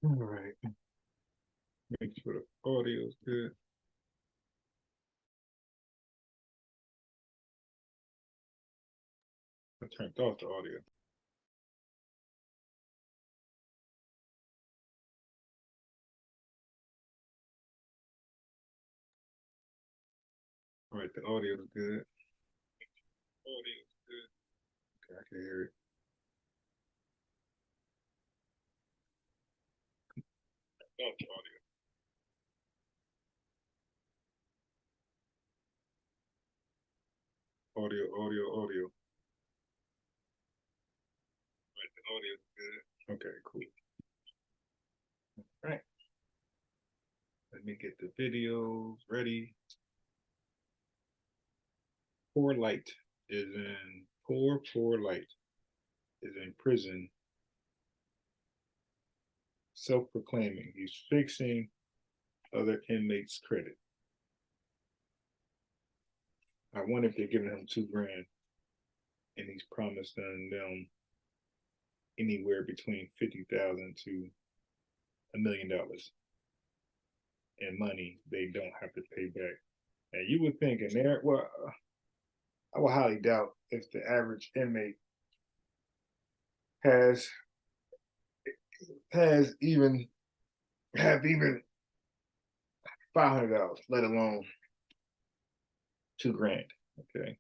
All right. Make sure the audio is good. I turned off the audio. All right, the audio is good. Audio is good. Okay, I can hear it. Off the audio. Audio. All right, the audio is good. Okay, cool. All right. Let me get the videos ready. Poor Light is in Poor Light is in prison, self-proclaiming he's fixing other inmates' credit. I wonder if they're giving him $2 grand, and he's promised them anywhere between 50,000 to $1 million in money they don't have to pay back. And you would think in there, well, I would highly doubt if the average inmate has even $500, let alone $2 grand. Okay,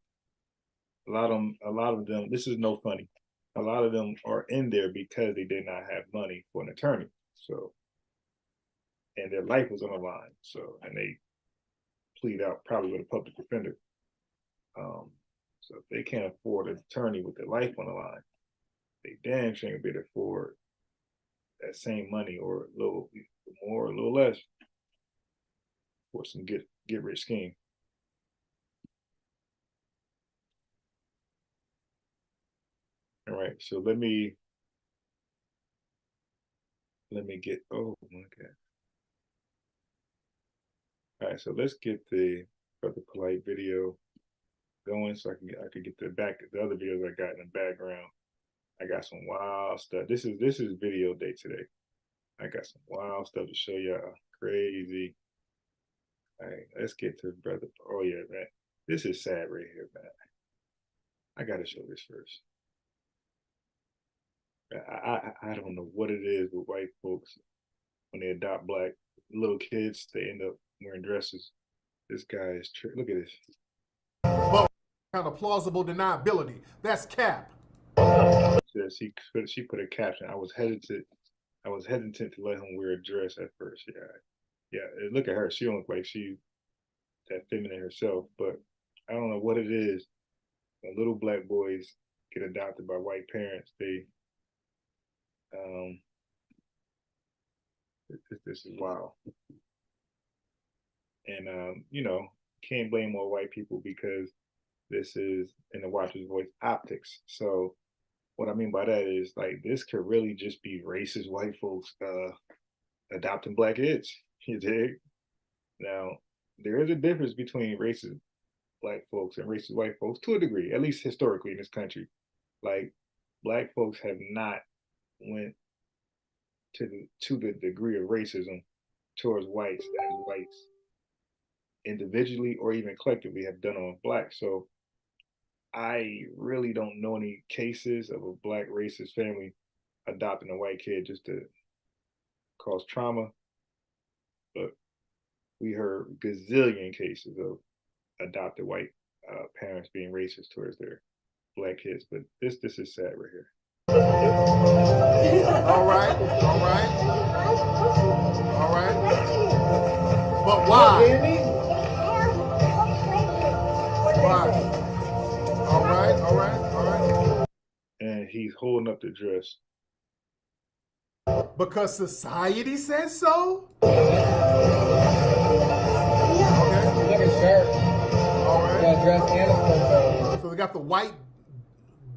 a lot of them. This is no funny. A lot of them are in there because they did not have money for an attorney. So, and their life was on the line. So, and they plead out probably with a public defender. So if they can't afford an attorney with their life on the line, they damn sure ain't be able to afford that same money or a little more, or a little less for some get rich scheme. All right, so let me get. Oh my god! All right, so let's get the Brother Polite video going, so I could get the other videos I got in the background. I got some wild stuff. This is video day today. I got some wild stuff to show y'all. Crazy. All right, let's get to Brother. Oh yeah, man, this is sad right here, man. I gotta show this first. I don't know what it is with white folks when they adopt black little kids. They end up wearing dresses. This guy is look at this. But kind of plausible deniability. That's cap. She put a caption. I was hesitant to let him wear a dress at first. Yeah. Look at her. She don't look like she's that feminine herself. But I don't know what it is. When little black boys get adopted by white parents, they this is wild. And can't blame all white people because this is, in the Watcher's voice, optics. So what I mean by that is, like, this could really just be racist white folks adopting black kids. You dig? Now, there is a difference between racist black folks and racist white folks to a degree, at least historically in this country. Like, black folks have not went to the degree of racism towards whites as whites individually or even collectively have done on blacks. So I really don't know any cases of a black racist family adopting a white kid just to cause trauma, but we heard gazillion cases of adopted white parents being racist towards their black kids. But this is sad right here. All right. But why? Why? All right. And he's holding up the dress. Because society says so? Okay. Like a shirt. All right. Got a dress and a photo. So they got the white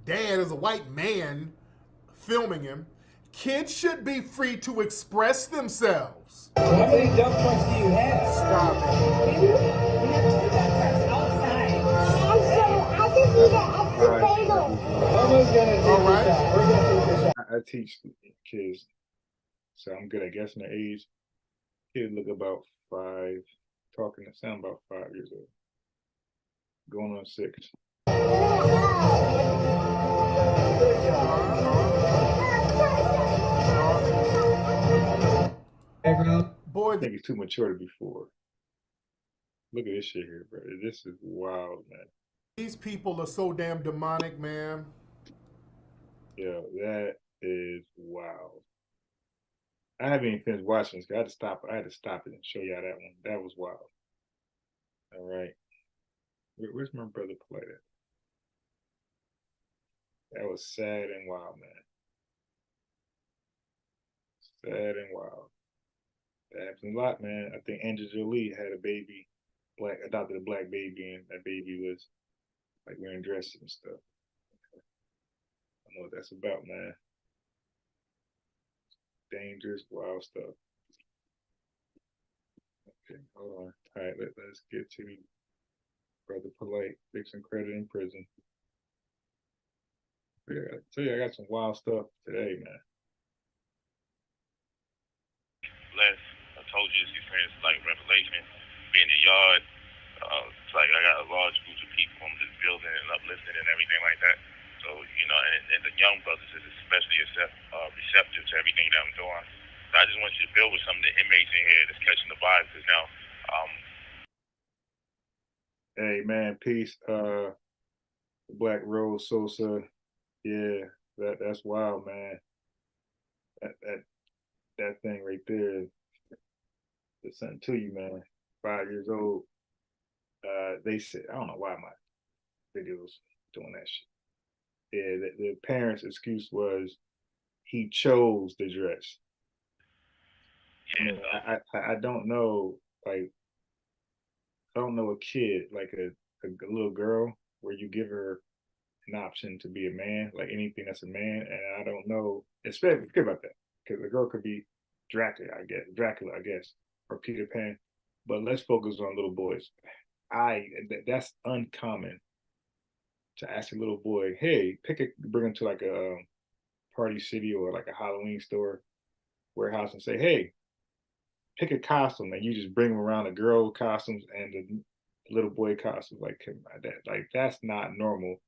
dad as a white man filming him. Kids should be free to express themselves. How many dump trucks do you have? Stop it. We have two dump trucks outside. I can see that at the bagel. Almost gonna take All right. this shot. We're gonna take this shot. I teach kids so I'm good at guessing the age. Kid look about 5, talking to sound about 5 years old, going on 6. Background. Boy, I think he's too mature to be 4. Look at this shit here, bro. This is wild, man. these people are so damn demonic, man. Yo, that is wild. I haven't even finished watching this. I had to stop. I had to stop it and show y'all that one. That was wild. All right. Where's my brother Polite at? That was sad and wild, man. Sad and wild. That happens a lot, man. I think Angela Jolie had a baby, adopted a black baby, and that baby was like wearing dresses and stuff. I know what that's about, man. Dangerous, wild stuff. Okay, hold on. All right, let's get to Brother Polite, fixing credit in prison. Yeah, I tell you, I got some wild stuff today, man. Bless. I told you this experience like revelation. Being in the yard, it's like I got a large group of people I'm just building and uplifting and everything like that. So, you know, and the young brothers is especially receptive to everything that I'm doing. So I just want you to build with some of the inmates in here that's catching the vibes. Because now, Hey, man, peace. Black Rose Sosa. Yeah, that's wild, man. That thing right there is something to you, man. 5 years old. They said, I don't know why my videos doing that shit. Yeah, the parents' excuse was he chose the dress. I mean, I don't know, like, I don't know a kid, like a little girl, where you give her an option to be a man, like anything that's a man, and I don't know, especially forget about that, because the girl could be Dracula, I guess, or Peter Pan. But let's focus on little boys. That's uncommon to ask a little boy, hey, bring him to like a Party City or like a Halloween store warehouse and say, hey, pick a costume, and you just bring them around the girl costumes and the little boy costumes. Like that, like that's not normal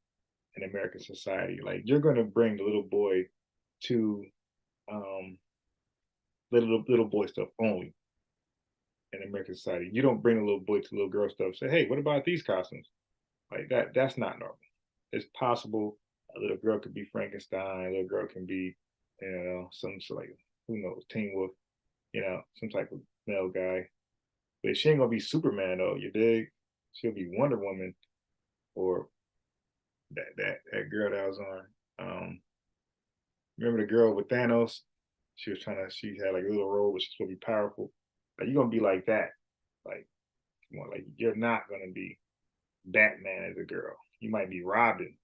in American society. Like you're gonna bring the little boy to um little boy stuff only in American society. You don't bring a little boy to little girl stuff. Say, hey, what about these costumes? Like that's not normal. It's possible a little girl could be Frankenstein, a little girl can be, some sort like who knows, Teen Wolf, some type of male guy. But she ain't gonna be Superman though, you dig? She'll be Wonder Woman or that girl that was on. Remember the girl with Thanos? She had like a little role, but she's supposed to be powerful. Like you're gonna be like that. Like, come on, like you're not gonna be Batman as a girl. You might be Robin.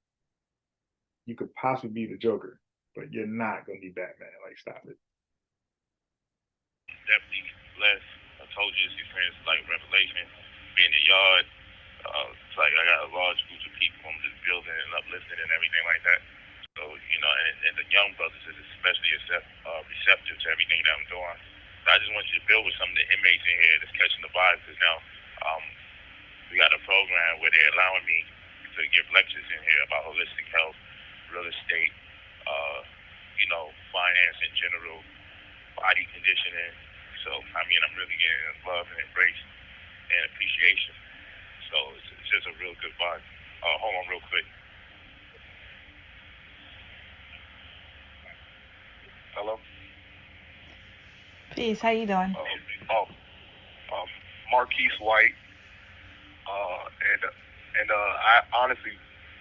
You could possibly be the Joker, but you're not gonna be Batman. Like, stop it. definitely blessed. I told you this experience like revelation. Being in the yard, it's like I got a large group of people I'm just building and uplifting and everything like that. So, you know, and the young brothers is especially receptive to everything that I'm doing. So I just want you to build with some of the inmates in here that's catching the vibes. Because now we got a program where they're allowing me to give lectures in here about holistic health, real estate, finance in general, body conditioning. So, I mean, I'm really getting love and embrace and appreciation. So it's just a real good vibe. Hold on real quick. Hello? Peace. How you doing? Marquise White. I honestly,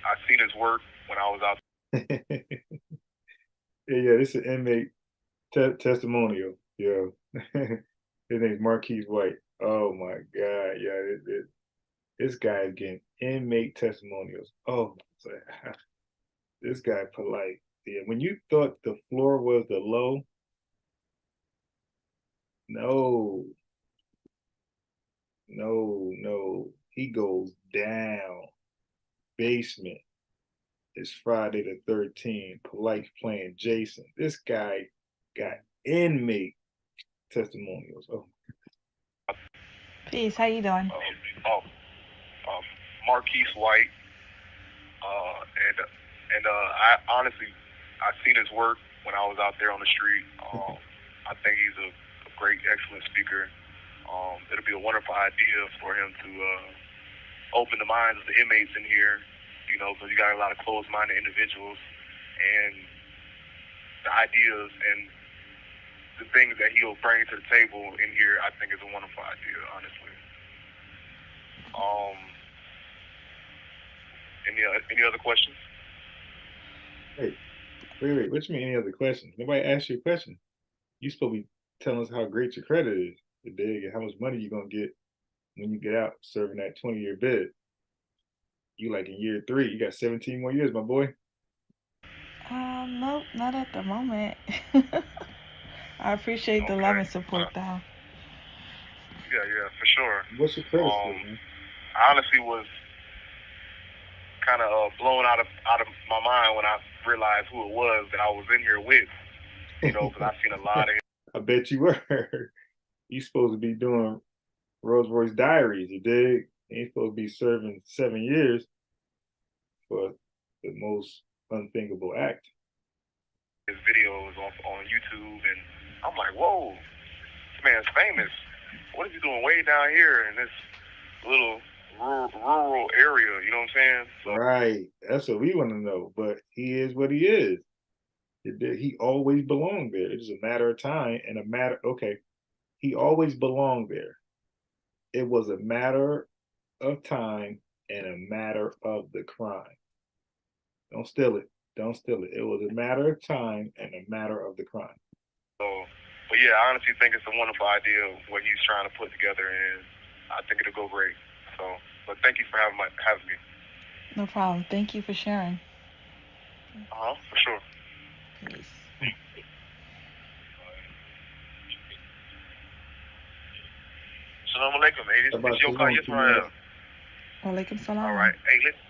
I seen his work when I was out. Yeah, this is an inmate testimonial. Yeah. His name's Marquise White. Oh my God. Yeah, this guy is getting inmate testimonials. Oh, this guy polite. Yeah, when you thought the floor was the low, no, no. He goes down. Basement. It's Friday the 13th. Polite playing Jason. This guy got inmate testimonials. Oh, Peace. How you doing? Oh, Marquise White, and I honestly, I seen his work when I was out there on the street. I think he's a great, excellent speaker. It'll be a wonderful idea for him to open the minds of the inmates in here, you know, because you got a lot of closed-minded individuals, and the ideas and the things that he'll bring to the table in here, I think is a wonderful idea, honestly. Any other questions? Wait. What you mean? Any other questions? Nobody asked you a question. You supposed to be telling us how great your credit is, the dig, and how much money you're gonna get when you get out serving that 20-year bid. You like in year 3, you got 17 more years, my boy. Nope, not at the moment. I appreciate the love and support, though. Yeah, for sure. What's your credit score, man? I honestly was kind of blown out of my mind when I realized who it was that I was in here with. You know, because I've seen a lot of. I bet you were. You supposed to be doing Rolls Royce Diaries, you dig? You ain't supposed to be serving 7 years for the most unthinkable act. His videos on YouTube, and I'm like, whoa, this man's famous. What is he doing way down here in this little rural area? You know what I'm saying? So, right. That's what we want to know. But he is what he is. He always belonged there. It's just a matter of time and a matter. Okay, he always belonged there. It was a matter of time and a matter of the crime. Don't steal it. Don't steal it. It was a matter of time and a matter of the crime. So, but yeah, I honestly think it's a wonderful idea what he's trying to put together, and I think it'll go great. So, but thank you for having me. No problem. Thank you for sharing. For sure. Peace. Salam alaikum. Hey, this your car, yes, Mariah. Walaikum salam. All right. Hey, listen.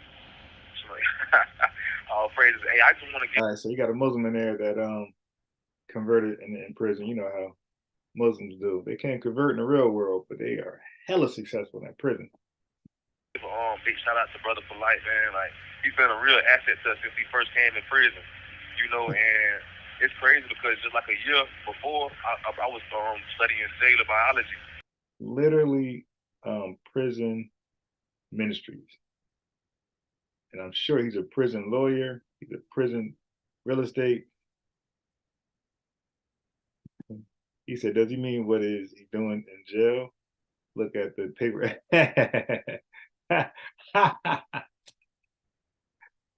All praises. Hey, I just want to get. All right, so you got a Muslim in there that converted in prison. You know how Muslims do. They can't convert in the real world, but they are hella successful in that prison. Big shout out to Brother Polite, man. Like, he's been a real asset to us since he first came in prison. You know, and it's crazy because just like a year before, I was studying cellular biology. Literally, prison ministries. And I'm sure he's a prison lawyer. He's a prison real estate. He said, does he mean what is he doing in jail? Look at the paper.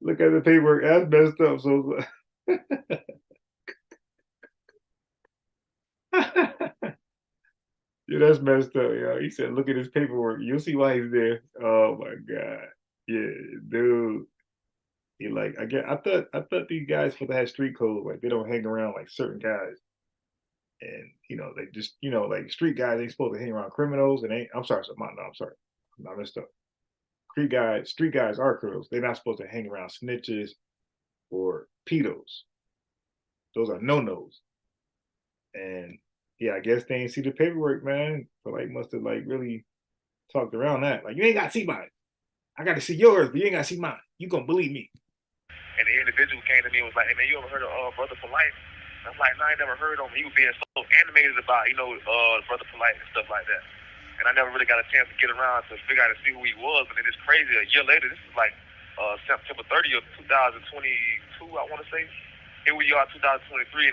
Look at the paperwork. That's messed up. So yeah, that's messed up, yo. He said, look at his paperwork. You'll see why he's there. Oh my God. Yeah, dude. He like, I thought these guys supposed to have street code, like they don't hang around like certain guys. And you know, they just, you know, like street guys ain't supposed to hang around criminals and I'm sorry, I'm not messed up. Street guys are criminals. They're not supposed to hang around snitches or pedos. Those are no-nos. And yeah, I guess they ain't see the paperwork, man. But like must have like really talked around that. Like, you ain't gotta see mine. I gotta see yours, but you ain't gotta see mine. You gonna believe me. And the individual came to me and was like, hey man, you ever heard of Brother Polite? I'm like, no, I ain't never heard of him. He was being so animated about, you know, Brother Polite and stuff like that. And I never really got a chance to get around to figure out and see who he was. And then it's crazy, a year later, this is like September 30th, 2022, I want to say. Here we are, 2023,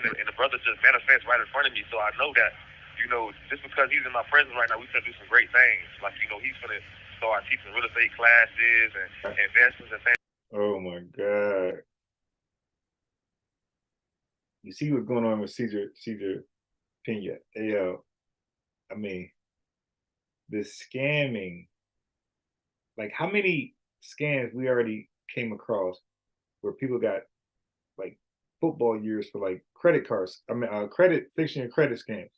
and the brother just manifests right in front of me. So I know that, you know, just because he's in my presence right now, we can do some great things. Like, you know, he's going to start teaching real estate classes and investments and things. Oh my God. You see what's going on with Cesar Pena. I mean, the scamming, like how many scams we already came across where people got like football years for like credit cards. I mean, fixing your credit scams.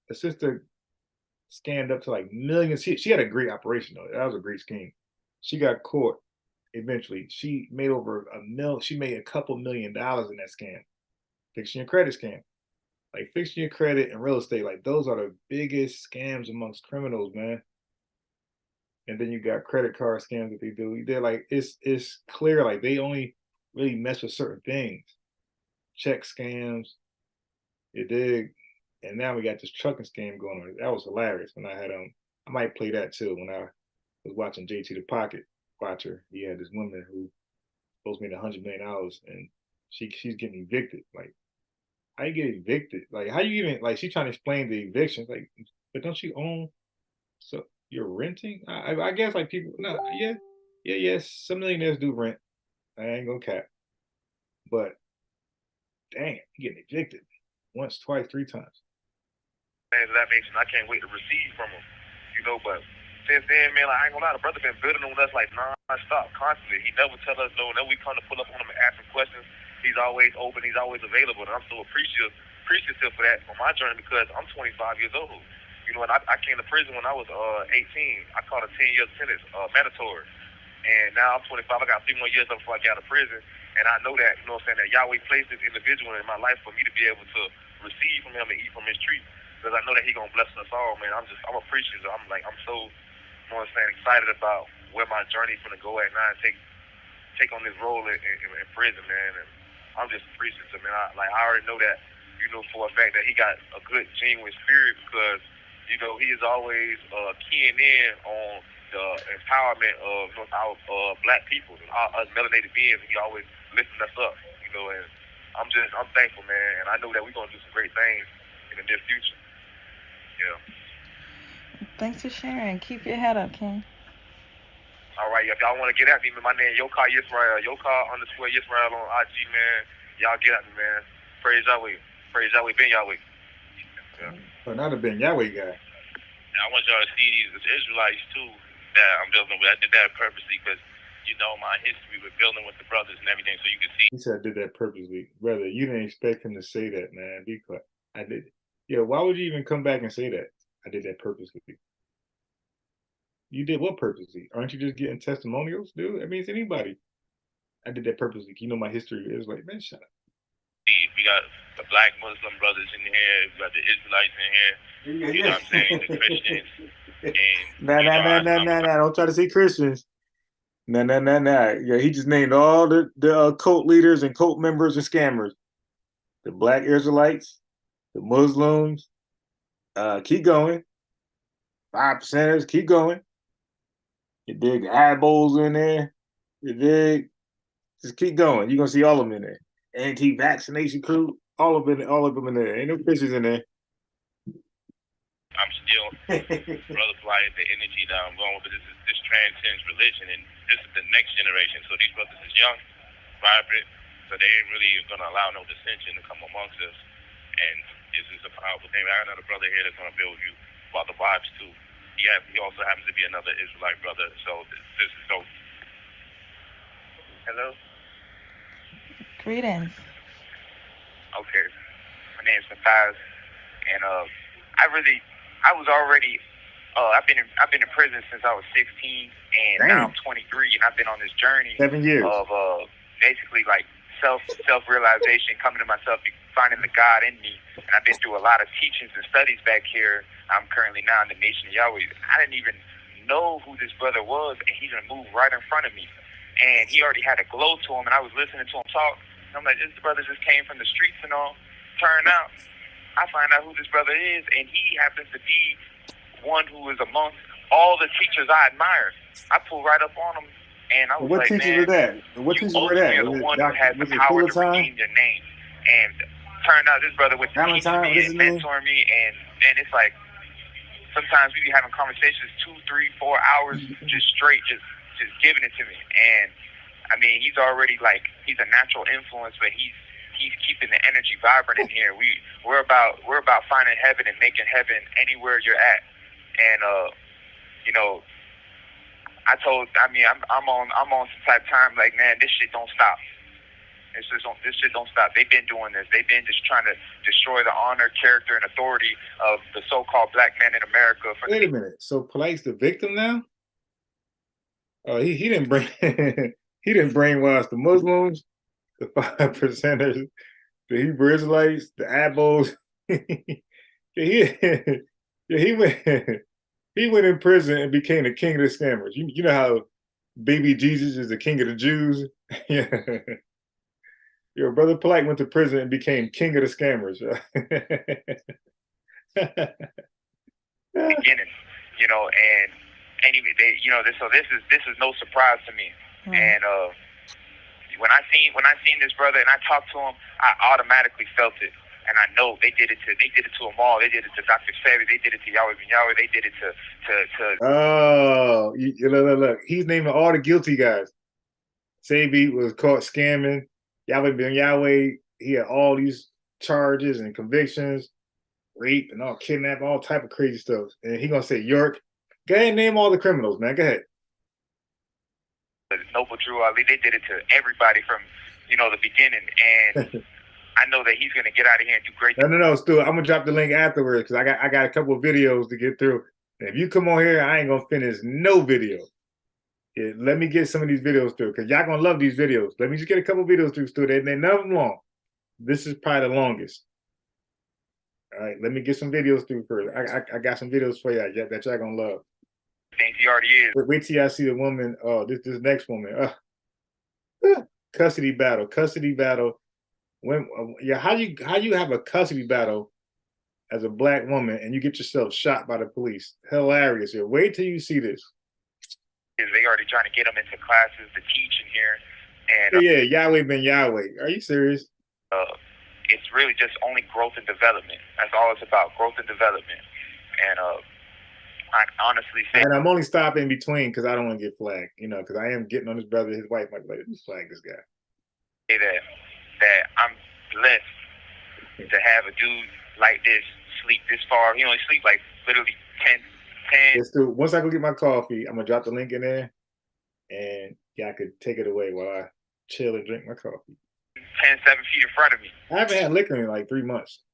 The sister scammed up to like millions. She had a great operation though. That was a great scheme. She got caught eventually. She made she made a couple $1 million in that scam. Fixing your credit scam. Like fixing your credit and real estate, like those are the biggest scams amongst criminals, man. And then you got credit card scams that they do. They're like it's clear like they only really mess with certain things. Check scams, you dig? And now we got this trucking scam going on. That was hilarious when I had I might play that too when I was watching JT the Pocket Watcher. He had this woman who supposed to make $100 million and she's getting evicted. Like, how you get evicted? Like, how you even like? She trying to explain the evictions. Like, but don't you own? So you're renting? I guess like people. No, yes. Some millionaires do rent. I ain't gonna cap. But dang, you getting evicted once, twice, three times. Man, that makes I can't wait to receive from him. But since then, man, like, I ain't gonna lie, the brother been building on us like non-stop, constantly. He never tell us no. Whenever we come to pull up on him and ask him questions, he's always open, he's always available, and I'm so appreciative for that on my journey because I'm 25 years old. And I came to prison when I was 18. I caught a 10-year sentence, mandatory. And now I'm 25. I got 3 more years before I get out of prison. And I know that, that Yahweh placed this individual in my life for me to be able to receive from him and eat from his tree. Because I know that he's going to bless us all, man. I'm appreciative. I'm so, excited about where my journey's going to go at now and take on this role in prison, man. And I'm just appreciative, man. I already know that, for a fact that he got a good, genuine spirit because, he is always keying in on the empowerment of our black people, us melanated beings. He always lifting us up, and I'm thankful, man. And I know that we're going to do some great things in the near future. Yeah. Thanks for sharing. Keep your head up, King. All right, if y'all want to get at me, my name Yokar Yisrael, Yokar_Yisrael on IG, man. Y'all get at me, man. Praise Yahweh. Praise Yahweh, Ben Yahweh. Yeah. But not a Ben Yahweh guy. And I want y'all to see these Israelites too that I'm building with. I did that purposely because my history with building with the brothers and everything, so you can see. He said I did that purposely. Brother, you didn't expect him to say that, man. Be quiet. I did. Yeah, why would you even come back and say that? I did that purposely. You did what purposely? Aren't you just getting testimonials, dude? I mean, it's anybody. I did that purposely. My history is like, man, shut up. We got the black Muslim brothers in here. We got the Israelites in here. You know what I'm saying? The Christians. Nah. Don't try to say Christians. Nah. Yeah, he just named all the cult leaders and cult members and scammers. The black Israelites, the Muslims. Keep going. 5%ers, keep going. You dig the eyeballs in there. You dig. Just keep going. You're gonna see all of them in there. Anti-vaccination crew, all of them in there. Ain't no Christians in there. I'm still brother flying the energy that I'm going with. This transcends religion, and this is the next generation. So these brothers is young, vibrant, so they ain't really gonna allow no dissension to come amongst us. And this is a powerful thing. I got another brother here that's gonna build you about the vibes too. He also happens to be another Israelite brother. So this is dope. Hello. Greetings. Okay, my name's Matthias, and I've been in prison since I was 16, and now I'm 23, and I've been on this journey 7 years of basically like self-realization, coming to myself, finding the God in me, and I've been through a lot of teachings and studies back here. I'm currently now in the Nation of Yahweh. I didn't even know who this brother was, and he's gonna move right in front of me, and he already had a glow to him, and I was listening to him talk. I'm like, this brother just came from the streets and all. Turn out, I find out who this brother is, and he happens to be one who is amongst all the teachers I admire. I pull right up on him, and I was what like, teachers man, were that? What teachers were that? You're the one who has the power to redeem your name. And turned out this brother was teaching me and mentoring me, and it's like, sometimes we be having conversations 2, 3, 4 hours just straight, just giving it to me. And I mean, he's already like, he's a natural influence, but he's keeping the energy vibrant in here. We're about finding heaven and making heaven anywhere you're at. And I'm on some type of time like, man, this shit don't stop. This shit don't stop. They've been doing this. They've been just trying to destroy the honor, character, and authority of the so-called black man in America. Wait a minute. So Polite's the victim now? Oh, he didn't bring he didn't brainwash the Muslims, the 5%ers, the Hebrew Israelites, the Abos. he yeah, he went he went in prison and became the king of the scammers. You know how baby Jesus is the king of the Jews? Yeah. Your brother Polite went to prison and became king of the scammers. Beginning, and even this is no surprise to me. And when I seen this brother and I talked to him, I automatically felt it. And I know they did it to them all. They did it to Dr. Sebi. They did it to Yahweh Ben Yahweh. They did it to Oh, look. He's naming all the guilty guys. Sebi was caught scamming. Yahweh Ben Yahweh, he had all these charges and convictions, rape and all kidnapping, all type of crazy stuff. And he gonna say York. Go ahead and name all the criminals, man. Go ahead. Noble Drew Ali. They did it to everybody from the beginning. And I know that he's gonna get out of here and do great things. No, Stu. I'm gonna drop the link afterwards because I got a couple of videos to get through. And if you come on here, I ain't gonna finish no video. Yeah, let me get some of these videos through because y'all gonna love these videos. Let me just get a couple of videos through, Stu. They're none of them long. This is probably the longest. All right, let me get some videos through first. I got some videos for y'all that y'all gonna love. Things he already is. Wait till y'all see the woman. Oh, this next woman. Custody battle. When how you have a custody battle as a black woman and you get yourself shot by the police? Hilarious. Here, wait till you see this. They already trying to get them into classes to teach in here, and yeah, Yahweh Ben Yahweh. Are you serious? It's really just only growth and development. That's all it's about, growth and development. And I honestly say, and I'm only stopping in between because I don't want to get flagged, because I am getting on this brother. His wife might be like, "Just flag this guy." Say that I'm blessed to have a dude like this sleep this far. He only sleep like literally 10. Yes, dude. Once I go get my coffee, I'm gonna drop the link in there, and y'all could take it away while I chill and drink my coffee. 7 feet in front of me. I haven't had liquor in like 3 months.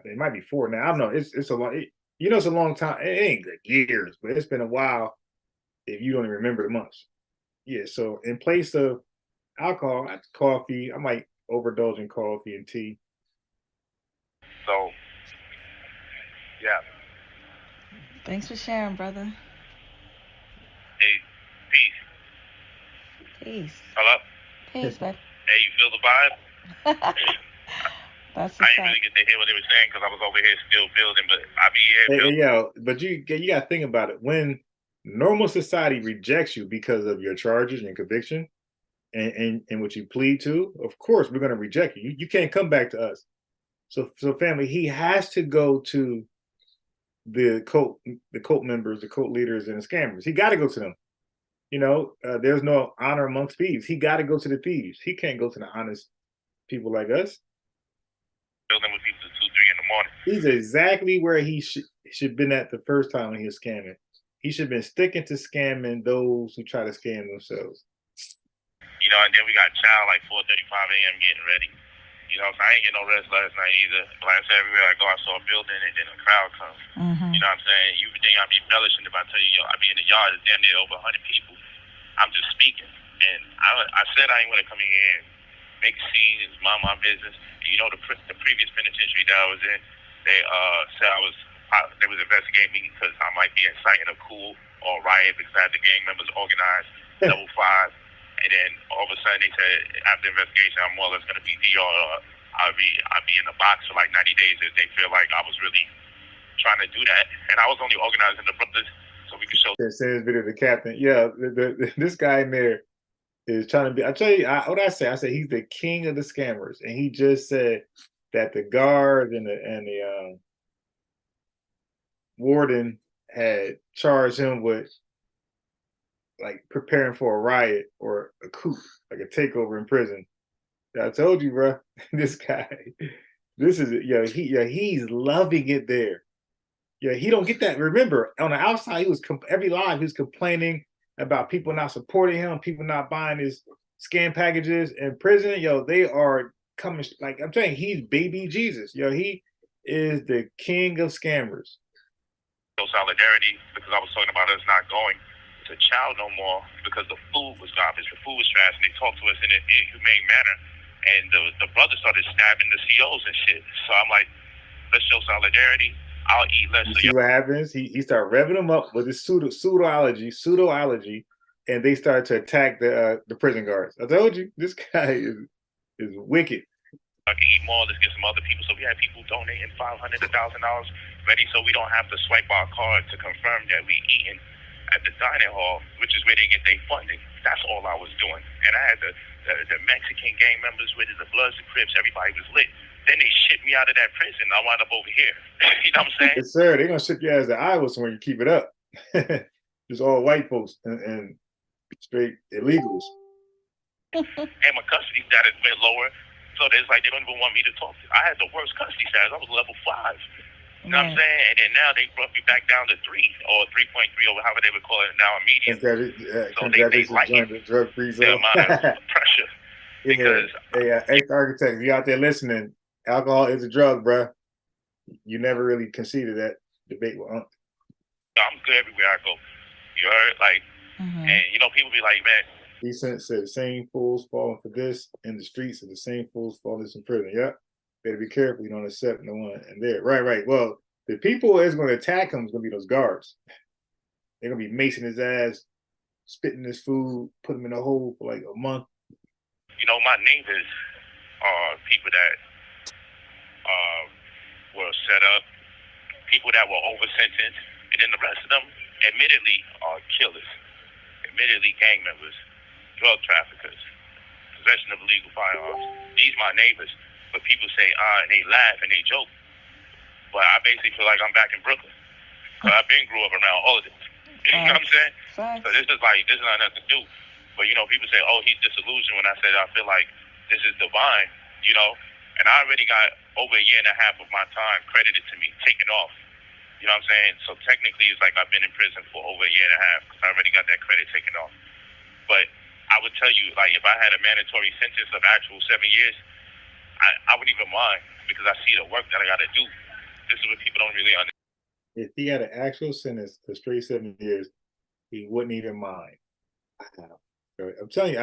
It might be 4 now. I don't know. It's a long. It's a long time. It ain't good years, but it's been a while. If you don't even remember the months. Yeah. So in place of alcohol, coffee. I might overindulge in coffee and tea. So, yeah. Thanks for sharing, brother. Hey, peace. Peace. Hello? Peace, babe. Hey, you feel the vibe? That's I didn't really get to hear what they were saying because I was over here still building, but I'll be here building. But you got to think about it. When normal society rejects you because of your charges and conviction and what you plead to, of course, we're going to reject you. You can't come back to us. So family, he has to go to the cult members, the cult leaders, and the scammers. He got to go to them. There's no honor amongst thieves. He got to go to the thieves. He can't go to the honest people like us. Building with people at 2, 3 in the morning. He's exactly where he should been at the first time when he was scamming. He should have been sticking to scamming those who try to scam themselves. And then we got child like 4:35 a.m. getting ready. So I ain't get no rest last night either. Like I said, everywhere I go, I saw a building and then a crowd comes. Mm-hmm. You know what I'm saying? You think I'd be embellishing if I tell you, I be in the yard, it's damn near over 100 people. I'm just speaking. And I said I ain't want to come in here and make a scene. It's mind my business. The previous penitentiary that I was in, they said they was investigating me because I might be inciting a coup or a riot because I had the gang members organized, level 5. And then all of a sudden they said after investigation I'm more or less going to be DR. I'll be in the box for like 90 days if they feel like I was really trying to do that. And I was only organizing the brothers so we could show. Send this video to the captain. Yeah, this guy in there is trying to be. I tell you, what I say he's the king of the scammers, and he just said that the guards and the warden had charged him with like preparing for a riot or a coup, like a takeover in prison. I told you, bro, this guy, he's loving it there. Yeah, he don't get that. Remember, on the outside, every live he was complaining about people not supporting him, people not buying his scam packages. In prison, they are coming. Like I'm telling you, he's baby Jesus. He is the king of scammers. No solidarity because I was talking about us not going to child no more because the food was garbage, the food was trash, and they talked to us in an inhumane manner. And the brother started stabbing the COs and shit. So I'm like, let's show solidarity. I'll eat less. You So see what happens? He started revving them up with his pseudoology, and they started to attack the prison guards. I told you, this guy is wicked. I can eat more. Let's get some other people. So we had people donating $500 to $1,000 ready, so we don't have to swipe our card to confirm that we eating at the dining hall, which is where they get their funding. That's all I was doing. And I had the Mexican gang members with it, the Bloods, the Crips. Everybody was lit. Then they shipped me out of that prison. I wound up over here. You know what I'm saying? Yes, sir. They're gonna ship you as to Iowa somewhere. You keep it up. Just all white folks and straight illegals. And my custody status went lower. So it's like they don't even want me to talk to. I had the worst custody status. I was level 5. You know what I'm saying? And then now they brought me back down to 3 or 3.3 or however they would call it now, a medium. So they like the drug-free the zone. amount of pressure. Because ex-architect, if you out there listening, alcohol is a drug, bruh. You never really conceded that debate with Unc. I'm good everywhere I go. You heard? Like, and you know, people be like, man. He said the same fools falling for this in the streets and the same fools falling in prison. Yep. Better be careful. You don't accept no one in there. Right. Well, the people that's going to attack him is going to be those guards. They're going to be macing his ass, spitting his food, put him in a hole for like a month. You know, my neighbors are people that were set up, people that were over sentenced, and then the rest of them, admittedly, are killers, admittedly gang members, drug traffickers, possession of illegal firearms. These my neighbors. But people say, and they laugh and they joke. But I basically feel like I'm back in Brooklyn. Because I've been grew up around all of this. You know what I'm saying? So this is not nothing to do. But, you know, people say, oh, he's disillusioned when I said I feel like this is divine, you know. And I already got over a year and a half of my time credited to me, taken off. You know what I'm saying? So technically it's like I've been in prison for over a year and a half because I already got that credit taken off. But I would tell you, like, if I had a mandatory sentence of actual 7 years, I wouldn't even mind because I see the work that I got to do. This is what people don't really understand. If he had an actual sentence for straight 7 years, he wouldn't even mind. I'm telling you,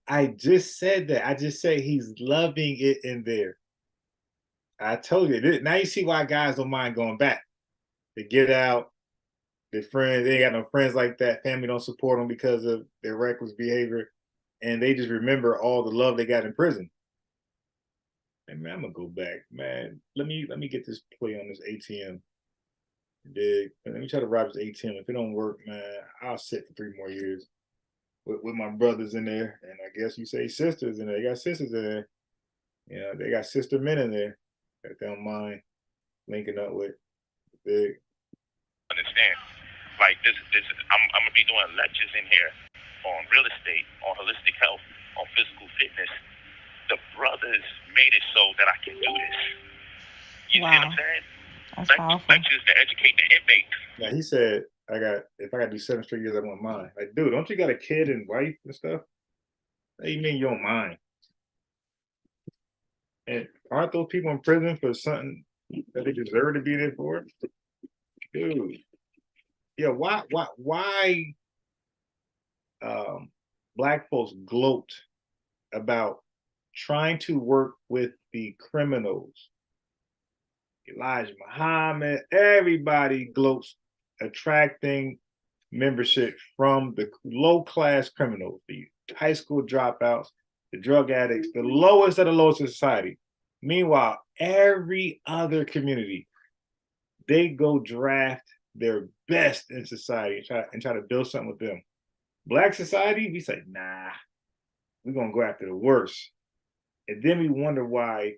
I just said that. I just said he's loving it in there. I told you. Now you see why guys don't mind going back. They get out. Their friends, they ain't got no friends like that. Family don't support them because of their reckless behavior. And they just remember all the love they got in prison. And man, I'm gonna go back, man. Let me get this play on this ATM. Let me try to rob this ATM. If it don't work, man, I'll sit for 3 more years with my brothers in there. And I guess you say sisters in there. They got sisters in there. You know, they got sister men in there that they don't mind linking up with. Big. Understand? Like this I'm gonna be doing lectures in here on real estate, on holistic health, on physical fitness. The brothers made it so that I can do this. You see what I'm saying? That's powerful. Lectures to educate the inmates. Now he said, if I gotta do 7 straight years, I want mine. Like, dude, don't you got a kid and wife and stuff? What do you mean you don't mind? And aren't those people in prison for something that they deserve to be there for? Dude. Yeah, why black folks gloat about trying to work with the criminals? Elijah Muhammad, everybody gloats attracting membership from the low-class criminals, the high school dropouts, the drug addicts, the lowest of the lowest in society. Meanwhile, every other community, they go draft their best in society and try to build something with them. Black society, we say, nah, we're gonna go after the worst. And then we wonder why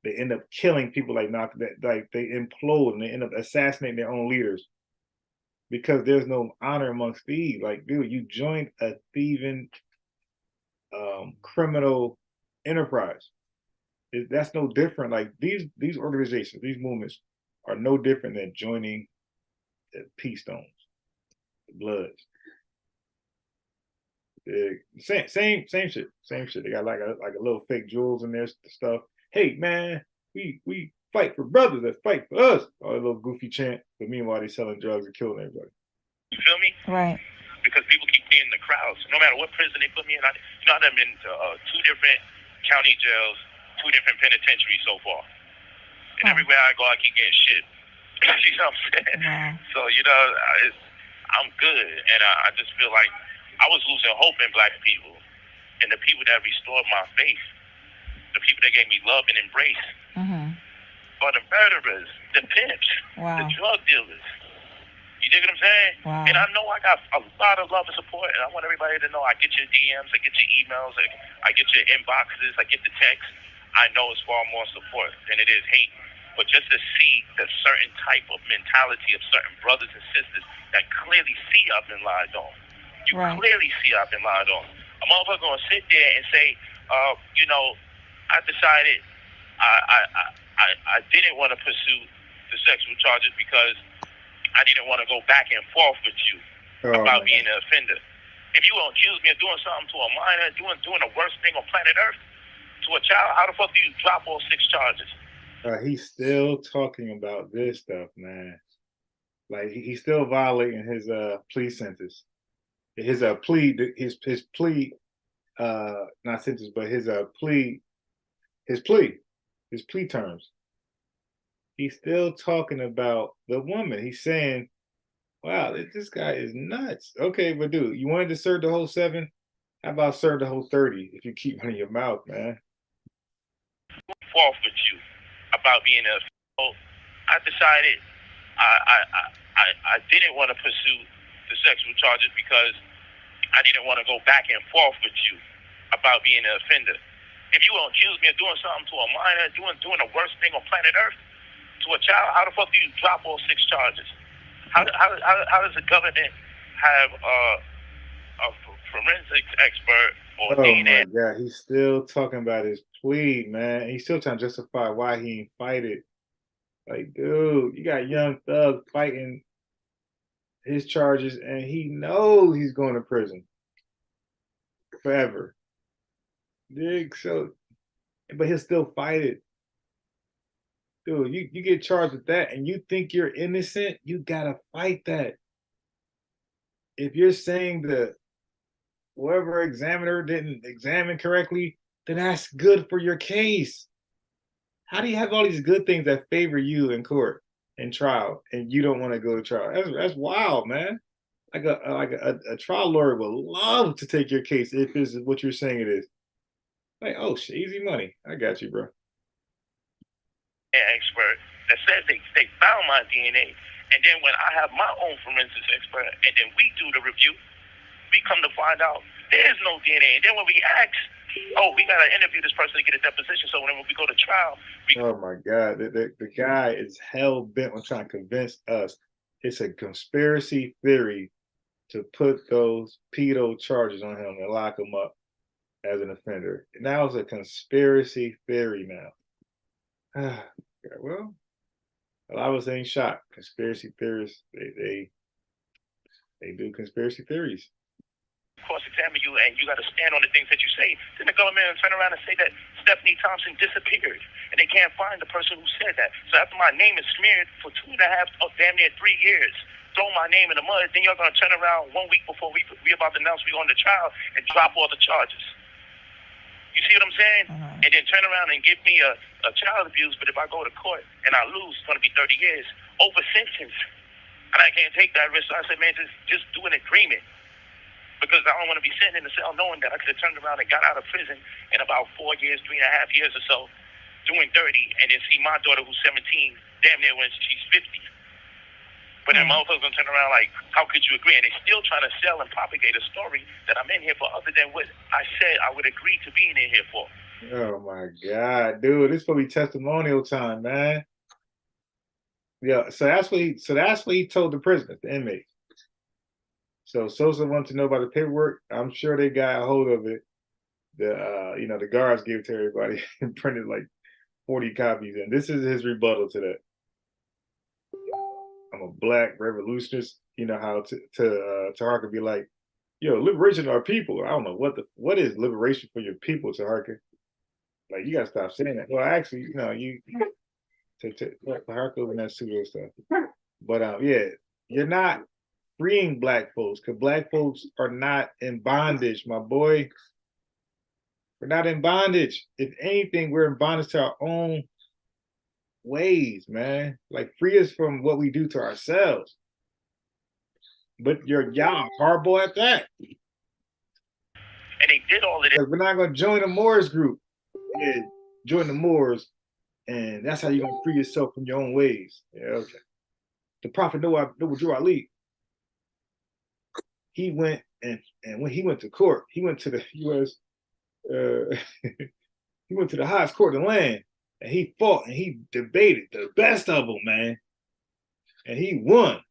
they end up killing people like Malcolm, like they implode and they end up assassinating their own leaders because there's no honor amongst thieves. Like, dude, you joined a thieving criminal enterprise. That's no different. Like these organizations, these movements are no different than joining the Peace Stones, the Bloods. Same shit. They got like a little fake jewels in their stuff. Hey man, we fight for brothers that fight for us. All that little goofy chant. But meanwhile, they selling drugs and killing everybody. You feel me? Right. Because people keep getting the crowds. No matter what prison they put me in, I've been to 2 different county jails, 2 different penitentiaries so far. And everywhere I go, I keep getting shit. You know what I'm saying? Wow. So, I'm good. And I just feel like I was losing hope in black people. And the people that restored my faith, the people that gave me love and embrace, are the murderers, the pimps, Wow. the drug dealers. You dig what I'm saying? Wow. And I know I got a lot of love and support, and I want everybody to know I get your DMs, I get your emails, I get your inboxes, I get the texts. I know it's far more support than it is hate. But just to see the certain type of mentality of certain brothers and sisters that clearly see I've been lied on. You Right. clearly see I've been lied on. A motherfucker gonna sit there and say, I decided I didn't want to pursue the sexual charges because I didn't want to go back and forth with you about being an offender. If you gonna accuse me of doing something to a minor, doing the worst thing on planet Earth to a child, how the fuck do you drop all 6 charges? He's still talking about this stuff, man. Like he's still violating his plea sentence. His plea, his plea, not sentence, but his plea terms. He's still talking about the woman. He's saying, wow, this guy is nuts. Okay, but dude, you wanted to serve the whole 7? How about serve the whole 30 if you keep running your mouth, man? Forth with you about being a. I decided I didn't want to pursue the sexual charges because I didn't want to go back and forth with you about being an offender. If you gonna accuse me of doing something to a minor, doing the worst thing on planet Earth to a child, how the fuck do you drop all 6 charges? How does the government have a forensics expert or DNA? Oh my God, he's still talking about his plea, man. He's still trying to justify why he ain't fight it. Like, dude, you got Young Thug fighting his charges, and he knows he's going to prison forever. Dig, so, but he'll still fight it. Dude, you get charged with that and you think you're innocent, you gotta fight that. If you're saying the whoever examiner didn't examine correctly, then that's good for your case. How do you have all these good things that favor you in court and trial, and you don't want to go to trial? That's wild, man. Like a trial lawyer would love to take your case if this is what you're saying it is. Like, oh shit, easy money. I got you, bro. Expert that says they found my DNA, and then when I have my own forensics expert, and then we do the review, we come to find out there's no DNA. And then when we ask, oh, we gotta interview this person to get a deposition, so when we go to trial, oh my God, the guy is hell bent on trying to convince us it's a conspiracy theory to put those pedo charges on him and lock him up as an offender. Now it's a conspiracy theory now. Well, a lot of us ain't shocked. Conspiracy theorists, they do conspiracy theories. Cross-examine you, and you got to stand on the things that you say. Then the government will turn around and say that Stephanie Thompson disappeared, and they can't find the person who said that. So after my name is smeared for 2.5, damn near 3 years, throw my name in the mud, then you're going to turn around 1 week before we about to announce we're going to trial and drop all the charges. You see what I'm saying? And then turn around and give me a child abuse, but if I go to court and I lose, it's going to be 30 years over sentence. And I can't take that risk. So I said, man, just do an agreement. Because I don't want to be sitting in the cell knowing that I could have turned around and got out of prison in about 4 years, 3.5 years or so, doing 30, and then see my daughter who's 17, damn near when she's 50. But then motherfuckers gonna turn around like, how could you agree? And they're still trying to sell and propagate a story that I'm in here for other than what I said I would agree to being in here for. Oh my God, dude, this will be testimonial time, man. Yeah, so that's what he told the prisoners, the inmates. So Sosa wanted to know about the paperwork. I'm sure they got a hold of it. The guards gave it to everybody and printed like 40 copies. And this is his rebuttal to that. I'm a black revolutionist. You know how Taharka be like, yo, liberation of our people. I don't know what is liberation for your people, Taharka. Like, you gotta stop saying that. Well, actually, Taharka and that pseudo stuff. But yeah, you're not freeing black folks, because black folks are not in bondage, my boy. We're not in bondage. If anything, we're in bondage to our own ways, man. Like free us from what we do to ourselves. But y'all horrible at that. And they did all of this. Like, we're not gonna join the Moors group. Yeah, join the Moors, and that's how you're gonna free yourself from your own ways. Yeah, okay. The Prophet Noah Drew Ali, he went and when he went to court, he went to the U.S. He went to the highest court in the land, and he fought and he debated the best of them, man, and he won.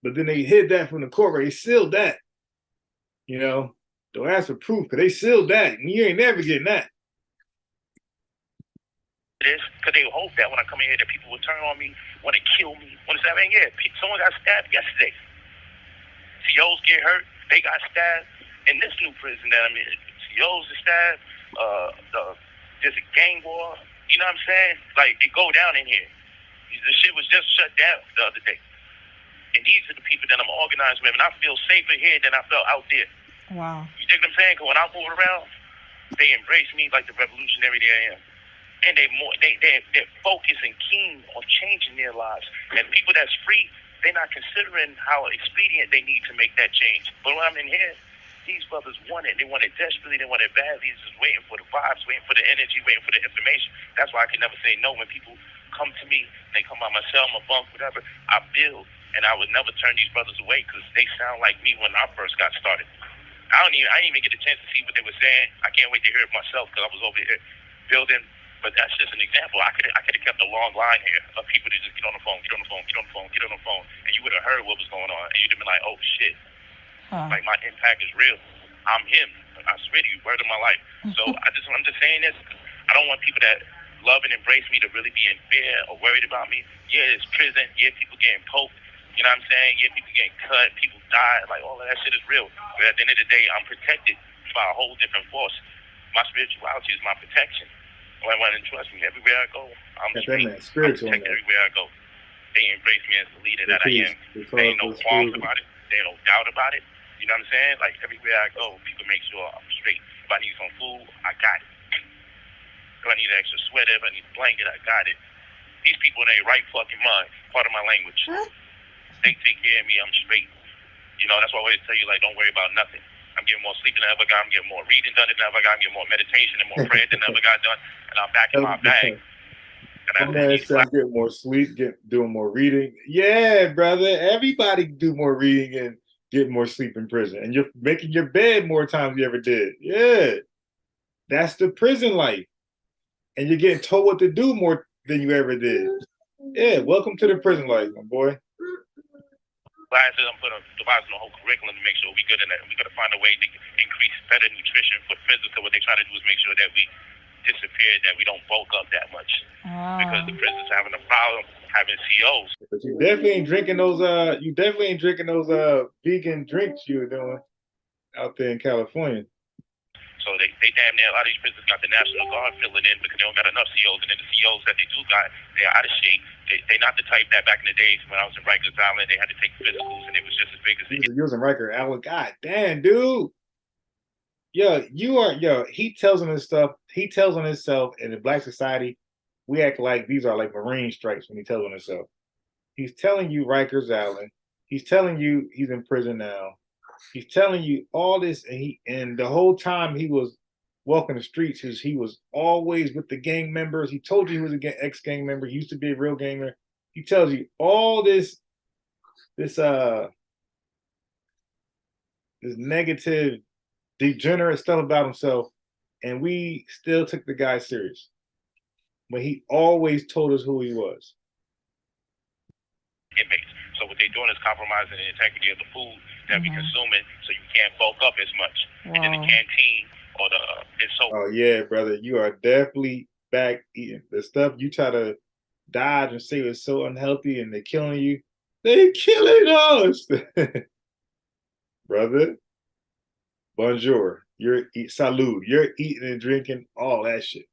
But then they hid that from the court, where they sealed that. You know, don't ask for proof because they sealed that, and you ain't never getting that. This because they hope that when I come in here that people will turn on me, want to kill me. Want to say, man, yeah, someone got stabbed yesterday. COs get hurt, they got stabbed in this new prison that I'm in. COs are stabbed. There's a gang war. You know what I'm saying? Like it go down in here. The shit was just shut down the other day. And these are the people that I'm organized with, and I feel safer here than I felt out there. Wow. You dig what I'm saying? Because when I move around, they embrace me like the revolutionary that I am. And they're focused and keen on changing their lives. And people that's free, they're not considering how expedient they need to make that change. But when I'm in here, these brothers want it. They want it desperately. They want it badly. It's just waiting for the vibes, waiting for the energy, waiting for the information. That's why I can never say no when people come to me. They come by my cell, my bunk, whatever. I build, and I would never turn these brothers away because they sound like me when I first got started. I didn't even get a chance to see what they were saying. I can't wait to hear it myself because I was over here building. But that's just an example. I could have kept a long line here of people to just get on the phone, get on the phone, get on the phone, get on the phone, and you would have heard what was going on, and you'd have been like, "Oh shit!" Like my impact is real. I'm him. I swear to you, word of my life. So I'm just saying this. I don't want people that love and embrace me to really be in fear or worried about me. Yeah, it's prison. Yeah, people getting poked. You know what I'm saying? Yeah, people getting cut. People die. Like all of that shit is real. But at the end of the day, I'm protected by a whole different force. My spirituality is my protection. And trust me, everywhere I go, I'm protected everywhere I go. They embrace me as the leader that I am. There ain't no qualms about it. There ain't no doubt about it. You know what I'm saying? Like everywhere I go, people make sure I'm straight. If I need some food, I got it. If I need an extra sweater, if I need a blanket, I got it. These people in their right fucking mind, part of my language. They take care of me, I'm straight. You know, that's why I always tell you, like, don't worry about nothing. I'm getting more sleep than I ever got. I'm getting more reading done than I ever got. I'm getting more meditation and more prayer than I ever got done. And I'm back in my bag. My man said I'm getting more sleep, doing more reading. Yeah, brother. Everybody do more reading and get more sleep in prison. And you're making your bed more times than you ever did. Yeah. That's the prison life. And you're getting told what to do more than you ever did. Yeah, welcome to the prison life, my boy. Classes, I'm devising a whole curriculum to make sure we're good in that. We got to find a way to increase better nutrition for physical. What they try to do is make sure that we disappear, that we don't bulk up that much. Because the prison's having a problem having COs. But you definitely ain't drinking those vegan drinks you were doing out there in California. So they damn near, a lot of these prisons got the National Guard filling in because they don't got enough COs. And then the COs that they do got, they're out of shape. They're not the type that back in the days when I was in Rikers Island, they had to take physicals and it was just as big as you was in Rikers Island. God damn, dude. He tells on himself in the Black society, we act like these are like Marine stripes when he tells on himself. He's telling you Rikers Island. He's telling you he's in prison now. He's telling you all this, and the whole time he was walking the streets, he was always with the gang members. He told you he was an ex-gang member. He used to be a real gang member. He tells you all this negative, degenerate stuff about himself, and we still took the guy serious. But he always told us who he was. Inmates. So what they're doing is compromising the integrity of the food that we consuming, so you can't bulk up as much. Wow. And then the canteen or it's so. Oh yeah, brother, you are definitely back eating the stuff you try to dodge and say it's so unhealthy, and they're killing you. They're killing us, brother. Bonjour. Salud. You're eating and drinking all that shit.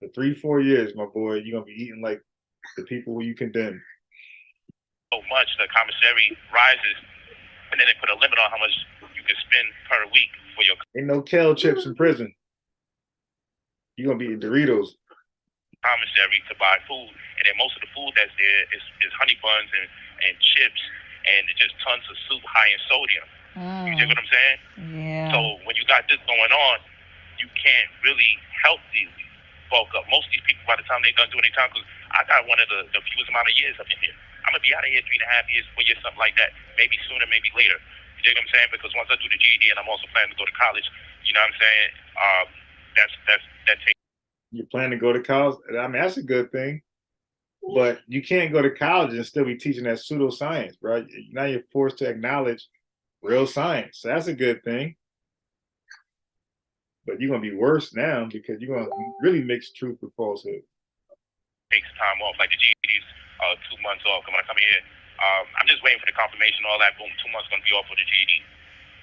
For 3-4 years, my boy, you're gonna be eating like the people who you condemn. So much the commissary rises, and then they put a limit on how much you can spend per week for your. Ain't no kale chips in prison. You're gonna be eating Doritos. commissary to buy food, and then most of the food that's there is honey buns and chips and just tons of soup high in sodium. You dig what I'm saying? Yeah. So when you got this going on, you can't really help these bulk up. Most of these people, by the time they done doing their time, because I got one of the fewest amount of years up in here. I'm gonna be out of here 3.5 years, 4 years, something like that. Maybe sooner, maybe later. You dig what I'm saying? Because once I do the GED, and I'm also planning to go to college. You know what I'm saying? That takes. You plan to go to college? I mean, that's a good thing. But you can't go to college and still be teaching that pseudoscience, right? Now you're forced to acknowledge real science. So that's a good thing. But you're gonna be worse now because you're gonna really mix truth with falsehood. Takes time off, like the GED's 2 months off. When I come here, I'm just waiting for the confirmation, all that. Boom, 2 months gonna be off for the GED.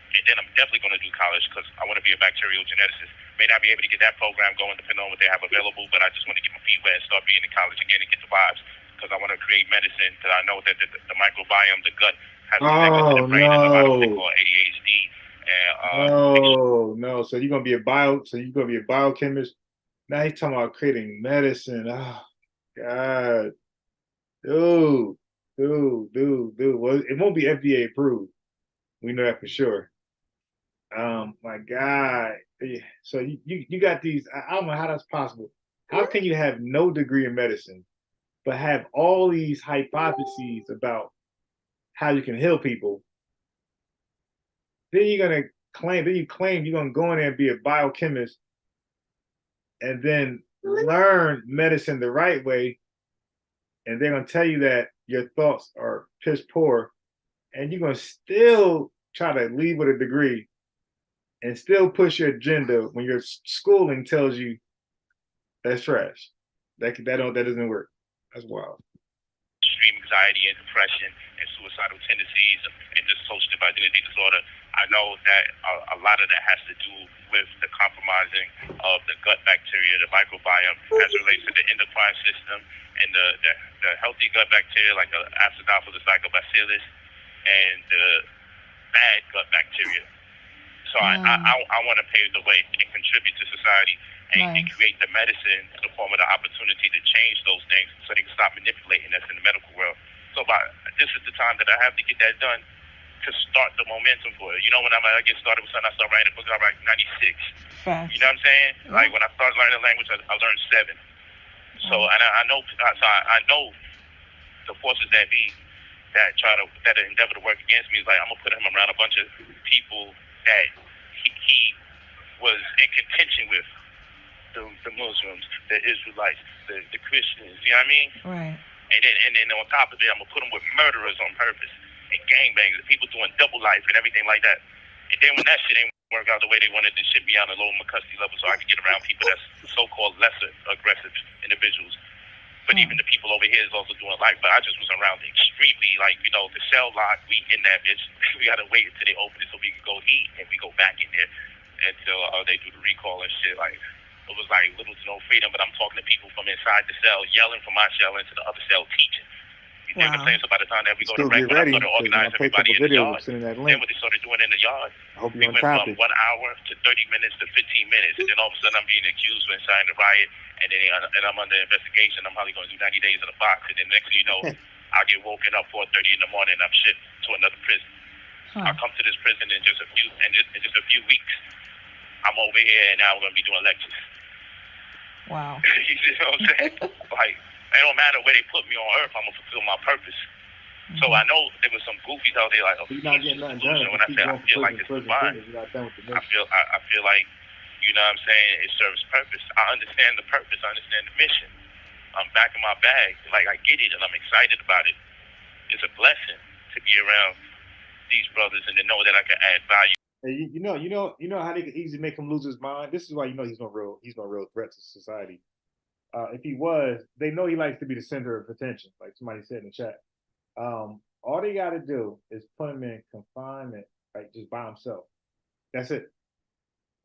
And then I'm definitely going to do college because I want to be a bacterial geneticist. May not be able to get that program going depending on what they have available, but I just want to get my feet wet and start being in college again and get the vibes because I want to create medicine because I know that the microbiome, the gut, has to connect to the brain and a lot of things called ADHD. No. So you're going to be a biochemist. Now he's talking about creating medicine. Oh, God. Dude. Well, it won't be FDA approved. We know that for sure. My God. So you got these, I don't know how that's possible. How can you have no degree in medicine, but have all these hypotheses about how you can heal people? Then you claim you're gonna go in there and be a biochemist and then learn medicine the right way, and they're gonna tell you that your thoughts are piss poor, and you're gonna still try to leave with a degree and still push your agenda when your schooling tells you that's trash. That doesn't work. That's wild. Extreme anxiety and depression and suicidal tendencies and dissociative identity disorder. I know that a lot of that has to do with the compromising of the gut bacteria, the microbiome, as it relates to the endocrine system and the healthy gut bacteria like the Acidophilus lactobacillus and the bad gut bacteria. So I want to pave the way and contribute to society and create the medicine in the form of the opportunity to change those things so they can stop manipulating us in the medical world. So this is the time that I have to get that done to start the momentum for it. You know, when I get started with something, I start writing a book, I write 96. Facts. You know what I'm saying? Yeah. Like when I start learning a language, I learned 7. So and I know the forces that be that endeavor to work against me is like I'm gonna put him around a bunch of people that he was in contention with, the Muslims, the Israelites, the Christians. You know what I mean? Right. And then on top of it, I'm gonna put him with murderers on purpose and gangbangers, people doing double life and everything like that. And then when that shit ain't work out the way they wanted, this shit be on a low McCuskey level, so I could get around people that's so-called lesser aggressive individuals. But even the people over here is also doing life. But I just was around extremely, like, you know, the cell lock, we in that bitch. We got to wait until they open it so we can go eat, and we go back in there until they do the recall and shit. Like, it was like little to no freedom, but I'm talking to people from inside the cell, yelling from my cell into the other cell, teaching. You know what I'm saying? So by the time that we go to rec, when I started organizing everybody in the yard, then what they started doing in the yard, we went from 1 hour to 30 minutes to 15 minutes. And then all of a sudden I'm being accused for inciting a riot, and I'm under investigation. I'm probably going to do 90 days in a box. And then next thing you know, I'll get woken up 4:30 in the morning and I'm shipped to another prison. I'll come to this prison in just a few weeks. I'm over here and now I'm going to be doing lectures. Wow. You see what I'm saying? Like, it don't matter where they put me on earth, I'm going to fulfill my purpose. So I know there was some goofies out there like, you're not getting nothing done. When I say I feel like it's divine, I feel like, you know what I'm saying, it serves purpose. I understand the purpose, I understand the mission. I'm back in my bag, like I get it and I'm excited about it. It's a blessing to be around these brothers and to know that I can add value. You know how they can easily make him lose his mind. This is why you know he's no real threat to society. If he was, they know he likes to be the center of attention, like somebody said in the chat. All they got to do is put him in confinement, like just by himself. That's it.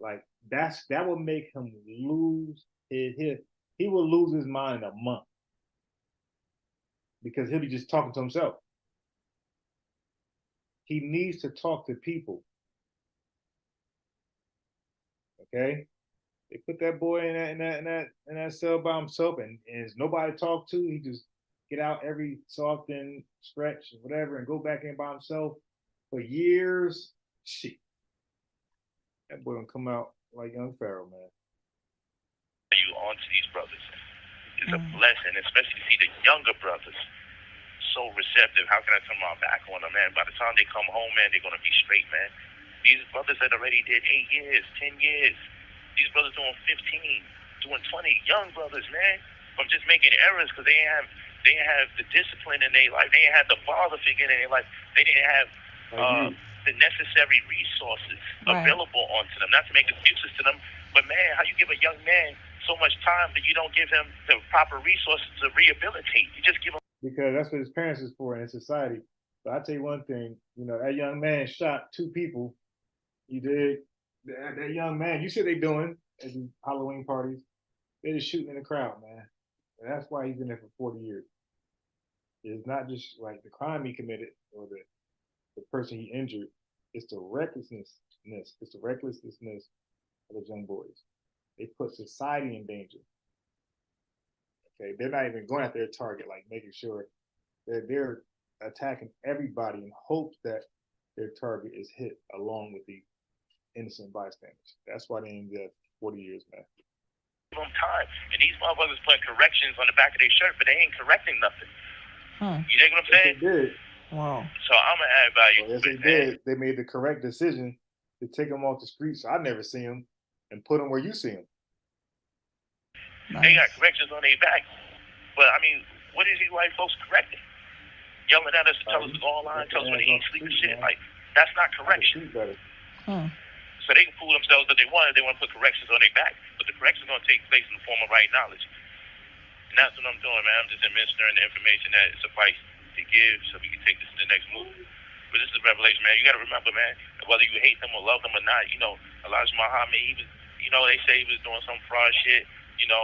Like that will make him lose he will lose his mind in a month because he'll be just talking to himself. He needs to talk to people. Okay, they put that boy in that that cell by himself, and there's nobody to talk to. He just get out every so often, stretch and whatever, and go back in by himself for years. Shit, that boy gonna come out like young Pharaoh, man. You on to these brothers is a blessing, especially to see the younger brothers so receptive. How can I turn my back on them, man? By the time they come home, man, they're gonna be straight, man. These brothers that already did 8 years, 10 years. These brothers doing 15, doing 20. Young brothers, man, from just making errors because they didn't have the discipline in their life. They didn't have the father figure in their life. They didn't have the necessary resources available onto them. Not to make excuses to them, but man, how you give a young man so much time that you don't give him the proper resources to rehabilitate? You just give him. Because that's what his parents is for in society. But I tell you one thing, you know, that young man shot 2 people. You did. That young man, you see what they doing at the Halloween parties? They're just shooting in the crowd, man. And that's why he's been there for 40 years. It's not just like the crime he committed or the person he injured. It's the recklessness. It's the recklessness of those young boys. They put society in danger. Okay, they're not even going at their target, like making sure they're attacking everybody in hopes that their target is hit along with the innocent bystanders. That's why they ended up 40 years, man. Give them time. And these motherfuckers put corrections on the back of their shirt, but they ain't correcting nothing. You dig what I'm saying? Yes, they did. Wow. So I'm gonna add value. Yes, they did. They made the correct decision to take them off the street, so I never see them, and put them where you see them. Nice. They got corrections on their back, but I mean, what is these white folks correcting? Yelling at us to tell us to go online, tell us when to eat, sleep, and shit. Like that's not correction. So they can fool themselves if they want. If they want to put corrections on their back, but the corrections are going to take place in the form of right knowledge. And that's what I'm doing, man. I'm just administering the information that is suffice to give, so we can take this to the next move. But this is a revelation, man. You got to remember, man, whether you hate them or love them or not, you know, Elijah Muhammad, he was, you know, they say he was doing some fraud shit. You know,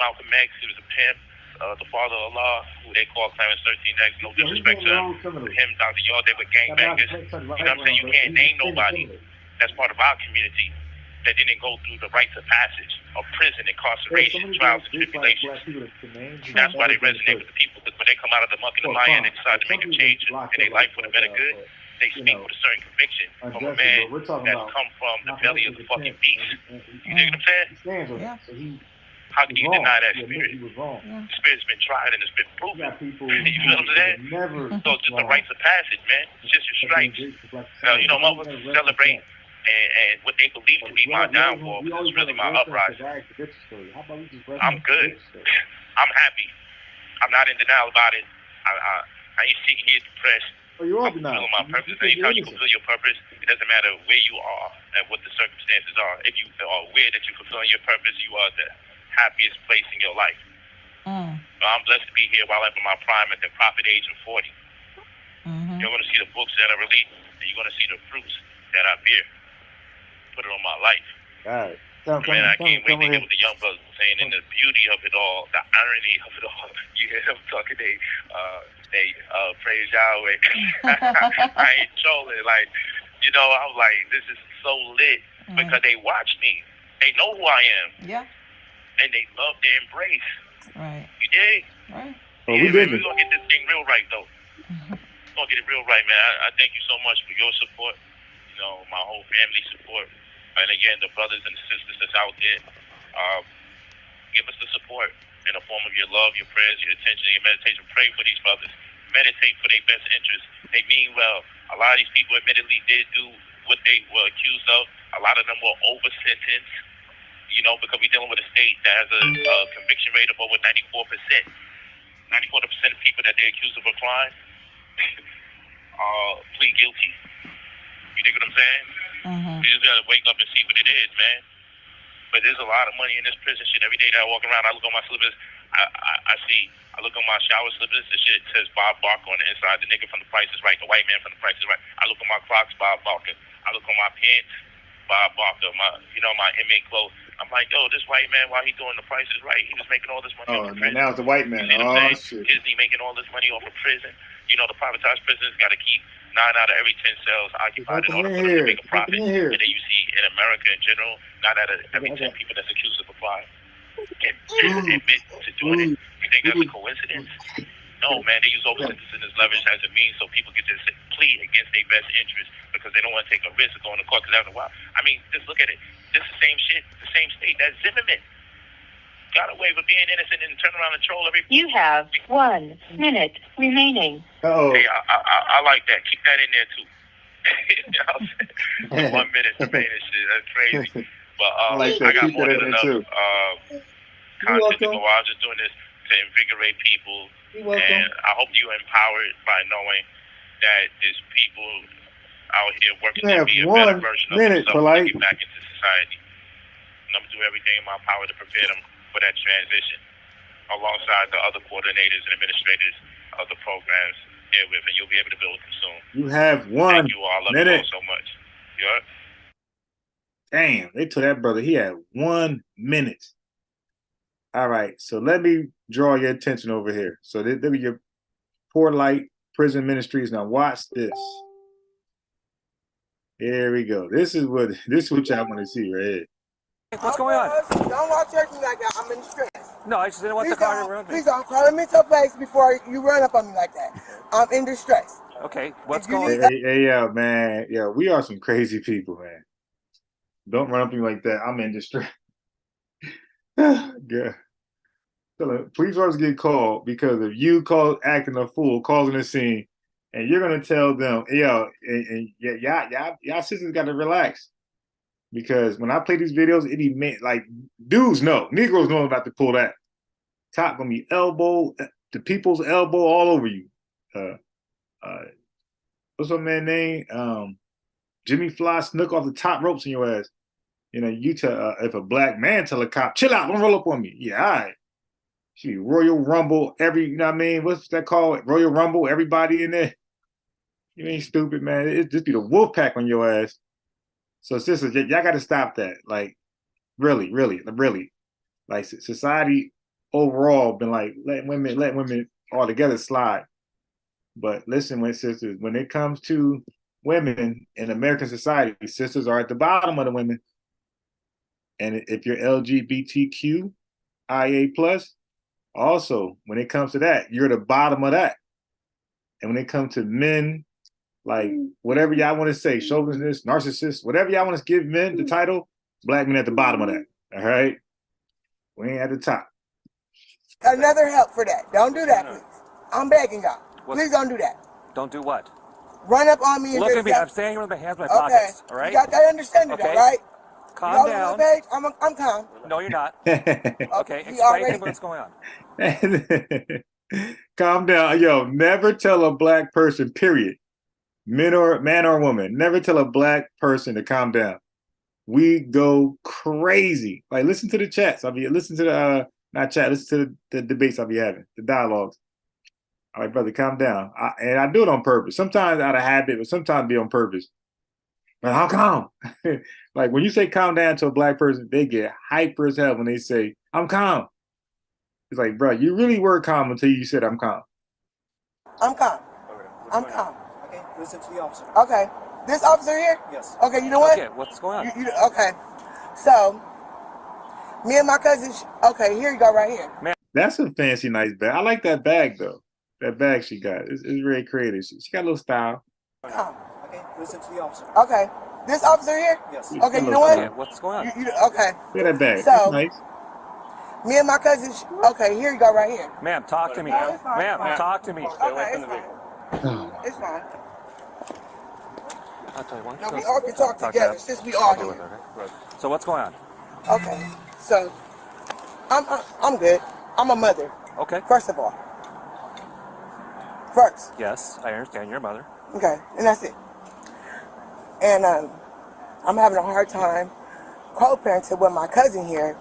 Malcolm X, he was a pimp. The father of Allah, who they call Clarence 13X, no disrespect to him, Dr. Yard, they were gangbangers. You know what I'm saying? You can't name nobody that's part of our community that didn't go through the rites of passage of prison, incarceration, trials, and tribulations. That's why they resonate with the people, because when they come out of the muck and the mire and they decide to make a change in their life for the better good, they speak with a certain conviction from a man that's come from the belly of the fucking beast. You dig what I'm saying? Yeah. How can you deny that spirit? The spirit's been tried and it's been proven. You feel what I'm saying? So it's just the rites of passage, man. It's just your stripes. You know, motherfuckers celebrate and what they believe to be my downfall, but it's really my uprising. I'm good. I'm happy. I'm not in denial about it. I ain't seeking you depressed. I'm fulfilling my purpose. Anytime you fulfill your purpose, it doesn't matter where you are and what the circumstances are. If you are aware that you're fulfilling your purpose, you are the happiest place in your life. So I'm blessed to be here while I'm in my prime at the prophet age of 40. You're going to see the books that I release, and you're going to see the fruits that I bear. Put it on my life. All right. Man, I can't wait to hear what the young brothers are saying, and the beauty of it all, the irony of it all. You hear them talking, they praise Yahweh. I ain't trolling. Like, you know, I'm like, this is so lit because they watch me. They know who I am. Yeah. And they love the embrace. Right. You dig? Right. Oh, yeah, we did. We're going to get this thing real right, though. We're going to get it real right, man. I thank you so much for your support. You know, my whole family support. And again, the brothers and sisters that's out there, give us the support in the form of your love, your prayers, your attention, your meditation. Pray for these brothers. Meditate for their best interests. They mean well. A lot of these people admittedly did do what they were accused of. A lot of them were over-sentenced, you know, because we're dealing with a state that has a conviction rate of over 94%. 94% of people that they're accused of a crime plead guilty. You dig what I'm saying? You just gotta wake up and see what it is, man. But there's a lot of money in this prison shit. Every day that I walk around, I look on my slippers. I look on my shower slippers. The shit says Bob Barker on the inside. The nigga from The Price is Right. The white man from The Price is Right. I look on my Crocs, Bob Barker. I look on my pants, Bob Barker. My inmate clothes. I'm like, yo, this white man, while he doing The Price is Right, he was making all this money off of prison. Now it's a white man. Oh, shit. Disney making all this money off of prison. You know, the privatized prisons got to keep 9 out of every 10 cells occupied in order for them to make a profit. And then you see in America in general, 9 out of every 10 people that's accused of a crime admit to doing it. You think that's a coincidence? No, man. They use oversentencing as leverage as a means so people get to plea against their best interest because they don't want to take a risk of going to court. Because after a while, I mean, just look at it. This is the same shit, the same state that Zimmerman got away with being innocent and turn around and troll every. You have 1 minute remaining. Oh, Hey, I like that. Keep that in there too. You know what I'm saying? 1 minute remaining shit. That's crazy. But I like I that. got Keep more that than in there enough too. content to go. I was just doing this to invigorate people. You're welcome. And I hope you're empowered by knowing that there's people out here working You to have be a better 1 version of minute, themselves when they Polite. get back into society. And I'm going to do everything in my power to prepare them for that transition alongside the other coordinators and administrators of the programs here with, and you'll be able to build them soon. You have 1 Thank you all. I love minute. you all so much. Yeah. Damn, they told that brother he had 1 minute. All right, so let me draw your attention over here. So there be your Poor Light Prison Ministries. Now watch this. Here we go. This is what y'all want to see right here. What's going on? Don't walk church me like that. I'm in stress. No, I just didn't want the car to run me. Please don't call a mental place before you run up on me like that. I'm in distress. Okay, what's If you going need- on? Hey, yeah, man. Yeah, we are some crazy people, man. Don't run up on me like that. I'm in distress. Yeah. So, police officers get called because if you acting a fool, causing a scene, and you're gonna tell them, yo, and y'all sisters got to relax. Because when I play these videos, it be like dudes know, Negroes know about to pull that. Top gonna be elbow, the people's elbow all over you. What's my man name? Jimmy Fly snook off the top ropes in your ass. You know, you tell if a black man tell a cop, chill out, don't roll up on me. Yeah, all right. She be Royal Rumble, you know what I mean? What's that called? Royal Rumble, everybody in there. You ain't stupid, man. It just be the wolf pack on your ass. So sisters, y'all got to stop that. Like, really. Like, society overall been like, let women all together slide. But listen, sisters, when it comes to women in American society, sisters are at the bottom of the women. And if you're LGBTQIA+, also, when it comes to that, you're the bottom of that. And when it comes to men, like whatever y'all want to say, chauvinist, narcissist, whatever y'all want to give men the title, black men at the bottom of that. All right? We ain't at the top. Another help for that. Don't do that, please. I'm begging y'all. Please don't do that. Don't do what? Run up on me and Look just at me. I'm standing with my hands in my okay. pockets. All right? You got that understanding, Okay. though, right? Calm You down. page? I'm calm. No, you're not. Okay, Okay, you explain already- to me what's going on. Calm down. Yo, never tell a black person, period, man or woman, never tell a black person to calm down. We go crazy. Like, listen to the chats. Listen to the, not chat, listen to the debates I'll be having, the dialogues. All right, brother, calm down. And I do it on purpose. Sometimes out of habit, but sometimes be on purpose. But how calm? Like, when you say calm down to a black person, they get hyper as hell when they say, I'm calm. It's like, bro, you really were calm until you said, I'm calm. I'm calm. I'm calm. Okay, listen to the officer. Okay. This officer here? Yes. Okay, you know what? Okay, what's going on? Okay. So, me and my cousin, okay, here you go right here. That's a fancy, nice bag. I like that bag, though. That bag she got. It's really creative. She got a little style. Calm. Okay, listen to the officer. Okay. This officer here? Yes. Okay, you know what? Okay, what's going on? Okay. Look at that bag. So- It's nice. Me and my cousin, okay, here you go right here. Ma'am, talk to me. No, it's fine. Ma'am, talk to me. Okay, it's fine. It's fine. I'll tell you what. No, we all can talk together since we all here. So what's going on? Okay, so I'm good. I'm a mother. Okay. First of all. First. Yes, I understand. You're a mother. Okay, and that's it. And I'm having a hard time co-parenting with my cousin here,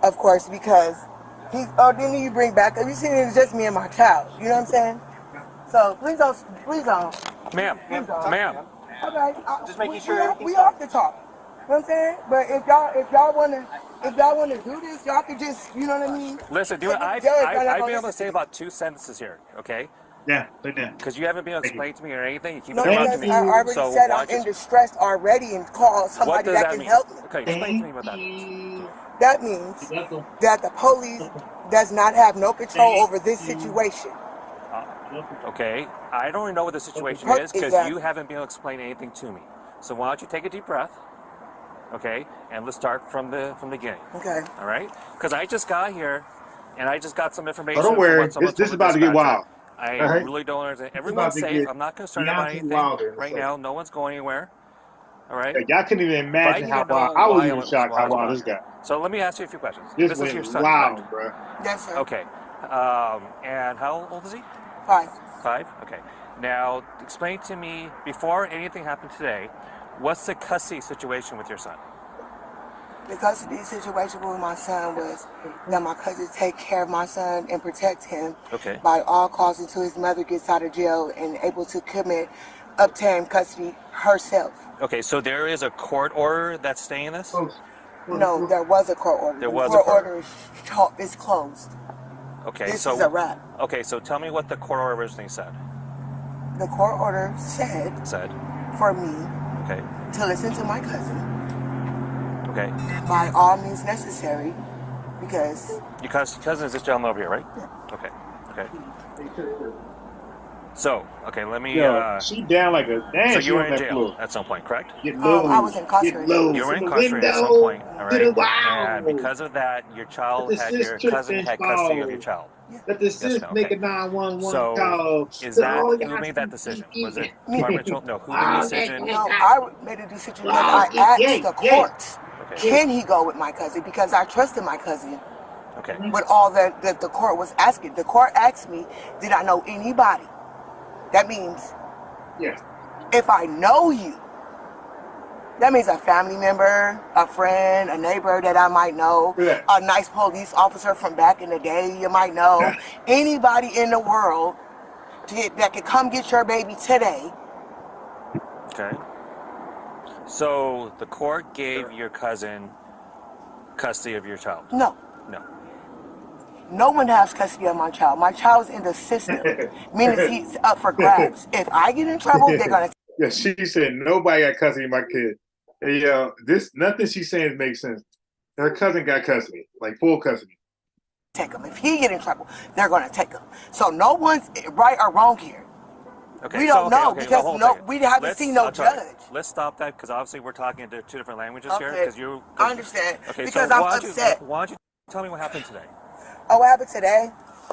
of course, because then you bring back, you see, it's just me and my child. You know what I'm saying? So please don't. Ma'am, Please don't. ma'am. Okay, Just making sure we have to talk. You know what I'm saying? But if y'all wanna do this, y'all could just, you know what I mean? Listen, Take I've the judge right been up able on to this. say about 2 sentences here, okay? Yeah, put it down. Because you haven't been able to Thank you. explain to me or anything. You keep No, interrupting because me. I already So said why I'm don't in you- distress already and call What somebody does that that can mean? help me. Okay, explain to me what that Thank means. you. That means You're welcome. that the police does not have no control Thank over this you. situation. Okay, I don't even know what the situation Per- is because exactly. you haven't been able to explain anything to me. So why don't you take a deep breath, okay, and let's start from the beginning. Okay. All right? Because I just got here, and I just got some information. Oh, don't from worry. what someone This is told the about to get dispatcher. wild. I All right? really don't understand. It's about Everyone's to safe. get I'm not concerned about Beyonce anything Wilder in a right second. now. No one's going anywhere. All right? Y'all couldn't even But I imagine need how to know wild. I was why even shocked why how it's wild wild. this got. So let me ask you a few questions. This This is went your son, wild, correct? bro. Yes, sir. Okay. And how old is he? 5. 5? Okay. Now, explain to me, before anything happened today, what's the custody situation with your son? The custody situation with my son was that my cousin take care of my son and protect him Okay. by all costs until his mother gets out of jail and able to obtain custody herself. Okay, so there is a court order that's staying this? No, there was a court order. There The was a court court order is closed. Okay, This so is a wrap. Okay, so tell me what the court order originally said. The court order said for me Okay. to listen to my cousin Okay. by all means necessary because Your cousin is this gentleman over here, right? Yeah. Okay. Okay. So, okay, let me. Yo, she down like a damn. So she you were on in that jail floor. at some point, correct? Get low. I was incarcerated. Get low. You were To the incarcerated at some window. point, all To the right? wow. And because of that, your child Let the had your sister cousin had finish custody of your ball. child. Let the sis ma'am, make okay. a 911 So, call. is To that all who y'all made that decision? Was it me. Department of No, who made the decision? No, I made a decision because I asked the court, Okay. can he go with my cousin? Because I trusted my cousin Okay. with all that the court was asking. The court asked me, did I know anybody? That means Yeah. if I know you, that means a family member, a friend, a neighbor that I might know, Yeah. a nice police officer from back in the day you might know, anybody in the world that could come get your baby today. Okay. So the court gave your cousin custody of your child? No. No. No one has custody of my child. My child's in the system, meaning he's up for grabs. If I get in trouble, they're gonna Yeah, she said nobody got custody of my kid. Hey, yo, nothing she's saying makes sense. Her cousin got custody, like full custody. take him. If he get in trouble, they're gonna take him. So no one's right or wrong here. Okay, We so, don't okay, know okay, because hold on a no, second. we haven't Let's- seen no I'm sorry. judge. Let's stop that because obviously we're talking in two different languages here. Okay. Because you. I understand Okay, because so I'm why don't upset. why don't you tell me what happened today? Oh, what happened today?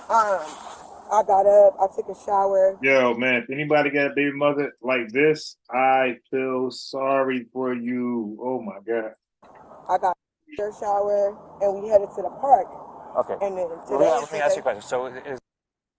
I got up, I took a shower. Yo, man, if anybody got a baby mother like this, I feel sorry for you. Oh my God. I got a shower and we headed to the park. Okay. And then Let today me ask you a question. So is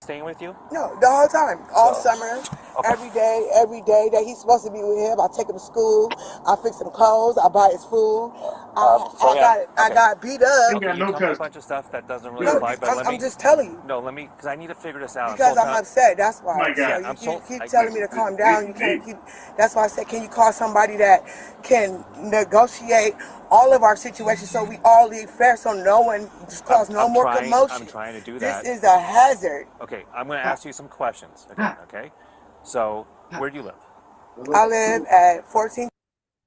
staying with you? No, the whole time, all summer, every day that he's supposed to be with him. I take him to school. I fix him clothes. I buy his food. I got beat up. Okay, you told me a bunch of stuff that doesn't really apply, but let me. I'm just telling you. No, let me, because I need to figure this out. Because I'm upset. That's why. Oh my God. So I'm you so- keep I- telling me to calm down. You can't keep. That's why I said, can you call somebody that can negotiate all of our situations so we all live fair, so no one just cause no more commotion. I'm trying to do that. This is a hazard. Okay, I'm going to ask you some questions again, okay? So, where do you live? I live at 14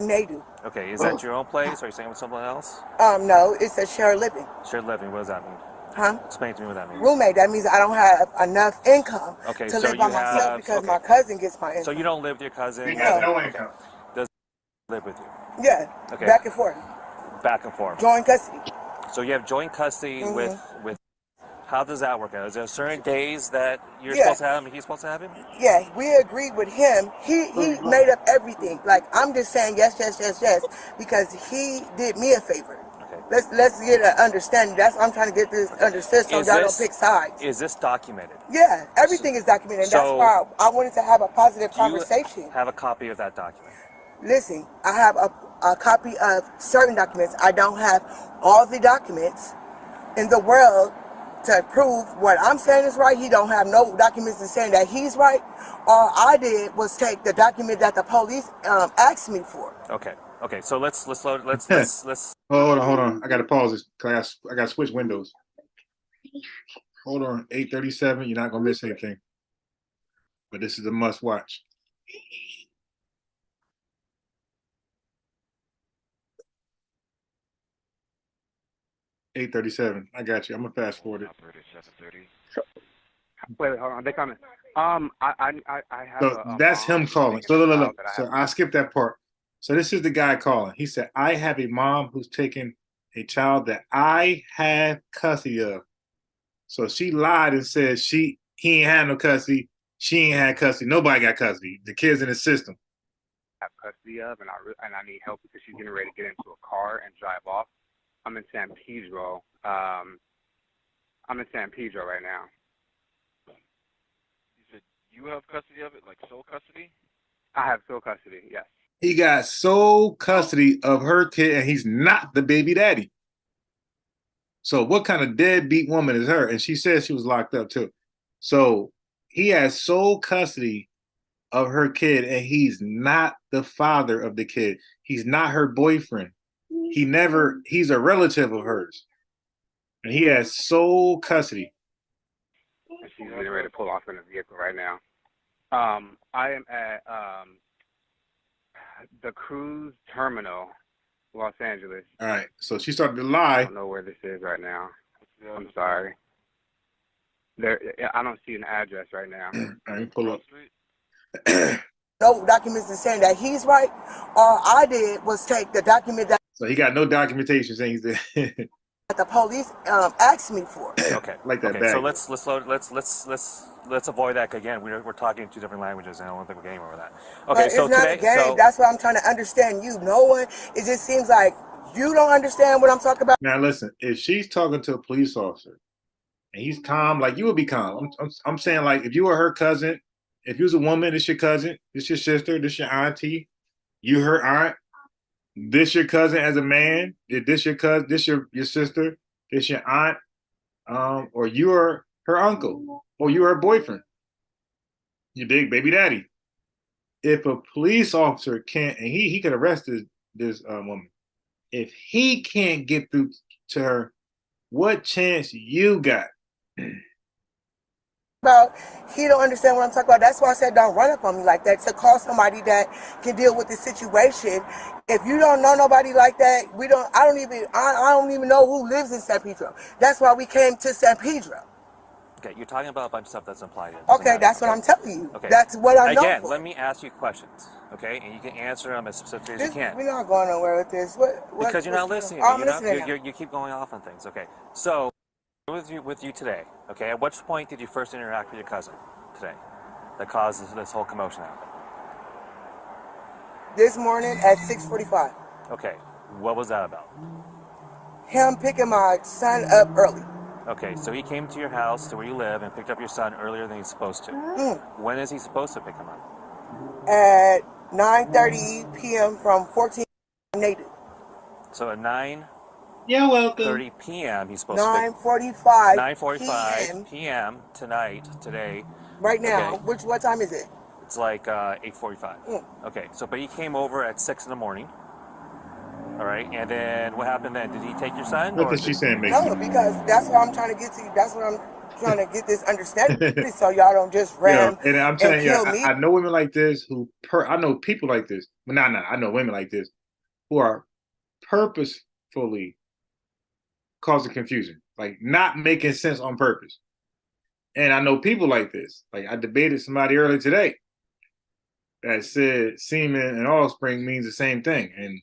Nadu. Okay, is that your own place or are you staying with someone else? No, it's a shared living. Shared living, what does that mean? Huh? Explain to me what that means. Roommate, that means I don't have enough income Okay, to so live by you myself have- because okay. my cousin gets my income. So you don't live with your cousin? He has no income. Does live with you? Yeah, Okay. back and forth. Back and forth. Joint custody. So you have joint custody with, how does that work out? Is there certain days that you're Yeah. supposed to have him and he's supposed to have him? Yeah, we agreed with him. He made up everything. Like, I'm just saying yes because he did me a favor. Okay. Let's get an understanding. That's I'm trying to get this understood so y'all don't pick sides. Is this documented? Yeah, everything is documented. And that's So- why I wanted to have a positive Do you conversation. have a copy of that document? Listen, I have a copy of certain documents. I don't have all the documents in the world to prove what I'm saying is right. He don't have no documents to saying that he's right. All I did was take the document that the police asked me for. Okay. Okay. So let's load. Let's. Hold on. I got to pause this because I got to switch windows. Hold on. 8:37. You're not gonna miss anything. but this is a must watch. $8:37. I got you. I'm gonna fast forward it. Wait, hold on. They coming. I have So a that's mom him calling. taking So a look, look, child look. that I So have. I skipped that part. So this is the guy calling. He said, I have a mom who's taking a child that I have custody of. So she lied and said he ain't had no custody. She ain't had custody. Nobody got custody. The kid's in the system. Have custody of, and I need help because she's getting ready to get into a car and drive off. I'm in San Pedro. I'm in San Pedro right now. You said you have custody of it, like sole custody? I have sole custody. Yes. He got sole custody of her kid, and he's not the baby daddy. So what kind of deadbeat woman is her? And she said she was locked up too. So he has sole custody of her kid, and he's not the father of the kid. He's not her boyfriend. He's a relative of hers. And he has sole custody. And she's getting ready to pull off in a vehicle right now. I am at the cruise terminal, Los Angeles. All right. So she started to lie. I don't know where this is right now. I'm sorry. I don't see an address right now. All right, pull up. No documents is saying that he's right. All I did was take the document that So he got no documentation saying he's there. the police asked me for. Okay. Like that okay. bag. So let's avoid that again. We're talking two different languages, and I don't think we're getting over that. Okay. But So it's not today, a game. That's what I'm trying to understand you. No one. It just seems like you don't understand what I'm talking about. Now listen, if she's talking to a police officer and he's calm, like you would be calm. I'm saying, like, if you were her cousin, if you was a woman, it's your cousin, this your sister, this your auntie, you her aunt, this your cousin as a man, this your cousin, this your sister, this your aunt, or you are her uncle, or you are her boyfriend, your big baby daddy. If a police officer can't, and he could arrest this woman, if he can't get through to her, what chance you got? About he don't understand what I'm talking about. That's why I said don't run up on me like that. To call somebody that can deal with the situation. If you don't know nobody like that, I don't even know who lives in San Pedro. That's why we came to San Pedro. okay, you're talking about a bunch of stuff that's implied. Okay, that's what I'm telling you. Okay. That's what I know. Again, let me ask you questions, okay? And you can answer them as specific as you can. We're not going nowhere with this. Because you're not listening. I'm listening. You keep going off on things. Okay, so with you today. Okay, at which point did you first interact with your cousin today that caused this whole commotion to happen? This morning at 6:45. Okay, what was that about? Him picking my son up early. Okay, so he came to your house, to where you live, and picked up your son earlier than he's supposed to. When is he supposed to pick him up? At 9:30 p.m. from 14 native. So at 9. You're welcome. 30 p.m. he's supposed to 9:45. 9:45 p.m. today. Right now. Okay. What time is it? It's like 8:45. Okay, so but he came over at 6 in the morning. All right, and then what happened then? Did he take your son? What did she say? No, because that's what I'm trying to get to. That's what I'm trying to get this understanding, so y'all don't just ram and I'm telling you, me. I know women like this I know people like this. But I know women like this who are purposefully causing confusion, like not making sense on purpose. And I know people like this. Like I debated somebody earlier today that said semen and offspring means the same thing, and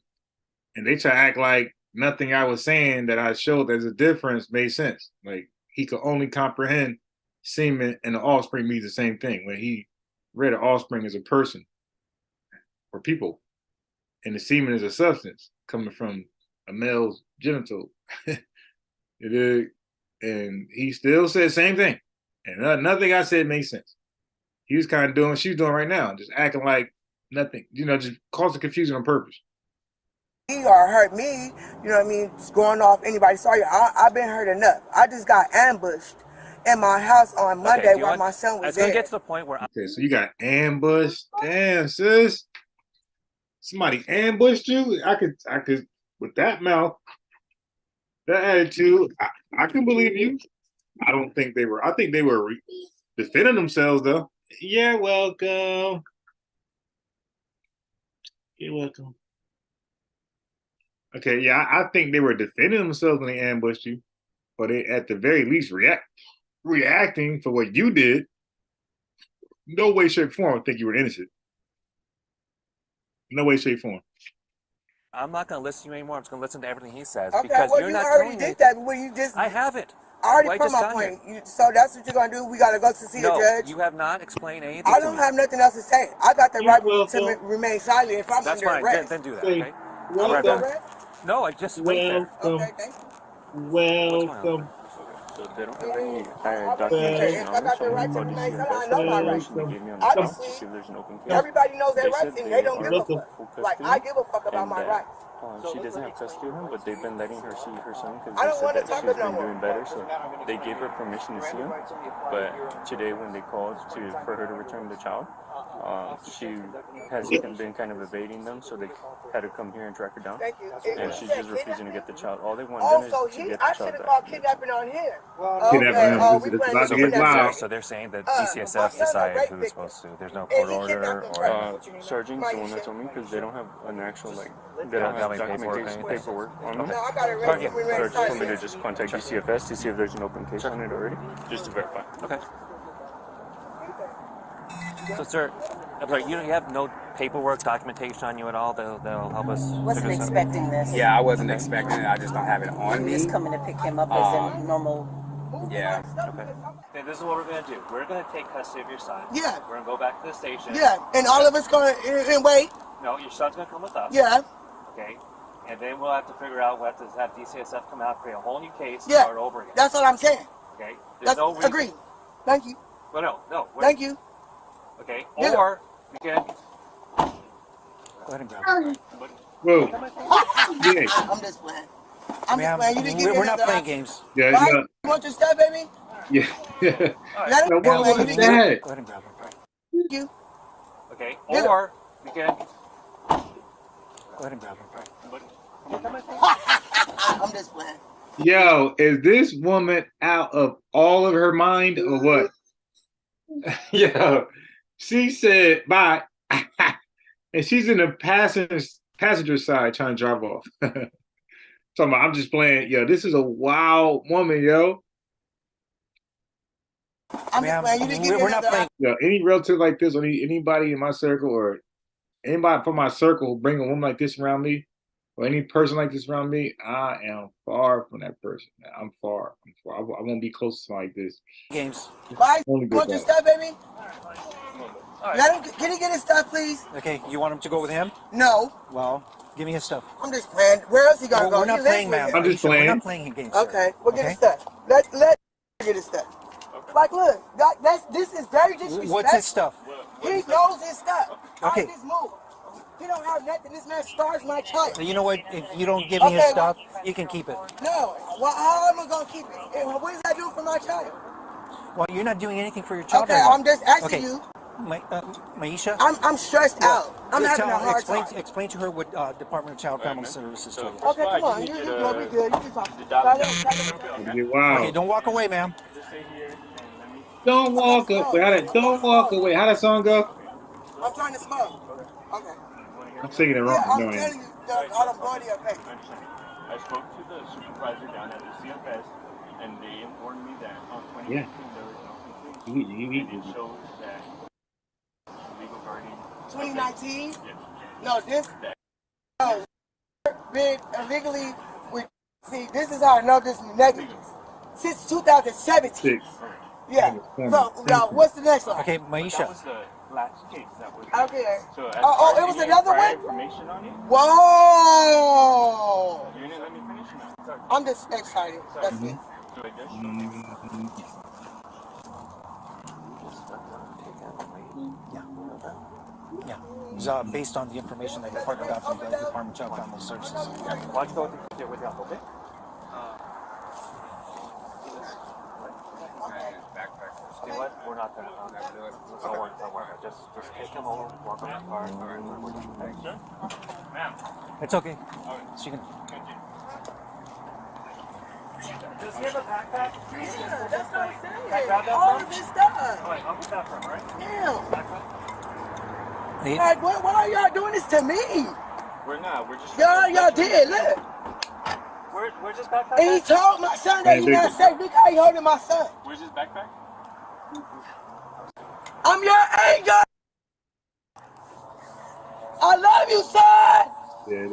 they try to act like nothing I was saying that I showed there's a difference made sense. Like he could only comprehend semen and the offspring means the same thing when he read an offspring as a person or people, and the semen is a substance coming from a male's genital. It is, and he still said the same thing, and nothing I said made sense. He was kind of doing what she's doing right now, just acting like nothing, just causing confusion on purpose. He or hurt me, you know what I mean, just going off anybody. Sorry, I've been hurt enough. I just got ambushed in my house on Monday while my son was there. Let's get to the point where okay, so you got ambushed. Damn, sis. Somebody ambushed you? I could with that mouth, that attitude, I can believe you. I think they were defending themselves though. You're welcome. You're welcome. Okay, yeah, I think they were defending themselves when they ambushed you, or they at the very least reacting for what you did. No way, shape, form. I think you were innocent. No way, shape, form. I'm not going to listen to you anymore. I'm just going to listen to everything he says Okay, because well, you're you not already telling did me. that when you just. I haven't. I already Well, I put just my got point. here. So that's what you're gonna do. We gotta go to see No, a judge. you have not explained anything I to don't me. have nothing else to say. I got the You're right welcome. to remain silent if I'm That's under fine. arrest. Then do that, Say, okay? I'll be right welcome. back. No, I just wait there. Welcome. Okay, thank you. What's going on? Welcome. So they don't have any Okay, documentation if on I it, got so the when right we to called remain DCFS, silent, I know my the rights. information they gave me on the account to Obviously, see if there's an open case. everybody knows their They rights said and they they don't are give a welcome. fuck. full Like, custody I give a fuck about and my that rights. she doesn't have custody of him, but they've been letting her see her son because I they don't said want to that talk she's no been more. doing better. So they gave her permission to see him, but today when they called for her to return the child, she has been kind of evading them, so they had to come here and track her down. Thank you. And she's just refusing to get the child. All they want Oh, done so is to he, get I the should child have back. called kidnapping on him. Kidnapping Okay, him. oh, This we is playing about So, to but get loud. so they're saying that my DCSF son's a decided rape who was victim. supposed to. There's no And court he order kidnapped him or. Sergeant's the one that told me because they don't have an actual they don't got have any paperwork or documentation anything? paperwork on them. No, I got it Okay. ready. We So I ready just told me to silent. just contact DCFS to see if there's an open case on it already, just to verify. Okay. So, sir, I'm sorry, you have no paperwork, documentation on you at all that'll help us Wasn't figure this out? expecting this. Yeah, I wasn't expecting it. I just don't have it on I'm me. just coming to pick him up as a normal. Yeah. Okay. Okay, this is what we're gonna do. We're gonna take custody of your son. Yeah. We're gonna go back to the station. Yeah, and all of us gonna and wait. No, your son's gonna come with us. Yeah. Okay. And then we'll have to figure out. We'll have to have DCSF come out, create a whole new case, Yeah. start over again. That's what I'm saying. Okay. There's That's no reason. agreed. Thank you. Well, no. Wait. Thank you. Okay. Yeah. Or we can. Go ahead and grab him. Whoa. Yeah. I'm just playing. I'm just playing. You didn't give me We're not another playing option. games. Yeah, Why? no, You want your stuff, baby? yeah. Let him Now, what man. was You didn't give me. that? Go ahead and grab him. Thank you. Okay. Yeah. Or we can. Go ahead and grab him. I'm just playing. Yo, is this woman out of all of her mind or what? Yo, she said bye, and she's in the passenger side trying to drive off. Talking about, I'm just playing. Yo, this is a wild woman, yo. I'm just playing. You didn't give me We're not another playing. Yo, any relative like this, or anybody in my circle, or anybody from my circle, bring a woman like this around me, or any person like this around me, I am far from that person. I'm far. I won't be close to someone like this. Games. Bye. Only You good want your vibes. stuff, baby? Let him. Can he get his stuff, please? Okay, you want him to go with him? No. Well, give me his stuff. I'm just playing. Where else he gonna go? We're not He lives playing, with ma'am. him. I'm just Aisha, playing. We're not playing games. Sir. Okay, we'll get Okay? his stuff. Let get his stuff. Like, look, this is very disrespectful. What's his stuff? He knows his stuff. Okay. All this move. He don't have nothing. This man stars my child. So you know what? If you don't give me his Okay. stuff, you can keep it. No. Well, how am I gonna keep it? And what does that do for my child? Well, you're not doing anything for your child. Okay, right now. I'm just asking Okay. you. Maisha? I'm stressed out. I'm having a hard time. Explain to her what Department of Child Family Services told you. Okay, come on. You're gonna be good. You can talk. Wow. Okay, don't walk away, ma'am. Don't walk away. Don't walk away. How that song go? I'm trying to smoke. Okay. I'm singing it Yeah, wrong. I'm No, telling you, I don't blow to your face. I spoke to the supervisor down at the CFS, and they informed me that on 2018 Yeah. there was no complaint. And it shows that legal guardian. 2019? Yes. No, this. No, been illegally with. See, this is how I know this is negligence. Since 2017. Yeah. So now, what's the next one? Okay, That Maisha. was the last case that was. Okay. So as Oh, far it as was getting another prior one? information on it. Whoa! You didn't let me finish now. Sorry. I'm just excited. That's it. So it does show Yeah. It's based on the information that Department got from the Department of Child Family Services. Why don't you go with the okay? You know what? We're not gonna. Don't worry. Just take him over, walk him to the car, and we're done. It's okay. She can. Does he have a backpack? Yeah, that's what I'm saying. Grab that All from of him? his stuff. All right, I'll get that from him, all right? Yeah. Like, why are y'all doing this to me? We're not. We're just. Y'all did. Look. Where's his backpack? And he told my son that he not safe. Look how he holding my son. Where's his backpack? I'm your angel. I love you, son. Yeah,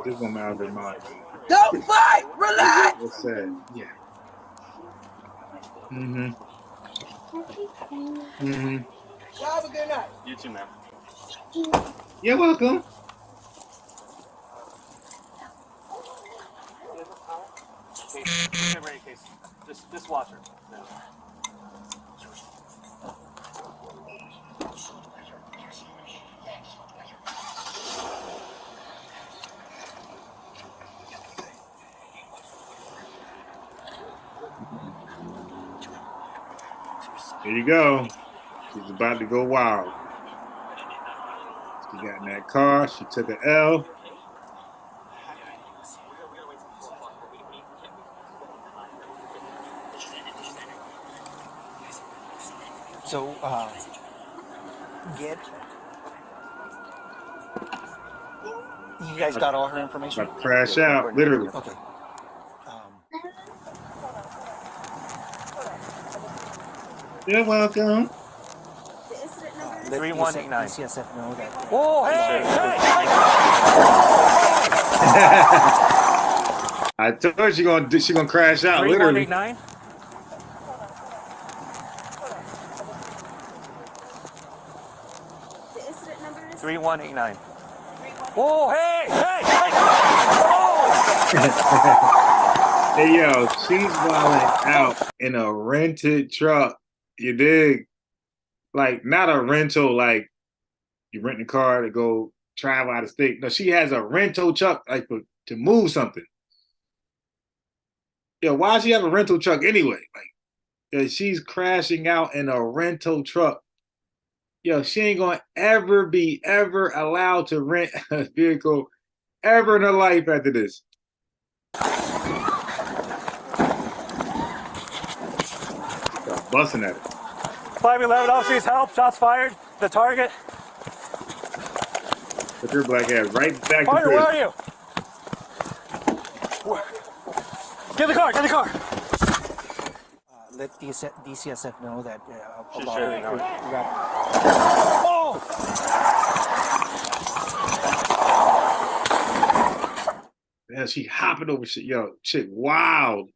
this woman out of her mind. Don't fight. Relax. It's sad. Yeah. Mm-hmm. Mm-hmm. Y'all have a good night. You too, man. You're welcome. Get ready, Casey. Just watch her. No. Here you go. She's about to go wild. She got in that car. She took an L. So, you guys got all her information? About to crash out, literally. Okay. You're welcome. 3189. DCSF know that. Oh, hey! I told her she gonna crash out, literally. 3189. The incident number is 3189. Oh, hey! Hey, yo, she's wilding out in a rented truck. You dig? Like, not a rental, like you rent a car to go travel out of state. No, she has a rental truck, like to move something. Yo, why does she have a rental truck anyway? Like, she's crashing out in a rental truck. Yo, she ain't gonna ever be allowed to rent a vehicle ever in her life after this. Start busting at it. 511 officers, help! Shots fired. The target. Put your black ass right back to Carter, prison. where are you? Get in the car! Get in the car! Let DCSF know that She's about sure they know. Oh! Yeah, she hopping over shit. Yo, chick, wild.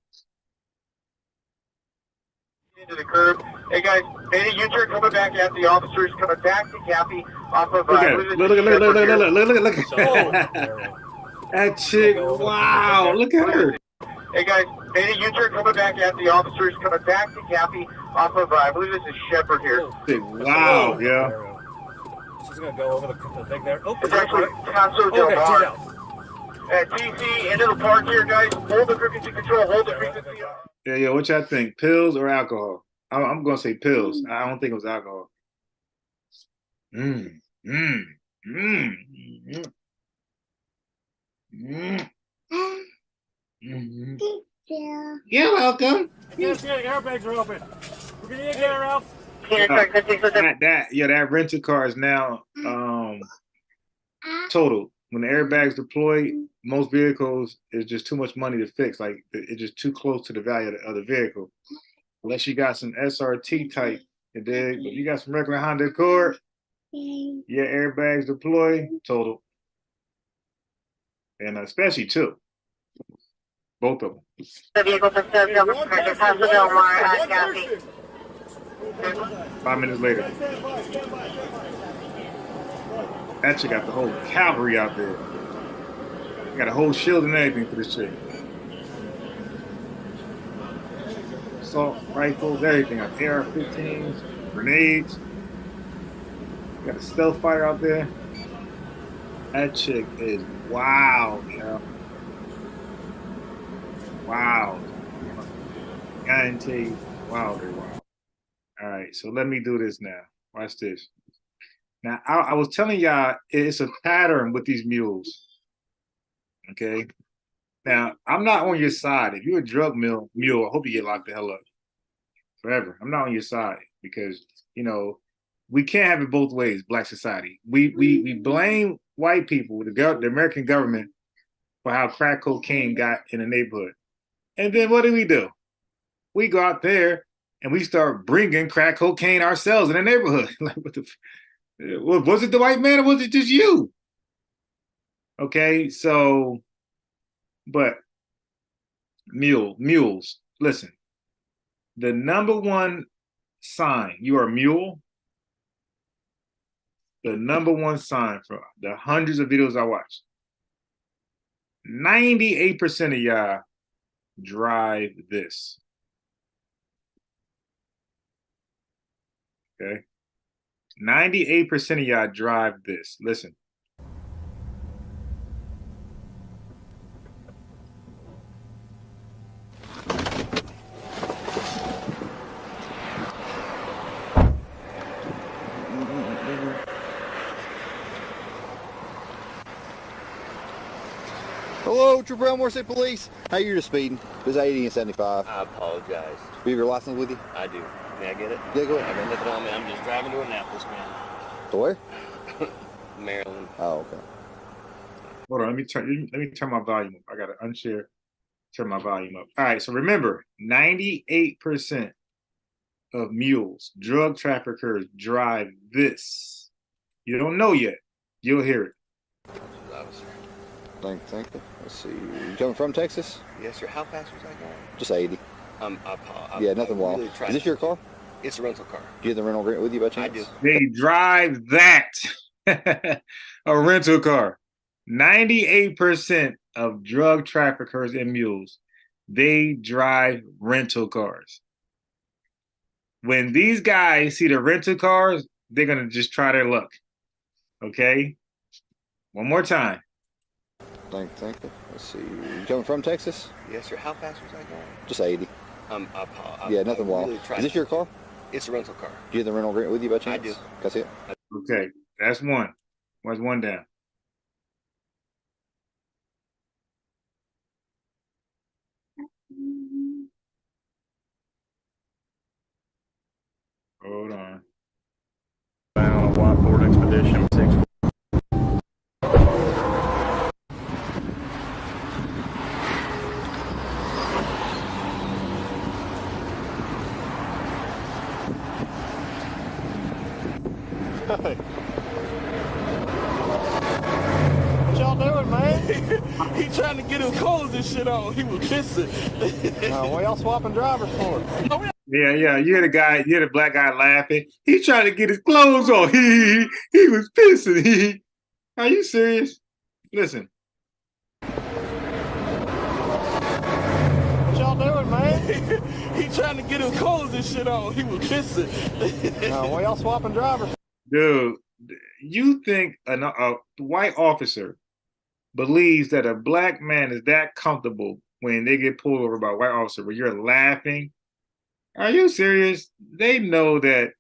Into the curb. Hey guys, any U-turn coming back at the officers coming back to Cappy off of. Look at it. Look. That chick, wow. Look at her. Hey guys, any U-turn coming back at the officers coming back to Cappy off of. I believe this is Shepherd here. Chick, wow, yeah. She's gonna go over the thing there. Oh, it's actually Paso Del Mar. TC into the park here, guys. Hold the frequency control. Hold the frequency. Yeah, what y'all think? Pills or alcohol? I'm gonna say pills. I don't think it was alcohol. You're welcome. Yes, yeah, airbags are open. We're gonna get her out. That rental car is now total. When the airbags deploy, most vehicles is just too much money to fix. Like, it's just too close to the value of the vehicle. Unless you got some SRT type, you dig? But you got some regular Honda Accord, yeah, airbags deploy, total. And especially two. Both of them. The vehicle from Paso Del Mar at Cappy. 5 minutes later. That chick got the whole cavalry out there. Got a whole shield and everything for this chick. Assault rifles, everything. AR-15s, grenades. Got a stealth fighter out there. That chick is wild, yo. Wow. Guarantee wow, they're wild. All right, so let me do this now. Watch this. Now, I was telling y'all it's a pattern with these mules. Okay. Now, I'm not on your side. If you're a drug mule, I hope you get locked the hell up forever. I'm not on your side because, you know, we can't have it both ways, Black society. We blame white people, the American government, for how crack cocaine got in the neighborhood. And then what do? We go out there and we start bringing crack cocaine ourselves in the neighborhood. Like, was it the white man or was it just you? Okay, so, but mules, listen, the number one sign you are a mule, the number one sign for the hundreds of videos I watched, 98% of y'all drive this. Okay. 98% of y'all drive this. Listen. Hello, Trooper Elmore State Police. Hey, you're just speeding. It was 80 and 75. I apologize. Do you have your license with you? I do. May I get it? Yeah, go ahead. I got nothing on me. I'm just driving to Annapolis, man. To where? Maryland. Oh, okay. Hold on, let me turn my volume up. I gotta unshare, turn my volume up. All right, so remember, 98% of mules, drug traffickers, drive this. You don't know yet. You'll hear it. Officer. Thank you. Let's see. You coming from Texas? Yes, sir. How fast was I going? Just 80. Yeah, nothing wrong. Really is this your car? It's a rental car. Do you have the rental agreement with you by chance? I do. They drive that. A rental car. 98% of drug traffickers and mules, they drive rental cars. When these guys see the rental cars, they're going to just try their luck. Okay? One more time. Thank you. Let's see. You coming from Texas? Yes, sir. How fast was I going? Just 80. Yeah, nothing wrong. Really is this your car? It's a rental car. Do you have the rental agreement with you by chance? I do. Can I see it? Okay, that's one. What's one down? Hold on. On a White Ford Expedition 6. What y'all doing, man? He trying to get his clothes and shit on. He was pissing. What y'all swapping drivers for? Yeah. You hear the black guy laughing. He's trying to get his clothes on. He was pissing. Are you serious? Listen. What y'all doing, man? He trying to get his clothes and shit on. He was pissing. What y'all swapping drivers? Dude, you think a white officer believes that a black man is that comfortable when they get pulled over by a white officer where you're laughing? Are you serious? They know that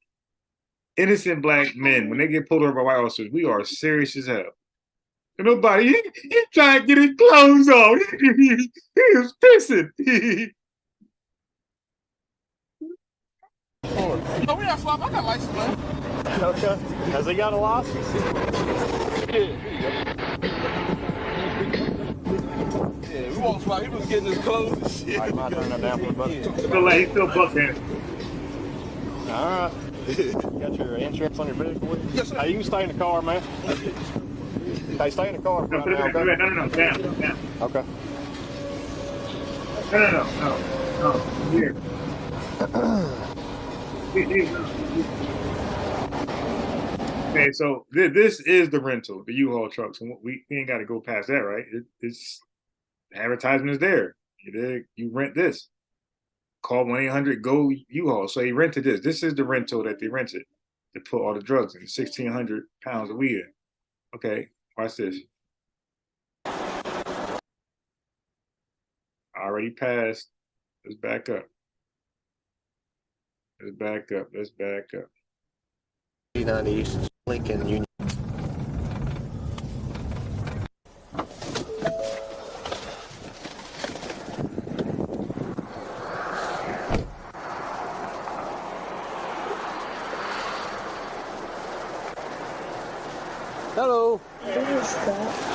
innocent black men, when they get pulled over by white officers, we are serious as hell. And nobody, he trying to get his clothes on. He was pissing. No, we not swap. I got license, man. Okay. Has he got a license? Yeah, we won't swap. He was getting his clothes and shit. All right, might turn that down for a buck. He's still bucking. All right. Got your insurance on your vehicle? Yes, sir. Hey, you can stay in the car, man. Hey, stay in the car. No, right now, okay? no, down. Okay. No. Here. Okay, so this is the rental, the U-Haul trucks, and we ain't got to go past that, right? It's advertisement is there. You rent this. Call 1-800-GO U-Haul. So he rented this. This is the rental that they rented to put all the drugs in. 1,600 pounds of weed in. Okay, watch this. Already passed. Let's back up. Let's back up. 90 East Lincoln Union.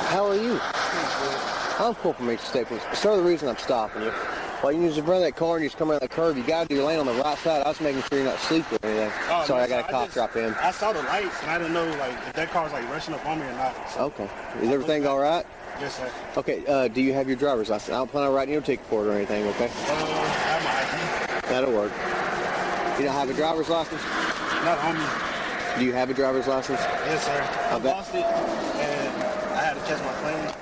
How are you? I'm Corporal Major Staples. Sir, the reason I'm stopping you, well, you just run that car and you just come around the curve. You got to do your lane on the right side. I was making sure you're not sleeping or anything. Oh, Sorry, no, I got a cop drop in. I saw the lights and I didn't know like if that car's like rushing up on me or not. So Okay. Is everything all right? yes, sir. Okay. Do you have your driver's license? I don't plan on writing you a ticket for it or anything. Okay. I have my ID. That'll work. You don't have a driver's license? Not on me. Do you have a driver's license? Yes, sir. I lost it and I had to catch my plane.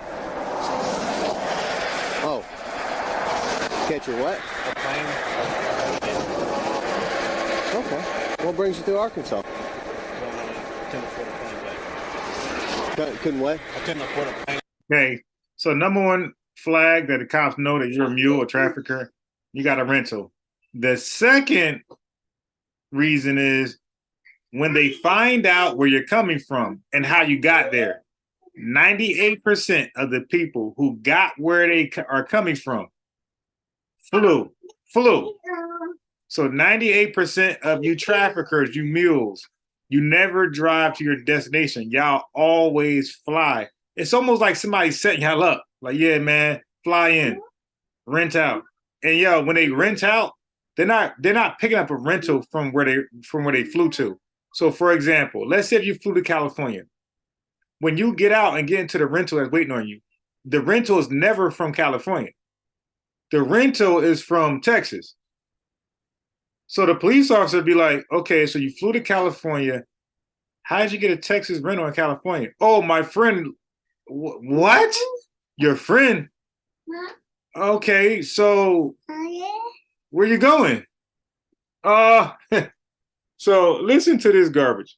Oh. Catch your what? A plane. Okay. What brings you through Arkansas? Couldn't afford a plane back. Couldn't what? I couldn't afford a plane. Okay, so number one flag that the cops know that you're a mule or trafficker, you got a rental. The second reason is when they find out where you're coming from and how you got there. 98% of the people who got where they are coming from flew. So 98% of you traffickers, you mules, you never drive to your destination. Y'all always fly. It's almost like somebody setting y'all up. Like, yeah, man, fly in, rent out. And yo, when they rent out, they're not picking up a rental from where they flew to. So for example, let's say if you flew to California. When you get out and get into the rental that's waiting on you, the rental is never from California. The rental is from Texas. So the police officer would be like, okay, so you flew to California. How did you get a Texas rental in California? Oh, my friend. What? Your friend? Okay, so where you going? So listen to this garbage.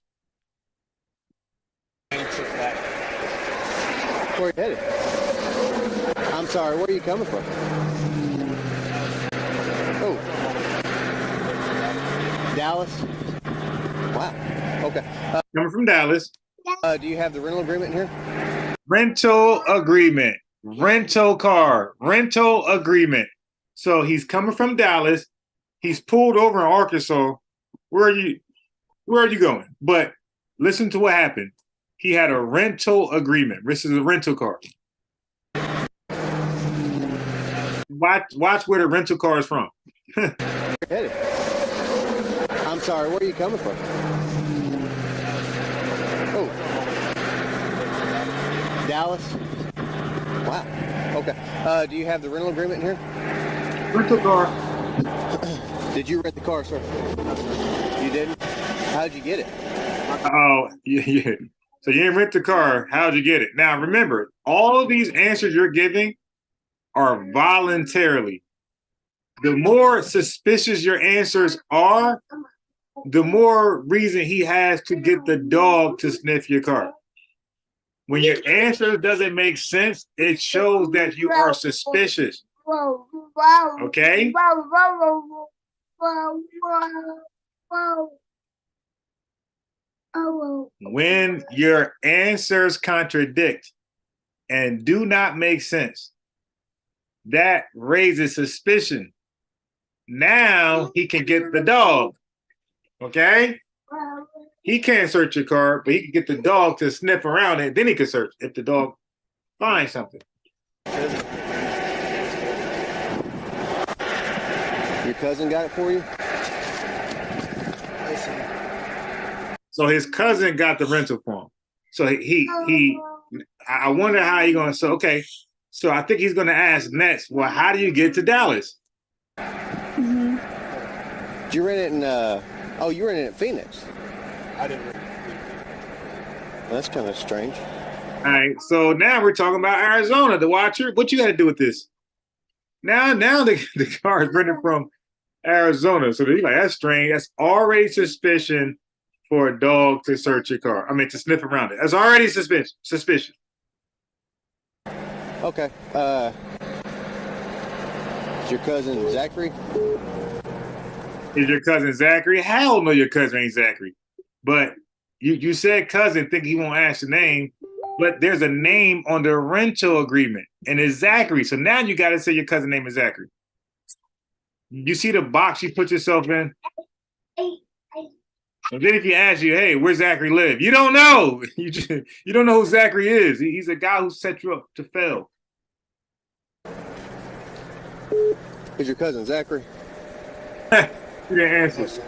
Where are you headed? I'm sorry, where are you coming from? Oh. Dallas? Wow. Okay. Coming from Dallas. Do you have the rental agreement here? Rental agreement. Rental car. Rental agreement. So he's coming from Dallas. He's pulled over in Arkansas. Where are you going? But listen to what happened. He had a rental agreement. This is a rental car. Watch where the rental car is from. Headed. I'm sorry, where are you coming from? Oh. Dallas? Wow. Okay. Do you have the rental agreement here? Rental car. Did you rent the car, sir? You didn't? How'd you get it? Oh, yeah. So you didn't rent the car. How'd you get it? Now, remember, all of these answers you're giving are voluntarily. The more suspicious your answers are, the more reason he has to get the dog to sniff your car. When your answer doesn't make sense, it shows that you are suspicious. Okay? When your answers contradict and do not make sense, that raises suspicion. Now he can get the dog. Okay? He can't search your car, but he can get the dog to sniff around it. Then he can search if the dog finds something. Your cousin got it for you? So his cousin got the rental for him. So I wonder how he gonna. So okay, so I think he's gonna ask next. Well, how do you get to Dallas? Mm-hmm. Did you rent it in? Oh, you rented it in Phoenix. I didn't rent it. That's kind of strange. All right, so now we're talking about Arizona. The Watcher, what you got to do with this? Now the car is rented from Arizona, so they're like, that's strange. That's already suspicion for a dog to search your car. I mean, to sniff around it. That's already suspicious. Okay. Is your cousin Zachary? Is your cousin Zachary? Hell no, your cousin ain't Zachary. But you said cousin, think he won't ask the name, but there's a name on the rental agreement, and it's Zachary. So now you got to say your cousin name is Zachary. You see the box you put yourself in? And then if you ask you, hey, where Zachary live? You don't know. You don't know who Zachary is. He's a guy who set you up to fail. Who's your cousin, Zachary? You didn't answer.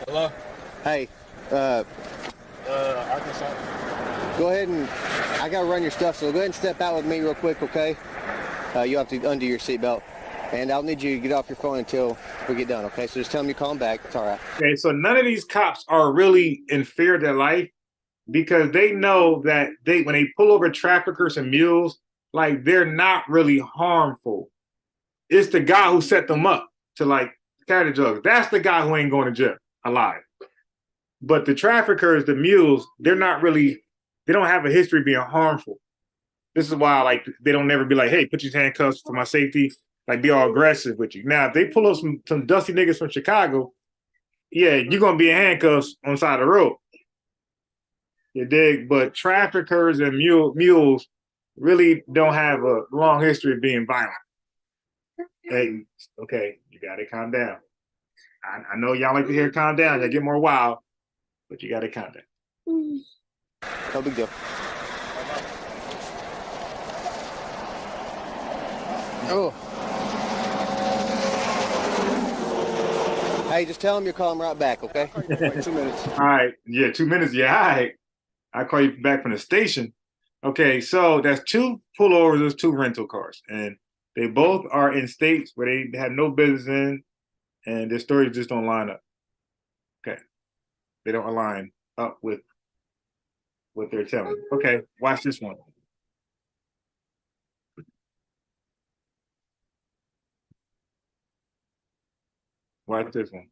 Hello? Hey, Arkansas. go ahead and, I gotta run your stuff, so go ahead and step out with me real quick, okay? You have to undo your seatbelt. And I'll need you to get off your phone until we get done, okay? So just tell me you're calling back. It's all right. Okay, so none of these cops are really in fear of their life because they know that when they pull over traffickers and mules, like they're not really harmful. It's the guy who set them up to like carry the drugs. That's the guy who ain't going to jail alive. But the traffickers, the mules, they don't have a history of being harmful. This is why like they don't never be like, hey, put your handcuffs for my safety. Like be all aggressive with you. Now, if they pull up some dusty niggas from Chicago, yeah, you're gonna be in handcuffs on the side of the road. You dig? But traffickers and mules really don't have a long history of being violent. Hey, okay, you gotta calm down. I know y'all like to hear calm down, y'all get more wild, but you gotta calm down. No big deal. Oh. Hey, just tell him you're calling right back, okay? 2 minutes. All right. Yeah, 2 minutes. Yeah, all right. I'll call you back from the station. Okay, so that's 2 pullovers, there's 2 rental cars. And they both are in states where they have no business in, and their stories just don't line up. Okay. They don't align up with what they're telling. Okay, watch this one. Watch this one.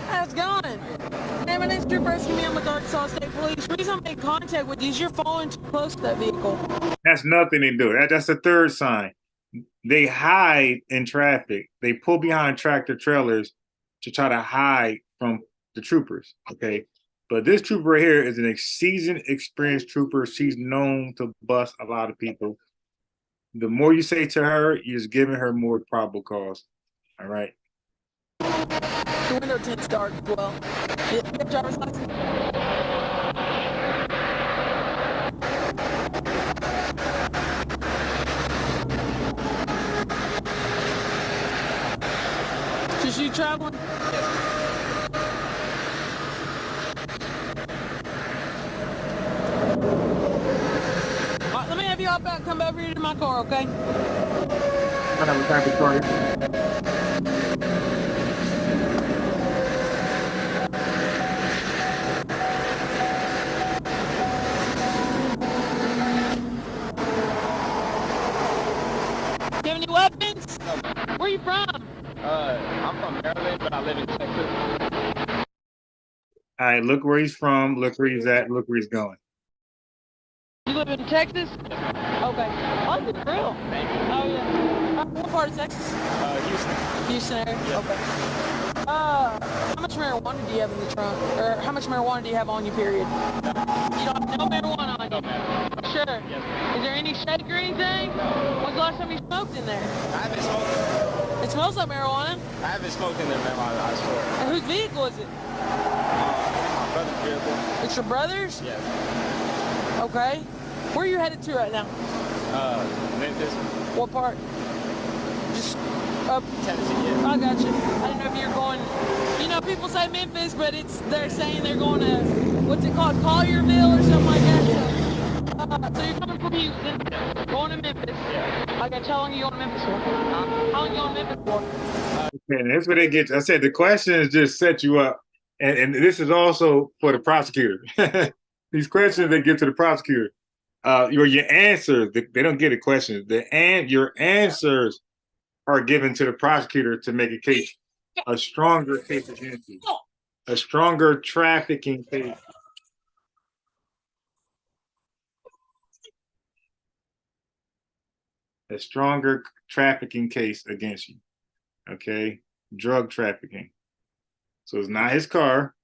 How's it going? Hey, my name's Drew Bresky. I'm with Arkansas State Police. The reason I made contact with you is you're following too close to that vehicle. That's nothing to do. That's the third sign. They hide in traffic. They pull behind tractor trailers to try to hide from the troopers, okay? But this trooper right here is an seasoned, experienced trooper. She's known to bust a lot of people. The more you say to her, you're just giving her more probable cause, all right? The window tint's dark as well. You have driver's license? Just you traveling? All right, let me have you hop out and come over here to my car, okay? I have a traffic target. Do you have any weapons? No. Where are you from? I'm from Maryland, but I live in Texas. All right, look where he's from, look where he's at, look where he's going. You live in Texas? Okay. Oh, that's real. Thank you. Oh, yeah. What part of Texas? Houston. Houston area? Yeah. Okay. How much marijuana do you have in the trunk? Or how much marijuana do you have on you, period? You don't have no marijuana on you? No. Sure. Yes. Is there any shake or anything? No. When's the last time you smoked in there? I haven't smoked. It smells like marijuana. I haven't smoked in there, man. I swear. And whose vehicle is it? My brother's vehicle. It's your brother's? Yes. Okay. Where are you headed to right now? Memphis. What part? Just up Tennessee, yeah. I got you. I didn't know if you were going, you know, people say Memphis, but they're saying they're going to, what's it called, Collierville or something like that. So you're coming from Houston, going to Memphis. Yeah. I got you. How long are you going to Memphis for? How long are you going to Memphis for? Okay, and that's what they get. I said the questions just set you up. And this is also for the prosecutor. These questions they get to the prosecutor. Your answers, they don't get the questions. Your answers are given to the prosecutor to make a case, a stronger case against you, a stronger trafficking case. A stronger trafficking case against you, okay? Drug trafficking. So it's not his car.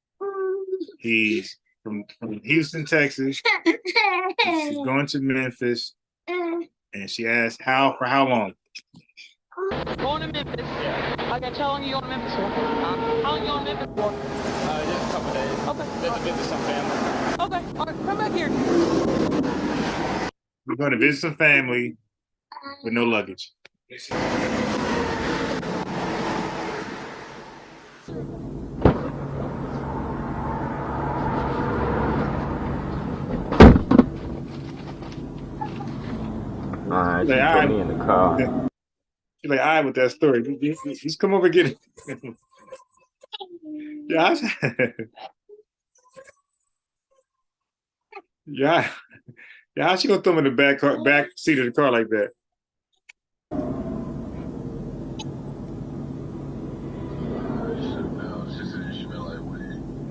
He's from Houston, Texas. She's going to Memphis. And she asked for how long? Going to Memphis. I got how long you going to Memphis for? How long you going to Memphis for? Just a couple days. Okay. Visit some family. Okay. All right. Come back here. We're going to visit some family with no luggage. Alright, she put me in the car. She's like, all right with that story. Just come over and get it. Yeah. Yeah. Yeah, how she gonna throw him in the back seat of the car like that?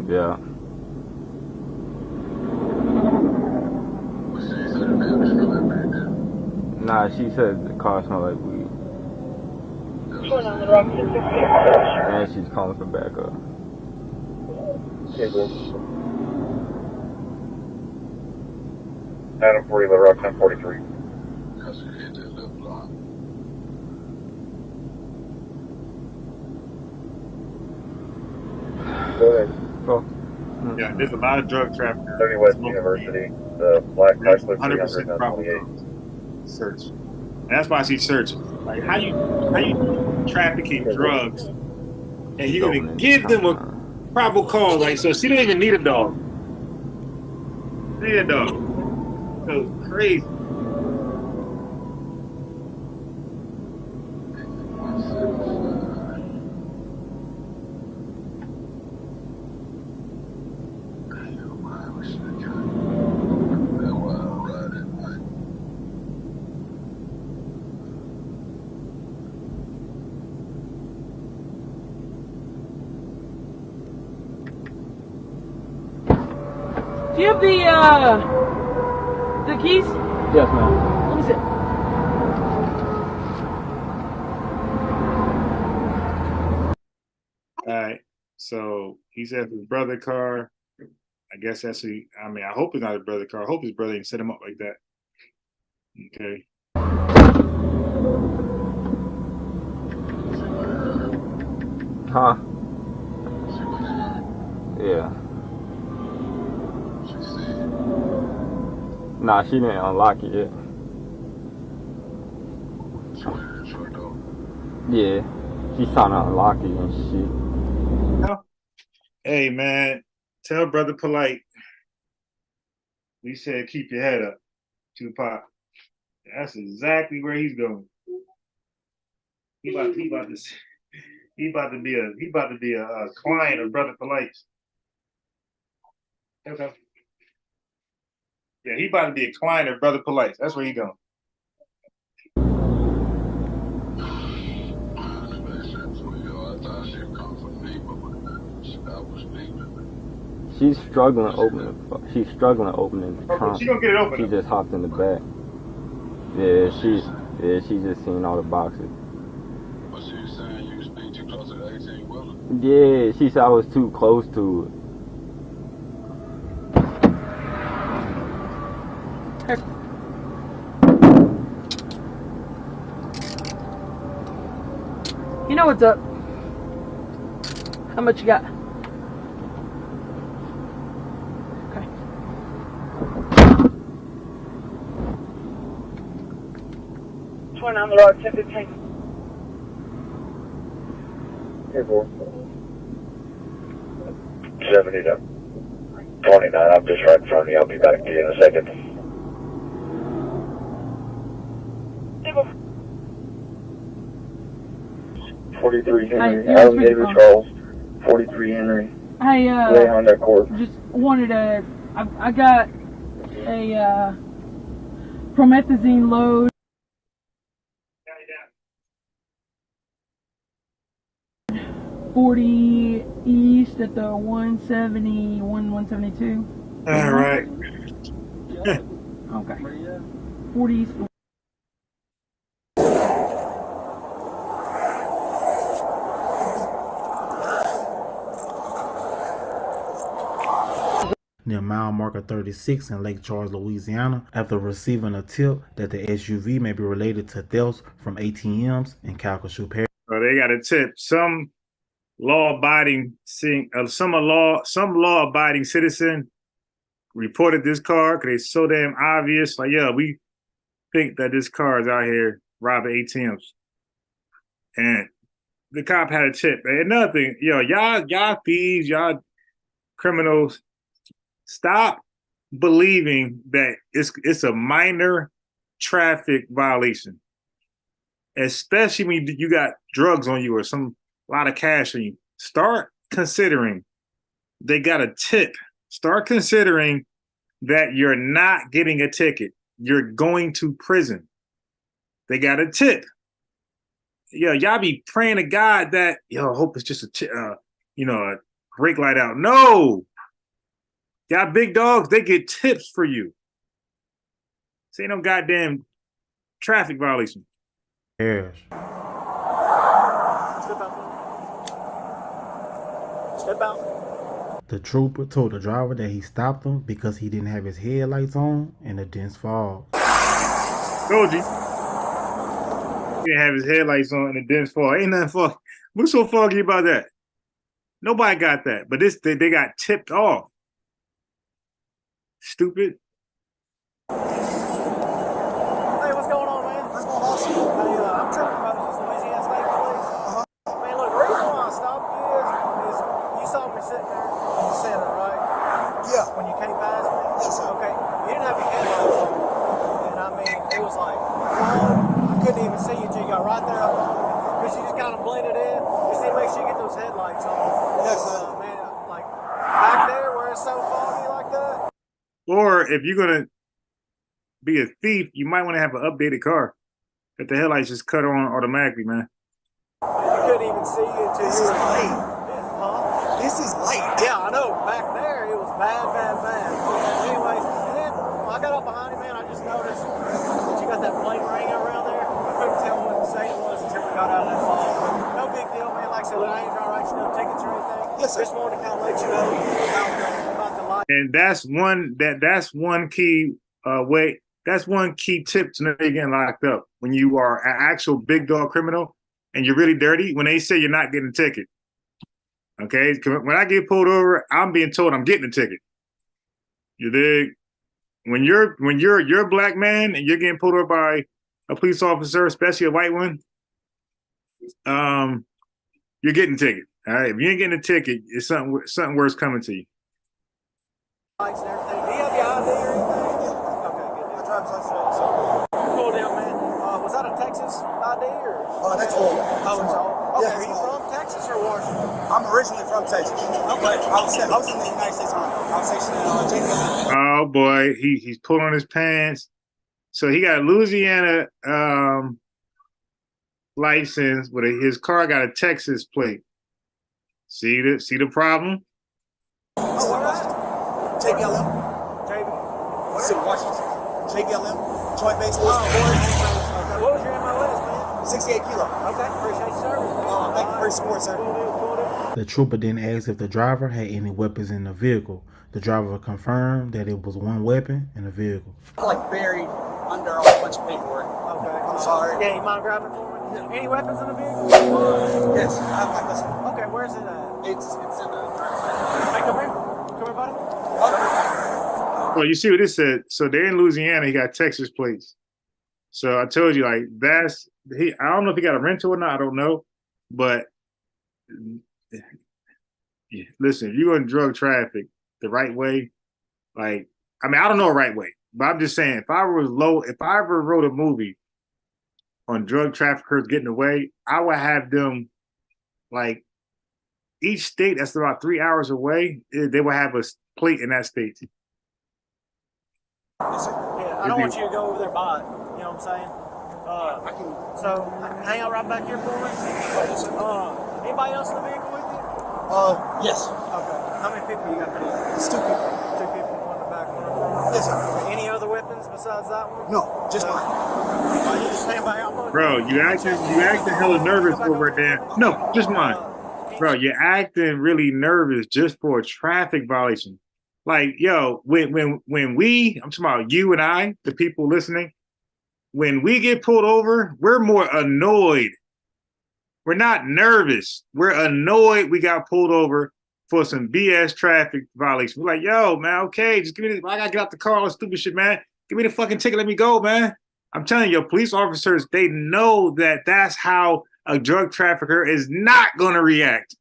Yeah. Nah, she said the car smelled like weed. And she's calling for backup. Adam 40, Little Rock, 1043. Go ahead. Oh. Yeah, there's a lot of drug trafficking. 30 West University, the black Chrysler 100% probable search. And that's why she's searching. Like, how you trafficking drugs and you're gonna give them a probable cause? Like, so she don't even need a dog. She need a dog. So crazy. Do you have the keys? Yes, ma'am. Let me see. All right. So he's at his brother's car. I guess that's who. I mean, I hope it's not his brother's car. I hope his brother didn't set him up like that. Okay. Huh? Yeah. Nah, she didn't unlock it yet. Yeah, she's trying to unlock it and shit. Hey, man, tell Brother Polite. We said keep your head up, Tupac. That's exactly where he's going. He about to be a client of Brother Polite. Okay. Yeah, he about to be a client of Brother Polite. That's where he going. She's struggling opening. She's struggling opening the trunk. She gonna get it open. She just hopped in the back. Yeah, she's just seen all the boxes. But she was saying you speak too close to the 18-wheeler. Yeah, she said I was too close to it. You know what's up? How much you got? Okay. On the road, 1015. Here, 4. 70 to 29. I'm just right in front of you. I'll be back to you in a second. 43 Henry. Hi, Alan David Charles. 43 Henry. Hey, Lay on that court. just wanted to. I got a promethazine load. $40 east at the 171, 172. All right. Okay. 40 east. near mile marker 36 in Lake Charles, Louisiana, after receiving a tip that the SUV may be related to thefts from ATMs in Calcasieu Parish. So they got a tip. Some law-abiding citizen reported this car because it's so damn obvious. Like, yeah, we think that this car is out here robbing ATMs. And the cop had a tip. And another thing, y'all thieves, y'all criminals, stop believing that it's a minor traffic violation. Especially when you got drugs on you or a lot of cash on you. Start considering they got a tip. Start considering that you're not getting a ticket. You're going to prison. They got a tip. Y'all be praying to God that, I hope it's just a brake light out. No. Y'all big dogs, they get tips for you. This ain't no goddamn traffic violation. Yes. Step out. The trooper told the driver that he stopped him because he didn't have his headlights on in a dense fog. Told you. He didn't have his headlights on in a dense fog. Ain't nothing fog. What's so foggy about that? Nobody got that. But they got tipped off. Stupid. Hey, what's going on, man? What's going on? Hey, I'm Trooper Moses, Louisiana State Police. Man, look, the reason why I stopped you is you saw me sitting there in the center, right? Yeah. When you came past me? Yes, sir. Okay. You didn't have your headlights on. And I mean, it was like, I couldn't even see you until you got right there up on me. Because you just kind of blended in. Just need to make sure you get those headlights on. Yes, sir. Man, like, back there where it's so foggy like that. Or if you're going to be a thief, you might want to have an updated car. That the headlights just cut on automatically, man. You couldn't even see it until you were late. Huh? This is late. Yeah, I know. Back there, it was bad. Anyways, and then when I got up behind him, man, I just noticed that you got that flame ring around there. I couldn't tell what the state was until we got out of that fog. No big deal, man. Like I said, I ain't trying to write you no tickets or anything. Yes, sir. Just wanted to kind of let you know about the light. And that's one key way. That's one key tip to not getting locked up. When you are an actual big dog criminal and you're really dirty, when they say you're not getting a ticket. Okay? When I get pulled over, I'm being told I'm getting a ticket. You dig? When you're a black man and you're getting pulled over by a police officer, especially a white one, you're getting a ticket. All right. If you ain't getting a ticket, it's something worse coming to you. Lights and everything. Do you have your ID or anything? Yeah. Okay, good. My driver's license. Cool deal, man. Was that a Texas ID or? That's all. Oh, it's all. Okay. Yeah, are you from Texas or Washington? I'm originally from Texas. Okay. I was in the United States Army. I was stationed in JPL. Oh boy, he's pulling on his pants. So he got a Louisiana license, but his car got a Texas plate. See the problem? Oh, where at? JBLM. City, Washington. JBLM. Joint Base. Okay. What was your MOS, man? 68 kilo. Okay. Appreciate your service, man. Thank you for your support, sir. The trooper then asked if the driver had any weapons in the vehicle. The driver confirmed that it was one weapon in the vehicle. Like buried under a whole bunch of paperwork. Okay. I'm sorry. Yeah, you mind grabbing it for me? No. Any weapons in the vehicle? Yes. I have my pistol. Okay, where's it at? It's in the driver's. Hey, come here. Come here, buddy. Well, you see what this said. So they're in Louisiana. He got Texas plates. So I told you, like, I don't know if he got a rental or not. I don't know. But listen, if you're in drug traffic the right way, like, I mean, I don't know the right way, but I'm just saying, if I ever wrote a movie on drug traffickers getting away, I would have them, like, each state that's about 3 hours away, they will have a plate in that state. Yes, sir. Yeah, I don't want you to go over there by it. You know what I'm saying? I can. So hang out right back here for me. Yes, sir. Anybody else in the vehicle with you? Yes. Okay. How many people you got in the vehicle? It's 2 people. 2 people, one in the back, one in front. Yes, sir. Okay. Any other weapons besides that one? No, just mine. You just stand by out. Bro, you acting hella nervous over there. No, just mine. Bro, you're acting really nervous just for a traffic violation. Like, yo, when I'm talking about you and I, the people listening, when we get pulled over, we're more annoyed. We're not nervous. We're annoyed we got pulled over for some BS traffic violation. We're like, yo, man, okay, just give me this. I gotta get out the car, all this stupid shit, man. Give me the fucking ticket, let me go, man. I'm telling you, police officers, they know that that's how a drug trafficker is not gonna react.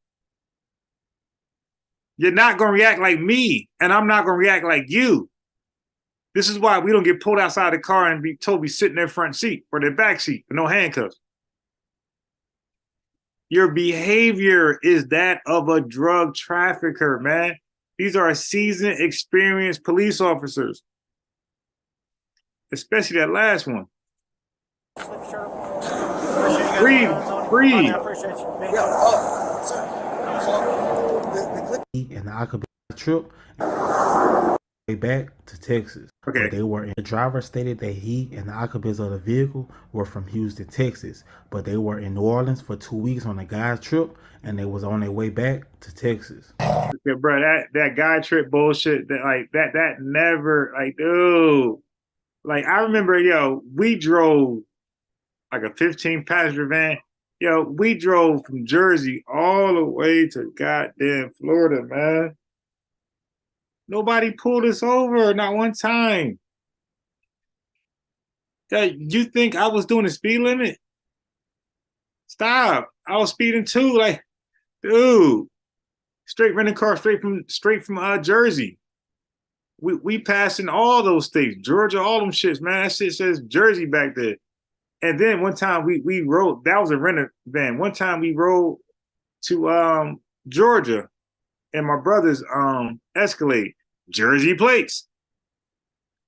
You're not gonna react like me, and I'm not gonna react like you. This is why we don't get pulled outside the car and be told we sit in their front seat or their back seat with no handcuffs. Your behavior is that of a drug trafficker, man. These are seasoned, experienced police officers, especially that last one. Breathe. I appreciate you. And I could be on a trip way back to Texas. Okay. They were in, the driver stated that he and the occupants of the vehicle were from Houston, Texas, but they were in New Orleans for 2 weeks on a guy's trip, and they was on their way back to Texas. Yeah, bro, that guy trip bullshit, that never, like, dude. Like, I remember, yo, we drove like a 15 passenger van. Yo, we drove from Jersey all the way to goddamn Florida, man. Nobody pulled us over, not one time. Yeah, you think I was doing the speed limit? Stop. I was speeding too. Like, dude, straight renting car straight from Jersey. We passing all those states, Georgia, all them shits, man. That shit says Jersey back there. And then one time we rode, that was a rental van. One time we rode to Georgia in my brother's Escalade, Jersey plates.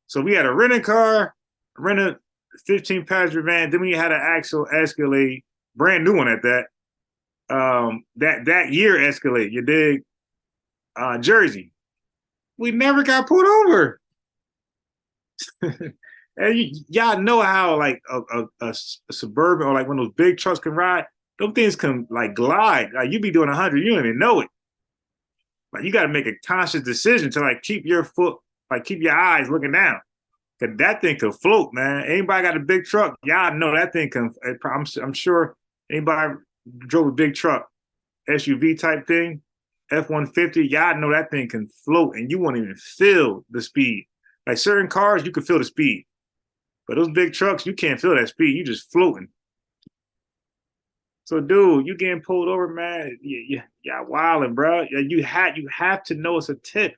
So we had a rental car, rented 15 passenger van. Then we had an actual Escalade, brand new one at that. That year Escalade, you dig? Jersey. We never got pulled over. And y'all know how like a Suburban or like one of those big trucks can ride. Those things can like glide. Like you be doing 100, you don't even know it. Like you got to make a conscious decision to like keep your foot, like keep your eyes looking down. Cause that thing can float, man. Anybody got a big truck, y'all know that thing can. I'm sure anybody drove a big truck, SUV type thing, F-150, y'all know that thing can float and you won't even feel the speed. Like certain cars, you can feel the speed. But those big trucks, you can't feel that speed. You just floating. So, dude, you getting pulled over, man. Y'all wilding, bro. You have to know it's a tip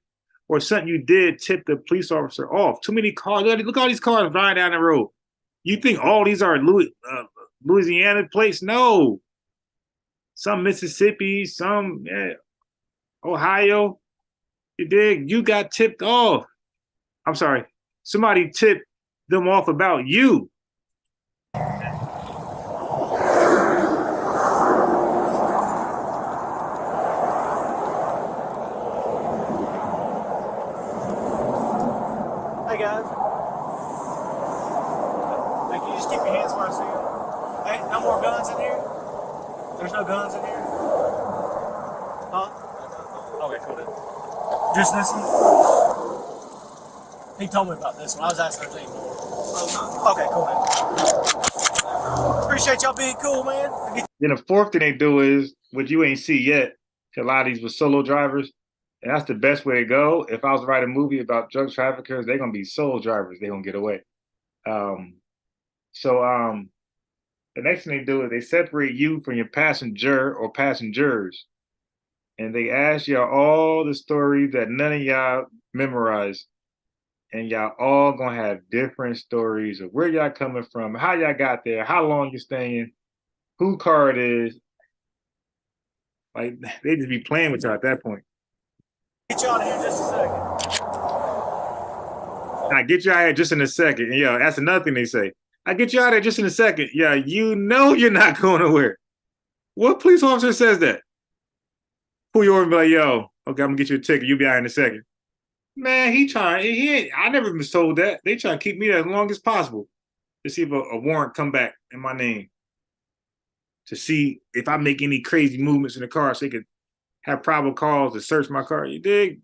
or something you did tip the police officer off. Too many cars. Look at all these cars riding down the road. You think all these are Louisiana plates? No. Some Mississippi, some Ohio. You dig? You got tipped off. I'm sorry. Somebody tipped them off about you. Hey guys. Hey, can you just keep your hands where I see them? Hey, no more guns in here? There's no guns in here? Huh? Okay, cool then. Just this one? He told me about this one. I was asking if there's any more. Okay, cool, man. Appreciate y'all being cool, man. Then the fourth thing they do is, what you ain't see yet, a lot of these were solo drivers, and that's the best way to go. If I was to write a movie about drug traffickers, they're going to be solo drivers. They're going to get away. The next thing they do is they separate you from your passenger or passengers, and they ask y'all all the stories that none of y'all memorized. And y'all all gonna have different stories of where y'all coming from, how y'all got there, how long you staying, who car it is. Like they just be playing with y'all at that point. Get y'all in here just a second. I get you out here just in a second. And yo, that's another thing they say. I get you out here just in a second. Yeah, you know you're not going nowhere. What police officer says that? Pull you over and be like, yo, okay, I'm gonna get you a ticket. You'll be out in a second. Man, I never been told that. They try to keep me there as long as possible to see if a warrant come back in my name. To see if I make any crazy movements in the car so they could have probable cause to search my car. You dig?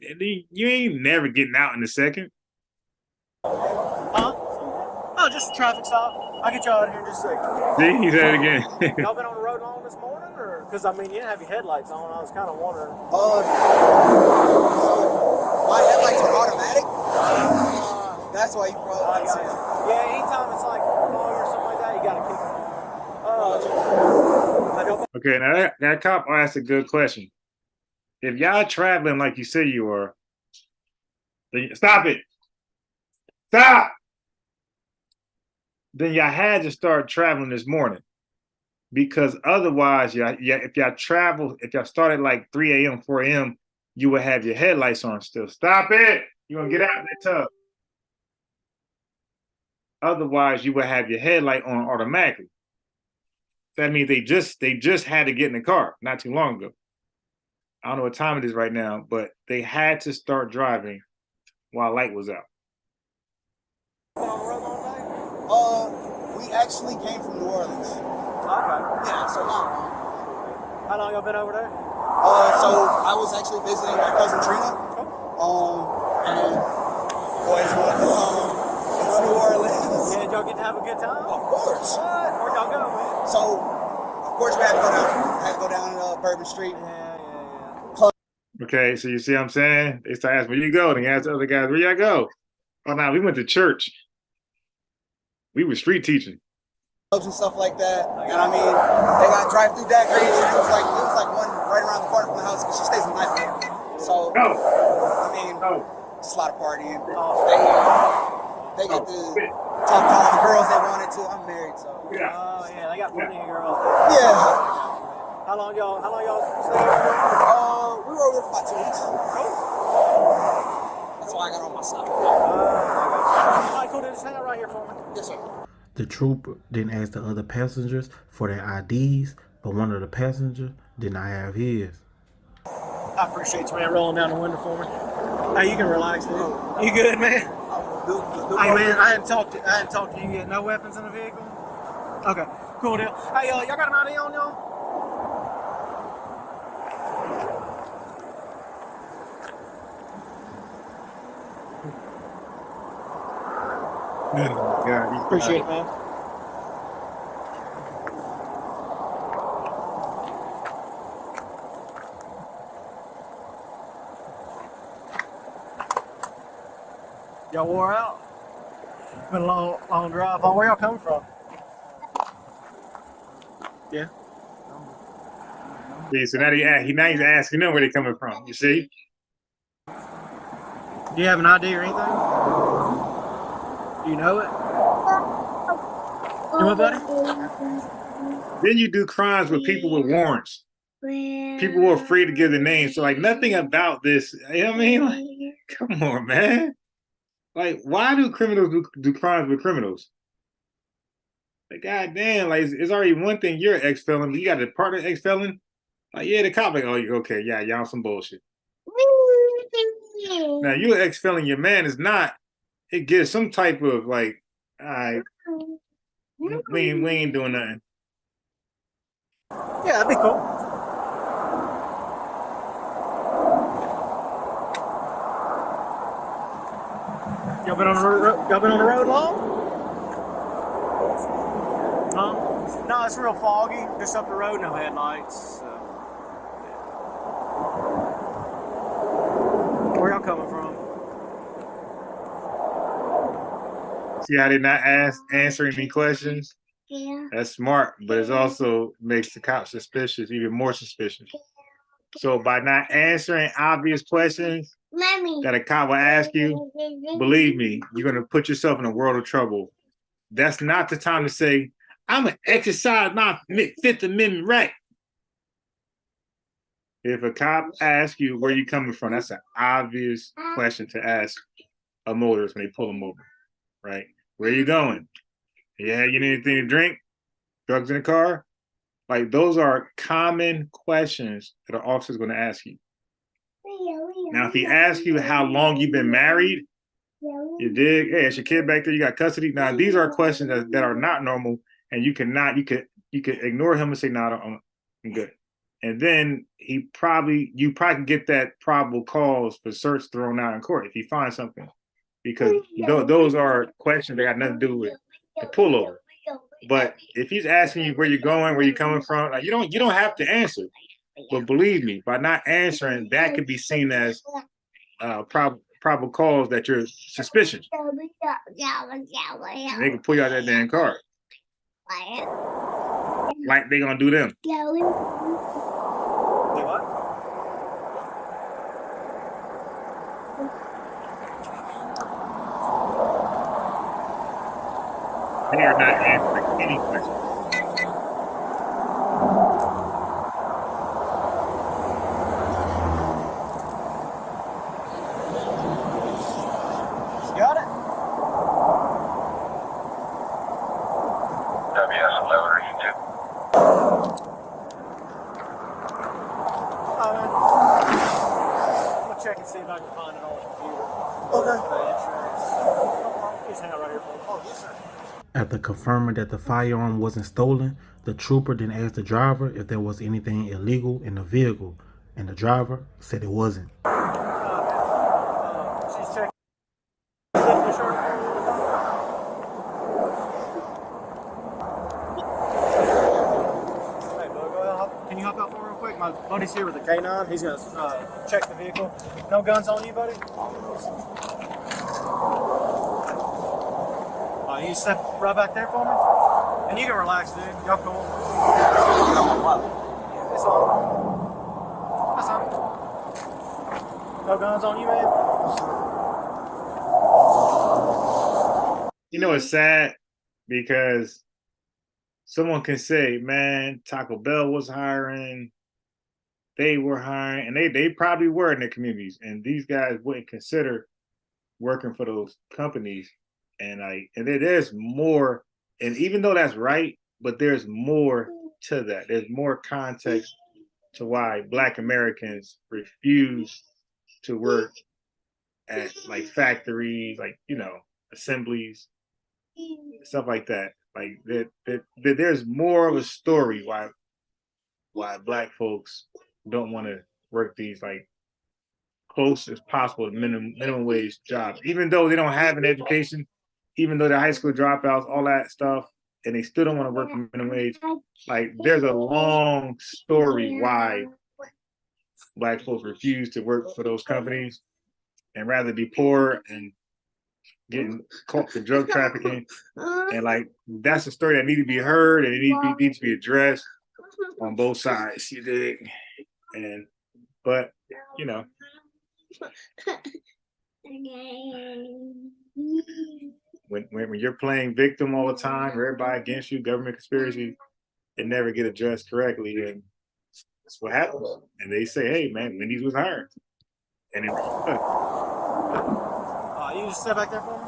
You ain't never getting out in a second. Huh? Oh, just a traffic stop. I'll get you out of here in just a second. See, he said it again. Y'all been on the road long this morning, or? Because I mean, you didn't have your headlights on. I was kind of wondering. My headlights are automatic. That's why you probably see it. Yeah, anytime it's like fog or something like that, you gotta kick them. Okay, now that cop asked a good question. If y'all traveling like you say you are, then stop it. Stop. Then y'all had to start traveling this morning, because otherwise, if y'all started like 3 a.m., 4 a.m., you would have your headlights on still. Stop it. You're gonna get out of that tub. Otherwise, you would have your headlight on automatically. That means they just had to get in the car not too long ago. I don't know what time it is right now, but they had to start driving while light was out. We actually came from New Orleans. Okay. Yeah, so long. How long y'all been over there? So I was actually visiting my cousin Trina. And boys, it's New Orleans. Yeah, did y'all get to have a good time? Of course. What? Where'd y'all go, man? So, of course, we had to go down Bourbon Street. Okay, so you see what I'm saying? They start asking, where you go? And they ask the other guys, where y'all go? Oh, no, we went to church. We were street teaching. And stuff like that. And I mean, they got drive-through daiquiris. And it was like one right around the corner from the house because she stays in Knifeland. So, I mean, it's a lot of partying. They get to talk to all the girls they wanted to. I'm married, so. Oh, yeah, they got plenty of girls. Yeah. How long y'all stay over? We were over there for about 2 weeks. That's why I got all my stuff. All right, cool. Just hang out right here for me. Yes, sir. The trooper didn't ask the other passengers for their IDs, but one of the passengers did not have his. I appreciate you, man, rolling down the window for me. Hey, you can relax, dude. You good, man? Hey, man, I hadn't talked to you yet. No weapons in the vehicle? Okay, cool deal. Hey, y'all got an ID on y'all? Oh, God, appreciate it, man. Y'all wore out? Been a long drive. Where y'all coming from? Yeah. See, so now he's asking them where they coming from. You see? Do you have an ID or anything? Do you know it? You what, buddy? Then you do crimes with people with warrants. People who are free to give the names. So like nothing about this. You know what I mean? Like, come on, man. Like, why do criminals do crimes with criminals? Like, goddamn, like it's already one thing you're an ex-felon, but you got a partner ex-felon. Like, yeah, the cop like, oh, you okay? Yeah, y'all some bullshit. Now you're an ex-felon, your man is not. It gives some type of like, all right, we ain't doing nothing. Yeah, that'd be cool. Y'all been on the road long? Huh? No, it's real foggy. Just up the road, no headlights. So. Where y'all coming from? See how they not answering any questions? Yeah. That's smart, but it also makes the cops suspicious, even more suspicious. So by not answering obvious questions that a cop will ask you, believe me, you're going to put yourself in a world of trouble. That's not the time to say, I'm going to exercise my Fifth Amendment right. If a cop asks you where you coming from, that's an obvious question to ask a motorist when they pull them over, right? Where you going? Yeah, you need anything to drink? Drugs in the car? Like, those are common questions that an officer is going to ask you. Now, if he asks you how long you've been married, you dig? Hey, is your kid back there? You got custody? Now, these are questions that are not normal, and you could ignore him and say, no, I'm good. and then you probably can get that probable cause for search thrown out in court if you find something, because those are questions that got nothing to do with the pullover. But if he's asking you where you're going, where you're coming from, like, you don't have to answer. But believe me, by not answering, that could be seen as probable cause that you're suspicious. And they can pull you out that damn car. Like they gonna do them. They are not answering any questions. Got it? WS11 or U2. I'm gonna check and see if I can find it on the computer. Okay. The insurance. Just hang out right here for me. Oh, yes, sir. After confirming that the firearm wasn't stolen, the trooper then asked the driver if there was anything illegal in the vehicle, and the driver said it wasn't. She's checking. Lift your shirt. Hey, bud, go ahead. Can you hop out for me real quick? My buddy's here with the K9. He's gonna check the vehicle. No guns on you, buddy? You step right back there for me? And you can relax, dude. Y'all cool. That's all. That's all. No guns on you, man? You know, it's sad because someone can say, man, Taco Bell was hiring, they were hiring, and they probably were in their communities, and these guys wouldn't consider working for those companies. And there's more, and even though that's right, but there's more to that. There's more context to why Black Americans refuse to work at like factories, like, you know, assemblies, stuff like that. Like there's more of a story why Black folks don't want to work these like close as possible to minimum wage jobs, even though they don't have an education. Even though they're high school dropouts, all that stuff, and they still don't want to work for minimum wage. Like, there's a long story why Black folks refuse to work for those companies and rather be poor and getting caught for drug trafficking. And like, that's a story that needs to be heard, and it needs to be addressed on both sides. You dig? But you know. When you're playing victim all the time, everybody against you, government conspiracy, it never get addressed correctly, and that's what happens. And they say, "Hey, man, Wendy's was hired," and it. You just step back there for me.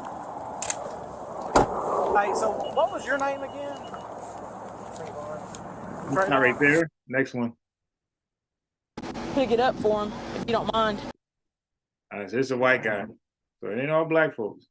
Hey, so what was your name again? Not right there. Next one. Pick it up for him if you don't mind. It's a white guy, so it ain't all Black folks.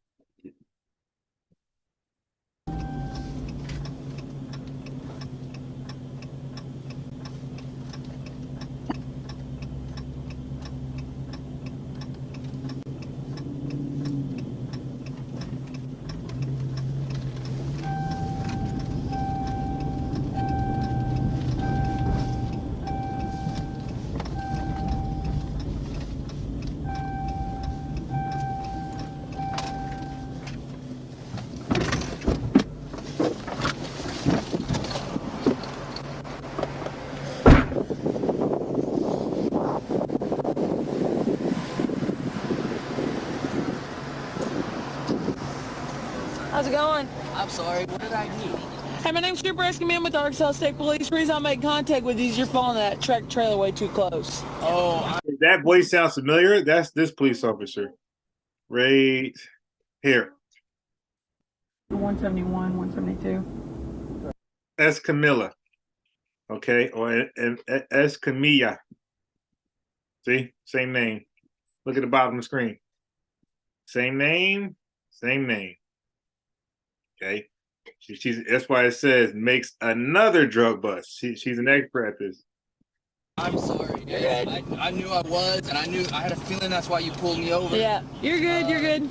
How's it going? I'm sorry, what did I need? Hey, my name's Trooper Escamilla with Arkansas State Police. The reason I make contact with you is you're following that trailer way too close. Oh, If that voice sounds familiar, that's this police officer. Right here. 171, 172. S. Camilla. Okay, or S. Camilla. See, same name. Look at the bottom of the screen. Same name, same name. Okay, that's why it says makes another drug bust. She's an expert at this. I'm sorry. Yeah, I knew I was, and I had a feeling that's why you pulled me over. Yeah, you're good. You're good.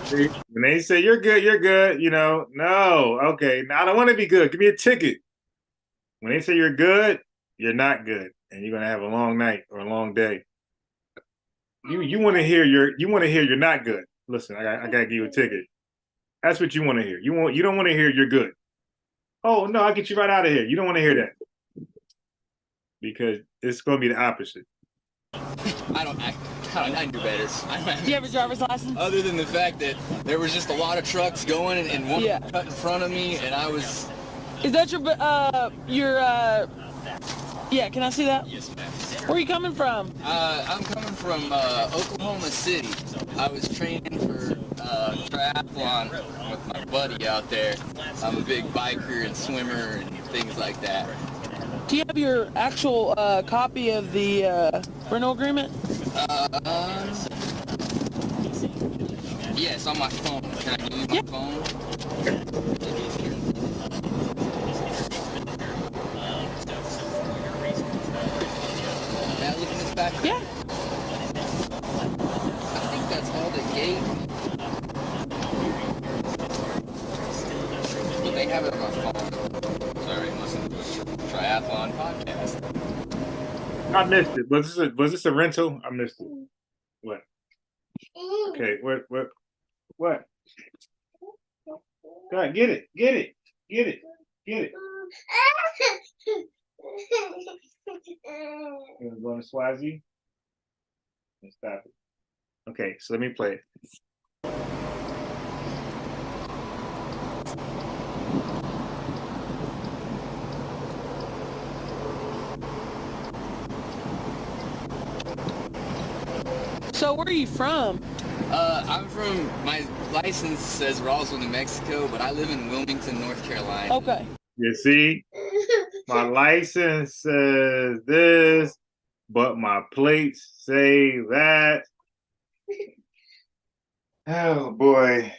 See, when they say you're good, you know, no, okay, now I don't want to be good. Give me a ticket. When they say you're good, you're not good, and you're gonna have a long night or a long day. You want to hear you're not good. Listen, I gotta give you a ticket. That's what you want to hear. You don't want to hear you're good. Oh no, I'll get you right out of here. You don't want to hear that. Because it's gonna be the opposite. I know better. Do you have a driver's license? Other than the fact that there was just a lot of trucks going and one cut in front of me, and I was. Is that yeah, can I see that? Yes, ma'am. Where are you coming from? I'm coming from Oklahoma City. I was training for triathlon with my buddy out there. I'm a big biker and swimmer and things like that. Do you have your actual copy of the rental agreement? Yes, on my phone. Can I use my phone? Can I look in this back? Yeah. I think that's all they gave me. But they have it on my phone. Sorry, listen to the triathlon podcast. I missed it. Was this a rental? I missed it. What? Okay, what? Go ahead, get it. You going to Swazi? Stop it. Okay, so let me play it. So where are you from? I'm from, my license says Roswell, New Mexico, but I live in Wilmington, North Carolina. Okay. You see, my license says this, but my plates say that. Oh boy.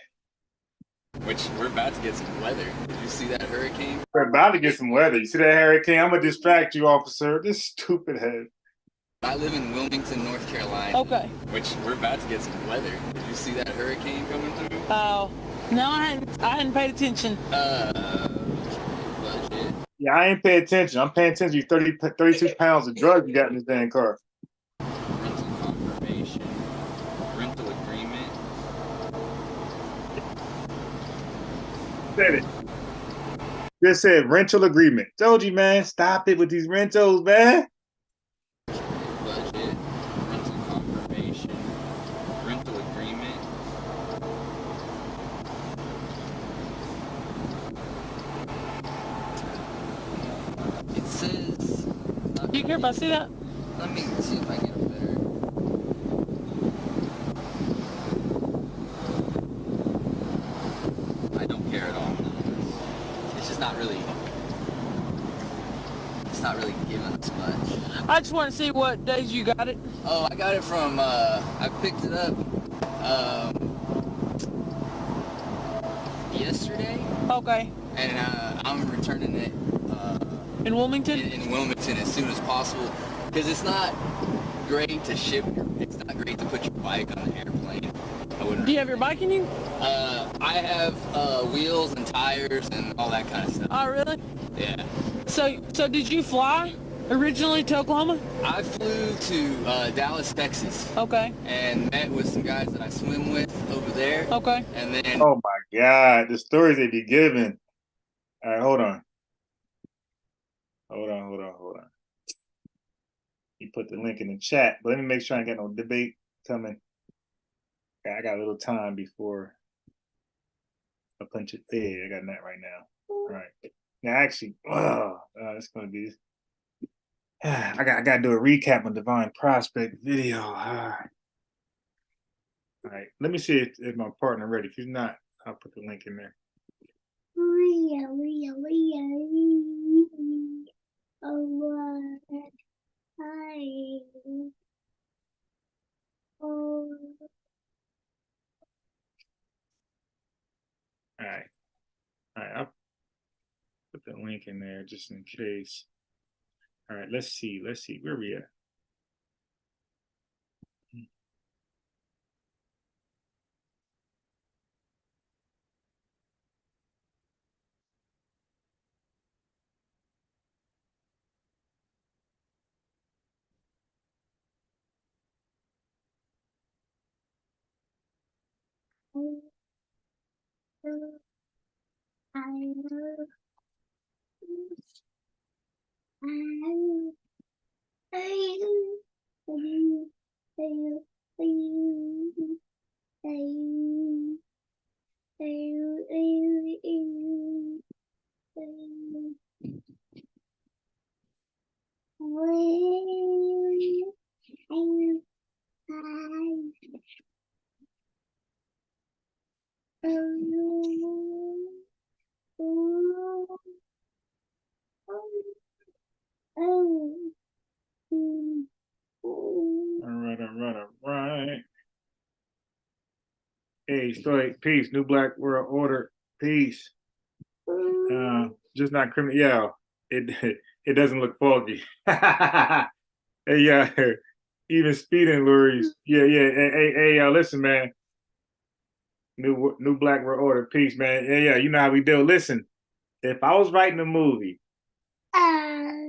Which we're about to get some weather. Did you see that hurricane? We're about to get some weather. You see that hurricane? I'm gonna distract you, officer. This stupid head. I live in Wilmington, North Carolina. Okay. Which we're about to get some weather. Did you see that hurricane coming through? Oh, no, I hadn't paid attention. Legit. Yeah, I ain't paying attention. I'm paying attention to you 32 pounds of drugs you got in this damn car. Rental confirmation. Rental agreement. Said it. Just said rental agreement. Told you, man. Stop it with these rentals, man. Budget. Rental confirmation. Rental agreement. It says. Do you care if I see that? Let me see if I get it better. I don't care at all. It's just not really. It's not really giving us much. I just want to see what days you got it. Oh, I got it from. I picked it up. Yesterday. Okay. And I'm returning it. In Wilmington? In Wilmington as soon as possible, because it's not great to ship. It's not great to put your bike on an airplane. Do you have your bike in you? I have wheels and tires and all that kind of stuff. Oh, really? Yeah. So did you fly originally to Oklahoma? I flew to Dallas, Texas. Okay. And met with some guys that I swim with over there. Okay. And then. Oh my God, the stories they be giving. All right, hold on. You put the link in the chat, but let me make sure I ain't got no debate coming. Okay, I got a little time before I punch it. Yeah, I got that right now. All right. Now, actually, it's gonna be. I got to do a recap on Divine Prospect video. All right. Let me see if my partner ready. If he's not, I'll put the link in there. All right. I'll put the link in there just in case. All right, let's see. Where we at? All right. Hey, Stoic, peace. New Black World Order, peace. Just not criminal. Yeah, it it doesn't look foggy. Hey, yeah, even speeding lorries. Yeah, yeah. Hey, listen, man. New Black World Order, peace, man. Yeah. You know how we do. Listen, if I was writing a movie,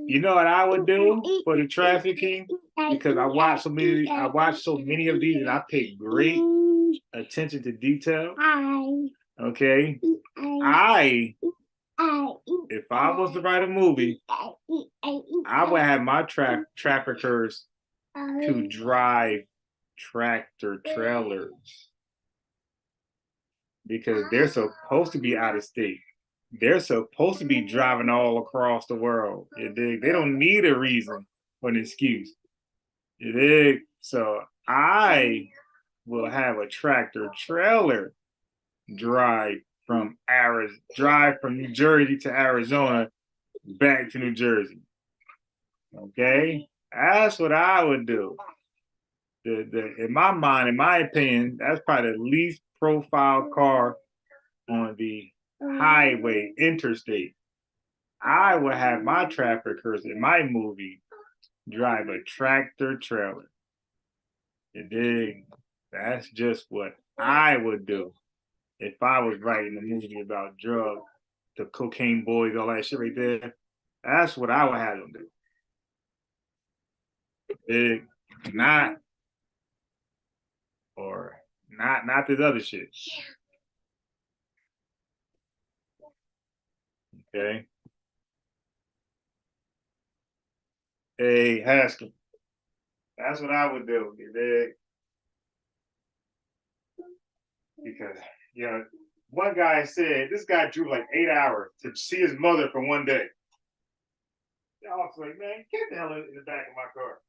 you know what I would do for the trafficking? Because I watched so many of these, and I pay great attention to detail. Okay, if I was to write a movie, I would have my traffickers to drive tractor trailers because they're supposed to be out of state. They're supposed to be driving all across the world. They don't need a reason or an excuse. So I will have a tractor trailer drive from New Jersey to Arizona, back to New Jersey. Okay, that's what I would do. In my mind, in my opinion, that's probably the least profile car on the highway interstate. I would have my traffickers in my movie drive a tractor trailer. You dig? That's just what I would do if I was writing a movie about drugs, the cocaine boys, all that shit right there. That's what I would have them do. Dig? Not this other shit. Okay. Hey, Haskell. That's what I would do. You dig? Because, one guy said this guy drew like 8 hours to see his mother for one day. I was like, man, get the hell in the back of my car.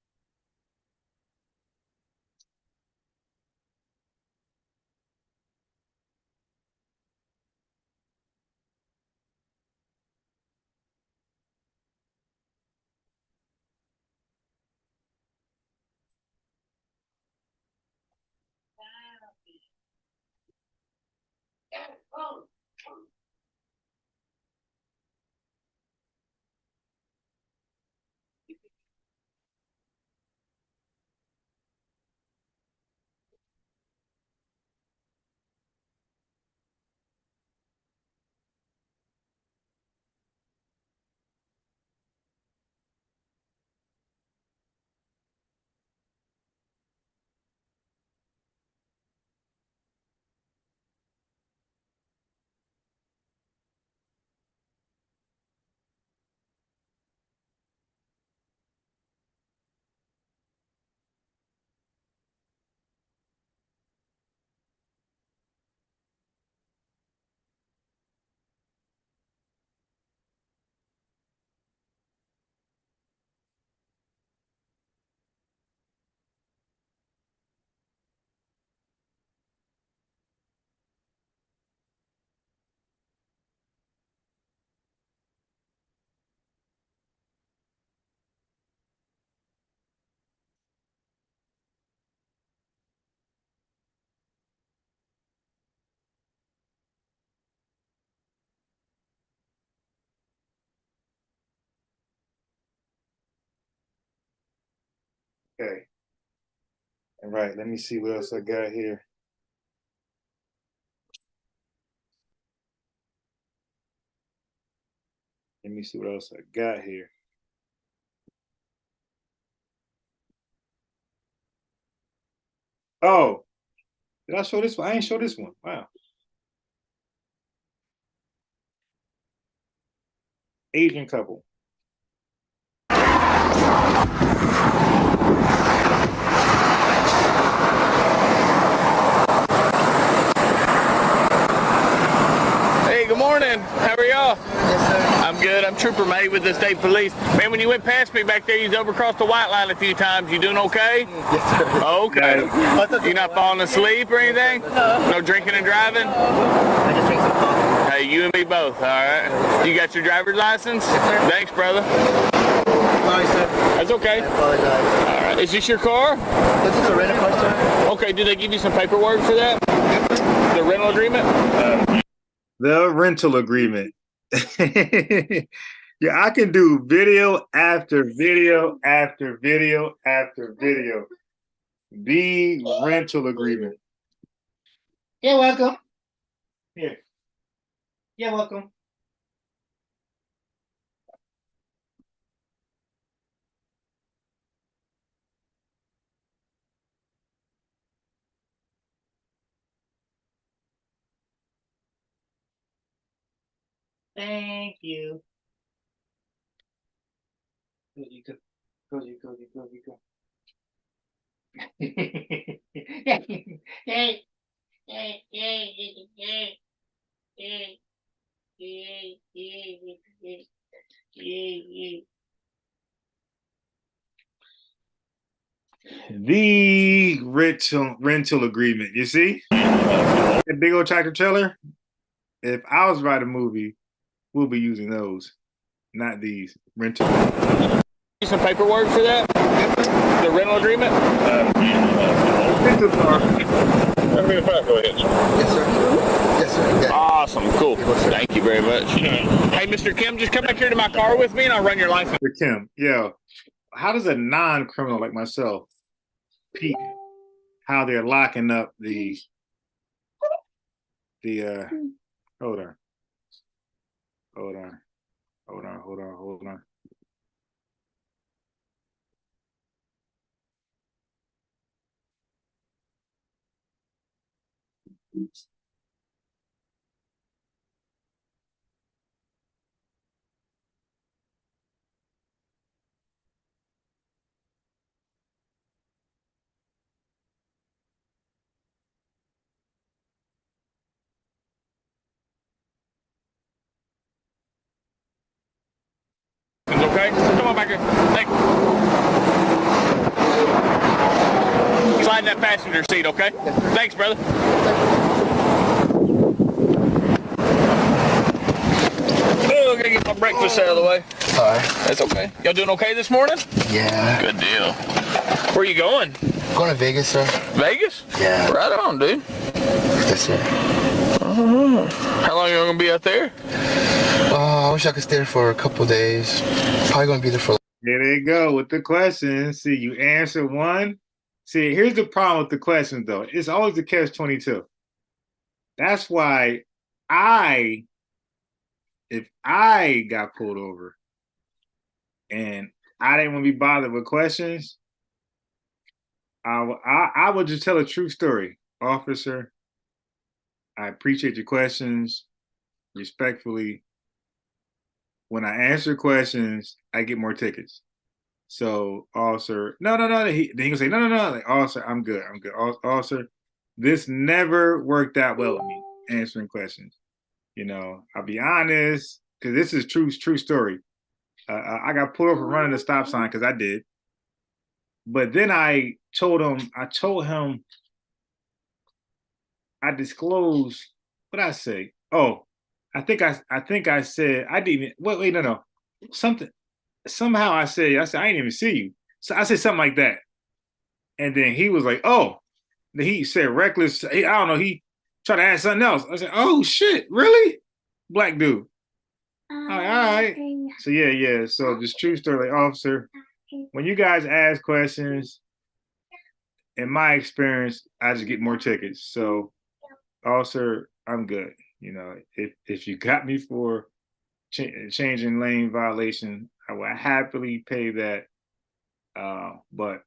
Okay. All right, let me see what else I got here. Let me see what else I got here. Oh, did I show this one? I ain't show this one. Wow. Asian couple. Hey, good morning. How are y'all? Yes, sir. I'm good. I'm Trooper May with the state police. Man, when you went past me back there, you was over across the white line a few times. You doing okay? Yes, sir. Okay. You not falling asleep or anything? No. No drinking and driving? I just drink some coffee. Hey, you and me both, all right? You got your driver's license? Yes, sir. Thanks, brother. Sorry, sir. That's okay. I apologize. All right. Is this your car? This is a rental car, sir. Okay. Did they give you some paperwork for that? The rental agreement? The rental agreement. Yeah, I can do video after video after video after video. The rental agreement. You're welcome. Here. You're welcome. Thank you. Go, you go. Go, you go, you go, you go. The rental agreement. You see? That big old tractor trailer. If I was writing a movie, we'll be using those, not these rental. Some paperwork for that? The rental agreement? Rental car. Go ahead. Yes, sir. Yes, sir. Yeah. Awesome. Cool. Thank you very much. Hey, Mr. Kim, just come back here to my car with me and I'll run your license. Mr. Kim, yo, how does a non-criminal like myself peep how they're locking up the hold on. Okay? Come on back here. Thank you. Slide in that passenger seat, okay? Thanks, brother. Oh, I gotta get my breakfast out of the way. All right. That's okay. Y'all doing okay this morning? Yeah. Good deal. Where you going? Going to Vegas, sir. Vegas? Yeah. Right on, dude. Yes, sir. How long are you gonna be out there? I wish I could stay there for a couple of days. Probably going to be there for. Here they go with the questions. See, you answer one. See, here's the problem with the questions, though. It's always the catch-22. That's why if I got pulled over and I didn't want to be bothered with questions, I would just tell a true story. Officer, I appreciate your questions. Respectfully, when I answer questions, I get more tickets. So, officer, no. Then he can say, no. Like, officer, I'm good. Officer, this never worked out well with me, answering questions. You know, I'll be honest, because this is true story. I got pulled over running the stop sign because I did. But then I told him, I disclosed, what did I say? Oh, I think I said, I didn't, wait, no. Somehow I said, I didn't even see you. So I said something like that. And then he was like, oh, he said reckless. I don't know. He tried to add something else. I said, oh shit, really? Black dude. All right. So yeah. So just true story, like, officer, when you guys ask questions, in my experience, I just get more tickets. So, officer, I'm good. You know, if you got me for changing lane violation, I will happily pay that. But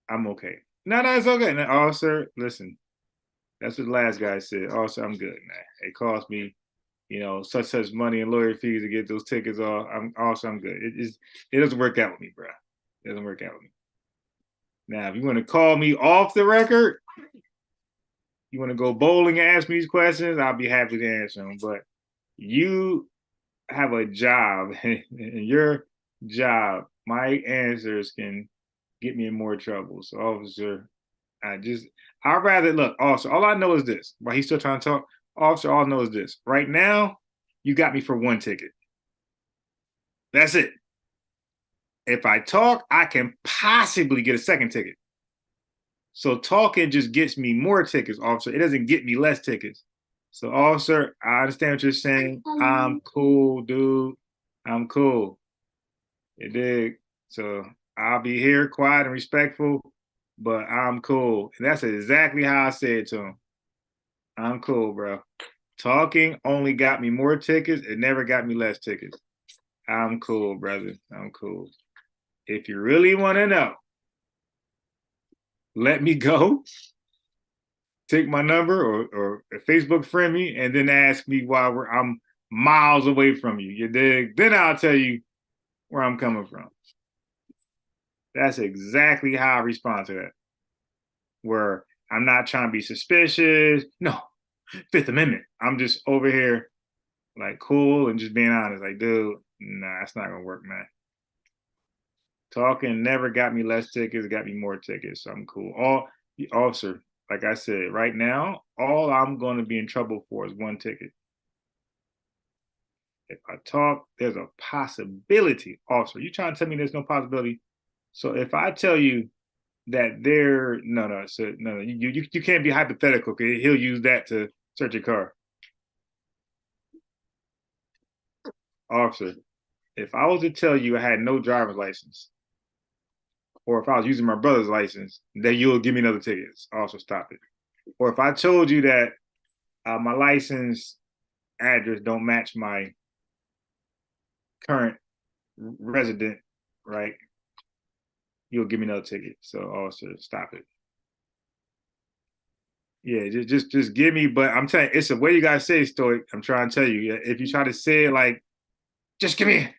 I'm okay. No, it's okay. No, officer, listen, that's what the last guy said. Officer, I'm good, man. It cost me, you know, such money and lawyer fees to get those tickets off. I'm good. It doesn't work out with me, bro. It doesn't work out with me. Now, if you want to call me off the record, you want to go bowling and ask me these questions, I'll be happy to answer them. But you have a job, and your job, my answers can get me in more trouble. So, officer, I'd rather look, officer, all I know is this. While he's still trying to talk, officer, all I know is this. Right now, you got me for one ticket. That's it. If I talk, I can possibly get a second ticket. So talking just gets me more tickets, officer. It doesn't get me less tickets. So, officer, I understand what you're saying. I'm cool, dude. I'm cool. You dig? So I'll be here, quiet and respectful, but I'm cool. And that's exactly how I said to him. I'm cool, bro. Talking only got me more tickets. It never got me less tickets. I'm cool, brother. I'm cool. If you really want to know, let me go. Take my number or Facebook friend me, and then ask me why I'm miles away from you. You dig? Then I'll tell you where I'm coming from. That's exactly how I respond to that. Where I'm not trying to be suspicious. No, Fifth Amendment. I'm just over here like cool and just being honest. Like, dude, nah, that's not gonna work, man. Talking never got me less tickets, got me more tickets. So I'm cool. Officer, like I said, right now, all I'm going to be in trouble for is one ticket. If I talk, there's a possibility. Officer, you trying to tell me there's no possibility? So if I tell you that you can't be hypothetical, because he'll use that to search your car. Officer, if I was to tell you I had no driver's license, or if I was using my brother's license, then you'll give me another ticket. Also, stop it. Or if I told you that my license address don't match my current resident, right? You'll give me another ticket. So, also, stop it. Yeah, just give me. But I'm telling you, it's the way you guys say it, Stoic. I'm trying to tell you. If you try to say it like, just give me,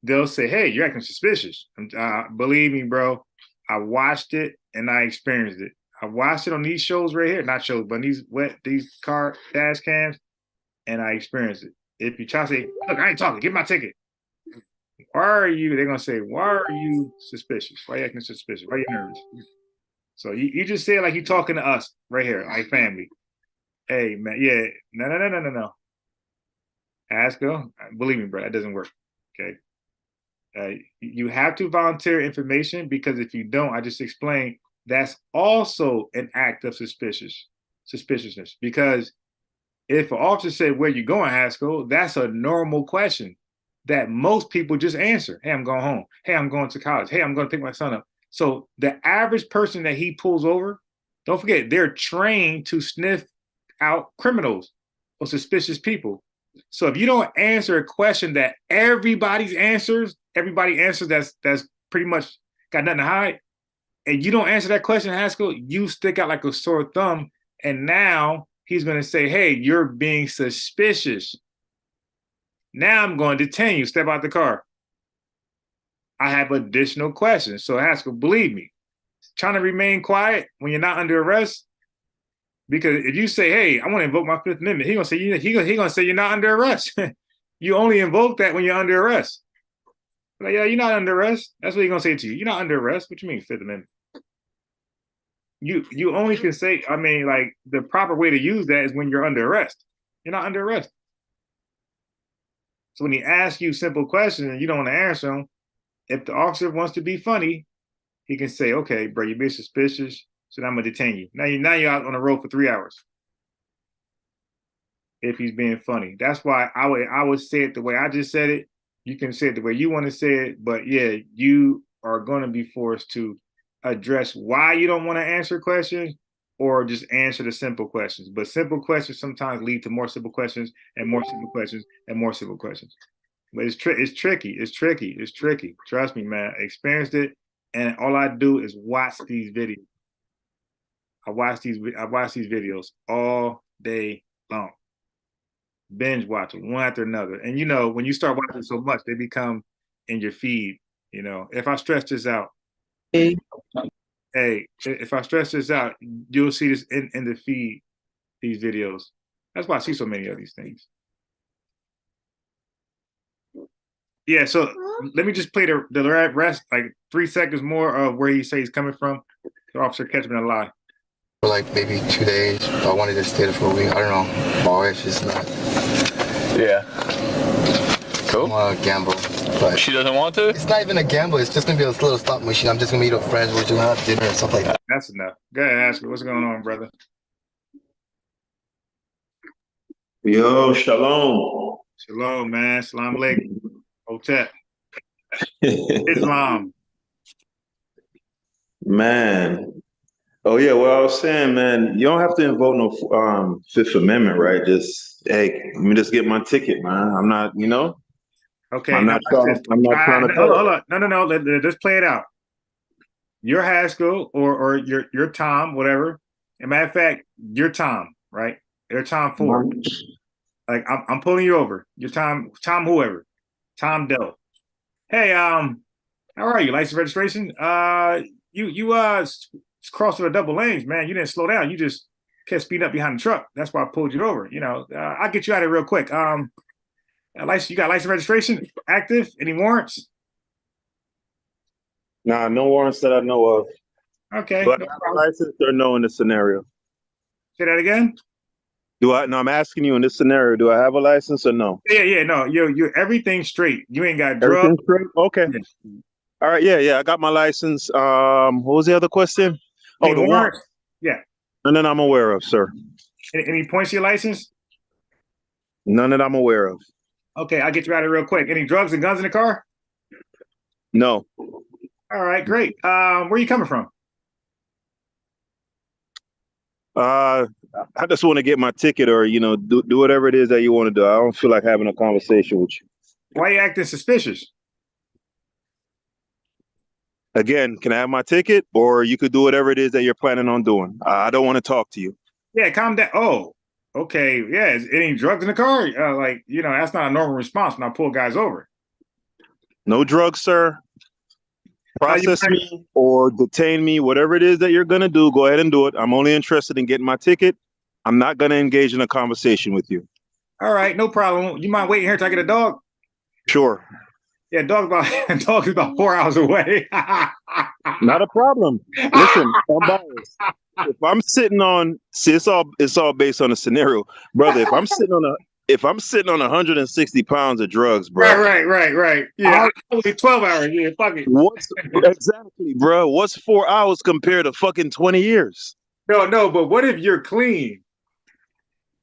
they'll say, hey, you're acting suspicious. Believe me, bro, I watched it and I experienced it. I watched it on these shows right here, not shows, but these car dash cams, and I experienced it. If you try to say, look, I ain't talking, get my ticket. Why are you, they're going to say, why are you suspicious? Why are you acting suspicious? Why are you nervous? So you just say it like you're talking to us right here, like family. Hey, man, yeah, no. Ask her. Believe me, bro, that doesn't work. Okay. You have to volunteer information, because if you don't, I just explained, that's also an act of suspiciousness. Because if an officer said, where you going, Haskell, that's a normal question that most people just answer. Hey, I'm going home. Hey, I'm going to college. Hey, I'm going to pick my son up. So the average person that he pulls over, don't forget, they're trained to sniff out criminals or suspicious people. So if you don't answer a question that everybody answers that's pretty much got nothing to hide, and you don't answer that question, Haskell, you stick out like a sore thumb, and now he's going to say, hey, you're being suspicious. Now I'm going to detain you. Step out the car. I have additional questions. So Haskell, believe me, trying to remain quiet when you're not under arrest, because if you say, hey, I want to invoke my Fifth Amendment, he's gonna say you're not under arrest. You only invoke that when you're under arrest. Like, yeah, you're not under arrest. That's what he's gonna say to you. You're not under arrest. What you mean, Fifth Amendment? You only can say, I mean, like, the proper way to use that is when you're under arrest. You're not under arrest. So when he asks you simple questions and you don't want to answer them, if the officer wants to be funny, he can say, okay, bro, you're being suspicious, so I'm gonna detain you. Now you're out on the road for 3 hours. If he's being funny. That's why I would say it the way I just said it. You can say it the way you want to say it, but yeah, you are gonna be forced to address why you don't want to answer questions or just answer the simple questions. But simple questions sometimes lead to more simple questions and more simple questions and more simple questions. But it's tricky. It's tricky. Trust me, man. I experienced it, and all I do is watch these videos. I watch these videos all day long. Binge watching one after another. And you know, when you start watching so much, they become in your feed. You know, if I stretch this out, if I stretch this out, you'll see this in the feed, these videos. That's why I see so many of these things. Yeah, so let me just play the rest, like 3 seconds more of where he says he's coming from. The officer catch me in a lie. For like maybe 2 days. I wanted to stay there for a week. I don't know. My wife's just not. Yeah. Cool. I want to gamble. But she doesn't want to? It's not even a gamble. It's just going to be a little stop machine. I'm just going to meet up friends. We're just going to have dinner and stuff like that. That's enough. Go ahead, ask me. What's going on, brother? Yo, shalom. Shalom, man. Salam alaikum. Hotep. Islam. Man. Oh yeah, well I was saying, man, you don't have to invoke no Fifth Amendment, right? Just let me just get my ticket, man. I'm not, you know. Okay. I'm not trying to hold on. No. Let's play it out. You're Haskell or you're Tom, whatever. As a matter of fact, you're Tom, right? You're Tom Ford. Like I'm pulling you over. You're Tom whoever. Tom Doe. Hey, how are you? License registration? You crossed with a double lanes, man. You didn't slow down. You just kept speeding up behind the truck. That's why I pulled you over. You know, I'll get you out of here real quick. You got license registration active? Any warrants? Nah, no warrants that I know of. Okay. Do I have a license or no in this scenario? Say that again? No, I'm asking you in this scenario, do I have a license or no? Yeah, no. You're everything's straight. You ain't got drugs. Everything's straight? Okay. Yeah. All right, yeah, I got my license. What was the other question? Oh, the warrant. Yeah. None that I'm aware of, sir. Any points to your license? None that I'm aware of. Okay, I'll get you out of here real quick. Any drugs and guns in the car? No. All right, great. Where are you coming from? I just want to get my ticket or, you know, do whatever it is that you want to do. I don't feel like having a conversation with you. Why are you acting suspicious? Again, can I have my ticket or you could do whatever it is that you're planning on doing? I don't want to talk to you. Yeah, calm down. Oh, okay. Yeah, is any drugs in the car? Like, you know, that's not a normal response when I pull guys over. No drugs, sir. Process me or detain me, whatever it is that you're going to do, go ahead and do it. I'm only interested in getting my ticket. I'm not going to engage in a conversation with you. All right, no problem. You mind waiting here till I get a dog? Sure. Yeah, dog is about 4 hours away. Not a problem. Listen, if I'm sitting on, see, it's all based on a scenario, brother. If I'm sitting on 160 pounds of drugs, bro. Right. Yeah, only 12 hours. Yeah, fuck it. Exactly, bro. What's 4 hours compared to fucking 20 years? No. But what if you're clean?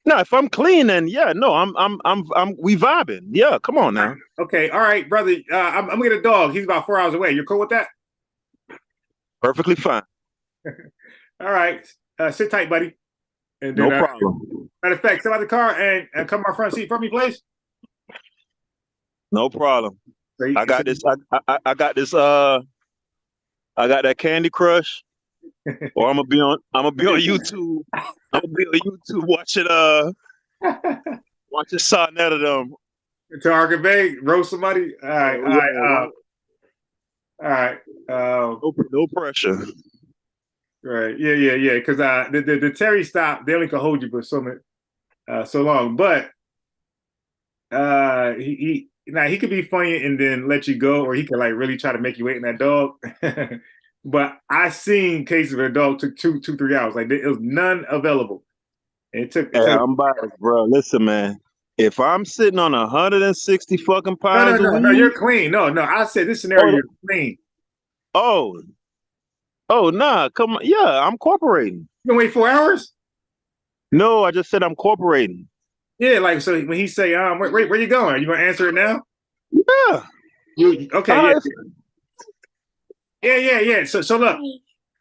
No, if I'm clean, then yeah, no, we vibing. Yeah, come on now. Okay, all right, brother. I'm gonna get a dog. He's about 4 hours away. You're cool with that? Perfectly fine. All right, sit tight, buddy. And then, no problem. Matter of fact, step out the car and come my front seat for me, please. No problem. I got this. I got this. I got that Candy Crush. Or I'm gonna be on YouTube. I'm gonna be on YouTube watching Sonnet of them. Target Bay, roast somebody. All right. No pressure. Right. Yeah. Because the Terry stop, they only can hold you for so long. But he could be funny and then let you go, or he could like really try to make you wait in that dog. But I seen cases where a dog took 2-3 hours. Like it was none available. It took. I'm biased, bro. Listen, man. If I'm sitting on 160 fucking pounds, no, you're clean. No. I said this scenario, you're clean. Oh, nah. Come on. Yeah, I'm cooperating. You gonna wait 4 hours? No, I just said I'm cooperating. Yeah, like so when he say, where you going? Are you gonna answer it now? Yeah. You okay? Yeah. Yeah. So look,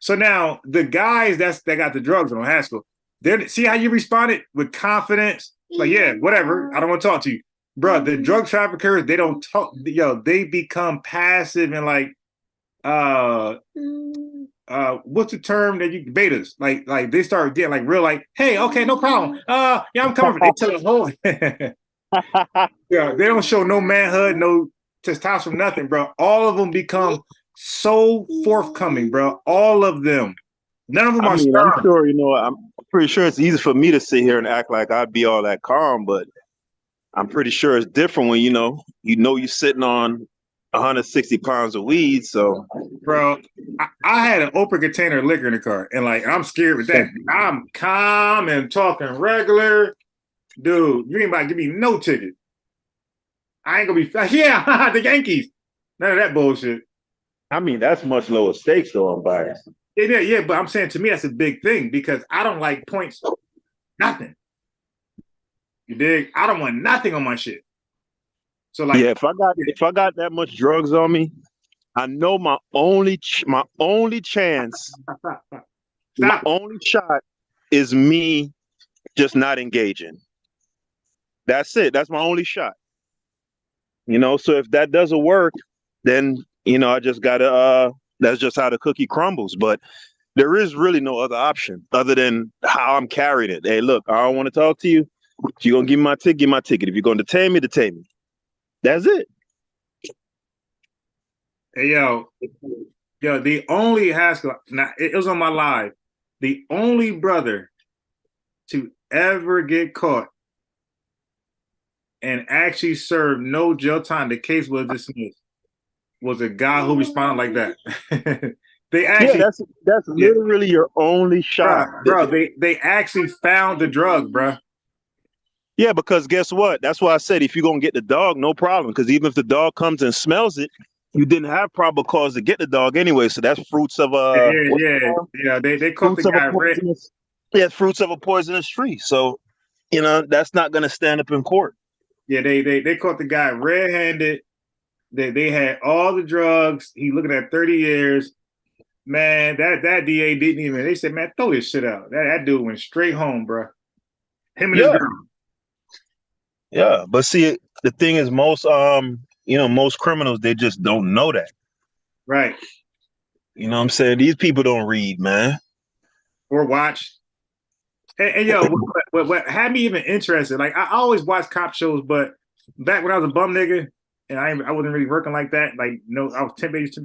So now the guys that got the drugs on Haskell, they see how you responded with confidence. Like, yeah, whatever. I don't want to talk to you, bro. The drug traffickers, they don't talk. Yo, they become passive and like, what's the term that you betas? Like they start getting like real like, hey, okay, no problem. Yeah, I'm coming. They tell the whole. Yeah, they don't show no manhood, no testosterone, nothing, bro. All of them become so forthcoming, bro. All of them. None of them are. I'm sure, I'm pretty sure it's easy for me to sit here and act like I'd be all that calm, but I'm pretty sure it's different when you're sitting on 160 pounds of weed. So, bro, I had an open container of liquor in the car, and like I'm scared with that. I'm calm and talking regular, dude. You ain't about to give me no ticket. I ain't gonna be. Yeah, the Yankees. None of that bullshit. I mean, that's much lower stakes, though. I'm biased. Yeah, but I'm saying to me that's a big thing because I don't like points. Nothing. You dig? I don't want nothing on my shit. So like, yeah, if I got that much drugs on me, I know my only chance, my only shot is me just not engaging. That's it. That's my only shot. So if that doesn't work, then I just gotta. That's just how the cookie crumbles. But there is really no other option other than how I'm carrying it. Hey, look, I don't want to talk to you. If you're gonna give me my ticket, give me my ticket. If you're gonna detain me, detain me. That's it. Hey, yo, the only Haskell, now it was on my live, the only brother to ever get caught and actually serve no jail time, the case was dismissed, was a guy who responded like that. They actually, that's literally your only shot. Bro, they actually found the drug, bro. Yeah, because guess what? That's why I said if you're going to get the dog, no problem. Because even if the dog comes and smells it, you didn't have probable cause to get the dog anyway. So that's fruits of they caught the guy red. Yeah, fruits of a poisonous tree. So, that's not going to stand up in court. Yeah, they caught the guy red-handed. They had all the drugs. He looking at 30 years. Man, that DA didn't even. They said, man, throw this shit out. That dude went straight home, bro. Him and his girl. Yeah, but see, the thing is, most criminals, they just don't know that. Right. You know what I'm saying? These people don't read, man. Or watch. And yo, what had me even interested, like I always watch cop shows, but back when I was a bum nigga and I wasn't really working like that, like I was 10 days,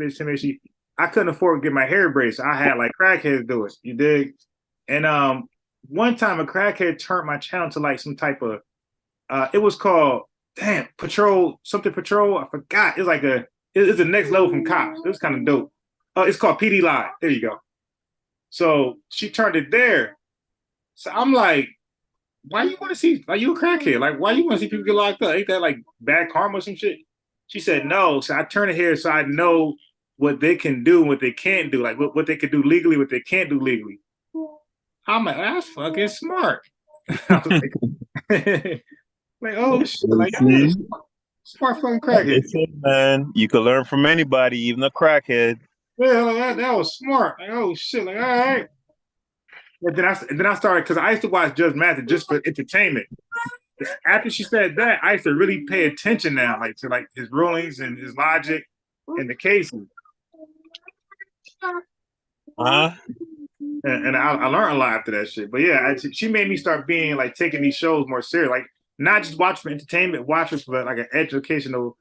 I couldn't afford to get my hair braided. So I had like crackheads do it. You dig? And one time a crackhead turned my channel to like some type of it was called Patrol. I forgot. It's like it's the next level from cops. It was kind of dope. It's called PD Live. There you go. So she turned it there. So I'm like, why you want to see? Like, you a crackhead? Like, why you want to see people get locked up? Ain't that like bad karma or some shit? She said no. So I turned it here so I know what they can do and what they can't do. Like what they can do legally, what they can't do legally. I'm like, that's fucking smart. I was like, oh shit, like smart fucking crackhead. Man, you can learn from anybody, even a crackhead. Yeah, like that was smart. Like, oh shit, like all right. And then I started because I used to watch Judge Mathis just for entertainment. After she said that, I used to really pay attention now, like to like his rulings and his logic and the cases. And I learned a lot after that shit. But yeah, she made me start being like taking these shows more serious, like not just watch for entertainment, watch it for like an educational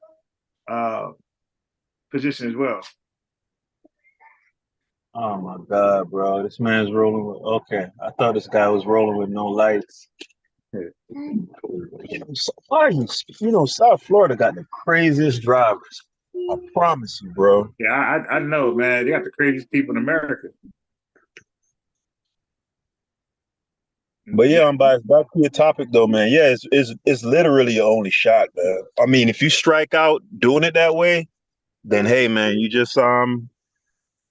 position as well. Oh my God, bro! This man's rolling with. Okay, I thought this guy was rolling with no lights. South Florida got the craziest drivers. I promise you, bro. Yeah, I know, man. They got the craziest people in America. But yeah, I'm biased. Back to your topic, though, man. Yeah, it's literally your only shot, man. I mean, if you strike out doing it that way, then hey, man, you just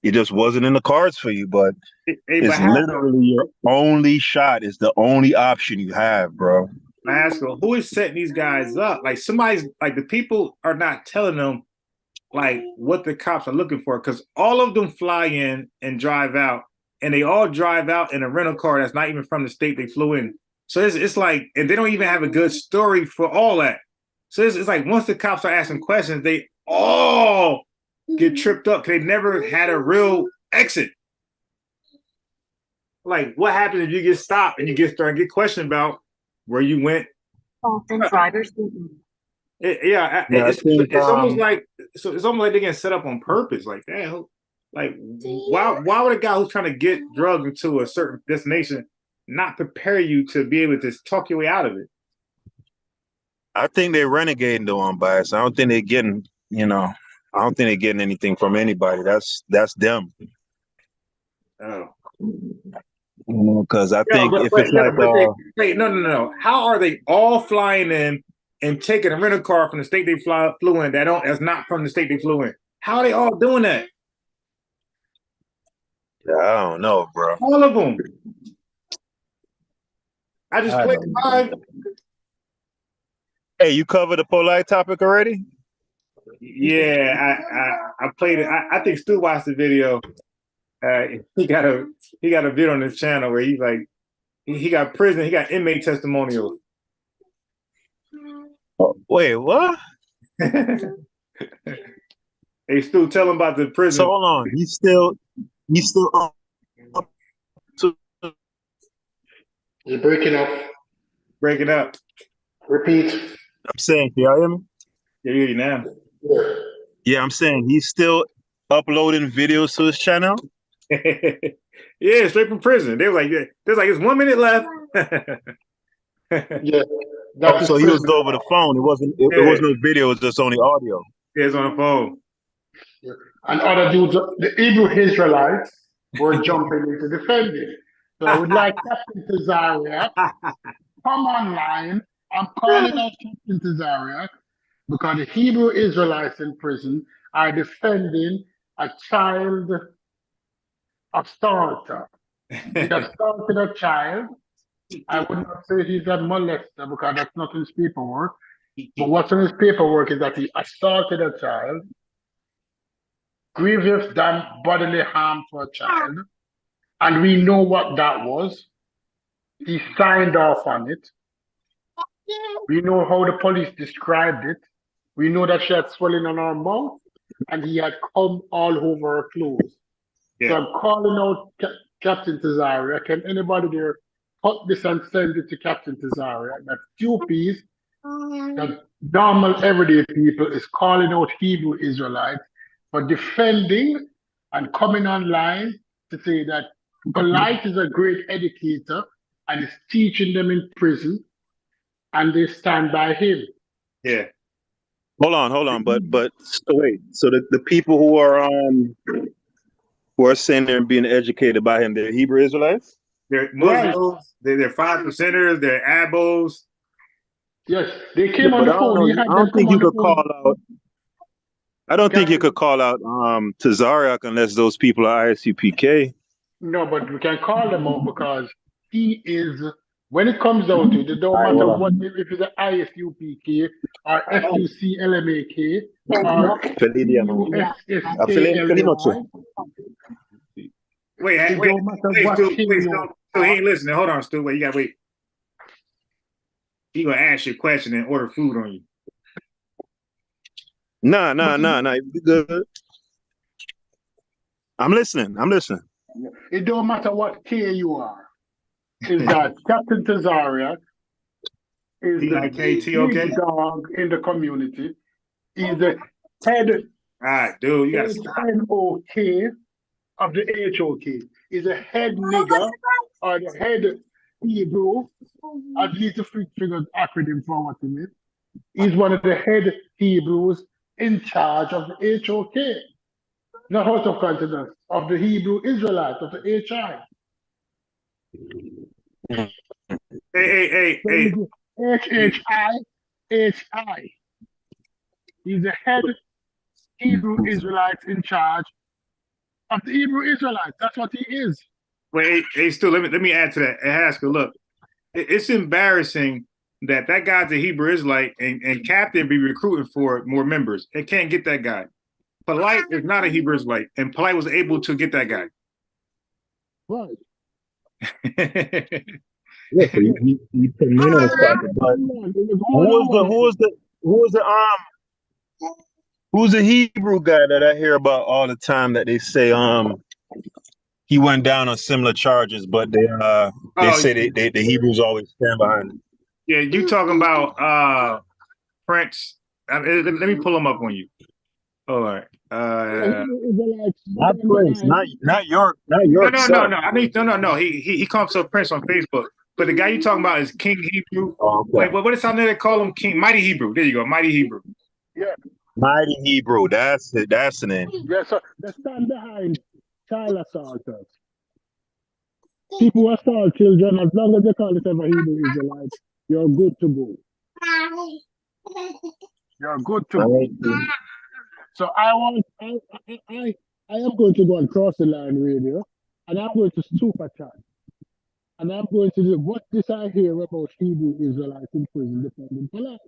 it just wasn't in the cards for you. But it's literally your only shot. It's the only option you have, bro. Haskell, who is setting these guys up? Like somebody's like the people are not telling them like what the cops are looking for, because all of them fly in and drive out, and they all drive out in a rental car that's not even from the state they flew in. So it's like, and they don't even have a good story for all that. So it's like once the cops are asking questions, they all get tripped up because they never had a real exit. Like, what happens if you get stopped and you get questioned about where you went? It's almost like it's almost like they're getting set up on purpose. Like, damn, like why would a guy who's trying to get drugs into a certain destination not prepare you to be able to talk your way out of it? I think they're renegading though on bias. I don't think they're getting, I don't think they're getting anything from anybody. That's them. Oh. Because I think no. How are they all flying in and taking a rental car from the state they flew in that's not from the state they flew in? How are they all doing that? Yeah, I don't know, bro. All of them. I just played live. Hey, you covered the polite topic already? Yeah, I played it. I think Stu watched the video. He got a video on his channel where he's like, he got prison, he got inmate testimonials. Oh, wait, what? Hey, Stu, tell him about the prison. So hold on, he's still up to. You're breaking up. Breaking up. Repeat. I'm saying, can y'all hear me? Yeah, I hear you now. Yeah, I'm saying he's still uploading videos to his channel. Yeah, straight from prison. They were like, there's like, it's 1 minute left. Yeah. So he was over the phone. It wasn't no video, it was just only audio. Yeah, it's on the phone. Yeah. And other dudes, the Hebrew Israelites were jumping into defending. So I would like Captain Tazaria come online. I'm calling out Captain Tazaria because the Hebrew Israelites in prison are defending a child assaulter. He assaulted a child. I would not say he's a molester because that's not in his paperwork. But what's in his paperwork is that he assaulted a child, grievous bodily harm to a child, and we know what that was. He signed off on it. We know how the police described it. We know that she had swelling on her mouth and he had come all over her clothes. Yeah. So I'm calling out Captain Tazaria. Can anybody there cut this and send it to Captain Tazaria? That QPs, that normal everyday people, is calling out Hebrew Israelites for defending and coming online to say that Polite is a great educator and is teaching them in prison, and they stand by him. Yeah. Hold on, but wait. So the people who are saying they're being educated by him, they're Hebrew Israelites? They're Muslims, they're 5%ers, they're abos. Yes, they came on the phone. I don't think you could call out. I don't think you could call out Tazariak unless those people are ISUPK. No, but we can call them out because he is. When it comes down to it, it don't matter what if it's an ISUPK or FUCLMAK or Wait, Stu, he ain't listening. Hold on, Stu. Wait, you gotta wait. He gonna ask you a question and order food on you. Nah. You good? I'm listening. It don't matter what K you are. Is that Captain Tazaria is the big dog in the community. He's the head. All right, dude, you got to stop. NOK of the HOK. He's a head nigger or the head Hebrew. At least a figure acronym for what he means. He's one of the head Hebrews in charge of the HOK. Not House of Continents, of the Hebrew Israelites, of the HI. Hey. HHI. He's the head Hebrew Israelites in charge of the Hebrew Israelites. That's what he is. Wait, hey, Stu, let me add to that. Hey, Haskell, look, it's embarrassing that guy's a Hebrew Israelite and Captain be recruiting for more members. They can't get that guy. Polite is not a Hebrew Israelite, and Polite was able to get that guy. Right. Yeah, so he put him in on the spot. But who's the Hebrew guy that I hear about all the time that they say he went down on similar charges, but they say the Hebrews always stand behind him. Yeah, you talking about Prince? Let me pull him up on you. All right. Not Prince, not York. No. I mean, no. He calls himself Prince on Facebook. But the guy you talking about is King Hebrew. Oh, okay. Wait, what is something they call him? King Mighty Hebrew. There you go, Mighty Hebrew. Yeah. Mighty Hebrew. That's it. That's the name. Yeah, so they stand behind child assaulters. People who assault children, as long as they call it ever Hebrew Israelites, you're good to go. You're good to go. So I am going to go on Cross the Line Radio, and I'm going to super chat. And I'm going to do what this I hear about Hebrew Israelites in prison defending Polite.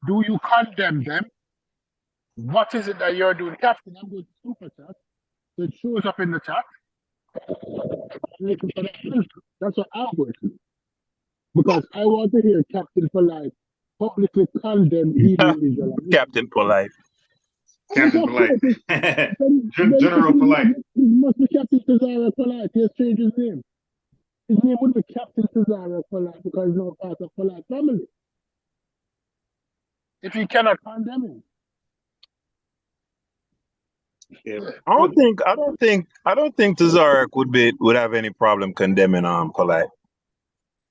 Do you condemn them? What is it that you're doing? Captain, I'm going to super chat. So it shows up in the chat. That's what I'm going to do. Because I want to hear Captain Polite publicly condemn Hebrew Israelites. Captain Polite. Captain Polite. General Polite. It must be Captain Cesare Polite. He has changed his name. His name would be Captain Cesare Polite because he's not part of Polite family. If he cannot condemn him. Yeah. I don't think Tazarek would have any problem condemning Polite.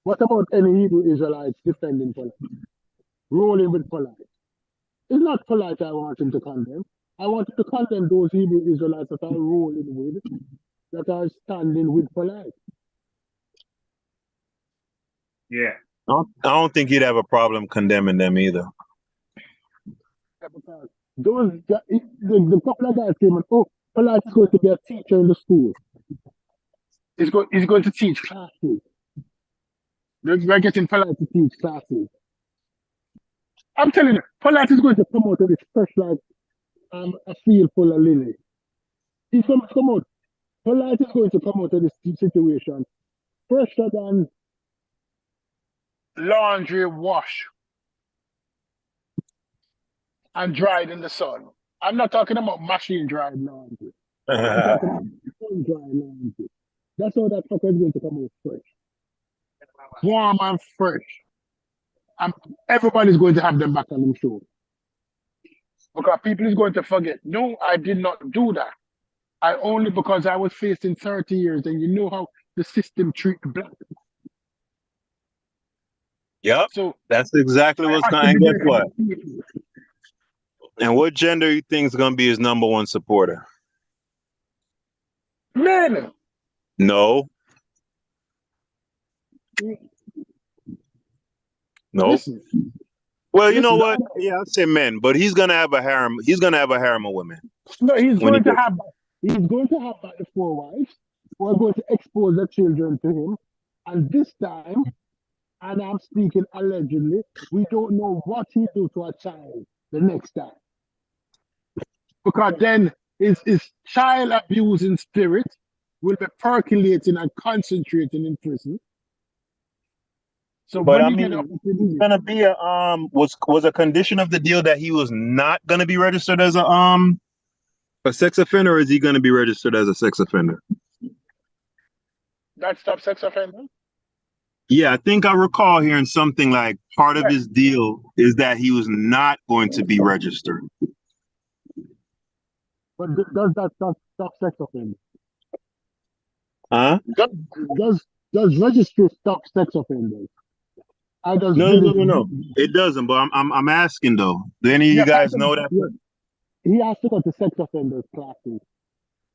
What about any Hebrew Israelites defending Polite? Rolling with Polite. It's not Polite I want him to condemn. I want him to condemn those Hebrew Israelites that are rolling with, that are standing with Polite. Yeah. I don't think he'd have a problem condemning them either. Yeah, because the couple of guys came and, Polite is going to be a teacher in the school. He's going to teach classes. We're getting Polite to teach classes. I'm telling you, Polite is going to come out of this fresh like a field full of lily. He's going to come out. Polite is going to come out of this situation fresher than laundry wash and dried in the sun. I'm not talking about machine dried laundry. I'm talking about sun dried laundry. That's how that fucker is going to come out fresh. Warm and fresh. And everybody's going to have them back on the show. Because people is going to forget, no, I did not do that. I only because I was facing 30 years, and you know how the system treats black people. Yep. So that's exactly what's going to, and guess what? And what gender you think is going to be his number one supporter? Men. No. No. Listen. Well, you know what? Yeah, I'd say men, but he's gonna have a harem. He's gonna have a harem of women. No, he's going to have about the 4 wives who are going to expose their children to him. And this time, and I'm speaking allegedly, we don't know what he do to a child the next time. Because then his child abusing spirit will be percolating and concentrating in prison. So, but I mean, it's gonna be a was a condition of the deal that he was not gonna be registered as a sex offender, or is he gonna be registered as a sex offender? That stop sex offender? Yeah, I think I recall hearing something like part of his deal is that he was not going to be registered. But does that stop sex offender? Huh? Does registry stop sex offenders? No. It doesn't. But I'm asking though. Do any of you guys know that? He has to go to sex offenders classes.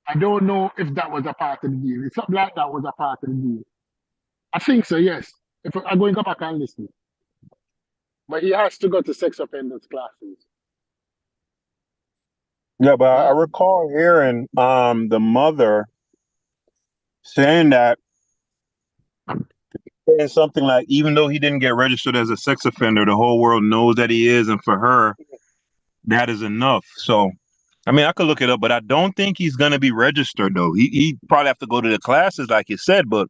I don't know if that was a part of the deal. If something like that was a part of the deal. I think so. Yes. If I'm going to go back and listen. But he has to go to sex offenders classes. Yeah, but I recall hearing the mother saying that. And something like, even though he didn't get registered as a sex offender, the whole world knows that he is, and for her, that is enough. So, I mean, I could look it up, but I don't think he's gonna be registered though. He probably have to go to the classes, like you said. But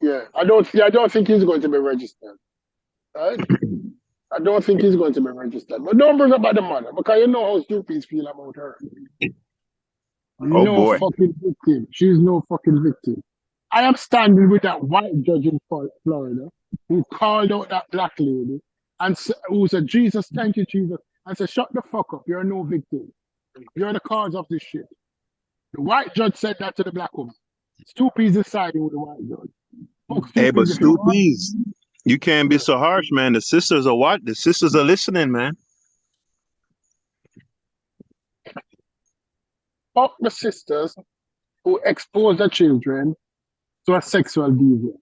Yeah, I don't think he's going to be registered. Right? I don't think he's going to be registered. But don't bring up about the mother, because you know how stupid feel about her. Oh, boy. Fucking victim. She's no fucking victim. I am standing with that white judge in Florida who called out that black lady and who said, Jesus, thank you, Jesus. And said, shut the fuck up. You're no victim. You're the cause of this shit. The white judge said that to the black woman. Stupid is siding with the white judge. Fuck hey, but Stupid, Stoopies, you can't be so harsh, man. The sisters are what? The sisters are listening, man. Fuck the sisters who expose their children to a sexual deviance.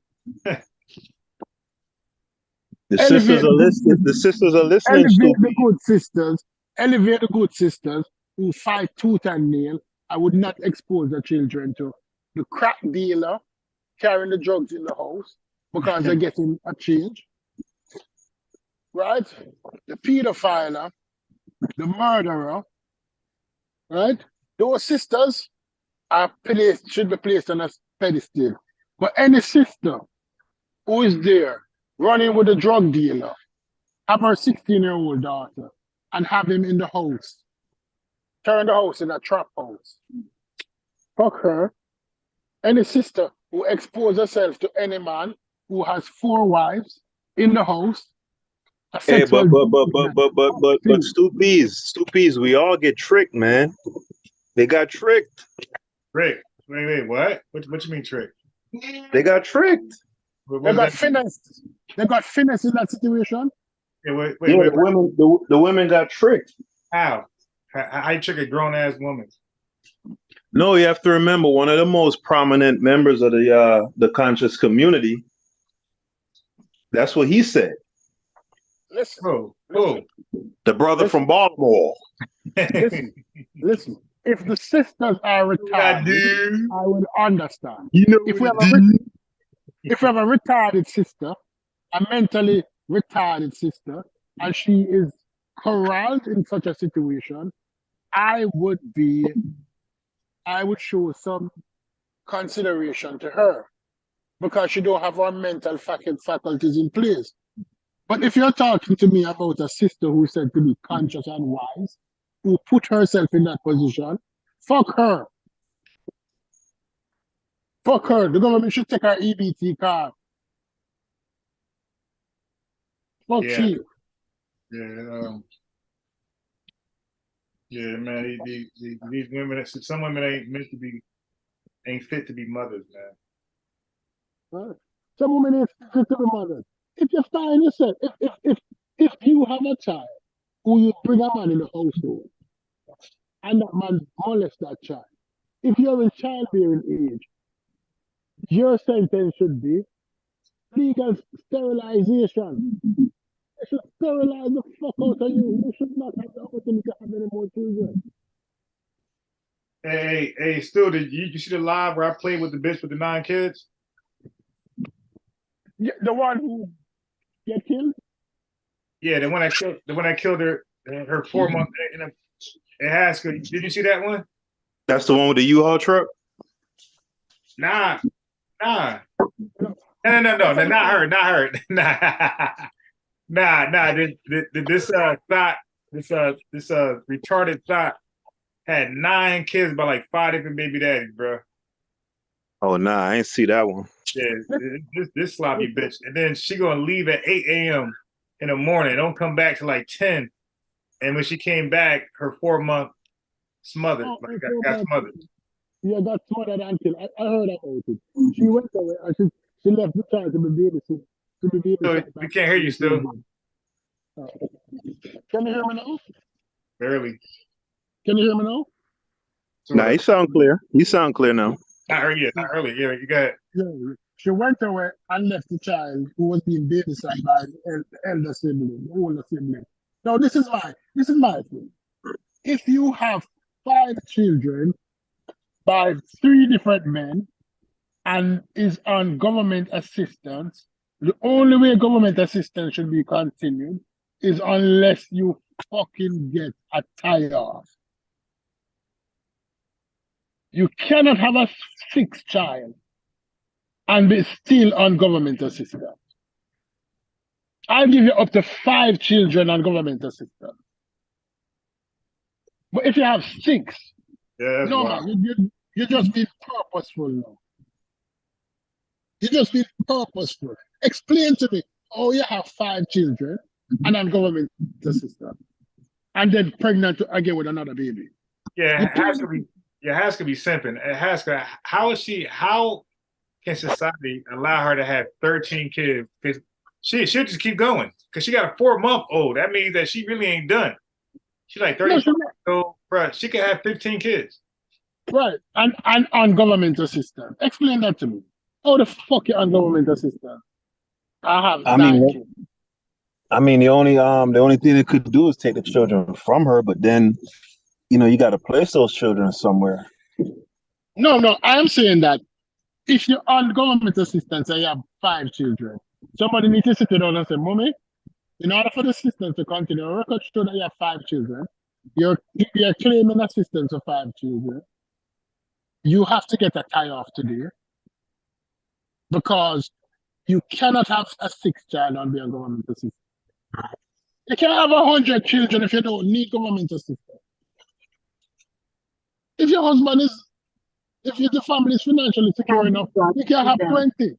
The sisters are listening. The sisters are listening. Elevate the good sisters. Elevate the good sisters who fight tooth and nail. I would not expose their children to the crack dealer carrying the drugs in the house because they're getting a change. Right? The pedophile, the murderer, right? Those sisters should be placed on a pedestal. But any sister who is there running with a drug dealer, have her 16-year-old daughter, and have him in the house, turn the house in a trap house. Fuck her. Any sister who exposes herself to any man who has 4 wives in the house. Hey, but Stoopies, we all get tricked, man. They got tricked. Tricked? Wait, what? What you mean tricked? They got tricked. They got finessed. They got finessed in that situation. Yeah, wait. The women got tricked. How? How you trick a grown ass woman? No, you have to remember one of the most prominent members of the conscious community. That's what he said. Listen. The brother from Baltimore. Listen. If the sisters are retarded, I would understand. You know, if we have a retarded sister, a mentally retarded sister, and she is corralled in such a situation, I would show some consideration to her because she don't have her mental faculties in place. But if you're talking to me about a sister who is said to be conscious and wise, who put herself in that position, fuck her. Fuck her. The government should take her EBT card. Fuck she. Yeah, man. These women, some women ain't fit to be mothers, man. Right. Some women ain't fit to be mothers. If you find yourself, if you have a child who you bring a man in the household, and that man molests that child, if you're in childbearing age, your sentence should be legal sterilization. They should sterilize the fuck out of you. You should not have the opportunity to have any more children. Hey, Stu, did you see the live where I played with the bitch with the 9 kids? Yeah, the one who get killed? Yeah, the one that killed her 4 month in high school. Did you see that one? That's the one with the U-Haul truck? Nah. No, not her. Nah. This retarded thought had 9 kids by like 5 different baby daddies, bro. Oh nah, I ain't see that one. Yeah, this sloppy bitch. And then she gonna leave at 8 a.m. in the morning. Don't come back till like 10. And when she came back, her 4-month smothered. Got smothered. Yeah, got smothered and killed. I heard about it. She went away and she left the child to be babysitted. So we can't hear you still. Can you hear me now? Barely. Can you hear me now? Nah, you sound clear. You sound clear now. Not early. Yeah, you got it. Yeah, she went away and left the child who was being babysat by the elder sibling, the older sibling. Now, this is my thing. If you have 5 children by 3 different men and is on government assistance, the only way government assistance should be continued is unless you fucking get a tie-off. You cannot have a sixth child and be still on government assistance. I'll give you up to 5 children on government assistance. But if you have 6, Yeah, no man, you just be purposeful now. You just be purposeful. Explain to me how you have 5 children and on government assistance, and then pregnant again with another baby. Yeah, it has to be. Yeah, it has to be simping. It has to. How can society allow her to have 13 kids? Because she'll just keep going. Because she got a 4-month-old. That means that she really ain't done. She's like 35 years old, bro. She could have 15 kids. Right, and on government assistance. Explain that to me. How the fuck you on government assistance? I mean, the only thing they could do is take the children from her, but then, you got to place those children somewhere. No, I am saying that if you're on government assistance and you have 5 children, somebody needs to sit down and say, Mommy, in order for the assistance to continue, record show that you have 5 children, you're claiming assistance for 5 children, you have to get a tie-off today because you cannot have a 6th child and be on government assistance. You can't have 100 children if you don't need government assistance. If your husband if the family is financially secure enough, you can have 20.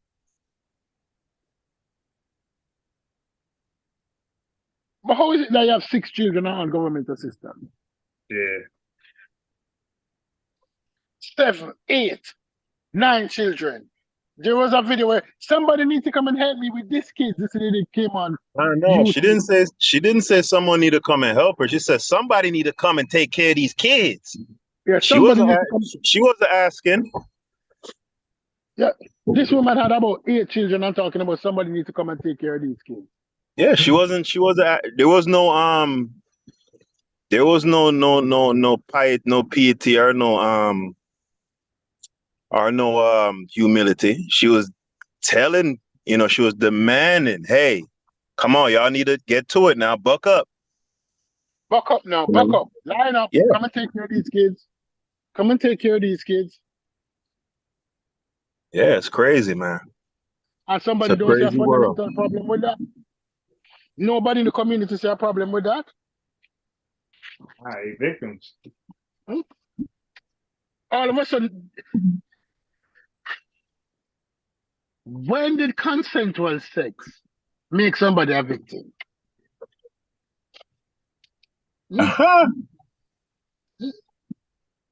But how is it that you have 6 children on government assistance? Yeah. 7, 8, 9 children. There was a video where somebody needs to come and help me with this kid. This lady came on. I know. She didn't say someone need to come and help her. She said somebody need to come and take care of these kids. Yeah, she wasn't asking. Yeah, this woman had about 8 children. I'm talking about somebody needs to come and take care of these kids. Yeah, she wasn't. There was no piety or no humility. She was telling, she was demanding, hey, come on, y'all need to get to it now. Buck up. Buck up now. Buck up. Line up. Yeah. Come and take care of these kids. Come and take care of these kids. Yeah, it's crazy, man. And somebody don't see a fundamental problem with that. Nobody in the community see a problem with that. Victims. All of a sudden, when did consensual sex make somebody a victim?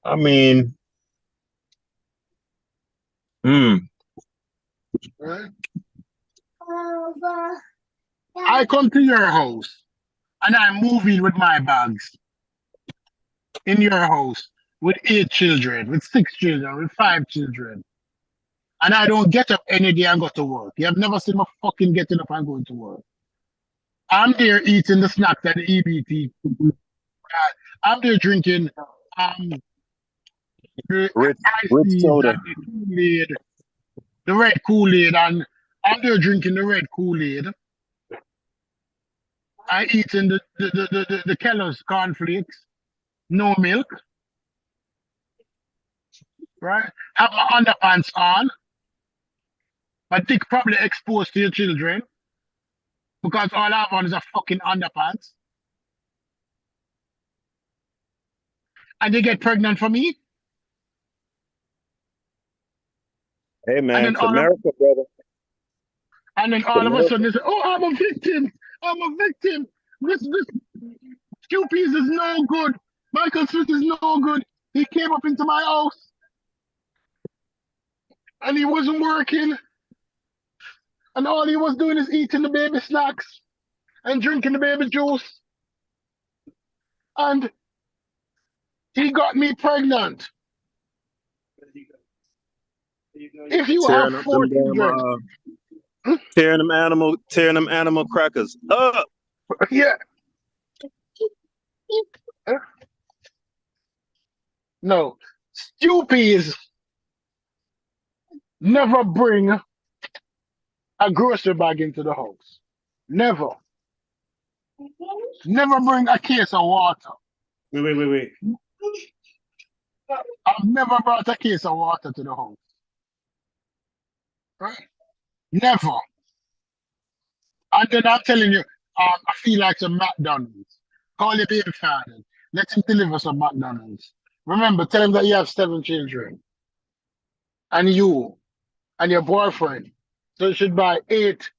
I mean, I come to your house and I move in with my bags in your house with 8 children, with 6 children, with 5 children. And I don't get up any day and go to work. You have never seen me fucking getting up and going to work. I'm there eating the snacks at the EBT. I'm there drinking the red soda, the red Kool-Aid, and I'm there drinking the red Kool-Aid. I eating the Kellogg's cornflakes, no milk. Right? Have my underpants on. My dick probably exposed to your children because all I have on is a fucking underpants. And they get pregnant for me. Hey man, it's America, brother. And then all of a sudden they say, "Oh, I'm a victim. I'm a victim. This Q-Peas is no good. Michael Smith is no good. He came up into my house and he wasn't working. And all he was doing is eating the baby snacks and drinking the baby juice. And he got me pregnant." If you have 4 children, tearing them animal crackers up. Yeah. No, Q-Peas never bring a grocery bag into the house. Never. Never bring a case of water. Wait. I've never brought a case of water to the house. Right? Never. And then I'm telling you, I feel like some McDonald's. Call your baby father. Let him deliver some McDonald's. Remember, tell him that you have 7 children. And you and your boyfriend. So you should buy eight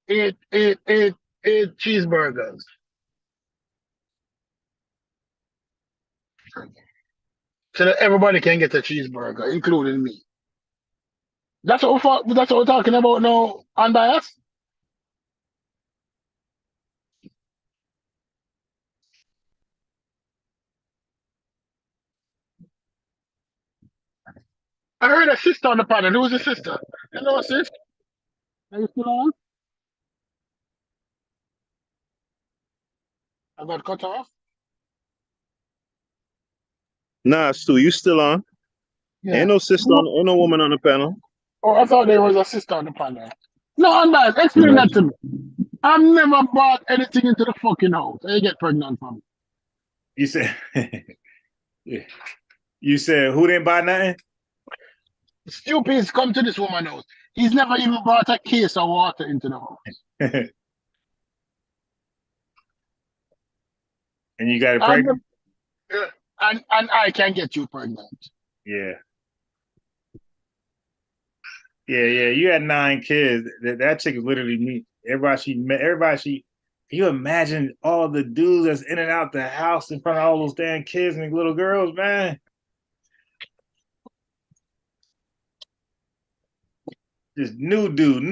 cheeseburgers. So that everybody can get a cheeseburger, including me. That's what we're talking about now, unbiased. I heard a sister on the panel. Who was the sister? Hello, sis. Are you still on? I got cut off. Nah, Stu, you still on? Yeah. Ain't no sister on, ain't no woman on the panel. Oh, I thought there was a sister on the panel. No, unbiased. Explain that to me. I've never bought anything into the fucking house. I get pregnant from. You said, yeah. You said who didn't buy nothing? Stupid's come to this woman's house. He's never even brought a case of water into the house. And you got it pregnant? And I can get you pregnant. Yeah. Yeah. You had 9 kids. That chick is literally me. Everybody. Can you imagine all the dudes that's in and out the house in front of all those damn kids and little girls, man? Just new dude.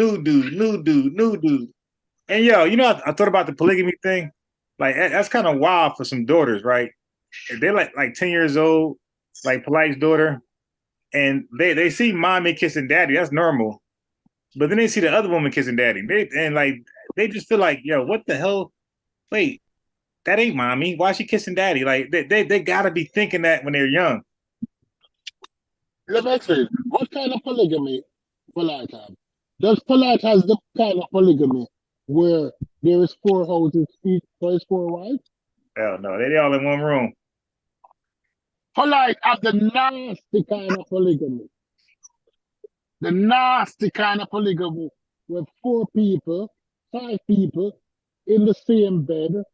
And yo, you know, I thought about the polygamy thing. Like that's kind of wild for some daughters, right? They're like 10 years old, like Polite's daughter, and they see mommy kissing daddy. That's normal. But then they see the other woman kissing daddy. They just feel like, yo, what the hell? Wait, that ain't mommy. Why is she kissing daddy? Like they gotta be thinking that when they're young. Let me explain. What kind of polygamy Polite have? Does Polite has the kind of polygamy where there is 4 houses each for his 4 wives? Hell no, they all in one room. Polite have the nasty kind of polygamy. The nasty kind of polygamy where 4 people, 5 people in the same bed,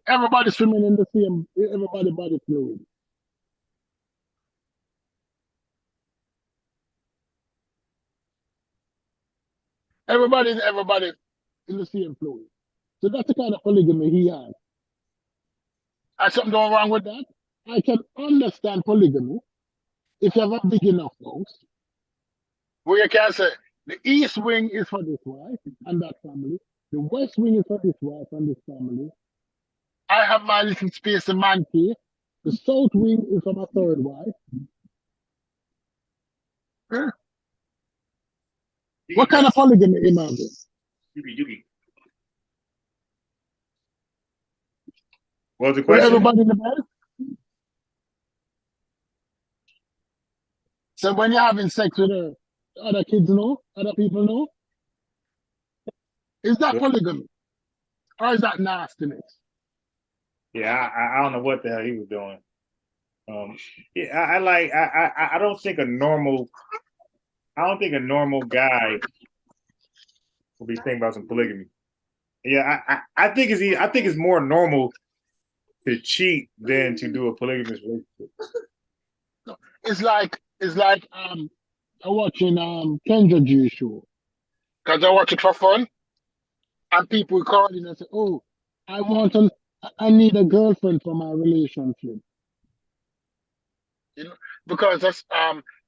everybody swimming in the same, everybody body fluid. Everybody in the same fluid. So that's the kind of polygamy he has. And something going wrong with that? I can understand polygamy if you have a big enough house where you can say the east wing is for this wife and that family, the west wing is for this wife and this family. I have my little space in man cave. The south wing is for my 3rd wife. Yeah. What kind of polygamy imagine? Yuki. What's the question? Everybody in the bed? So when you're having sex with her, other kids know? Other people know? Is that polygamy? Or is that nastiness? Yeah, I don't know what the hell he was doing. I don't think a normal guy will be thinking about some polygamy. Yeah, I think it's more normal to cheat than to do a polygamous relationship. It's like I'm watching Kendra G show. Because I watch it for fun. And people call in and say, oh, I need a girlfriend for my relationship. You know, because that's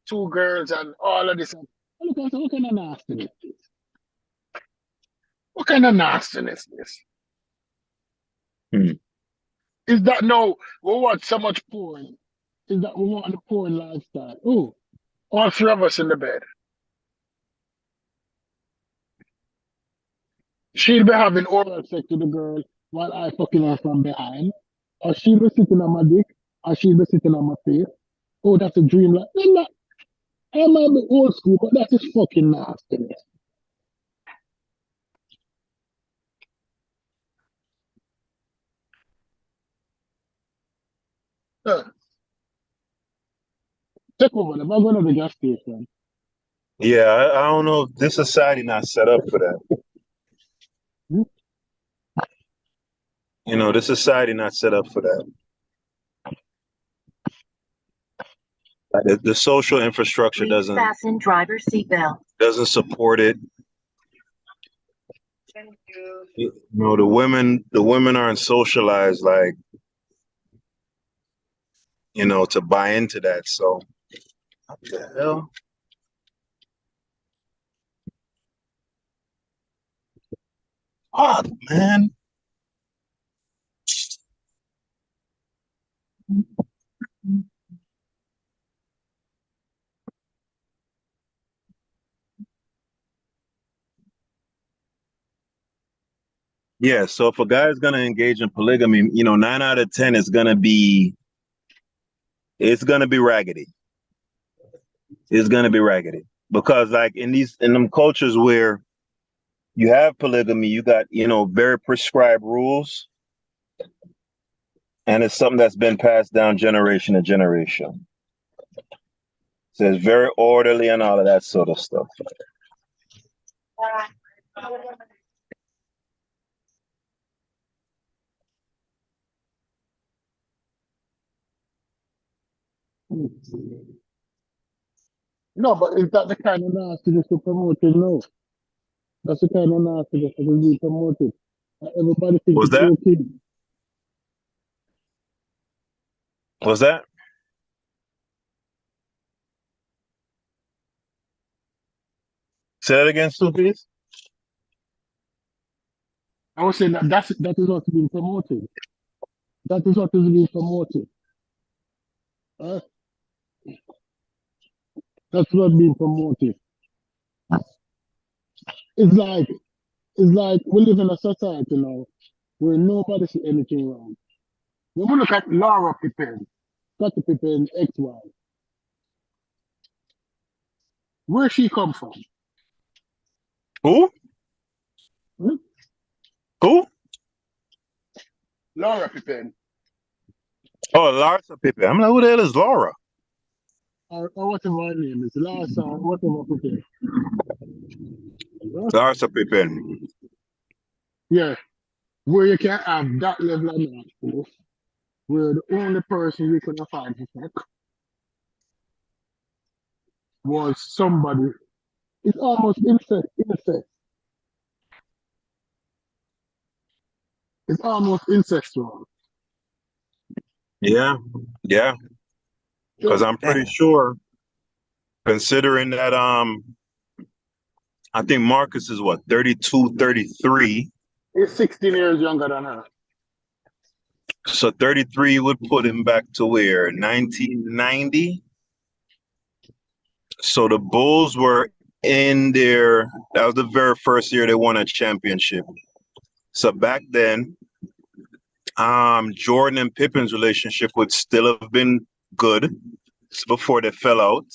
2 girls and all of this. I look and say, what kind of nastiness is this? What kind of nastiness is this? Is that no, we watch so much porn? Is that we want the porn lifestyle? Oh, all 3 of us in the bed. She'll be having oral sex with the girl while I fucking her from behind. Or she'll be sitting on my dick, or she'll be sitting on my face. Oh, that's a dream. Like, I might be old school, but that is fucking nastiness. Take over. If I go to the gas station. Yeah, I don't know if this society not set up for that. You know, this society not set up for that. Like, the social infrastructure doesn't Fasten driver's seatbelt. support it. You know, the women aren't socialized like, you know, to buy into that. So what the hell? Oh man. Yeah, so if a guy is gonna engage in polygamy, you know, 9 out of 10 is gonna be raggedy. It's gonna be raggedy. Because like in them cultures where you have polygamy, you got, you know, very prescribed rules. And it's something that's been passed down generation to generation. So it's very orderly and all of that sort of stuff. No, but is that the kind of nastiness to promote it? No. That's the kind of nastiness that will be promoted. Everybody thinks Was it's that? okay. Was that? Say that again, Stu, please. I was saying that is what's being promoted. That is what is being promoted. That's what's being promoted. It's like we live in a society now where nobody sees anything wrong. When we look at Laura Pippen, Scottie Pippen ex-wife, where she come from? Who? Who? Laura Pippen. Oh, Larsa Pippen. I'm like, who the hell is Laura? Or whatever her name is. Larsa, whatever Pippen. Larsa Pippen. Yeah. Where you can have that level of nastiness, where the only person you could find for sex was somebody. It's almost incest. It's almost incestual. Yeah. Because I'm pretty sure, considering that I think Marcus is what, 32, 33. He's 16 years younger than her. So 33 would put him back to where? 1990? So the Bulls were in that was the very first year they won a championship. So back then, Jordan and Pippen's relationship would still have been good before they fell out.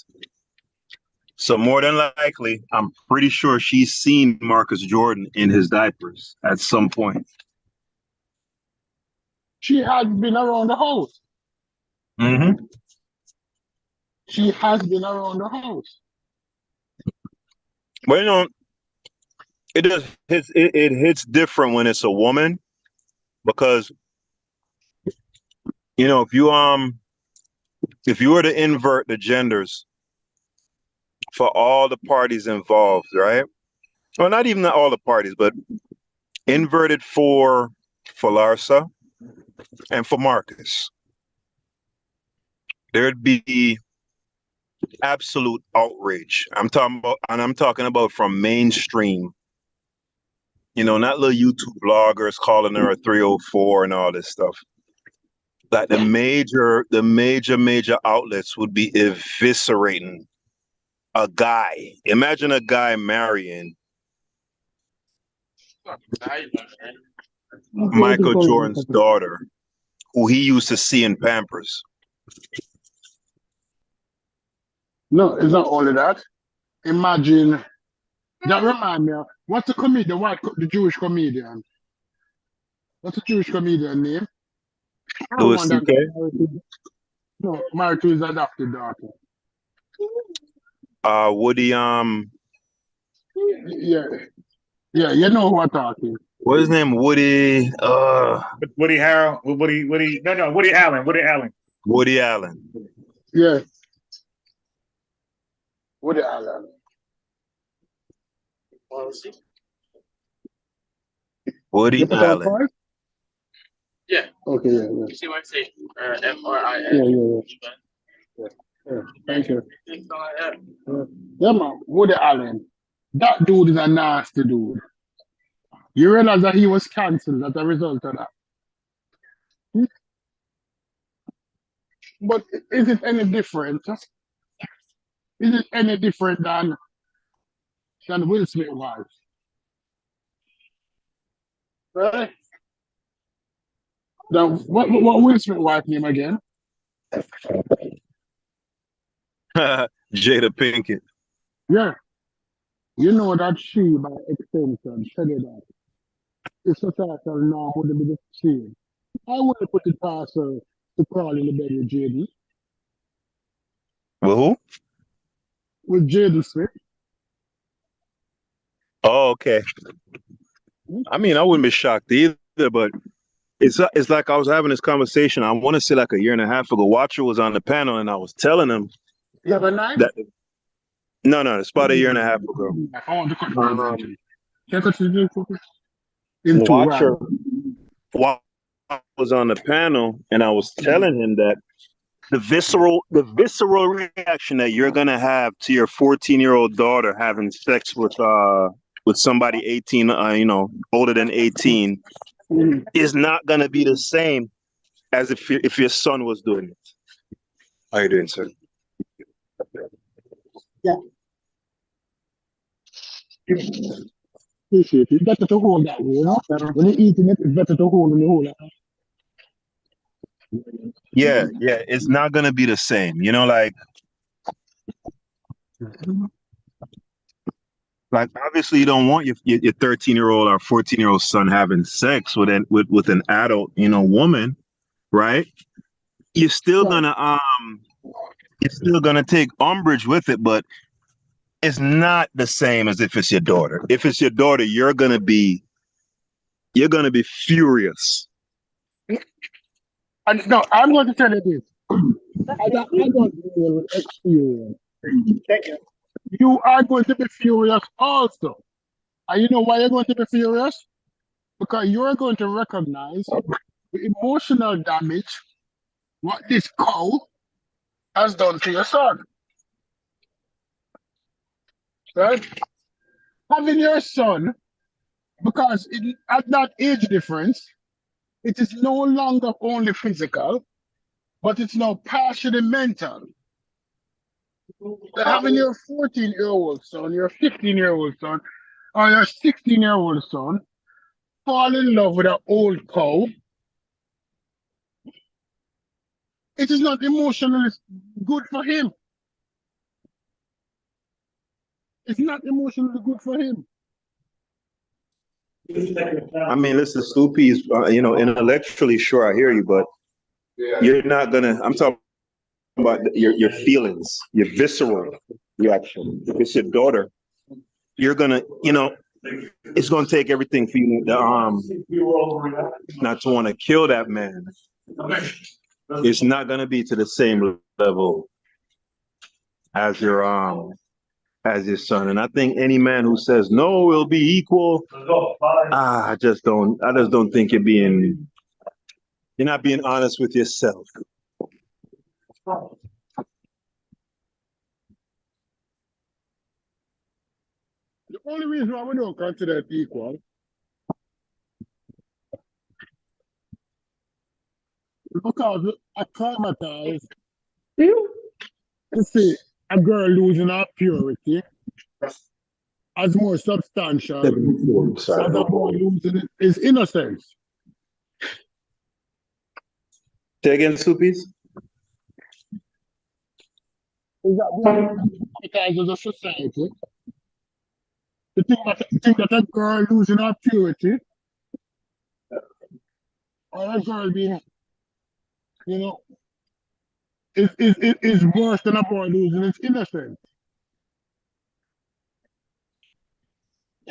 So more than likely, I'm pretty sure she's seen Marcus Jordan in his diapers at some point. She has been around the house. Mm-hmm. She has been around the house. But you know, it hits different when it's a woman, because you know, if you were to invert the genders for all the parties involved, right? Well, not even all the parties, but inverted for Larsa and for Marcus, there'd be absolute outrage. I'm talking about from mainstream. You know, not little YouTube bloggers calling her a 304 and all this stuff. Like the major outlets would be eviscerating a guy. Imagine a guy marrying Michael Jordan's daughter, who he used to see in Pampers. No, it's not only that. Imagine, that remind me of, what's the comedian, the Jewish comedian? What's the Jewish comedian name? Louis C.K.? No, married to his adopted daughter. Woody, Yeah, yeah, you know who I'm talking. what's his name? Woody, Woody Harrell, Woody Allen. Woody Allen. Yeah. Woody Allen. Woody You put on Allen. five? Yeah. Okay, yeah. You see what I say? F-R-I-S. Yeah. Thank you. Yeah, man. Woody Allen. That dude is a nasty dude. You realize that he was cancelled as a result of that. Hmm? But is it any different? Is it any different than Will Smith was? Right? Now, what Will Smith wife name again? Jada Pinkett. Yeah. You know that she, by extension, said it that if societal norm would be the same, I wouldn't put it past her to crawl in the bed with JD. With who? With JD Smith. Oh, okay. I mean, I wouldn't be shocked either, but it's like I was having this conversation. I want to say like a year and a half ago. Watcher was on the panel, and I was telling him You have a knife? that no, it's about a year and a half ago. I want to cut the Can I cut the into Watcher was on the panel, and I was telling him that the visceral reaction that you're gonna have to your 14-year-old daughter having sex with somebody 18, older than 18, is not gonna be the same as if your son was doing it. How you doing, sir? Yeah. Appreciate it. It's better to hold that way, you know? When you're eating it, it's better to hold when you hold it. Yeah, it's not gonna be the same. Like obviously you don't want your 13-year-old or 14-year-old son having sex with an adult, woman, right? You're still gonna take umbrage with it, but it's not the same as if it's your daughter. If it's your daughter, you're gonna be furious. No, I'm going to tell you this. I got real experience. Thank you. You are going to be furious also. And you know why you're going to be furious? Because you're going to recognize the emotional damage what this cow has done to your son. Right? Having your son, because at that age difference, it is no longer only physical, but it's now partially mental. That having your 14-year-old son, your 15-year-old son, or your 16-year-old son fall in love with an old cow, it is not emotionally good for him. It's not emotionally good for him. I mean, listen, Stoopy is, intellectually, sure, I hear you, but you're not gonna. I'm talking about your feelings, your visceral reaction. If it's your daughter, you're gonna, it's gonna take everything for you not to want to kill that man. It's not gonna be to the same level as your son. And I think any man who says no will be equal, I just don't think you're not being honest with yourself. The only reason why we don't consider it equal is because I traumatized to see a girl losing her purity as more substantial as a boy losing his innocence. Say again, Soupies? Is that we traumatized as a society to think that a girl losing her purity or a girl being, is worse than a boy losing his innocence.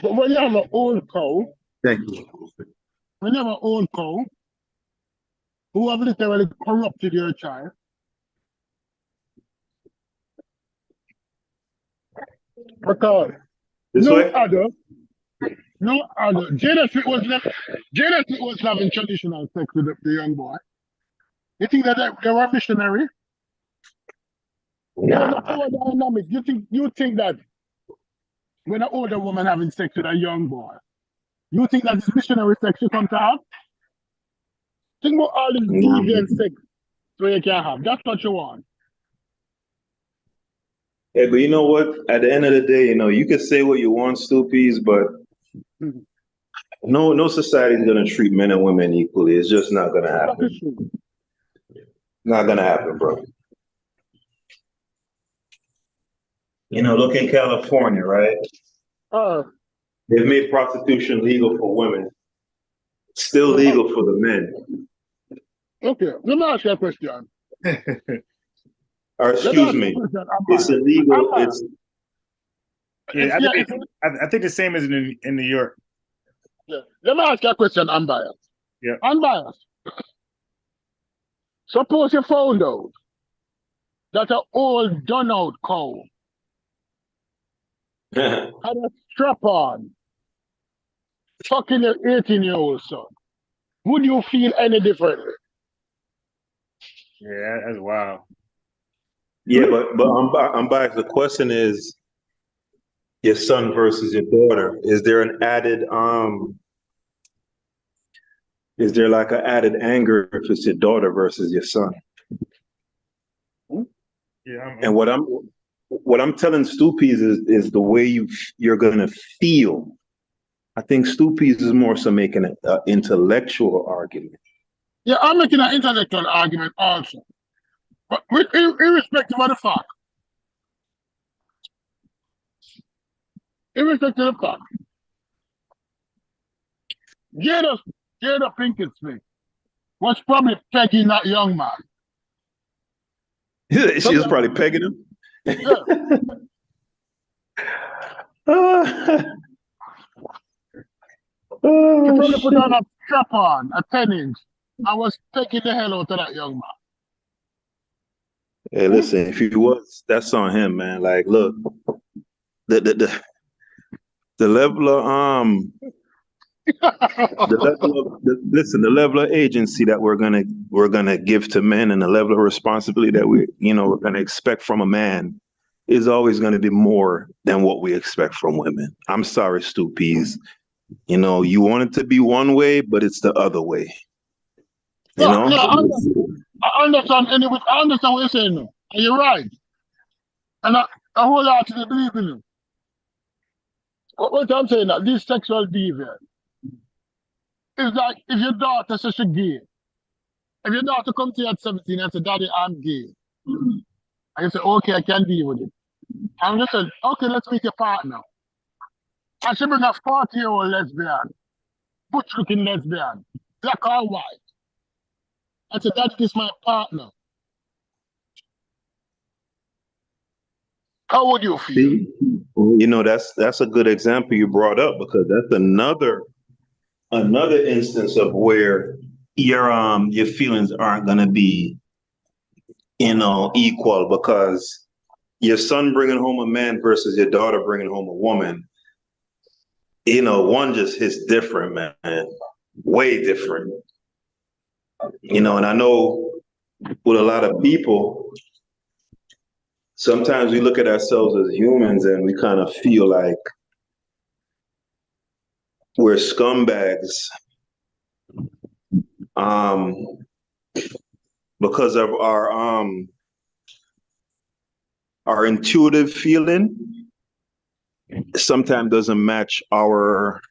But when you have an old cow, Thank you. when you have an old cow who have literally corrupted your child, because This no way? other, Jada Smith was having traditional sex with the young boy. You think that they were missionary? Yeah, the power dynamic. You think that when an older woman having sex with a young boy, you think that it's missionary sex you come to have? Think about all this deviant sex so you can have. That's what you want. Hey, but you know what? At the end of the day, you can say what you want, Stoopies, but no society is gonna treat men and women equally. It's just not gonna happen. Not gonna happen, bro. Look in California, right? They've made prostitution legal for women. Still legal for the men. Okay, let me ask you a question. Or excuse me, it's illegal. I think the same as in New York. Yeah. Let me ask you a question, unbiased. Yeah. Unbiased. Suppose you found out that an old done-out cow had a strap on, fucking your 18-year-old son. Would you feel any differently? Yeah, that's wild. Yeah, but I'm back. The question is your son versus your daughter. Is there an added is there like an added anger if it's your daughter versus your son? Yeah. And what I'm telling Stoopies is the way you're gonna feel. I think Stoopies is more so making an intellectual argument. Yeah, I'm making an intellectual argument also. But irrespective of the fact, Jada Pinkett Smith was probably pegging that young man. She was probably pegging him. Yeah. She probably put on a strap on, a 10-inch. I was taking the hell out of that young man. Hey, listen, if he was, that's on him, man. Like, look, the level of the level of agency that we're gonna give to men and the level of responsibility that we're gonna expect from a man is always gonna be more than what we expect from women. I'm sorry, Stoopies. You want it to be one way, but it's the other way. I understand anyway. I understand what you're saying now. And you're right. And I wholeheartedly believe in you. What I'm saying that this sexual deviant is like if your daughter says she's gay. If your daughter comes to you at 17 and say, Daddy, I'm gay. And you say, okay, I can deal with it. And you say, okay, let's meet your partner. And she bring a 40-year-old lesbian, butch-looking lesbian, black or white. I said, Daddy, this is my partner. How would you feel? That's a good example you brought up, because that's another instance of where your feelings aren't gonna be equal, because your son bringing home a man versus your daughter bringing home a woman, one just hits different, man, way different. And I know with a lot of people, sometimes we look at ourselves as humans and we kind of feel like we're scumbags because of our intuitive feeling sometimes doesn't match our.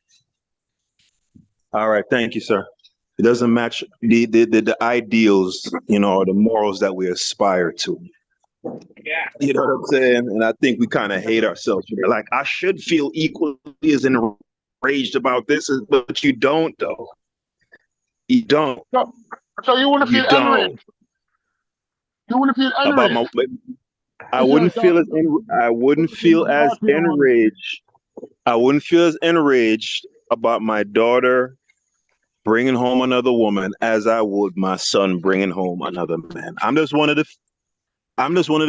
All right, thank you, sir. It doesn't match the ideals, or the morals that we aspire to. Yeah. You know what I'm saying? And I think we kind of hate ourselves. We're like, I should feel equally as enraged about this, but you don't, though. You don't. So you want to feel enraged? You wouldn't feel about enraged. I wouldn't feel as I wouldn't feel as enraged. I wouldn't feel as enraged about my daughter bringing home another woman as I would my son bringing home another man. I'm just one of the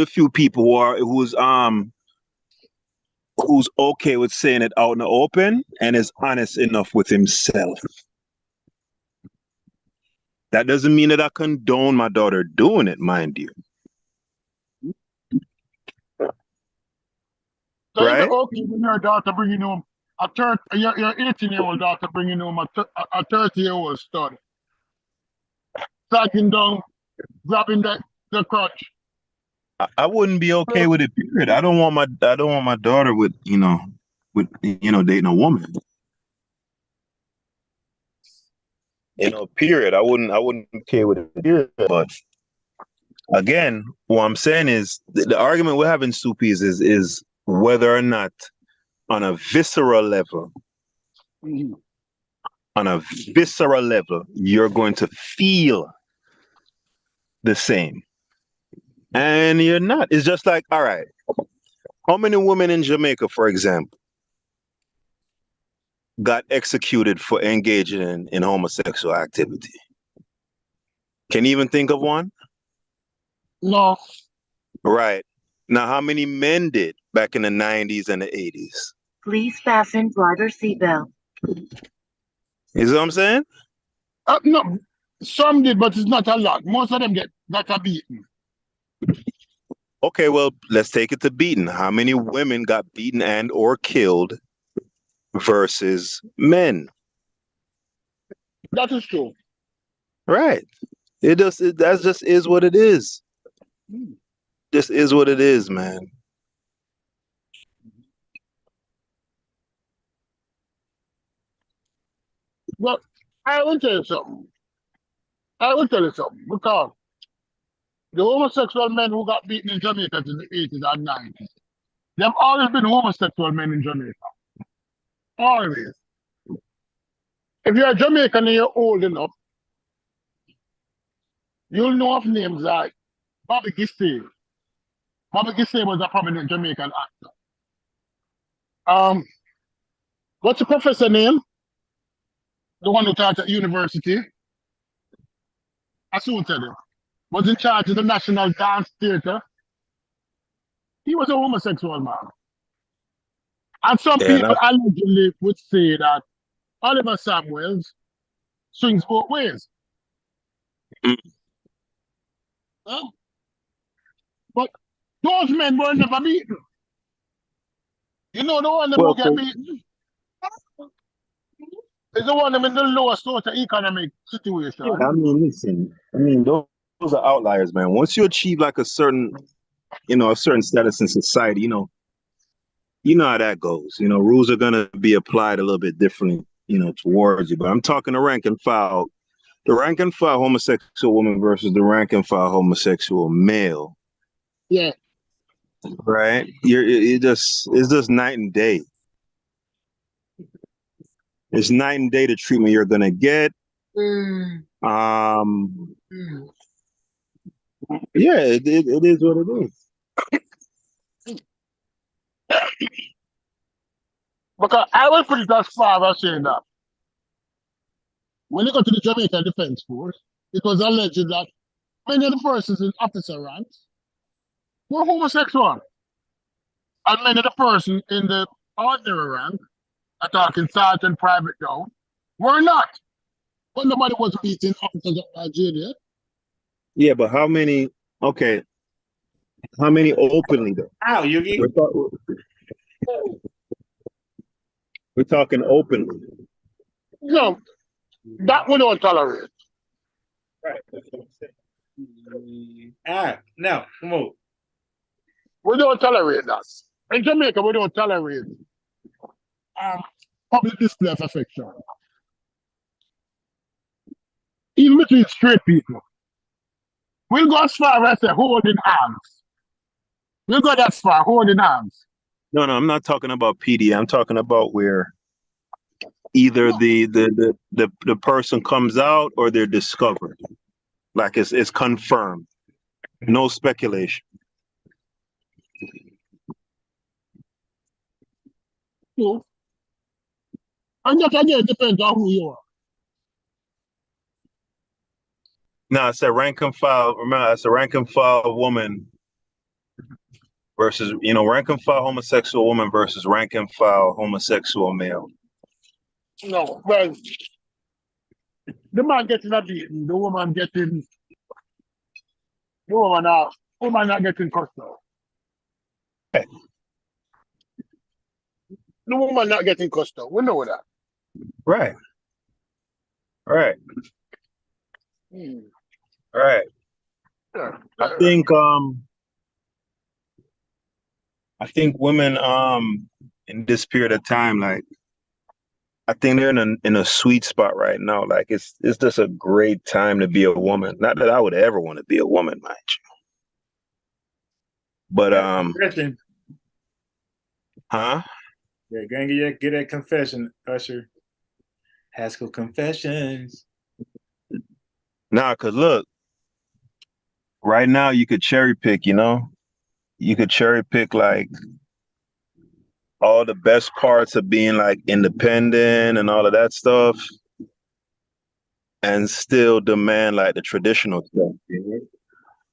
few people who's okay with saying it out in the open and is honest enough with himself. That doesn't mean that I condone my daughter doing it, mind you. So is Right? it okay when your daughter bringing home your 18-year-old daughter bringing home a 30-year-old stud, sagging down, grabbing the crotch? I wouldn't be okay with it, period. I don't want my daughter with dating a woman. Period. I wouldn't be okay with it, period. But again, what I'm saying is the argument we're having, Soupies, is whether or not on a visceral level, you're going to feel the same. And you're not. It's just like, all right, how many women in Jamaica, for example, got executed for engaging in homosexual activity? Can you even think of one? No. Right. Now, how many men did back in the 90s and the 80s? Please fasten driver's seatbelt. You see what I'm saying? No, some did, but it's not a lot. Most of them got beaten. Okay, well, let's take it to beaten. How many women got beaten and or killed versus men? That is true. Right. That just is what it is. Just is what it is, man. Well, I will tell you something. Because the homosexual men who got beaten in Jamaica in the 80s and 90s, they've always been homosexual men in Jamaica. Always. If you're a Jamaican and you're old enough, you'll know of names like Bobby Gissey. Bobby Gissey was a prominent Jamaican actor. What's the professor name? The one who taught at university. I soon tell you. Was in charge of the National Dance Theatre. He was a homosexual man. And some people allegedly would say that Oliver Samuels swings both ways. Huh? But those men were never beaten. You know the one that will get beaten? Is the one in the lowest socio-economic situation. Yeah, I mean, listen. I mean, those are outliers, man. Once you achieve like a certain status in society, you know how that goes. Rules are gonna be applied a little bit differently, towards you. But I'm talking the rank and file homosexual woman versus the rank and file homosexual male. Yeah. Right? It's just night and day. It's night and day the treatment you're gonna get. Yeah, it is what it is. Because I will put it as far as saying that when you go to the Jamaican Defense Force, it was alleged that many of the persons in officer ranks were homosexual. And many of the persons in the ordinary rank, I'm talking sergeant, private down, were not. But nobody was beating officers of Nigeria. Yeah, but how many openly though? Ow, Yugi. We're talking openly. No, that we don't tolerate. Right, that's what I'm saying. No, come on. We don't tolerate that. In Jamaica, we don't tolerate public display of affection. Even between straight people. We'll go as far as holding hands. We'll go that far, holding hands. No, I'm not talking about PD. I'm talking about where either the person comes out or they're discovered. Like it's confirmed. No speculation. So, and that again depends on who you are. No, it's a rank and file. Remember, it's a rank and file woman versus, rank and file homosexual woman versus rank and file homosexual male. No, well, the man getting a beating, the woman not getting cussed out. The woman not getting cussed out. We know that. Right. Right. Hmm. Right. Yeah. I think women in this period of time, like, I think they're in a sweet spot right now. Like it's just a great time to be a woman. Not that I would ever want to be a woman, mind you. But Confession. huh? Yeah, go and get that confession, Usher. Haskell Confessions. Nah, cause look, right now you could cherry pick, you could cherry pick like all the best parts of being like independent and all of that stuff, and still demand like the traditional stuff.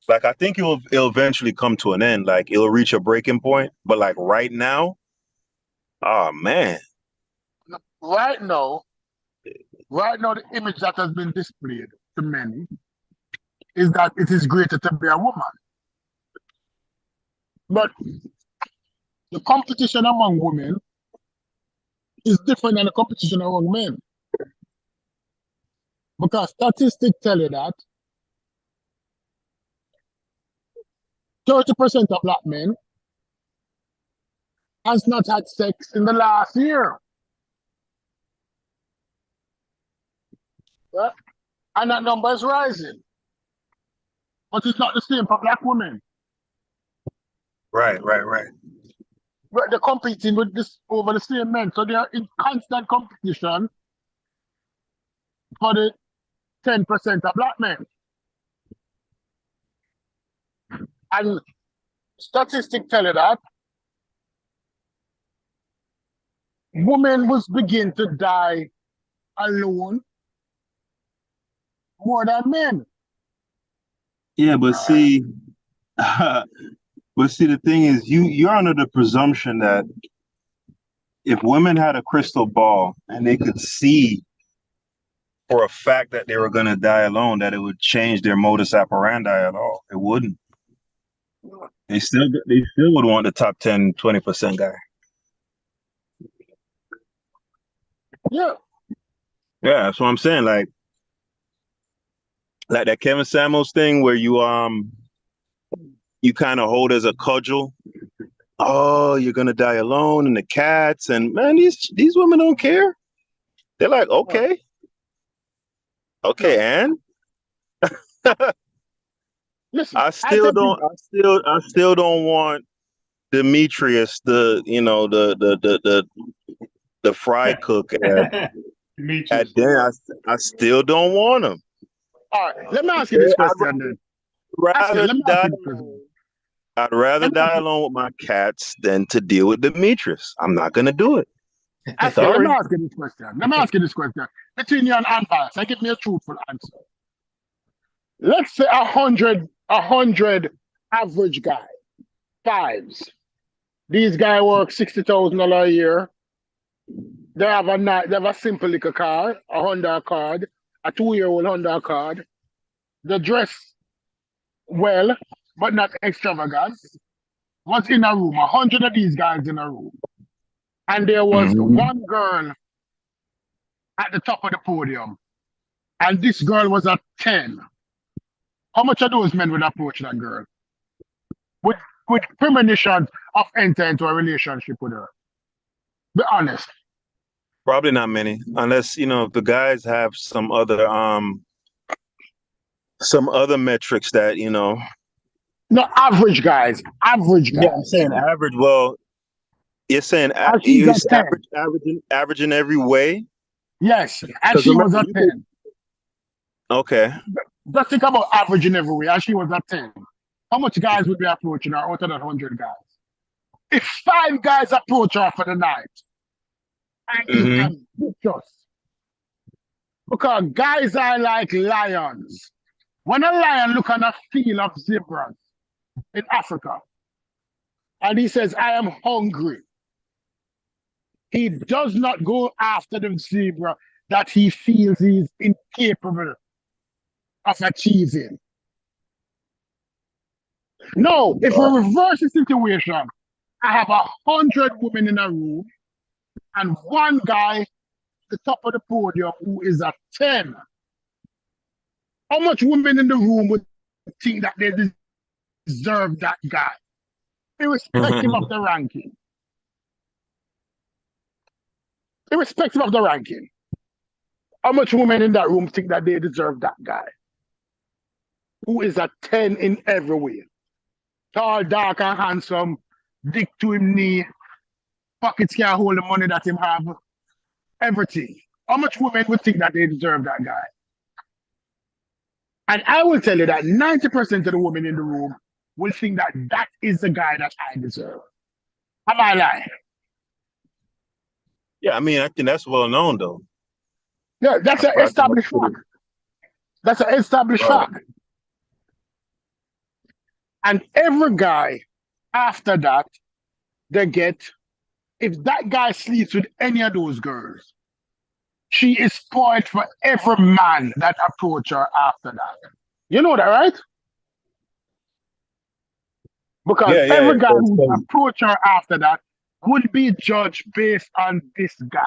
Like I think it'll eventually come to an end. Like it'll reach a breaking point. But like right now, oh man. Right now, the image that has been displayed to many is that it is greater to be a woman. But the competition among women is different than the competition among men. Because statistics tell you that 30% of black men has not had sex in the last year. Right? And that number is rising. But it's not the same for black women. Right. But they're competing with this over the same men. So they are in constant competition for the 10% of black men. And statistics tell you that women will begin to die alone more than men. Yeah, but see, the thing is, you're under the presumption that if women had a crystal ball and they could see for a fact that they were going to die alone, that it would change their modus operandi at all. It wouldn't. They still would want the top 10, 20% guy. Yeah. Yeah, that's what I'm saying. Like that Kevin Samuels thing where you kind of hold as a cudgel. Oh, you're gonna die alone, and the cats, and man, these women don't care. They're like, okay, and listen, I still don't want Demetrius, the fry cook at dinner. I still don't want him. All right, let me ask you this question then. I'd rather die alone with my cats than to deal with Demetrius. I'm not gonna do it. Let me ask you this question. Between you and Anvas, give me a truthful answer. Let's say 100 average guy, fives. These guys work $60,000 a year. They have a simple little car, a Honda card, a 2-year-old Honda card. They dress well, but not extravagant. What's in a room? 100 of these guys in a room. And there was one girl at the top of the podium. And this girl was at 10. How much of those men would approach that girl? With premonitions of entering into a relationship with her? Be honest. Probably not many, unless if the guys have some other metrics that No, average guys. Yeah, I'm saying average. Well, you're saying average in every way. Yes, and she was at 10. Okay. Just think about average in every way, and she was at 10. How much guys would be approaching her out of that 100 guys? If 5 guys approach her for the night, I am ambitious. Because guys are like lions. When a lion look on a field of zebras in Africa, and he says, I am hungry, he does not go after the zebra that he feels he is incapable of achieving. No, if we reverse the situation, I have 100 women in a room and 1 guy at the top of the podium who is a 10. How much women in the room would think that they deserve that guy, irrespective of the ranking? Irrespective of the ranking. How much women in that room think that they deserve that guy? Who is a 10 in every way? Tall, dark, and handsome, dick to him knee, pockets can't hold the money that him have, everything. How much women would think that they deserve that guy? And I will tell you that 90% of the women in the room will think that that is the guy that I deserve. Am I lying? Yeah, I mean, I think that's well known, though. Yeah, that's an established fact. That's an established fact. And every guy after that, they get, if that guy sleeps with any of those girls, she is spoiled for every man that approach her after that. You know that, right? Because every guy who approach her after that would be judged based on this guy.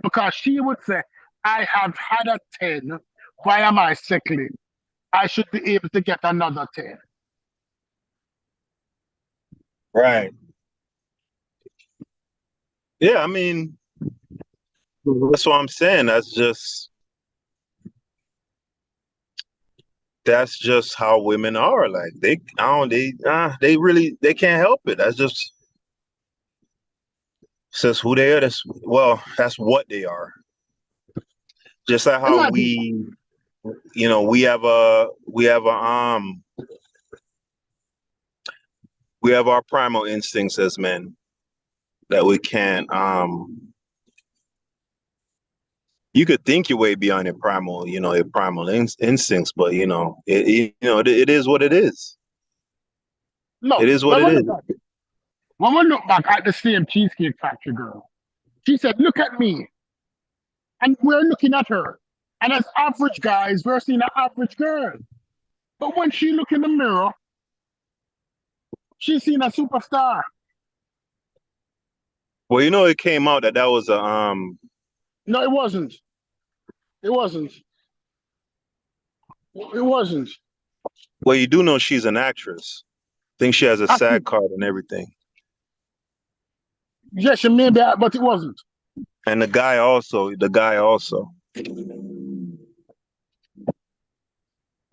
Because she would say, I have had a 10. Why am I settling? I should be able to get another 10. Right. Yeah, I mean, that's what I'm saying. That's just how women are. Like they can't help it. That's just who they are. That's what they are. Just like how we have our primal instincts as men that we can't you could think your way beyond your primal instincts, but it is what it is. No, it is what it is. When we look back at the same Cheesecake Factory girl, she said, look at me. And we're looking at her. And as average guys, we're seeing an average girl. But when she look in the mirror, she's seen a superstar. Well, it came out that was a No, it wasn't. It wasn't. It wasn't. Well, you do know she's an actress. I think she has a SAG card and everything. Yes, she may be, but it wasn't. And the guy also.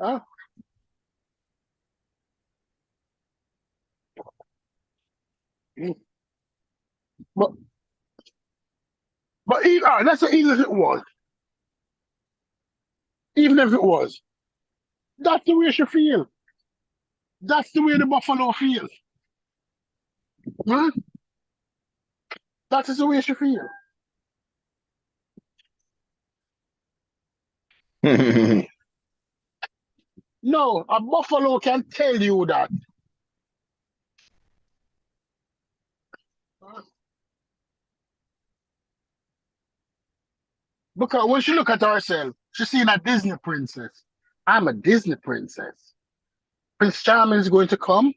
Huh? But let's say even if it was, that's the way she feels. That's the way the buffalo feels. Huh? That is the way she feels. No, a buffalo can tell you that. Because when she look at herself, she's seeing a Disney princess. I'm a Disney princess. Prince Charming is going to come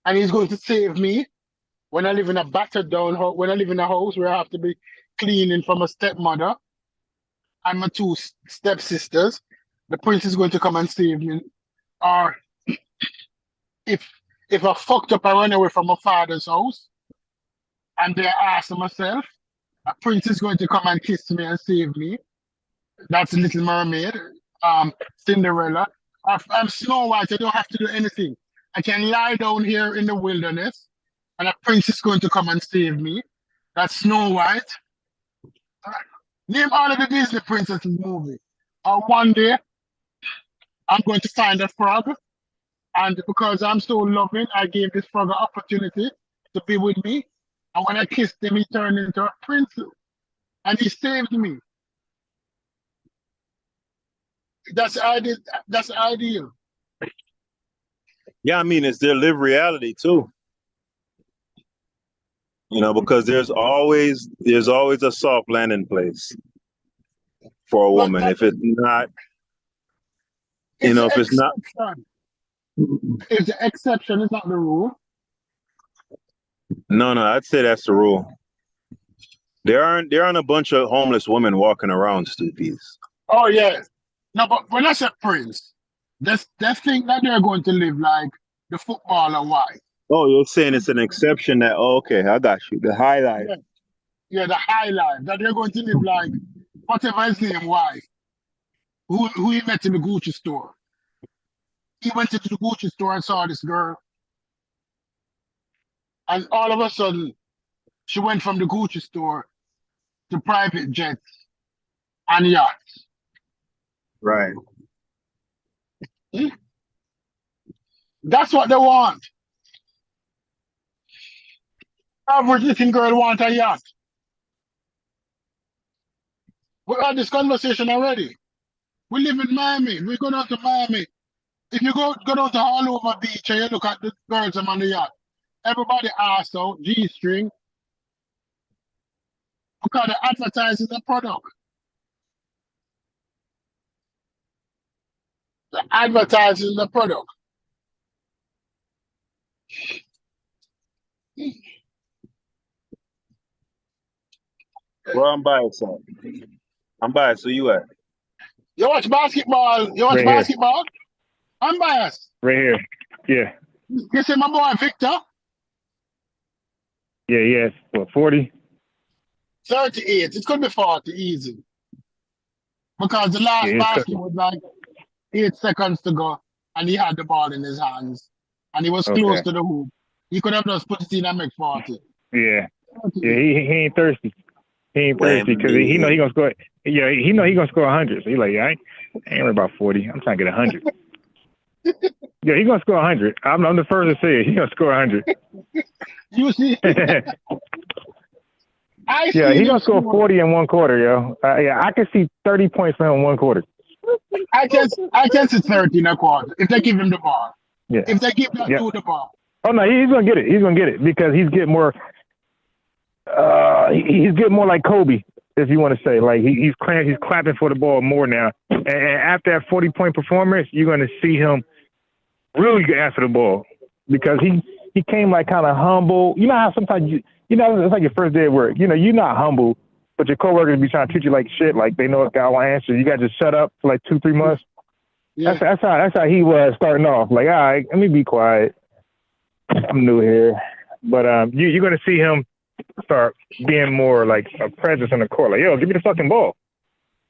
and he's going to save me when I live in a battered down house, when I live in a house where I have to be cleaning from a stepmother and my 2 stepsisters. The prince is going to come and save me. Or if I fucked up, I run away from my father's house and they ask myself, a prince is going to come and kiss me and save me. That's Little Mermaid, Cinderella. I'm Snow White, I don't have to do anything. I can lie down here in the wilderness and a prince is going to come and save me. That's Snow White. Name all of the Disney princesses movie. Or one day, I'm going to find a frog And because I'm so loving, I gave this frog an opportunity to be with me. And when I kissed him, he turned into a prince. And he saved me. That's ideal. That's ideal. Yeah, I mean, it's their lived reality too. You know, because there's always a soft landing place for a woman. If it's not, you know, if it's not, it's the exception. It's not the rule. no, I'd say that's the rule. There aren't a bunch of homeless women walking around, Stupid. Oh yeah. No, but when I said prince, they think that they're going to live like the footballer wife. Oh, you're saying it's an exception that, oh, okay, I got you. The high life. Yeah, the high life. That they're going to live like whatever his name wife. Who he met in the Gucci store. He went into the Gucci store and saw this girl. And all of a sudden, she went from the Gucci store to private jets and yachts. Right. That's what they want. Average looking girl want a yacht. We had this conversation already. We live in Miami. We go down to Miami. If you go down to all over beach and you look at the girls on the yacht, everybody asks out, G-string. Because they're advertising the product. They're advertising the product. Well, I'm biased. I'm biased. So you at? You watch basketball? You watch Right here. basketball? I'm biased. Right here. Yeah. You see my boy Victor? Yeah, yes. What, 40? 38. It's going to be 40 easy. Because the last basket was like 8 seconds to go, and he had the ball in his hands, and he was close to the hoop. He could have just put it in and make 40. Yeah. Yeah, he ain't thirsty. He ain't thirsty because he know he gonna score. Yeah, he know he gonna score 100. So he like, yeah, I ain't worried about 40. I'm trying to get 100. Yeah, he gonna score 100. I'm the first to say it. He gonna score 100. You see? Yeah, he gonna score 40 in one quarter, yo. Yeah, I can see 30 points for him in one quarter. I can see 30 in a quarter if they give him the ball. Yeah. If they give that dude the ball. Oh no, he's gonna get it. He's gonna get it because he's getting more. He's getting more like Kobe, if you want to say. Like he's clapping for the ball more now. And after that 40-point performance, you're gonna see him really go after the ball because he came like kind of humble. You know how sometimes you know it's like your first day at work. You know you're not humble, but your coworkers be trying to treat you like shit. Like they know a guy will answer. You got to shut up for like 2-3 months. Yeah. That's how he was starting off. Like, all right, let me be quiet. I'm new here, but you're gonna see him start being more like a presence on the court. Like, yo, give me the fucking ball.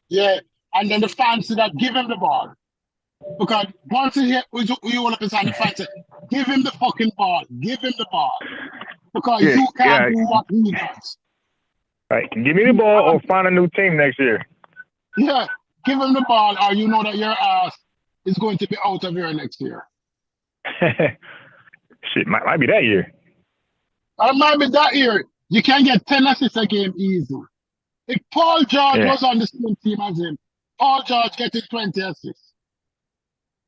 Yeah, and then the fans say that give him the ball. Because once he hit, we all up inside the fans say, give him the fucking ball. Give him the ball. Because you can't do what he does. Right, give me the ball or find a new team next year. Yeah, give him the ball or you know that your ass is going to be out of here next year. Shit, might be that year. It might be that year. You can get 10 assists a game easy. If Paul George was on the same team as him, Paul George getting 20 assists.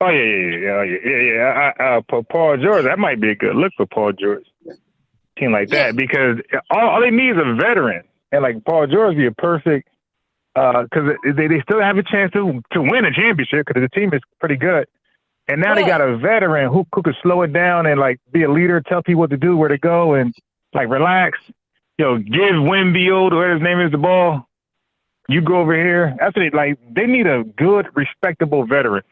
Oh, yeah. Paul George, that might be a good look for Paul George. Team like that, because all they need is a veteran. And like Paul George be a perfect, because they still have a chance to win a championship because the team is pretty good. And now they got a veteran who could slow it down and like be a leader, tell people what to do, where to go, and like relax. Yo, give Wimby, whatever his name is, the ball. You go over here. That's what they need a good, respectable veteran.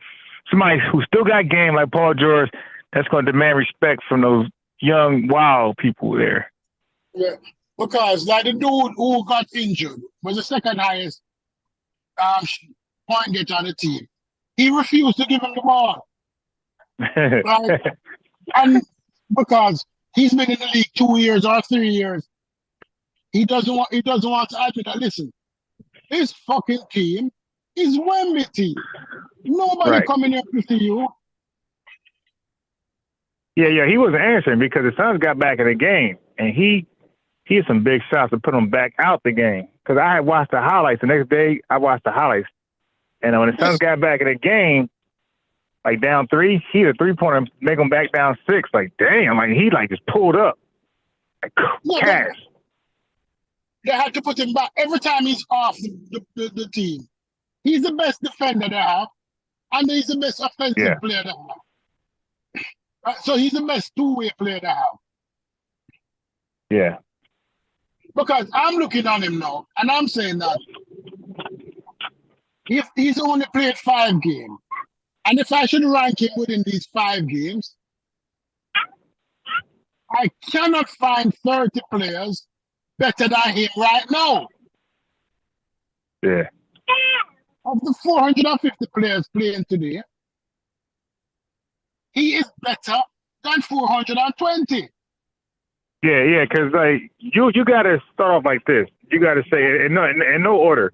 Somebody who still got game like Paul George that's going to demand respect from those young, wild people there. Yeah, because like the dude who got injured was the second highest point getter on the team. He refused to give him the ball. Right? And because he's been in the league 2 years or 3 years, he doesn't want to admit that. Listen, his fucking team is Wemby team. Nobody coming here to see you. Yeah, he wasn't answering because the Suns got back in the game, and he had some big shots to put him back out the game. Because I had watched the highlights. The next day, I watched the highlights. And when the Suns got back in the game, like down 3, he had a 3-pointer, make them back down 6. Like, damn, like he like just pulled up. Like, cash. They had to put him back every time he's off the team. He's the best defender they have, and he's the best offensive player they have. So he's the best two-way player they have. Yeah. Because I'm looking on him now, and I'm saying that if he's only played 5 games, and if I should rank him within these 5 games, I cannot find 30 players better than him right now. Yeah. Of the 450 players playing today, he is better than 420. Yeah, because like you got to start off like this. You got to say in no order.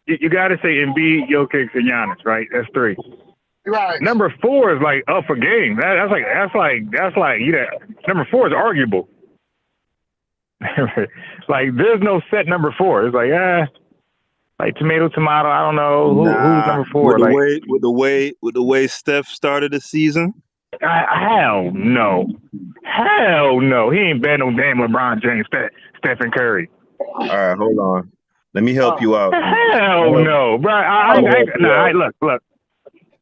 You got to say Embiid, Jokic, and Giannis, right? That's 3. Right. Number 4 is like up for game. That's like number 4 is arguable. Like there's no set number 4. It's like like tomato. I don't know who's number 4. With the way Steph started the season. Hell no. He ain't bad no damn LeBron James, Stephen Curry. All right, hold on. Let me help you out. Hell no, bro. Look.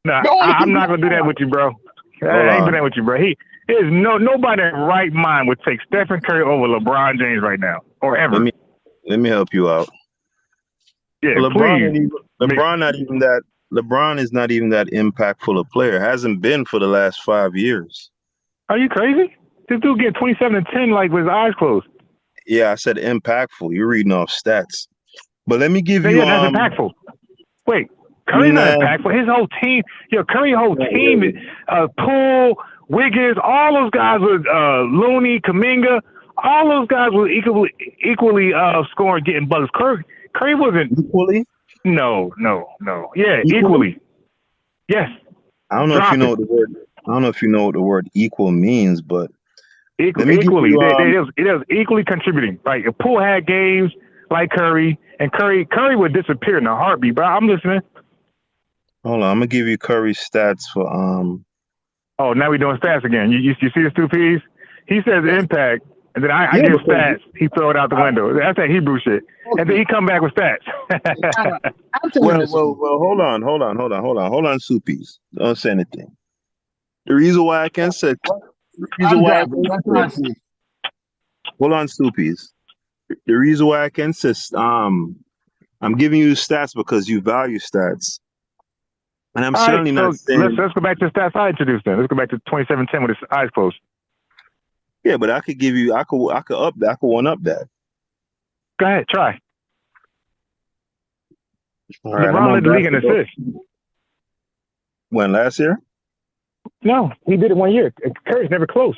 No, I'm not gonna do that with you, bro. I ain't doing that with you, bro. There's nobody in right mind would take Stephen Curry over LeBron James right now or ever. Let me help you out. Yeah, LeBron is not even that impactful a player. Hasn't been for the last 5 years. Are you crazy? This dude get 27 and 10 like with his eyes closed. Yeah, I said impactful. You're reading off stats. But let me give you. Yeah, that's impactful. Wait, Curry's not impactful. His whole team, Curry's whole team, Poole, Wiggins, all those guys with Looney, Kuminga, all those guys were equally scoring, getting buckets. Curry wasn't equally. No. Yeah, equally. Yes. I don't know if you know what the word. I don't know if you know what the word equal means, but equally, it was equally contributing. Like if Poole had games like Curry, and Curry would disappear in a heartbeat. But I'm listening. Hold on, I'm gonna give you Curry's stats for Oh, now we're doing stats again. You see the 2 P's? He says impact, and then I give stats. He throw it out the window. That's that Hebrew shit. Okay. And then he come back with stats. well, hold on, Soupies. Don't say anything. The reason why I can say, hold on, Soupies. The reason why I can say, I'm giving you stats because you value stats. And I'm certainly not saying. Let's go back to the stats I introduced then. Let's go back to 2017 with his eyes closed. Yeah, but I could give you, I could one up that. Go ahead, try. All right, LeBron led the league in assists. When, last year? No, he did it 1 year. Curry's never close.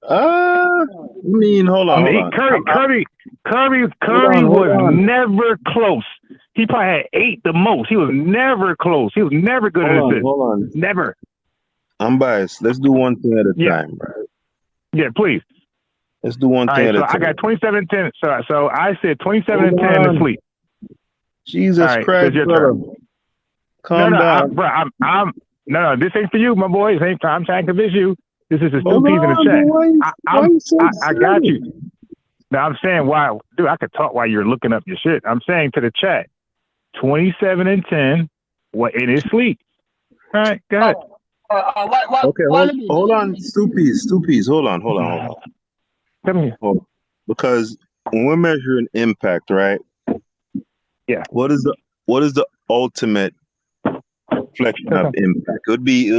Hold on. Curry was never close. He probably had 8 the most. He was never close. He was never good at assists. Hold on. Never. I'm biased. Let's do one thing at a time, bro. Yeah, please. Let's do one thing at a time. I got 27 and 10. So I said 27 and 10 in the sleep. Jesus Christ, brother. Calm down. No, this ain't for you, my boy. I'm trying to convince you. This is the 2 P's in the chat. I got you. Now I'm saying why, dude, I could talk while you're looking up your shit. I'm saying to the chat, 27 and 10, what in his sleep. All right, go ahead. Okay, hold on, Stoopies. Hold on. Come here. Because when we're measuring impact, right? Yeah. What is the ultimate reflection of impact? It would be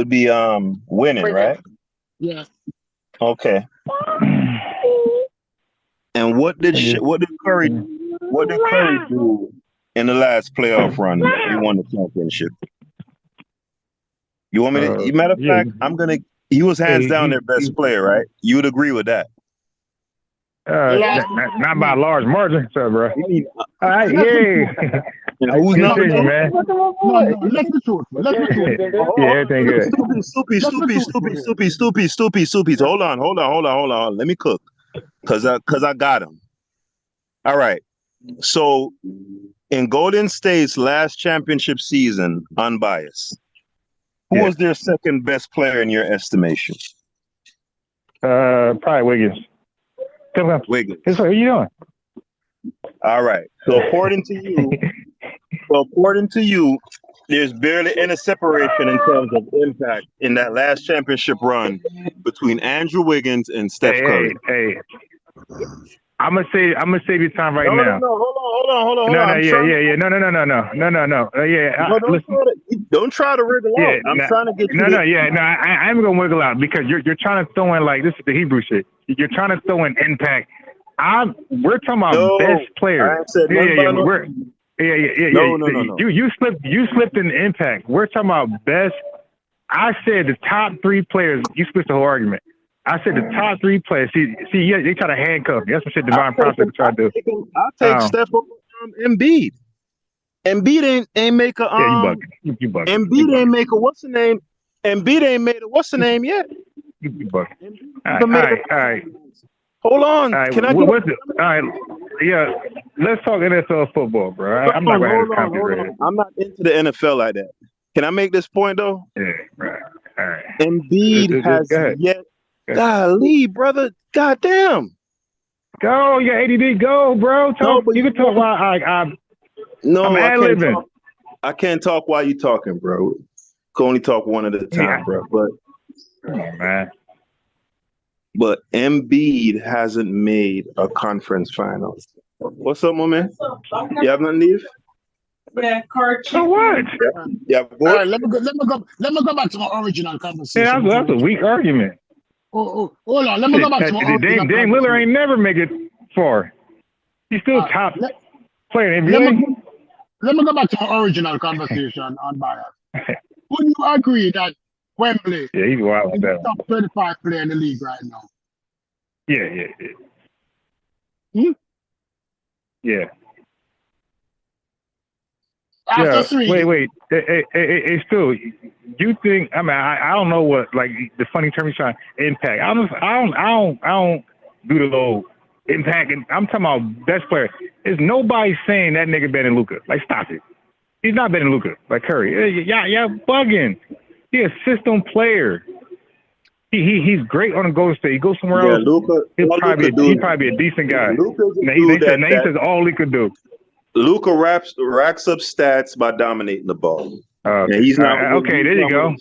winning, right? Yeah. Okay. And what did Curry do in the last playoff run? He won the championship. You want me to? Matter of fact, he was hands down their best player, right? You would agree with that? Not by a large margin, so bro. All right, yeah. And who's number Continue, two? man. No, let's be truthful. Let's be truthful. Yeah, everything good. Stupid. Hold on. Let me cook. Cause I got him. All right. So in Golden State's last championship season, unbiased, who was their second best player in your estimation? Probably Wiggins. Wiggins. What are you doing? All right. So according to you, there's barely any separation in terms of impact in that last championship run between Andrew Wiggins and Steph Curry. Hey. I'm gonna save you time right now. No, hold on. No. Don't try to wriggle out. I'm trying to get you. I'm gonna wiggle out because you're trying to throw in like this is the Hebrew shit. You're trying to throw in impact. We're talking about best players. No. You slipped in impact. We're talking about best. I said the top 3 players. You switched the whole argument. I said the top 3 players. See, they try to handcuff me. That's what shit Divine Prospect try to do. I'll take Steph over Embiid. Embiid ain't make a you bugging. Embiid ain't make a what's the name? Embiid ain't made a what's the name yet? You bugging. All right. Hold on. All right, Can I get all right, yeah. Let's talk NFL football, bro. I'm not gonna have this conversation. I'm not into the NFL like that. Can I make this point though? Yeah, right. All right. Embiid has yet. Golly, brother. Goddamn. Go, you ADD. Go, bro. You can talk while I'm ad-libbing. I can't talk while you talking, bro. Can only talk one at a time, bro. But come on, man. But Embiid hasn't made a conference finals. What's up, my man? You have nothing to leave? Yeah, card. So what? Yeah, boy. All right, let me go back to my original conversation. Yeah, that's a weak argument. Hold on. Let me go back to my original Dame Lillard ain't never make it far. He's still top player in the NBA. Let me go back to my original conversation on bias. Would you agree that Wembley he's wild with that. Top 25 player in the league right now? Yeah. Yeah. Wait. It's still. You think? I mean, I don't know what like the funny term he's trying impact. I don't do the little impact. And I'm talking about best player. There's nobody saying that nigga better than Luka. Like, stop it. He's not better than Luka. Like Curry. Y'all bugging. He's a system player. He's great on the Golden State. He goes somewhere else. He'll probably be a decent guy. He says all he could do. Luka racks up stats by dominating the ball. And he's not okay. There you go.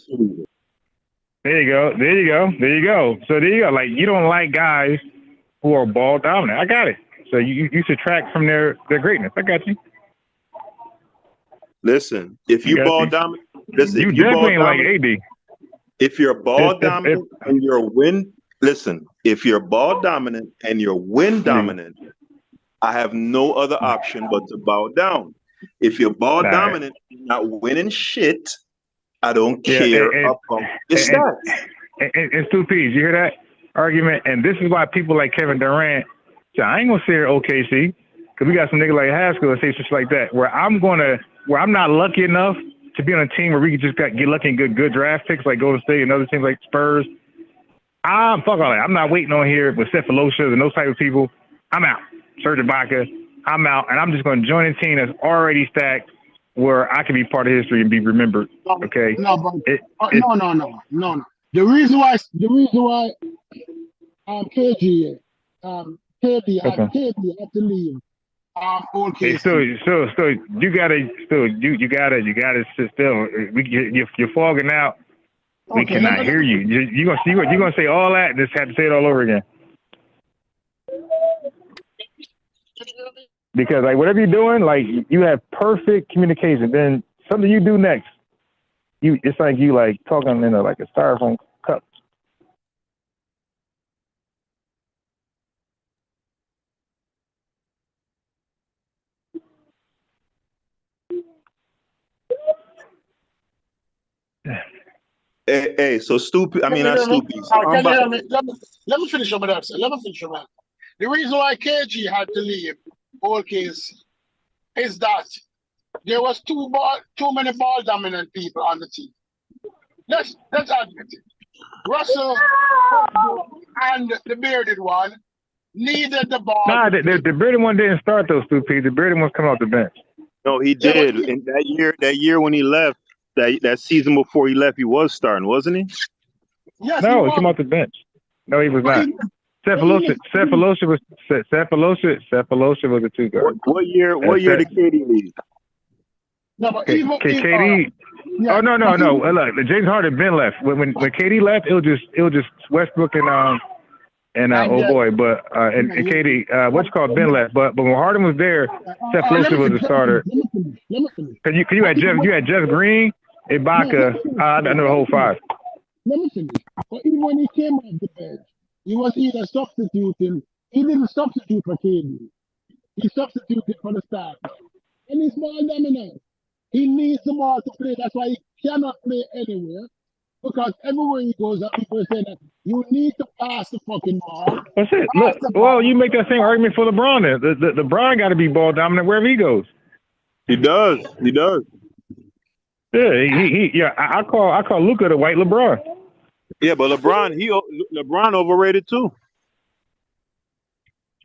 There you go. So there you go. Like, you don't like guys who are ball dominant. I got it. So you subtract from their greatness. I got you. Listen, if you ball dominant, you definitely ain't like AD. If you're ball dominant and you're win, listen. If you're ball dominant and you're win dominant, I have no other option but to bow down. If you're ball dominant, you're not winning shit. I don't care about your stats. And Stu Pease, you hear that argument? And this is why people like Kevin Durant. I ain't gonna say OKC because we got some niggas like Haskell that say shit like that. Where I'm not lucky enough to be on a team where we can just get lucky and good draft picks like Golden State and other teams like Spurs. Fuck all that. I'm not waiting on here with Cephalosha and those type of people. I'm out. Serge Ibaka, I'm out, and I'm just going to join a team that's already stacked where I can be part of history and be remembered. Okay? No. The reason why KD had to leave. Okay, so you gotta still. You're fogging out. We cannot hear you. You're gonna say all that and just have to say it all over again. Because like whatever you're doing, like you have perfect communication. Then something you do next, it's like you like talking in like a styrofoam cup. Hey, so stupid. I mean, not stupid. Let me finish up with that. The reason why KG had to leave, all case, is that there was too many ball dominant people on the team. Let's admit it. Russell and the bearded one needed the ball. Nah, the bearded one didn't start those two P. The bearded one's come off the bench. No, he did. And that year when he left, that season before he left, he was starting, wasn't he? Yes, no, he came off the bench. No, he was not. Cephalosha was the two guard. What year did KD leave? No, but KD. Oh no! Look, James Harden been left. When KD left, it was just Westbrook and oh boy, but and KD, what's called Ben left. But when Harden was there, Cephalosha was the starter. Cause you had Jeff Green, Ibaka. I know the whole five. Let me finish. But even when he came off the bench, he was either substituting. He didn't substitute for KD. He substituted for the start. And he's ball dominant. He needs the ball to play. That's why he cannot play anywhere. Because everywhere he goes, people say that you need to pass the fucking ball. That's it. Look, well, you make that same argument for LeBron then. The LeBron got to be ball dominant wherever he goes. He does. Yeah, I call Luka the white LeBron. Yeah, but LeBron overrated too.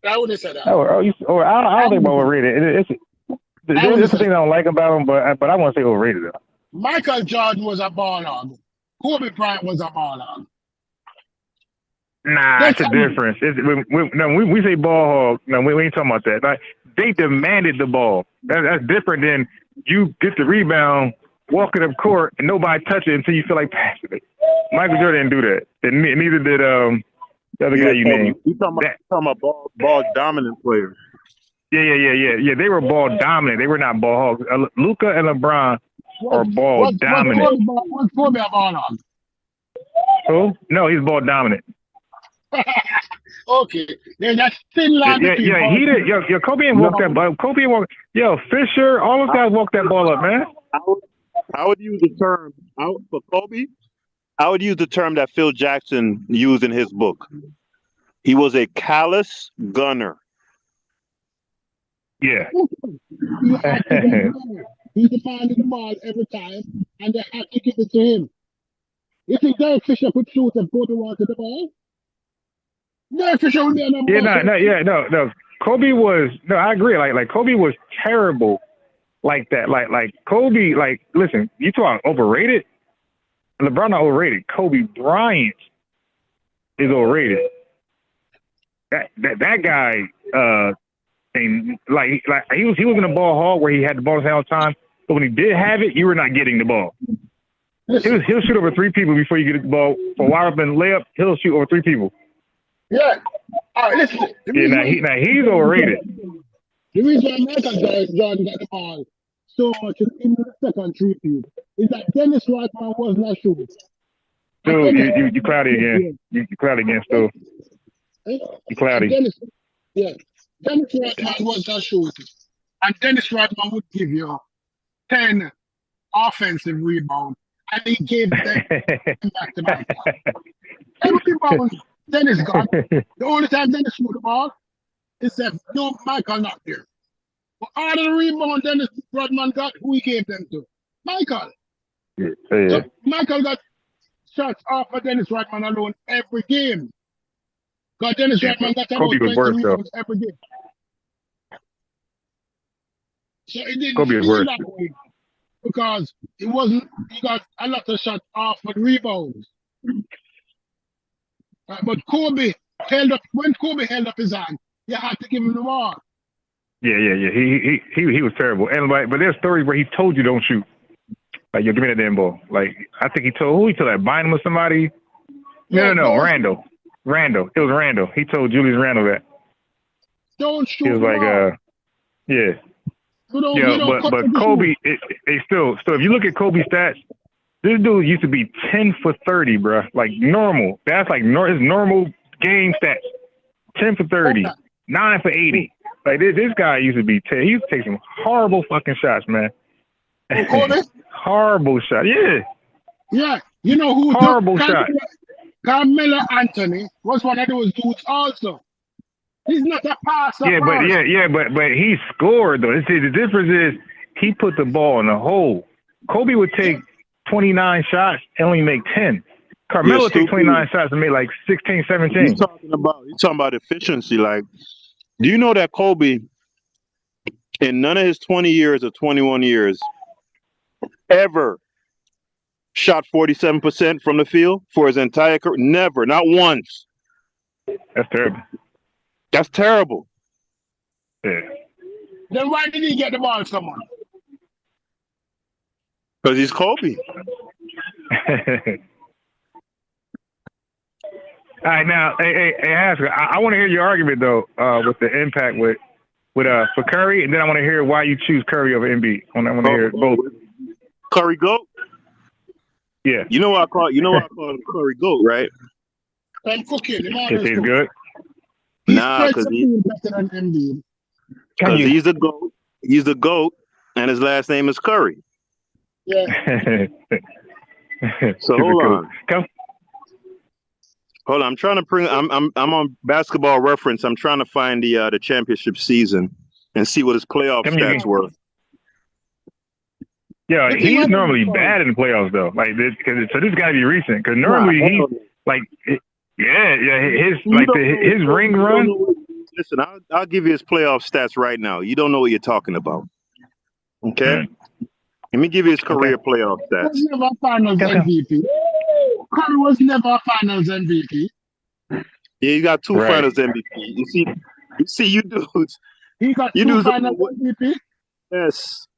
I wouldn't say that. I don't think overrated. There's a thing I don't like about him, but I want to say overrated though. Michael Jordan was a ball hog. Kobe Bryant was a ball hog. Nah, that's a difference. When we say ball hog, no, we ain't talking about that. Like, they demanded the ball. That's different than you get the rebound, walk it up court, and nobody touch it until you feel like passing it. Michael Jordan didn't do that, and neither did the other guy you named. You talking about ball dominant players? Yeah. They were ball dominant. They were not ball hogs. Luka and LeBron are ball dominant. What's Kobe a ball hog? Who? No, he's ball dominant. Okay, then that's thin line. Yeah, he did. Yo, Kobe ain't walk that ball. Yo, Fisher, all those guys walked that ball up, man. I would use the term for Kobe. I would use the term that Phil Jackson used in his book. He was a callous gunner. Yeah. He demanded the ball every time, and they had to give it to him. You think Derek Fisher could shoot and go to water the ball? Derek Fisher would be on the ball. No. Kobe was I agree. Like Kobe was terrible like that. Like Kobe, listen, you talking overrated? LeBron not overrated. Kobe Bryant is overrated. That guy, and he was in a ball hog where he had the ball all the time. But when he did have it, you were not getting the ball. He'll shoot over three people before you get the ball. For a wide open layup, he'll shoot over three people. Yeah. All right, listen. Now he's overrated. The reason Michael Jordan got the ball so much in the second three field is that Dennis Rodman was not shooting. Dude, you cloudy again. You cloudy again, Stu. You cloudy. Dennis Rodman was not shooting. And Dennis Rodman would give you 10 offensive rebounds. And he gave them back to Michael. Every rebound Dennis got. The only time Dennis threw the ball, he said, no, Michael not there. But all of the rebound Dennis Rodman got, who he gave them to? Michael. Yeah. So Michael got shots off of Dennis Rodman alone every game. Because Dennis Rodman got about 20 rebounds every game. So it didn't feel that way because he got a lot of shots off with rebounds. But Kobe when Kobe held up his hand, you had to give him the ball. Yeah. He was terrible. And but there's stories where he told you don't shoot. Like, yo, give me that damn ball. Like, I think he told that Bynum or somebody. No, Randall. It was Randall. He told Julius Randall that. Don't shoot. He was like, yeah. But Kobe, still, if you look at Kobe's stats, this dude used to be 10 for 30, bro. Like normal. That's like his normal game stats. 10 for 30, 9 for 80. Like this guy used to be 10. He used to take some horrible fucking shots, man. Horrible shot. Yeah. Yeah. You know who? Horrible shot. Carmelo Anthony was one of those dudes also. He's not a passer. Yeah, but he scored though. See, the difference is he put the ball in the hole. Kobe would take 29 shots and only make 10. Carmelo would take 29 shots and make like 16, 17. He's talking about efficiency. Like, do you know that Kobe, in none of his 20 years or 21 years, ever shot 47% from the field for his entire career? Never, not once. That's terrible. That's terrible. Yeah. Then why did he get the ball so much? Because he's Kobe. All right, now, hey, Haskell, I want to hear your argument though, with the impact with for Curry, and then I want to hear why you choose Curry over Embiid. I want to hear both. Curry GOAT. Yeah. You know what I call him Curry GOAT, right? And cooking. It tastes good. Nah, because better than Embiid. He's the GOAT. He's the GOAT, and his last name is Curry. Yeah. So hold on. Hold on, I'm trying to bring. I'm on Basketball Reference. I'm trying to find the championship season and see what his playoff stats were. Yeah, he's normally bad in the playoffs though. Like this, so this got to be recent. Because normally he like, his ring run. Listen, I'll give you his playoff stats right now. You don't know what you're talking about. Okay. Let me give you his career playoff stats. He was never a Finals MVP. Curry was never a Finals MVP. Yeah, you got two Finals MVP. You see, you dudes. He got two Finals MVP. Yes.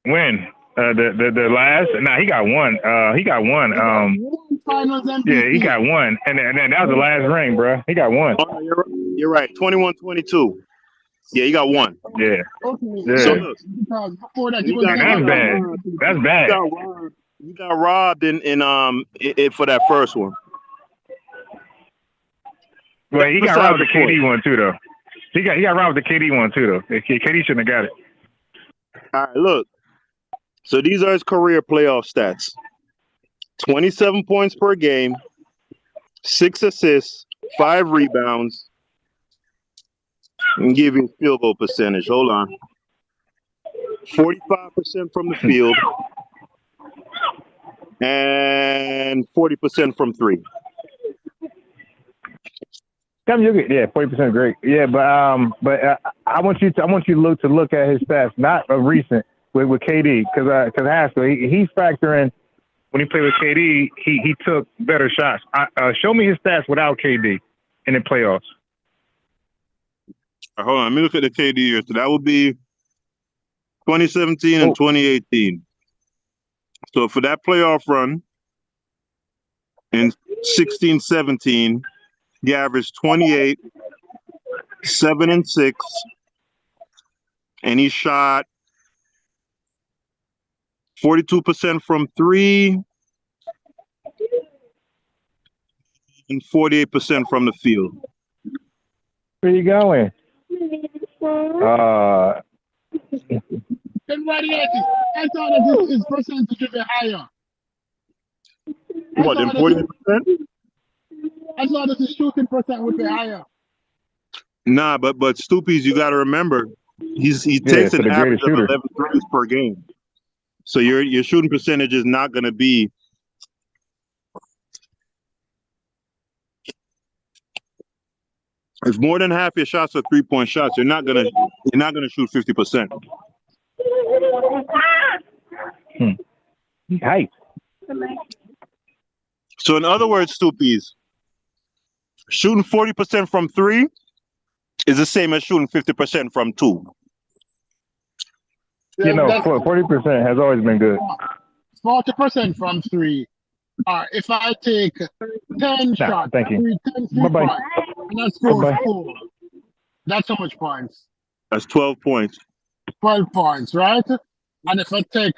When the last? Nah, he got one. He got one. Finals MVP. Yeah, he got one, and that was the last ring, bro. He got one. Oh, you're right. 21-22. Yeah, you got one. Yeah. Okay. Yeah. So look, before that, that's bad. That's bad. You got robbed in for that first one. Well, he got robbed with the KD one too, though. He got robbed with the KD one too, though. KD shouldn't have got it. All right, look. So these are his career playoff stats: 27 points per game, 6 assists, 5 rebounds. And give you his field goal percentage. Hold on. 45% from the field and 40% from three. Yeah, 40% great. Yeah, but I want you to look at his stats, not a recent with KD, because Haskell he's factoring when he played with KD, he took better shots. Show me his stats without KD in the playoffs. Right, hold on, let me look at the KD years. So that would be 2017 and 2018. So for that playoff run in 16-17, he averaged 28, 7 and 6, and he shot 42% from three and 48% from the field. Where you going? Then why I thought that his percentage would be higher. What, then 40%? I thought that his shooting percent would be higher. Nah, but Stoopies, you got to remember, he takes an average of 11 threes per game. So your shooting percentage is not going to be. If more than half your shots are 3-point shots, you're not gonna shoot 50%. Hey. So in other words, Stoopies, shooting 40% from three is the same as shooting 50% from two. 40% has always been good. 40% from three. If I take 10 shots, thank you. 10 and I score 4, that's how much points? That's 12 points. 12 points, right? And if I take,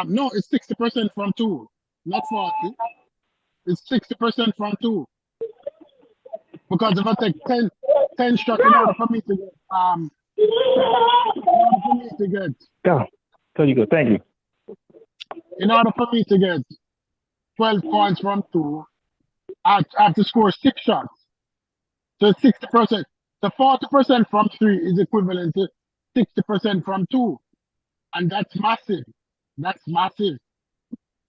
no, it's 60% from two, not 40. It's 60% from two. Because if I take 10 shots in order for me to get, So you go. Thank you. In order for me to get 12 points from two, I have to score 6 shots. So it's 60%. So 40% from three is equivalent to 60% from 2. And that's massive. That's massive.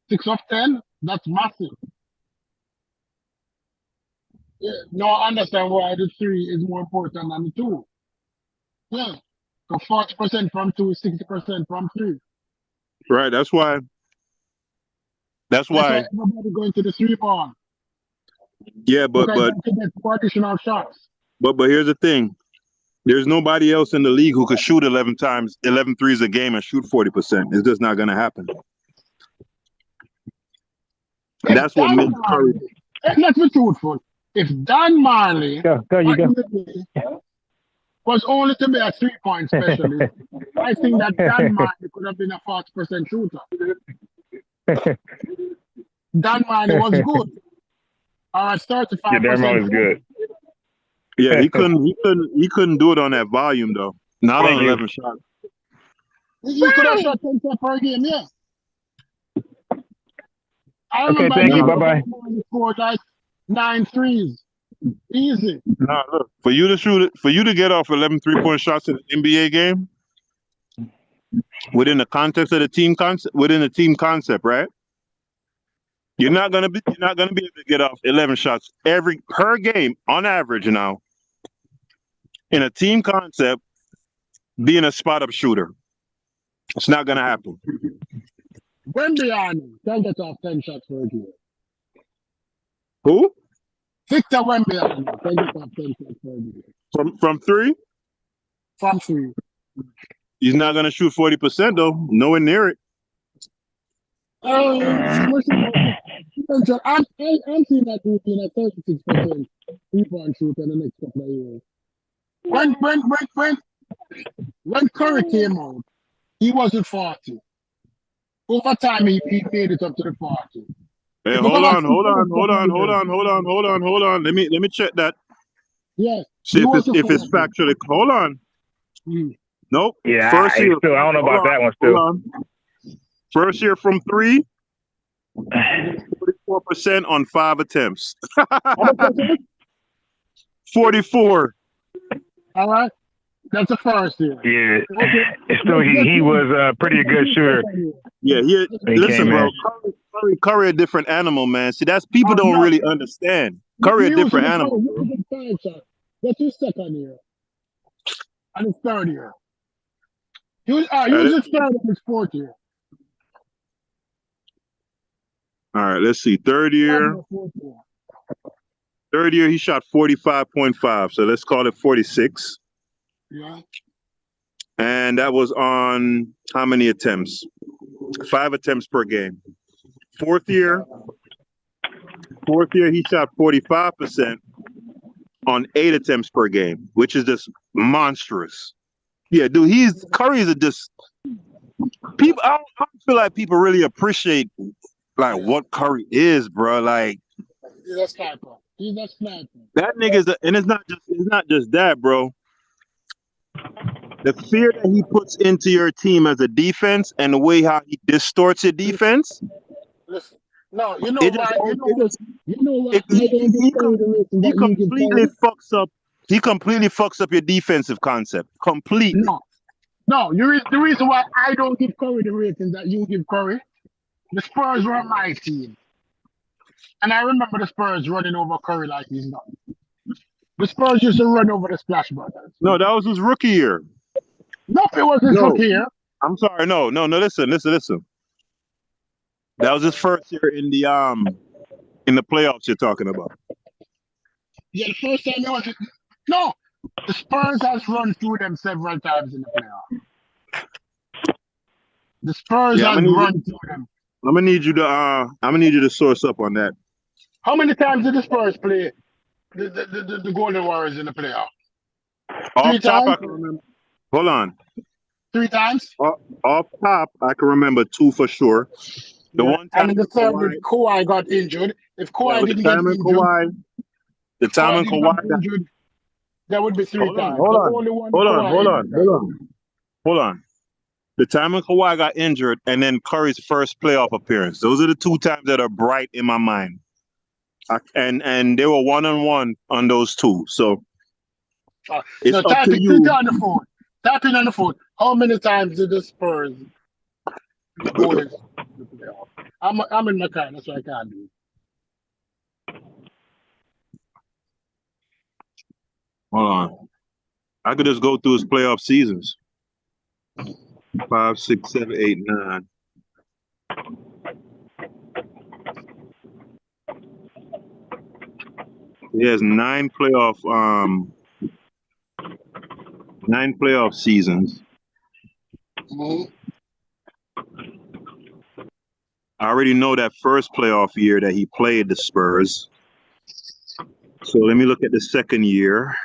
6 of 10, that's massive. Yeah, no, I understand why the 3 is more important than the 2. Yeah. So 40% from 2, 60% from 3. Right. That's why. That's why. Everybody going to the 3 ball. Yeah, but additional shots. But here's the thing. There's nobody else in the league who could shoot 11 threes a game and shoot 40%. It's just not going to happen. That's what makes Curry. Let's be truthful. If Dan Marley was only to be a 3-point specialist, I think that Dan Marley could have been a 40% shooter. Dan Marley was good. Or a 35%. Yeah, Dan Marley's good. Yeah, he couldn't do it on that volume though. Not on 11 shots. He could have shot 10 shots per game, yeah. I Okay, thank you. Bye-bye. Scored like 9 threes. Easy. Nah, look, for you to get off 11 3-point shots in an NBA game within the context of the team concept, right? You're not gonna be able to get off 11 shots per game on average now. In a team concept, being a spot-up shooter. It's not gonna happen. Wembyani can get off 10 shots per game. Who? Victor Wembyani can get off 10 shots per game. From 3? From 3. He's not gonna shoot 40% though. Nowhere near it. I'm seeing that dude being a 36% 3-point shooter in the next couple of years. When Curry came out, he wasn't 40. Over time, he made it up to the 40. Hey, hold on. Let me check that. Yes. See if it's factually. Hold on. Nope. Yeah, First year, I don't know about that one still. Hold on. First year from 3, 44% on 5 attempts. 44. All right. That's the first year. Yeah. Okay. Still, he was a pretty good shooter. Yeah. Listen, bro. Curry a different animal, man. See, that's people don't really understand. Curry a different animal. That's his second year. And his third year. He was his third and his 4th year. All right, let's see. Third year, he shot 45.5. So let's call it 46. Yeah. And that was on how many attempts? 5 attempts per game. Fourth year, he shot 45% on 8 attempts per game, which is just monstrous. Yeah, dude, Curry's just people. I don't feel like people really appreciate like what Curry is, bro. Like he's a sniper. That nigga's and it's not just that, bro. The fear that he puts into your team as a defense and the way how he distorts your defense. Listen, no, you know why? He completely fucks up your defensive concept. Completely. No. The reason why I don't give Curry the rating that you give Curry, the Spurs were my team. And I remember the Spurs running over Curry like he's not. The Spurs used to run over the Splash Brothers. No, that was his rookie year. No, it was his rookie year. I'm sorry. No. Listen. That was his first year in the playoffs you're talking about. Yeah, the first time it was. No, the Spurs has run through them several times in the playoffs. The Spurs has run through them. I'm gonna need you to source up on that. How many times did the Spurs play the Golden Warriors in the playoffs? Off top, I can remember. Hold on. 3 times? Off top, I can remember 2 for sure. The one time and the third when Kawhi got injured. If Kawhi didn't get injured, the time when Kawhi got injured, that would be 3 times. Hold on. The time when Kawhi got injured and then Curry's first playoff appearance. Those are the 2 times that are bright in my mind. And they were 1-on-1 on those 2. So it's up to you. Tap in on the phone. How many times did the Spurs go in the playoff? I'm in my car. That's what I can't do. Hold on. I could just go through his playoff seasons. 5, 6, 7, 8, 9. He has 9 playoff seasons. Mhm. I already know that first playoff year that he played the Spurs. So let me look at the second year.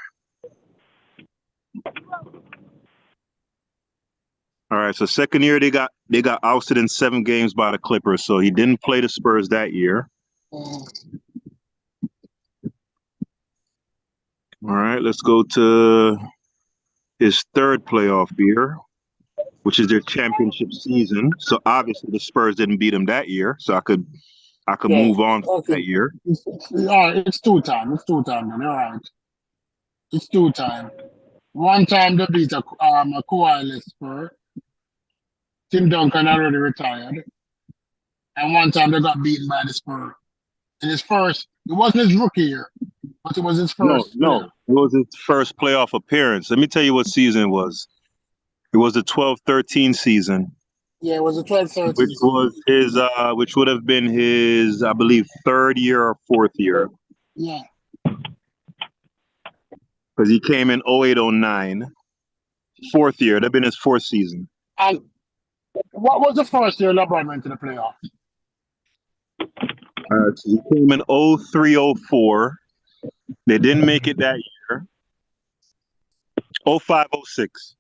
All right, so second year they got ousted in 7 games by the Clippers, so he didn't play the Spurs that year. Mhm. All right, let's go to his third playoff year, which is their championship season. So obviously the Spurs didn't beat him that year, so I could Yeah. move on from Okay. that year. It's 2 time. It's 2 time. Then. All right. It's 2 time. One time they beat a Kawhi Spurs. Tim Duncan already retired. And one time they got beaten by the Spurs. In his first, it wasn't his rookie year, but it was his first. No, it was his first playoff appearance. Let me tell you what season it was. It was the 12-13 season. Yeah, it was a 12-13. Which was his, which would have been his, I believe, 3rd year or 4th year. Yeah. Because he came in 08-09. 4th year. That'd been his 4th season. And what was the first year LeBron went to the playoffs? So he came in 03-04. They didn't make it that year. 05-06.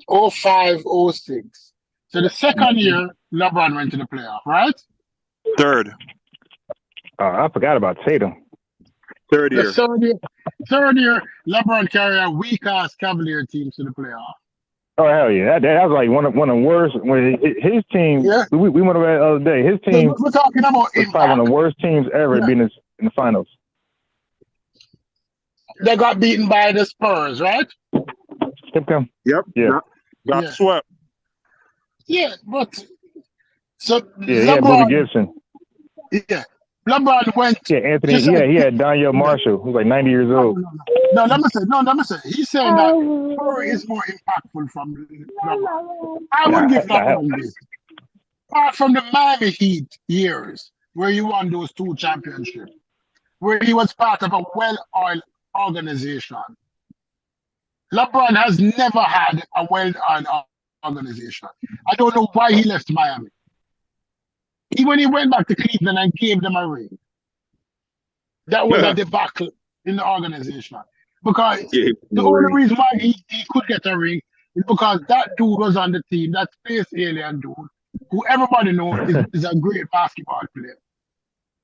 05-06. So the second year LeBron went to the playoff, right? 3rd. I forgot about Tatum. 3rd year. The third year, LeBron carried a weak-ass Cavalier team to the playoff. Oh hell yeah! That was like one of the worst. When his team, Yeah. we went over that the other day. His team We're talking about was probably one of the worst teams ever Yeah. being in the finals. They got beaten by the Spurs, right? Yep. Yeah. Got Yeah. swept. Yeah, but so Yeah, he had Bobby LeBron, Gibson. yeah, LeBron went. Yeah, Anthony. Just Yeah, like- he had Daniel Marshall, who's like 90 years old. No, let me say. He's saying that Curry is more impactful from LeBron. I would give LeBron this. Apart from the Miami Heat years, where he won those 2 championships, where he was part of a well-oiled organization. LeBron has never had a well-oiled organization. I don't know why he left Miami. Even when he went back to Cleveland and gave them a ring, that was a debacle in the organization. Because the only reason why he could get a ring is because that dude was on the team, that space alien dude, who everybody knows is a great basketball player.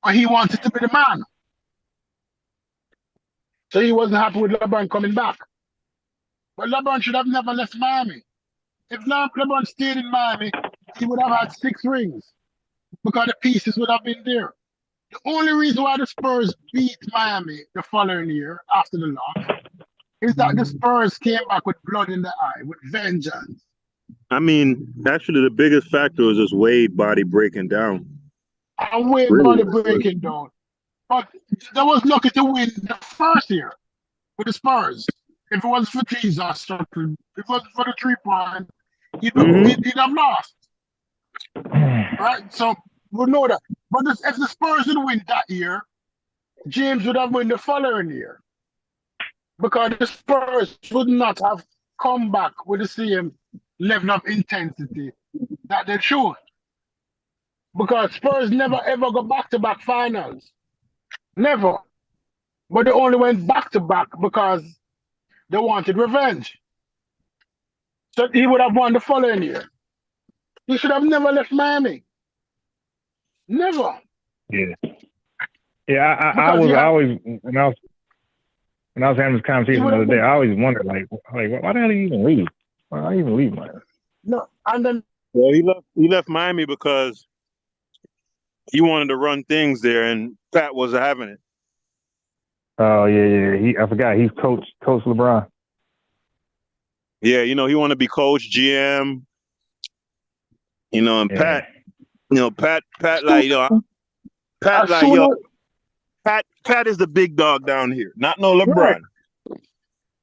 But he wanted to be the man. So he wasn't happy with LeBron coming back. But LeBron should have never left Miami. If LeBron stayed in Miami, he would have had 6 rings because the pieces would have been there. The only reason why the Spurs beat Miami the following year after the loss is that the Spurs came back with blood in the eye, with vengeance. I mean, actually, the biggest factor was just Wade body breaking down. And Wade body breaking down. But they was lucky to win the first year with the Spurs. If it was for Jesus, if it was for the 3-point, he'd have lost. Right? So we know that. But if the Spurs didn't win that year, James would have won the following year. Because the Spurs would not have come back with the same level of intensity that they showed. Because Spurs never ever go back-to-back finals. Never. But they only went back-to-back because they wanted revenge. So he would have won the following year. He should have never left Miami. Never. Yeah. Yeah, I was always when I was having this conversation the other day, I always wondered like why the hell did he even leave? Why did he even leave Miami? No, and then he left Miami because he wanted to run things there, and Pat wasn't having it. Oh yeah. I forgot. He's Coach LeBron. Yeah, you know, he want to be coach, GM. You know, and Pat, you know, Pat, like, you know, Pat, like, yo, Pat is the big dog down here, not no LeBron. Right.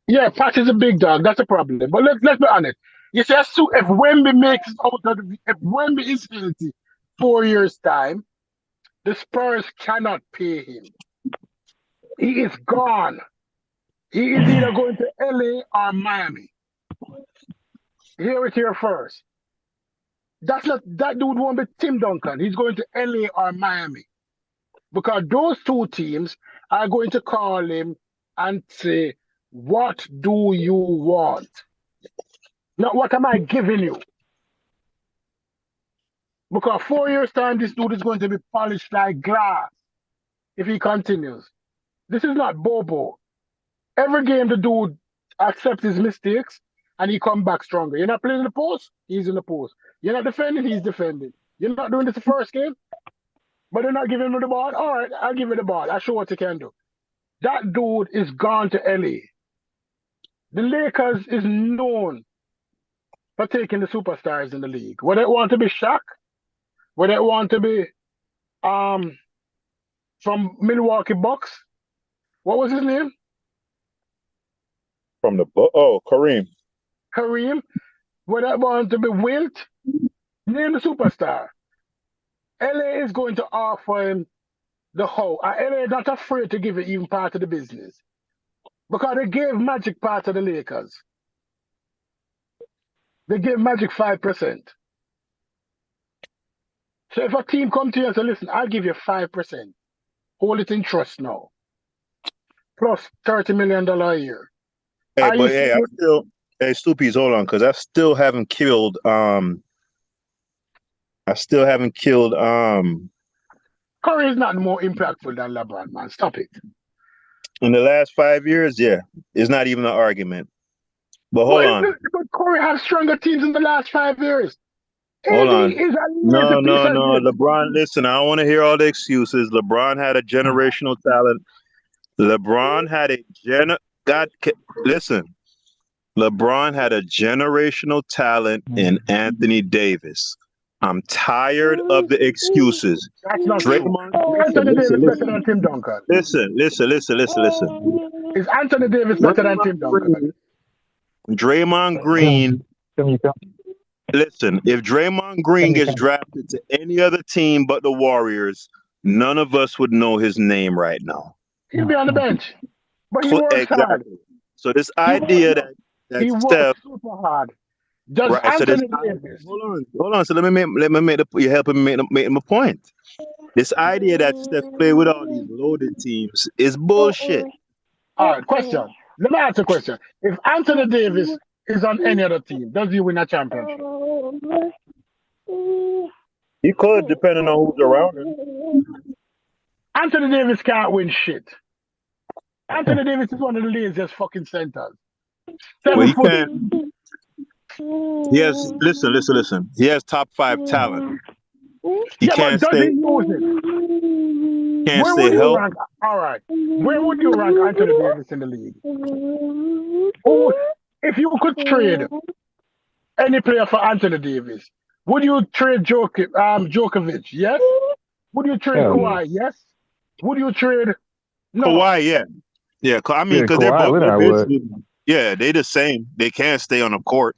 Yeah, Pat is a big dog. That's a problem. But let's be honest. You see, if Wemby makes it out of if Wemby is healthy 4 years time, the Spurs cannot pay him. He is gone. He is either going to LA or Miami. Hear it here first. That dude won't be Tim Duncan. He's going to LA or Miami. Because those two teams are going to call him and say, what do you want? Not what am I giving you? Because 4 years time, this dude is going to be polished like glass if he continues. This is not Bobo. Every game the dude accepts his mistakes and he come back stronger. You're not playing in the post? He's in the post. You're not defending? He's defending. You're not doing this the first game? But they're not giving him the ball? All right, I'll give you the ball. I'll show what you can do. That dude is gone to LA. The Lakers is known for taking the superstars in the league. Whether it want to be Shaq, whether it want to be from Milwaukee Bucks. What was his name? From the Kareem. Kareem. Whether it want to be Wilt, name the superstar. LA is going to offer him the whole. LA is not afraid to give it even part of the business. Because they gave Magic part of the Lakers. They gave Magic 5%. So if a team come to you and say, listen, I'll give you 5%. Hold it in trust now. Plus $30 million a year. Hey, but hey, I'm still, hey, Stoopies, hold on, because I still haven't killed Curry is not more impactful than LeBron, man. Stop it. In the last 5 years, yeah. It's not even an argument. But hold on. But Curry has stronger teams in the last 5 years. Hold on. No. LeBron, listen, I don't want to hear all the excuses. LeBron had a generational talent. LeBron had a LeBron had a generational talent in Anthony Davis. I'm tired of the excuses. That's not Draymond, true. Anthony Davis better than Tim Duncan. Listen. Is Anthony Davis better than Tim Duncan? Draymond Green. Listen, if Draymond Green gets drafted to any other team but the Warriors, none of us would know his name right now. He'll be on the bench. But he works hard. So this idea that he works super hard. Does right, Anthony Davis? Hold on. So let me make you help me make my point. This idea that Steph play with all these loaded teams is bullshit. All right, question. Let me ask a question. If Anthony Davis is on any other team, does he win a championship? He could, depending on who's around him. Anthony Davis can't win shit. Anthony Davis is one of the laziest fucking centers. Well, he can't. He has listen. He has top 5 talent. He can't stay. Can't stay healthy. All right. Where would you rank Anthony Davis in the league? Oh, if you could trade any player for Anthony Davis, would you trade Djokovic? Yes. Would you trade Kawhi? Yes. Would you trade? No. Kawhi, yeah. Yeah, I mean, because they're both they're the same. They can't stay on the court.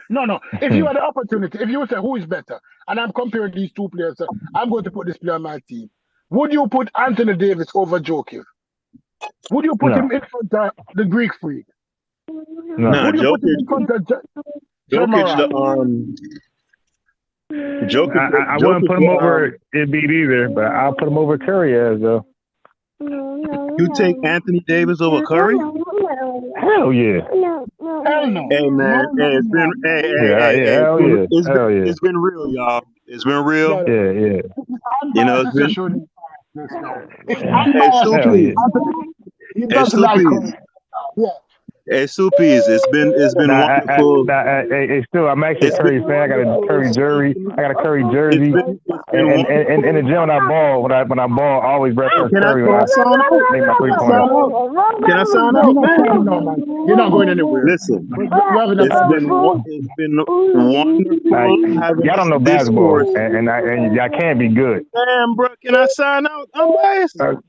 No. If you had the opportunity, if you would say who is better, and I'm comparing these two players, so I'm going to put this player on my team. Would you put Anthony Davis over Jokic? Would you put him in front of the Greek Freak? No, Would you put him in front of Jokic, I wouldn't put him over Embiid either, but I'll put him over Curry as though. You take Anthony Davis over Curry? Hell yeah. Hell no. Hey man, it's been real, y'all. It's been real. Yeah. You know, it's been. Hey, Soupies, it's been wonderful. Still, I'm actually a Curry fan. I got a Curry jersey. in the gym when I ball, when I ball, I always reference Curry when I make my 3-pointer. Can I sign out, man? You're not going anywhere. Listen, We're it's been wonderful having Y'all don't know this basketball, discourse. and y'all can't be good. Damn, bro, can I sign out? I'm biased. Go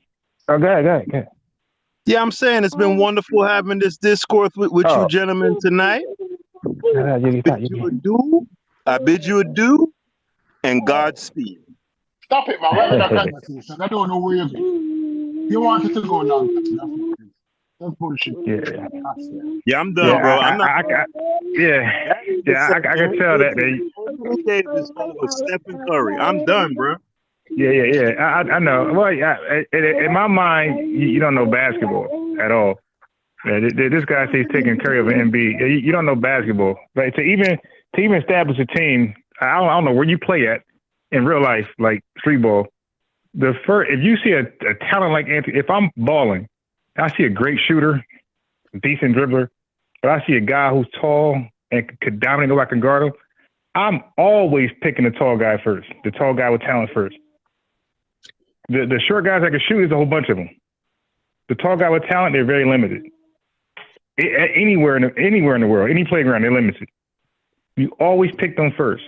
ahead. Yeah, I'm saying it's been wonderful having this discourse with you gentlemen tonight. I bid you adieu, and Godspeed. Stop it, man. We're having a conversation. I don't know where you're going. You wanted to go long. That's bullshit. Yeah, I'm done, bro. I'm not. I can tell that. Anthony Davis over Stephen Curry. I'm done, bro. Yeah. I know. Well, in my mind, you don't know basketball at all. This guy says taking Curry over Embiid. You don't know basketball, right? To even establish a team, I don't know where you play at in real life, like street ball. If you see a talent like Anthony, if I'm balling, I see a great shooter, decent dribbler, but I see a guy who's tall and could dominate, nobody can guard him. I'm always picking the tall guy first, the tall guy with talent first. The short guys that can shoot is a whole bunch of them. The tall guy with talent, they're very limited. Anywhere in the world, any playground, they're limited. You always pick them first.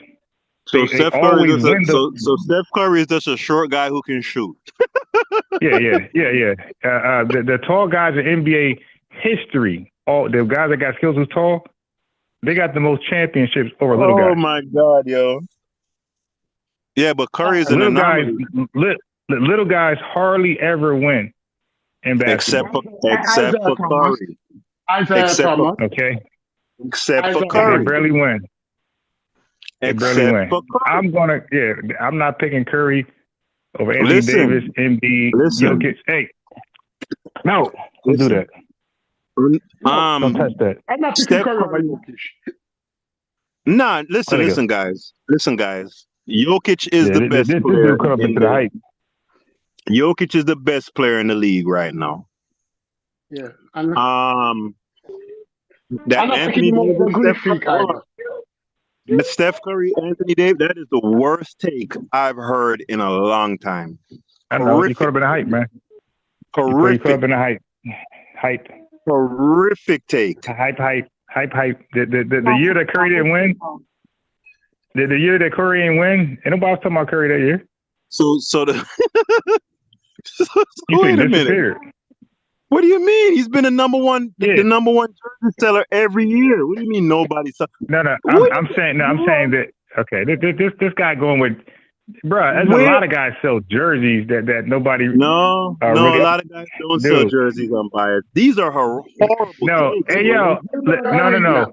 So Steph Curry is just a short guy who can shoot. Yeah. The tall guys in NBA history, all the guys that got skills who's tall, they got the most championships over little guys. Oh my God, yo. Yeah, but Curry is an anomaly. Little guys hardly ever win in basketball. Except for Curry. Okay. Except for Curry. They barely win. I'm not picking Curry over Anthony Davis, Embiid, Jokic. Hey, no, don't do that. Don't touch that. I'm not picking Curry over Jokic. Nah, listen, guys. Jokic is the best player. Jokic is the best player in the league right now. Yeah. Steph Curry, Anthony Davis, that is the worst take I've heard in a long time. I know. You could have been a hype, man. Horrific. You could have been a hype. Horrific take. Hype. The year that Curry didn't win, the year that Curry didn't win, ain't nobody was talking about Curry that year. Wait a minute. What do you mean? He's been the number one jersey seller every year. What do you mean nobody saw? No. I'm saying that. Okay, this guy going with, bro. There's a lot of guys sell jerseys that nobody. No, a lot of guys don't sell jerseys. I'm biased. These are horrible. No, hey yo, no.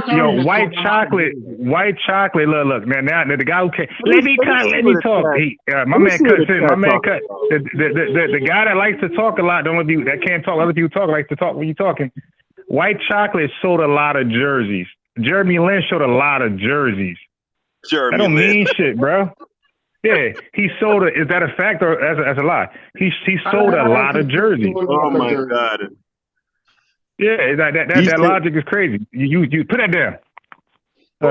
Yo, white chocolate. Look, man. Now the guy who came. Let me talk. My man cut. The guy that likes to talk a lot, that can't talk. Other people talk, likes to talk when you talking. White chocolate sold a lot of jerseys. Jeremy Lin showed a lot of jerseys. That don't mean shit, bro. Yeah, he sold it. Is that a fact or as a lie? He sold a lot of jerseys. Oh my God. Yeah, that logic is crazy. You put that down.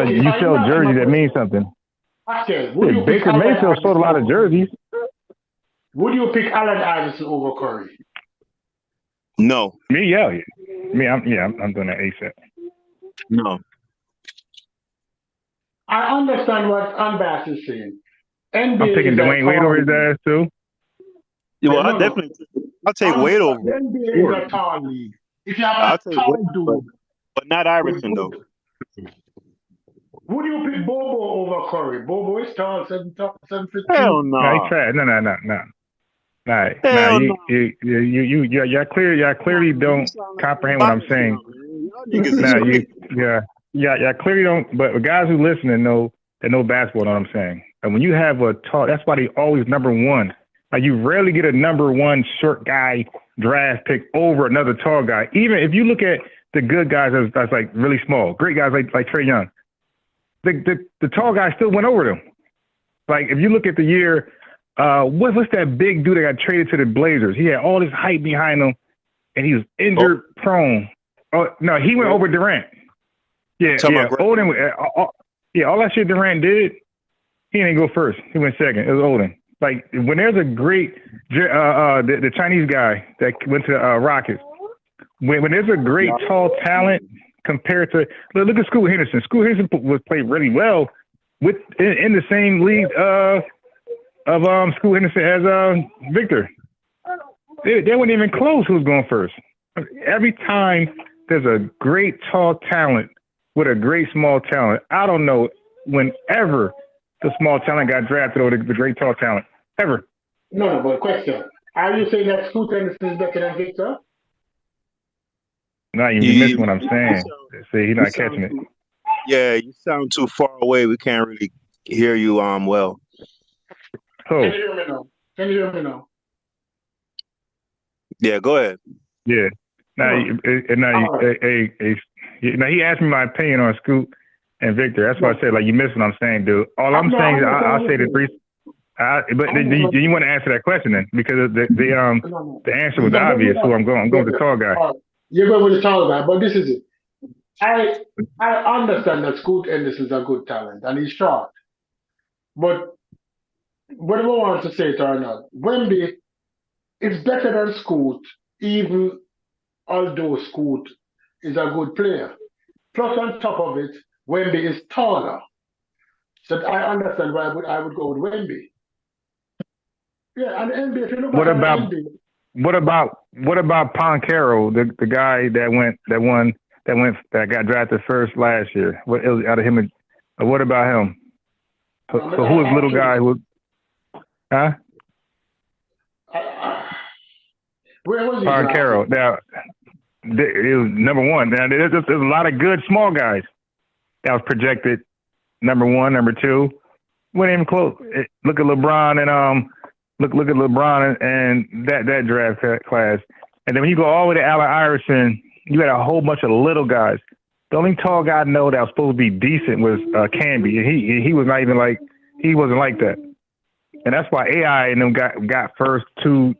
You sell jerseys, that means something. Baker Mayfield sold a lot of jerseys. Would you pick Allen Iverson over Curry? No. I'm doing that ASAP. No. I understand what Unbass is saying. I'm picking Dwayne Wade over his ass too. Yeah, well, I'll take Wade over. NBA is a tall league. If you have a tall dude, but not Iverson though. Would you pick Bobo over Curry? Bobo is tall, 7'15". Hell no. No, he's fat. No. Y'all clearly don't comprehend what I'm saying. Y'all clearly don't. But the guys who listen and know basketball know what I'm saying. And when you have a tall, that's why they always number one. Like you rarely get a number one short guy draft pick over another tall guy. Even if you look at the good guys that's like really small, great guys like Trae Young, the tall guy still went over them. Like if you look at the year, what's that big dude that got traded to the Blazers? He had all this hype behind him, and he was injured prone. Oh no, he went over Durant. All that shit Durant did. He didn't go first. He went second. It was Odin. Like when there's a great, the Chinese guy that went to Rockets. When there's a great tall talent compared to look at Scoot Henderson. Scoot Henderson was played really well with in the same league of Scoot Henderson as Victor. They weren't even close. Who was going first? Every time there's a great tall talent with a great small talent, I don't know whenever the small talent got drafted over the great tall talent ever. No, but question: are you saying that Scoot Henderson is better than Victor? No, you missing what I'm saying. See, he's not catching it. Yeah, you sound too far away. We can't really hear you well. Oh. Can you hear me now? Can you hear me now? Yeah, go ahead. Yeah. Now he asked me my opinion on Scoot and Victor. That's why I said, like, you missed what I'm saying, dude. All I'm saying is I'll say the three. But do you want to answer that question then? Because the answer was obvious. Who I'm going with the tall guy. You're going with the tall guy, but this is it. I understand that Scoot Henderson is a good talent and he's short. But whether I want to say it or not, Wemby is better than Scoot, even although Scoot is a good player. Plus, on top of it, Wemby is taller. So I understand why I would go with Wemby. Yeah, and NBA, if you look What at about NBA, what about Poncaro, the guy that got drafted first last year? What out of him? What about him? So who is little guy? Who? Huh? Where was he? Poncaro. Now, it was number one. Now there's a lot of good small guys that was projected number one, number two. Went even close. Look at LeBron and Look at LeBron and that draft class. And then when you go all the way to Allen Iverson, you had a whole bunch of little guys. The only tall guy I know that was supposed to be decent was Camby. And he was not even he wasn't like that. And that's why AI and them got first 1,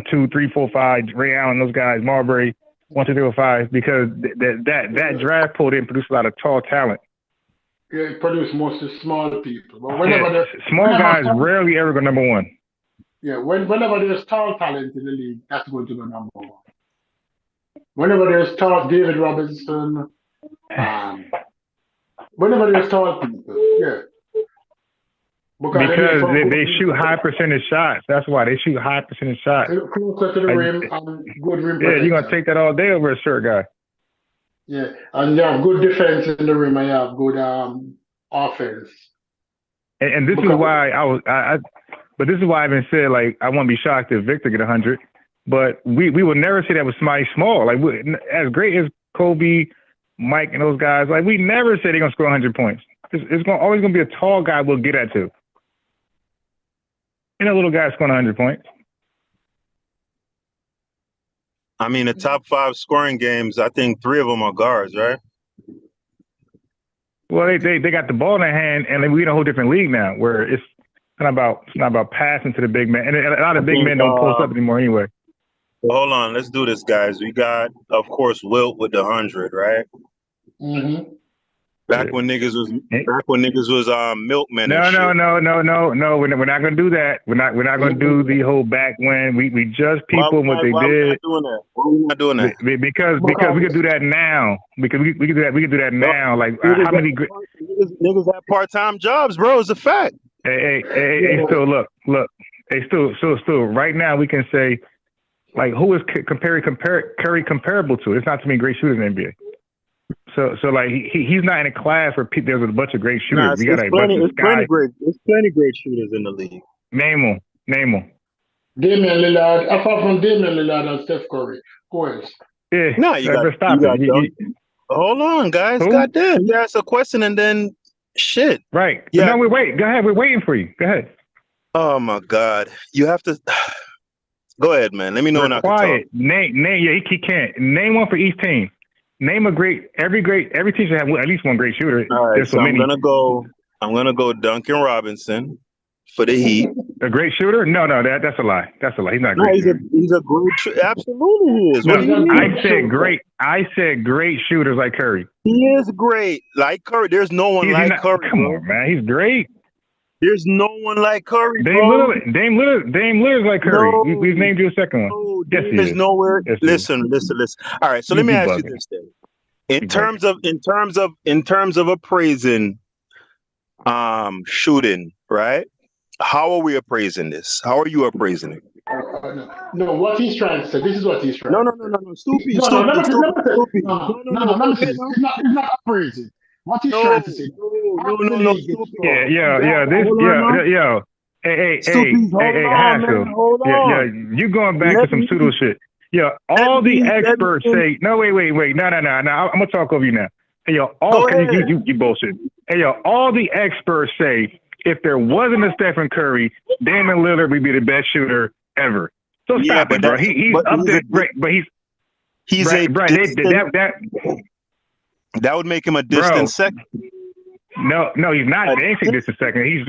2, 3, 4, 5, Ray Allen, those guys, Marbury, 1, 2, 3, 4, 5, because that draft pool didn't produce a lot of tall talent. Yeah, it produced mostly small people. But small guys rarely ever go number one. Yeah, whenever there's tall talent in the league, that's going to go number one. Whenever there's tall David Robinson, whenever there's tall people, yeah. Because they shoot high percentage shots. That's why they shoot high percentage shots. Closer to the rim and good rim protection. Yeah, you're gonna take that all day over a short guy. Yeah, and you have good defense in the rim and you have good offense. And this is why but this is why I've been said, like, I won't be shocked if Victor get 100, but we will never say that with somebody small. Like, as great as Kobe, Mike, and those guys, like, we never say they're gonna score 100 points. It's always gonna be a tall guy we'll get at too. And a little guy scoring 100 points. I mean, the top 5 scoring games, I think 3 of them are guards, right? Well, they got the ball in their hand, and we're in a whole different league now, where it's not about passing to the big man, and a lot of big men don't post up anymore anyway. Well, hold on, let's do this, guys. We got, of course, Wilt with the 100, right? Mm-hmm. Back when niggas was milkmen. No. We're not gonna do that. We're not gonna do the whole back when. We judge people and what they did. Why are we not doing that? Because we could do that now. Because we could do that now. Like how many niggas have part-time jobs, bro? It's a fact. Hey, still look. Hey, still. Right now we can say, like, who is Curry comparable to? It's not too many great shooters in the NBA. So like he's not in a class where there's a bunch of great shooters. We got there's plenty great shooters in the league. Name them. Damian Lillard. Apart from Damian Lillard and Steph Curry, who else? Yeah. No, you got hold on, guys. Goddamn, you ask a question and then shit. Right. Yeah. No, Go ahead. We're waiting for you. Go ahead. Oh my God, you have to. Go ahead, man. Let me know when I can talk. Name. Yeah, he can't. Name one for each team. Name every team should have at least one great shooter. All right, so I'm gonna go Duncan Robinson for the Heat. A great shooter? No, that's a lie. That's a lie. He's not a great shooter. He's a great absolutely he is. No, What do you mean? I said great shooters like Curry. He is great. Like Curry. There's no one like Curry. Come on, man. He's great. There's no one like Curry, Dame bro. Lillard's like Curry. No, We've named you a second one. no, Yes, he there's is. nowhere. Yes, he is. Listen. All right, so You let me you ask you bugging. this then. You In bugging. terms of appraising shooting, right? How are we appraising this? How are you appraising it? No, what he's trying to say. This is what he's trying to say. No. Stupid. No, let me say. No. Let me say. Okay, It's not appraising. What he's trying to say. After the no. league gets Stupid. strong, Yo. Hey, Stupid. Hold on, Haskell. man. Hold on. You going back to some pseudo shit. Yeah, all the experts say, no, wait. No. I'm gonna talk over you now. Hey, yo, you bullshit. Hey, yo, all the experts say if there wasn't a Stephen Curry, Damian Lillard would be the best shooter ever. So stop it, bro. He's up there, but he's a that would make him a distant second. No, he's not. They ain't say distant second.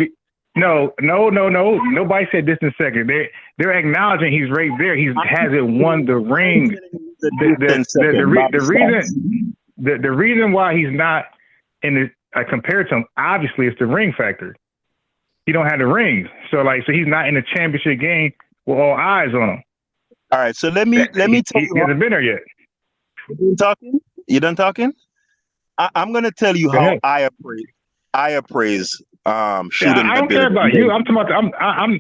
No. Nobody said distant second. They're acknowledging he's right there. He hasn't won the ring. The reason why he's not in the compared to him, obviously, it's the ring factor. He don't have the rings, so he's not in the championship game with all eyes on him. All right, so let me tell you. He hasn't been there yet. You done talking? I'm gonna tell you how I appraise shooting. I don't care about you. I'm talking about.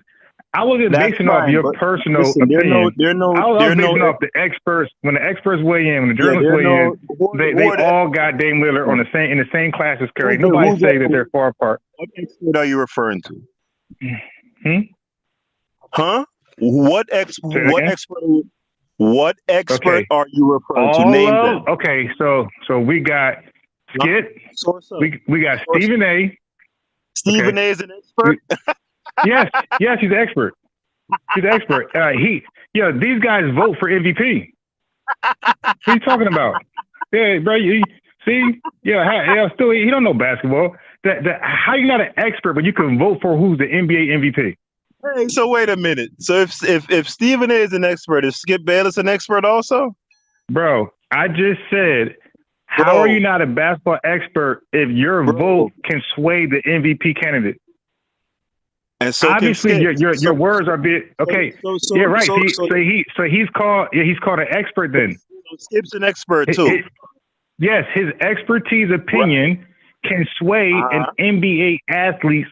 I wasn't basing off your personal opinion. I was basing off the experts. When the experts weigh in, when the journalists weigh in, they all got Dame Lillard on in the same class as Curry. Nobody say that they're far apart. What expert are you referring to? Huh? What expert are you referring to? Name them. Okay, so we got Skip. We got Stephen A. Stephen A. is an expert. Yes, he's an expert. He's an expert. These guys vote for MVP. What are you talking about? Yeah, bro. Still he don't know basketball. How you not an expert, but you can vote for who's the NBA MVP? Hey, so wait a minute. So if Stephen A. is an expert, is Skip Bayless an expert also? Bro, I just said, how are you not a basketball expert if your vote can sway the MVP candidate? And so obviously your words are bit okay. Right. He's called an expert then. So Skip's an expert too. Yes, his expertise opinion can sway an NBA athlete's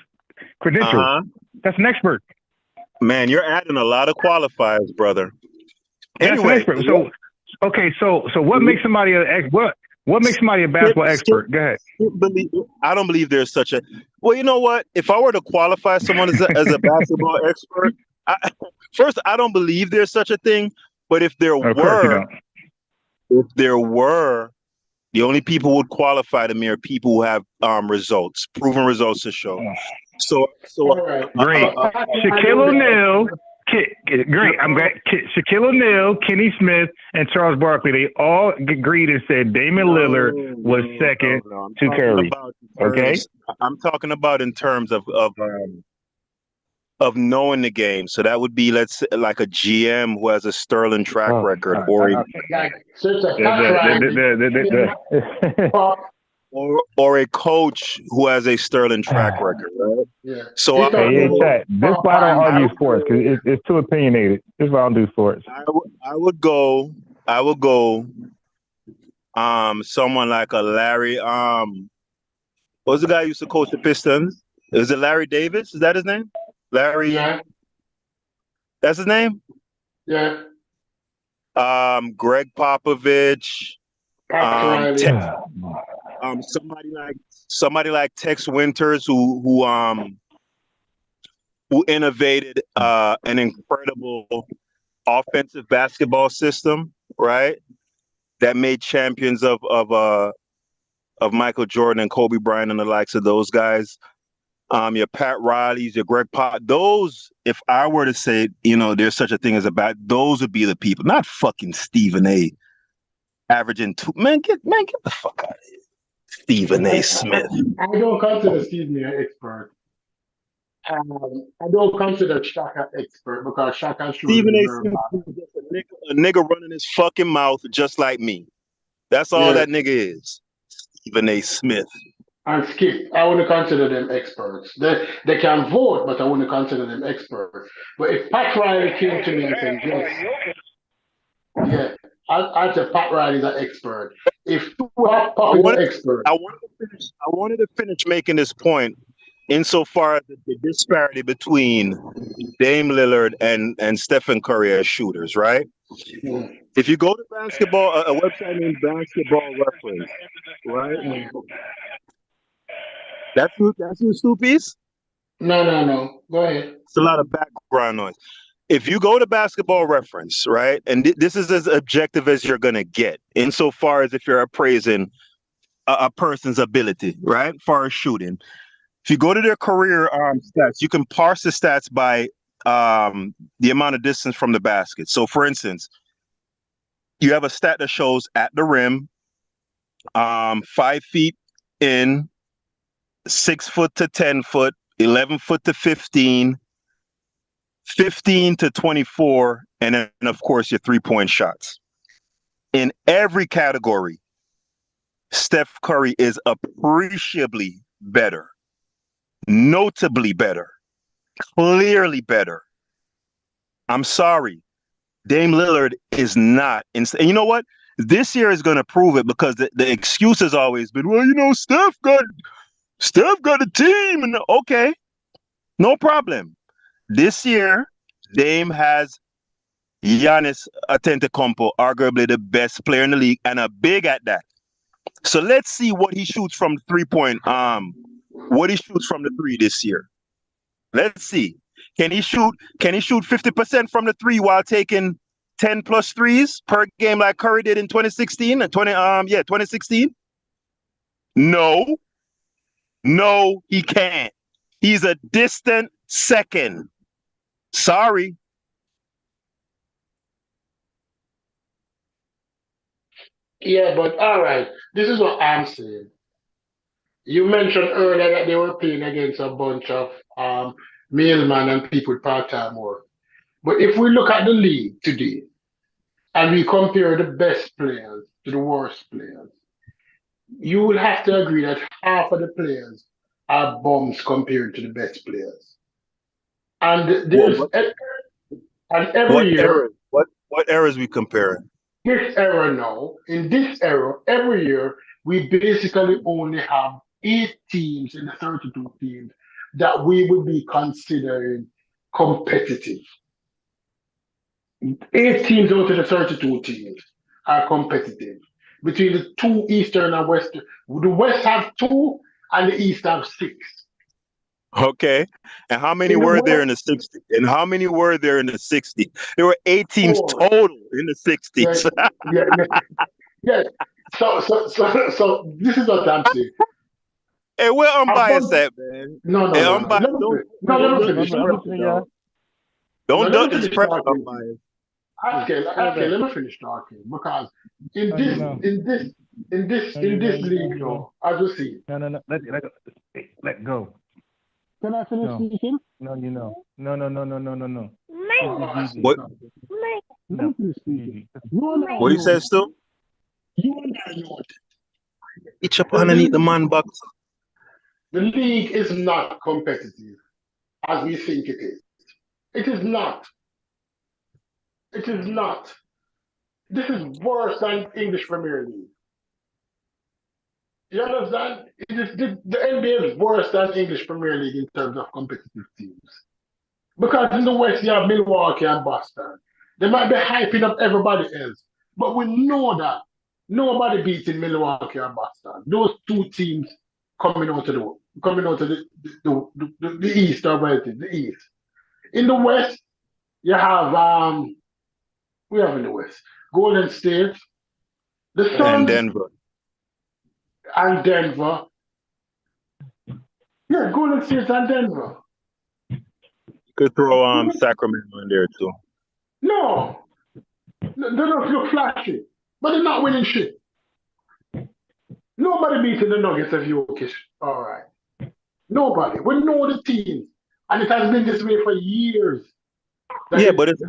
credentials. That's an expert. Man, you're adding a lot of qualifiers, brother. Anyway, so what makes somebody what makes somebody a basketball expert? Go ahead. I don't believe there's such a. Well, you know what? If I were to qualify someone as a basketball expert, first, I don't believe there's such a thing. But if there were, the only people who would qualify to me are people who have proven results to show. So great. Shaquille O'Neal. Great. I'm glad. Shaquille O'Neal, Kenny Smith, and Charles Barkley, they all agreed and said Damian Lillard was second to Curry. Okay? I'm talking about in terms of knowing the game. So that would be, let's say, like a GM who has a sterling track record, or a coach who has a sterling track record, right? Yeah. So this is why I don't argue sports, because it's too opinionated. This is why I don't do sports. I would go someone like a Larry what's the guy who used to coach the Pistons? Is it Larry Davis? Is that his name? Larry? Yeah. That's his name? Yeah. Greg Popovich. Somebody like Tex Winters who innovated an incredible offensive basketball system, right? That made champions of Michael Jordan and Kobe Bryant and the likes of those guys. Your Pat Riley's, your Greg Pop. Those, if I were to say, there's such a thing as those would be the people, not fucking Stephen A. averaging two. Man, get the fuck out of here. Stephen A. Smith. I don't consider Stephen A. an expert. I don't consider Shaka expert because Shaka Stephen A. Smith is just a nigga running his fucking mouth just like me. That's all that nigga is. Stephen A. Smith. and Skip, I wouldn't consider them experts. They can vote, but I wouldn't consider them experts. But if Pat Riley came to me and said, yes, yeah, I'd say Pat Riley's an expert. If Pop is an expert. I wanted to finish making this point insofar as the disparity between Dame Lillard and Stephen Curry as shooters, right? Mm. If you go to basketball, a website named Basketball Reference, right? Mm. That's you, Stoopies? No. Go ahead. It's a lot of background noise. If you go to Basketball Reference, right, and this is as objective as you're gonna get, insofar as if you're appraising a person's ability, right, as far as shooting. If you go to their career stats, you can parse the stats by the amount of distance from the basket. So, for instance, you have a stat that shows at the rim, 5 feet in, 6 foot to 10 foot, 11 foot to 15, 15 to 24, and then, of course, your 3-point shots. In every category, Steph Curry is appreciably better, notably better, clearly better. I'm sorry. Dame Lillard is not. And you know what? This year is going to prove it, because the excuse has always been, well, you know, Steph got a team. And okay, no problem. This year, Dame has Giannis Antetokounmpo, arguably the best player in the league, and a big at that. So let's see what he shoots from the 3-point. What he shoots from the 3 this year. Let's see. Can he shoot 50% from the 3 while taking 10 plus threes per game like Curry did in 2016 and 2016? No, he can't. He's a distant second. Sorry. Yeah, but all right. This is what I'm saying. You mentioned earlier that they were playing against a bunch of mailmen and people with part-time work. But if we look at the league today and we compare the best players to the worst players, you will have to agree that half of the players are bums compared to the best players. And there's every year. What errors we comparing? This era now, in this era, every year, we basically only have 8 teams in the 32 teams that we would be considering competitive. 8 teams out of the 32 teams are competitive. Between the 2 Eastern and Western, the West have 2 and the East have 6. Okay. And how many were there in the 60? And how many were there in the 60? There were 8 teams total in the 60s. Yeah. So this is what I'm saying. Hey, where unbiased at, man? No. Hey, Let me finish. Don't duck this pressure, unbiased. Okay, let me finish talking, because in this league, though, as you see. No. Let go. Can I finish speaking? No. No. What? No. What you said, Stu? You and I know it. Each up underneath the man box. The league is not competitive as we think it is. It is not. It is not. This is worse than English Premier League. You understand? The NBA is worse than English Premier League in terms of competitive teams. Because in the West, you have Milwaukee and Boston. They might be hyping up everybody else, but we know that nobody beats in Milwaukee and Boston. Those 2 teams coming out of the East, or where it is, the East. In the West, you have we have in the West Golden State, the Suns, and Denver. Yeah, Golden State and Denver. Could throw Sacramento in there too. No, they don't look flashy, but they're not winning shit. Nobody beating the Nuggets of Jokic. All right, nobody. We know the team, and it has been this way for years. Yeah, but it's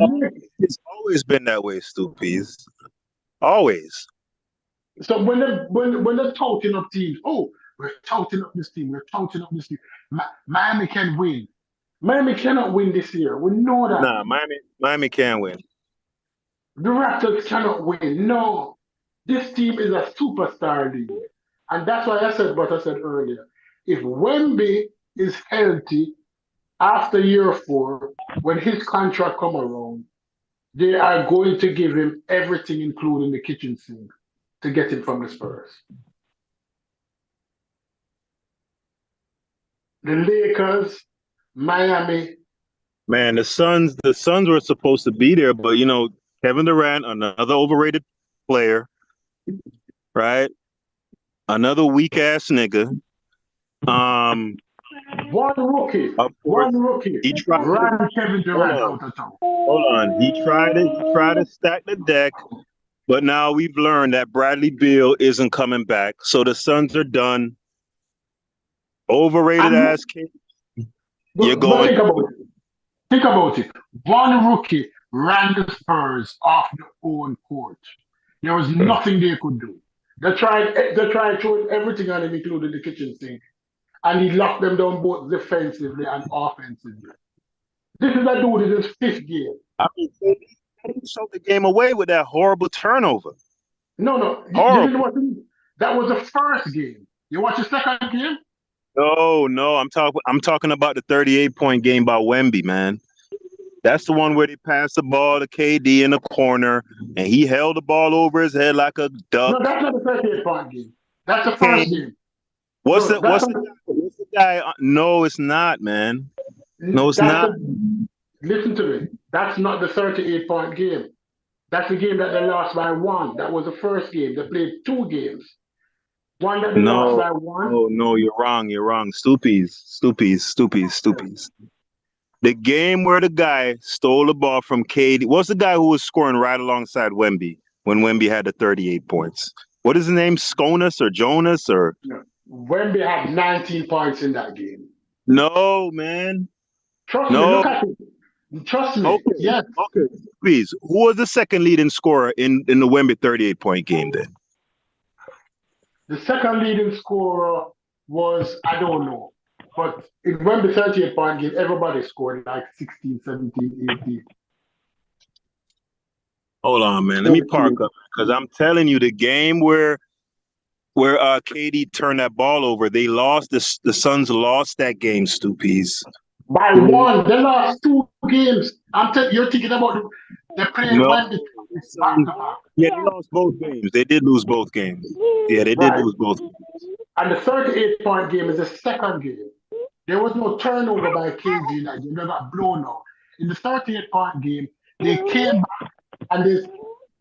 always been that way, Stoopies. Always. So when they're touting up teams, We're touting up this team. We're touting up this team. Miami can win. Miami cannot win this year. We know that. Nah, Miami can win. The Raptors cannot win. No. This team is a superstar league. And that's why I said what I said earlier. If Wemby is healthy after year 4, when his contract come around, they are going to give him everything, including the kitchen sink, to get him from the Spurs. The Lakers, Miami. Man, the Suns were supposed to be there, but Kevin Durant, another overrated player, right? Another weak ass nigga. One rookie. He tried. Ran Kevin Durant out of town. Hold on. He tried to stack the deck, but now we've learned that Bradley Beal isn't coming back. So the Suns are done. Overrated ass kid. You're going. Think about it. One rookie ran the Spurs off their own court. There was nothing they could do. They tried throwing everything on him, including the kitchen sink. And he locked them down both defensively and offensively. This is a dude in his 5th game. I mean, he showed the game away with that horrible turnover. No. That was the first game. You watch the second game? No. I'm talking about the 38-point game by Wemby, man. That's the one where they passed the ball to KD in the corner, and he held the ball over his head like a duck. No, that's not the 38-point game. That's the first game. What's the guy? No, it's not, man. No, it's not. Listen to me. That's not the 38-point game. That's the game that they lost by 1. That was the first game. They played 2 games. One that they lost by 1. No, you're wrong. Stoopies. The game where the guy stole the ball from KD. What's the guy who was scoring right alongside Wemby when Wemby had the 38 points? What is his name? Sconas or Jonas or? No. Wemby had 19 points in that game. No, man. Trust me, look at it. Trust me. Okay. Yes. Okay. Please. Who was the second leading scorer in the Wemby 38-point game then? The second leading scorer was, I don't know. But in Wemby 38-point game, everybody scored like 16, 17, 18. Hold on, man. Let me park up because I'm telling you, the game where KD turned that ball over, they lost. The Suns lost that game, Stoopies. By 1, they lost 2 games. You're thinking about they played Wemby. Yeah, they lost both games. They did lose both games. Yeah, they did lose both games. And the 38-point game is the second game. There was no turnover by KD in that game. They got blown out. In the 38-point game, they came back and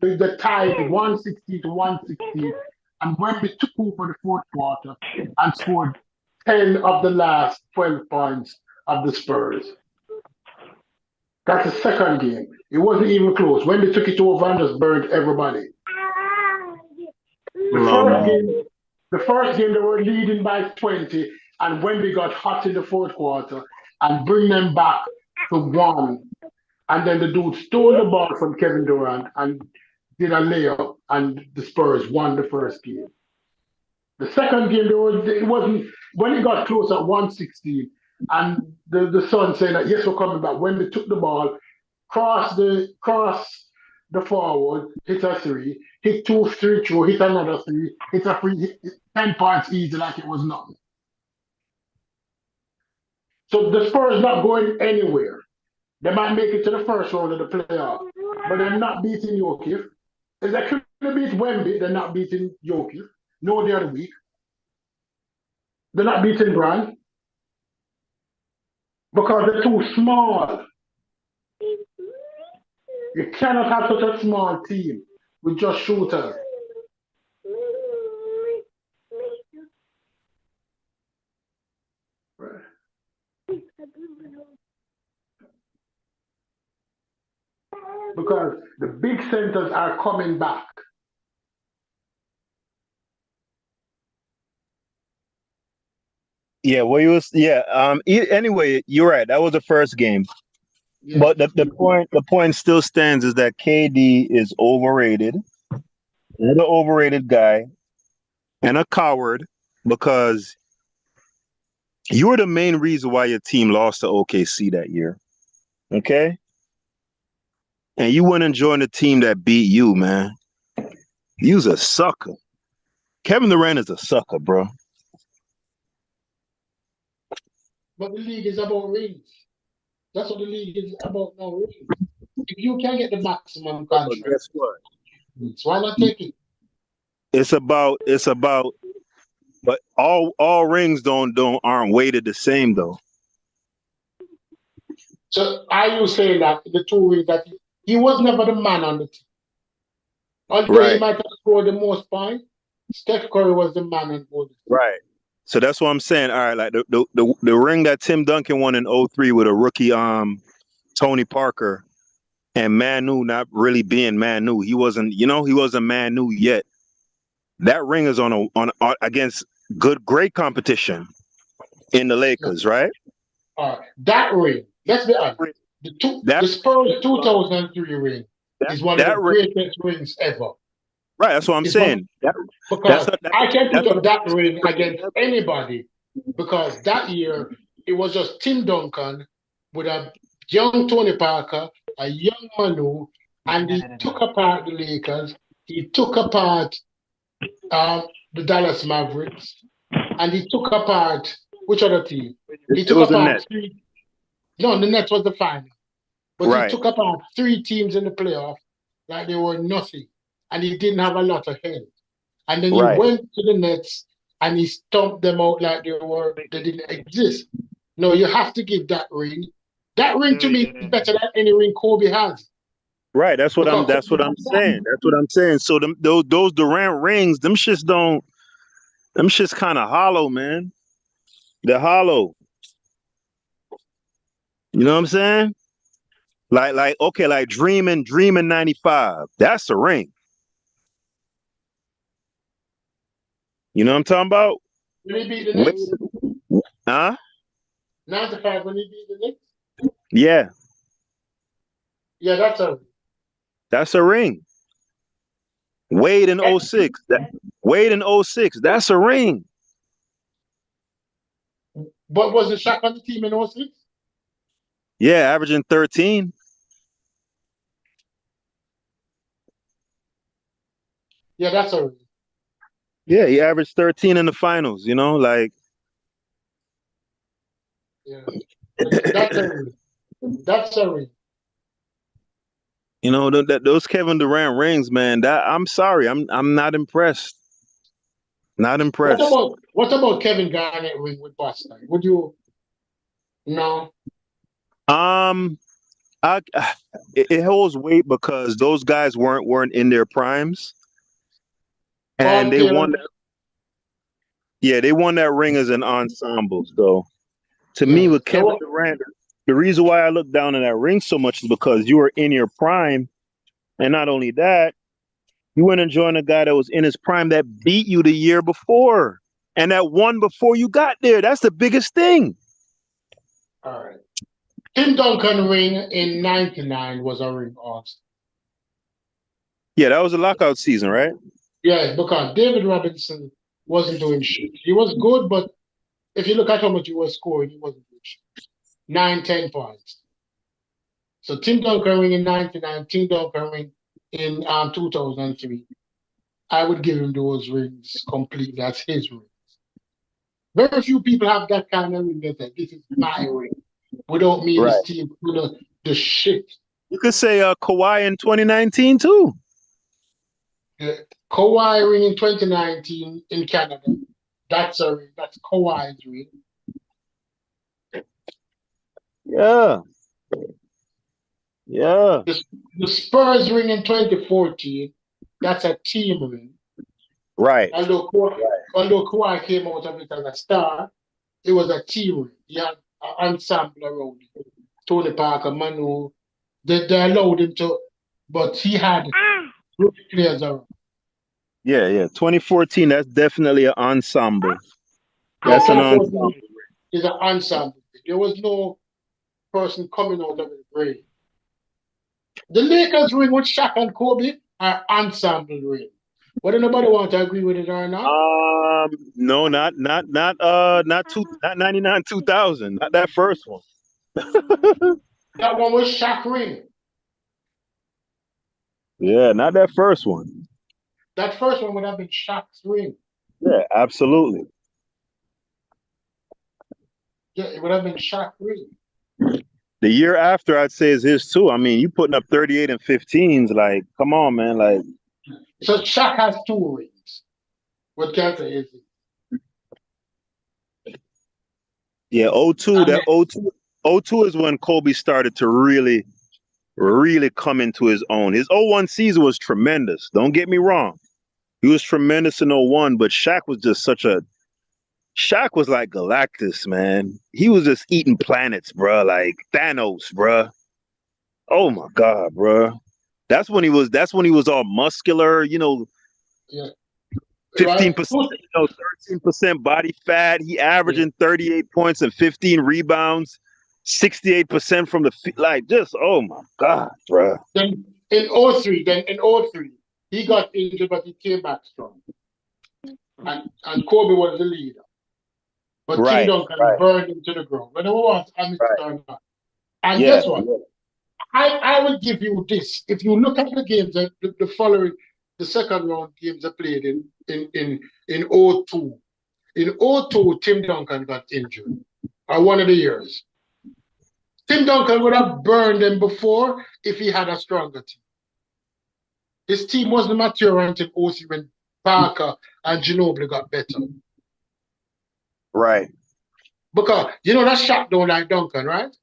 they tied 160 to 160. And Wemby took over the 4th quarter and scored 10 of the last 12 points of the Spurs. That's the second game. It wasn't even close. Wemby took it over and just burned everybody. The first game, they were leading by 20, and Wemby got hot in the 4th quarter and bring them back to 1. And then the dude stole the ball from Kevin Durant and did a layup, and the Spurs won the first game. The second game, it wasn't when it got close at 116, and the Suns saying that yes, we're coming back. When they took the ball, crossed the forward, hit a 3, hit 2 3 through, hit another 3, hit a 3, hit 10 points easy like it was nothing. So the Spurs not going anywhere. They might make it to the first round of the playoff, but they're not beating Jokic. If they couldn't beat Wemby, they're not beating Jokic. No, the other week. They're not beating Brand because they're too small. You cannot have such a small team with just shooters. Because the big centers are coming back. Yeah, anyway, you're right. That was the first game. Yeah. But the point still stands is that KD is overrated. Another overrated guy and a coward. because you were the main reason why your team lost to OKC that year. Okay? And you went and joined a team that beat you, man. You's a sucker. Kevin Durant is a sucker, bro. But the league is about rings. That's what the league is about now, rings. If you can get the maximum contract, guess what? why not take it? It's about, but all rings aren't weighted the same though. So are you saying that the two rings that he was never the man on the team? Although he might have scored the most points, Steph Curry was the man on both. Right. So that's what I'm saying. All right, like the ring that Tim Duncan won in 2003 with a rookie Tony Parker and Manu not really being Manu. He wasn't Manu yet. That ring is on against great competition in the Lakers, right? All right. That ring, let's be honest. The Spurs 2003 ring is one of the greatest rings ever. Right, that's what I'm saying. I can put up that ring against anybody because that year it was just Tim Duncan with a young Tony Parker, a young Manu, and he took apart the Lakers. He took apart the Dallas Mavericks, and he took apart which other team? He took apart the Nets was the final. But he took apart 3 teams in the playoff like they were nothing. And he didn't have a lot of help. And then he went to the Nets and he stomped them out like they didn't exist. No, you have to give that ring. That ring to me is better than any ring Kobe has. Right, that's what I'm saying. That's what I'm saying. So those Durant rings, them shits kind of hollow, man. They're hollow. You know what I'm saying? Like Dreamin' 95. That's a ring. You know what I'm talking about? When he beat the Knicks? Huh? 95 when he beat the Knicks? Yeah. Yeah, that's a ring. Wade in 06. Wade in 06. That's a ring. But was the Shaq on the team in 06? Yeah, averaging 13. Yeah, that's a ring. Yeah, he averaged 13 in the finals, like. Yeah. That's a ring. That's a ring. Those Kevin Durant rings, man, I'm sorry. I'm not impressed. Not impressed. What about Kevin Garnett ring with Boston? Would you no? It holds weight because those guys weren't in their primes. And they won that. Yeah, they won that ring as an ensemble. So to me, with Kevin Durant, the reason why I look down on that ring so much is because you were in your prime. And not only that, you went and joined a guy that was in his prime that beat you the year before. And that won before you got there. That's the biggest thing. All right. Tim Duncan ring in 99 was a ring also. Yeah, that was a lockout season, right? Yes, because David Robinson wasn't doing shit. He was good, but if you look at how much he was scoring, he wasn't doing shit. 9-10 points. So Tim Duncan ring in 99, Tim Duncan ring in 2003. I would give him those rings completely. That's his rings. Very few people have that kind of ring that say, this is my ring. Without me, this team, the shit. You could say Kawhi in 2019 too. Kawhi ring in 2019 in Canada. That's a ring. That's Kawhi's ring. Yeah. Yeah. The Spurs ring in 2014. That's a team ring. Right. Although Kawhi came out of it as a star, it was a team ring. He had an ensemble around it. Tony Parker, Manu. They allowed him to, but he had good players around. Yeah. 2014, that's definitely an ensemble. That's an ensemble. It's an ensemble. There was no person coming out of the grave. The Lakers ring with Shaq and Kobe are ensemble ring. Whether nobody want to agree with it or not. No, not 99 2000, not that first one. That one was Shaq ring. Yeah, not that first one. That first one would have been Shaq's ring. Yeah, absolutely. Yeah, it would have been Shaq's ring. The year after, I'd say, is his too. I mean, you putting up 38 and 15s, like, come on, man. Like, so Shaq has 2 rings. What can I say is it? Yeah, 02, that 02 is when Kobe started to really come into his own. His 01 season was tremendous. Don't get me wrong. He was tremendous in 01, but Shaq was just Shaq was like Galactus, man. He was just eating planets, bro, like Thanos, bro. Oh my God, bro. That's when he was all muscular, you know. Yeah. 15%, 13% body fat. He averaging 38 points and 15 rebounds, 68% from the like. Just oh my God, bro. Then in 03, he got injured, but he came back strong. And Kobe was the leader. But Tim Duncan burned him to the ground. Whether we want to admit it or not. And guess what? I will give you this. If you look at the games, the following, the second round games they played in 02. In 02, Tim Duncan got injured. Or one of the years. Tim Duncan would have burned them before if he had a stronger team. His team wasn't mature until 03 when Parker and Ginobili got better. Right. Because you know that shot don't like Duncan, right?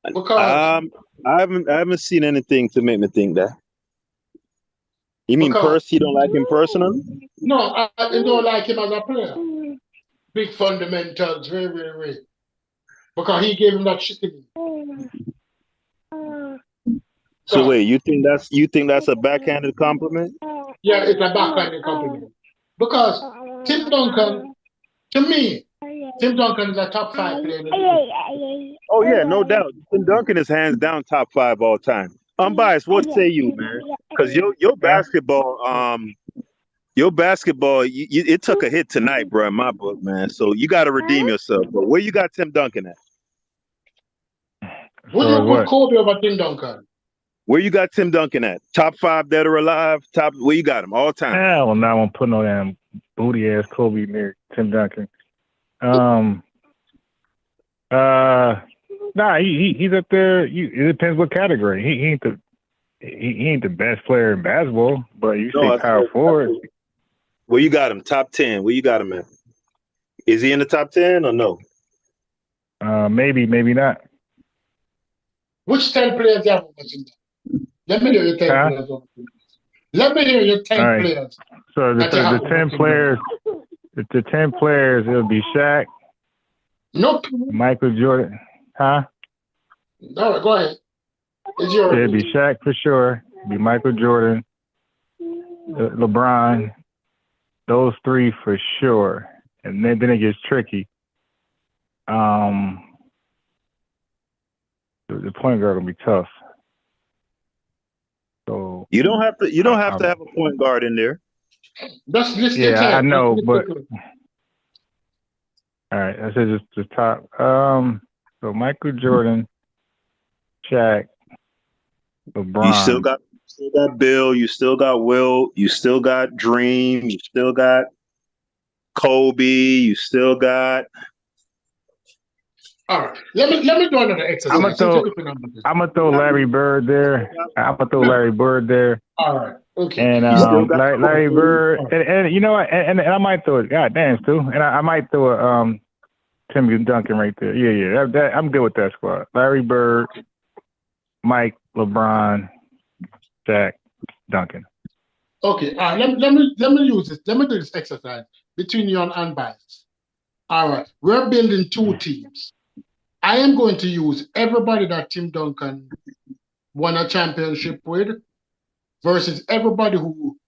Because I haven't seen anything to make me think that. You mean you don't like him personally? No, I don't like him as a player. Big fundamentals, very, very, very. Because he gave him that shit. So wait, you think that's a backhanded compliment? Yeah, it's a backhanded compliment. Because Tim Duncan, to me, Tim Duncan is a top 5 player in the league. Oh yeah, no doubt. Tim Duncan is hands down top 5 all time. Unbiased, what say you, man? Because your basketball, it took a hit tonight, bro, in my book, man. So you got to redeem yourself. But where you got Tim Duncan at? Would you put Kobe over Tim Duncan? Where you got Tim Duncan at? Top 5 dead or alive? Where you got him all time? Hell no, I won't put no damn booty ass Kobe near Tim Duncan. Nah, he's up there. It depends what category. He ain't the best player in basketball, but you say power forward. Where you got him? Top 10. Where you got him at? Is he in the top 10 or no? Maybe not. Which 10 players you have? Let me hear your 10 players. Let me hear your 10 players. So the 10 players, the 10 players, it'll be Shaq. Nope. Michael Jordan. Huh? All right, go ahead. It's yours. It'll be Shaq for sure. It'll be Michael Jordan, LeBron. Those 3 for sure. And then it gets tricky. The point guard will be tough. So you don't have to have a point guard in there. That's yeah, I know, but all right, I said just the top. So Michael Jordan, Shaq, LeBron. You still got Bill. You still got Will. You still got Dream. You still got Kobe. You still got. All right, let me do another exercise. I'm gonna throw Larry Bird there. All right, okay. And Larry Bird, and you know what? And I might throw it. God damn, too. And I might throw Tim Duncan right there. Yeah. That I'm good with that squad. Larry Bird, Mike, LeBron, Shaq, Duncan. Okay. Let me use this. Let me do this exercise between you and Unbiased. All right. We're building 2 teams. I am going to use everybody that Tim Duncan won a championship with versus everybody who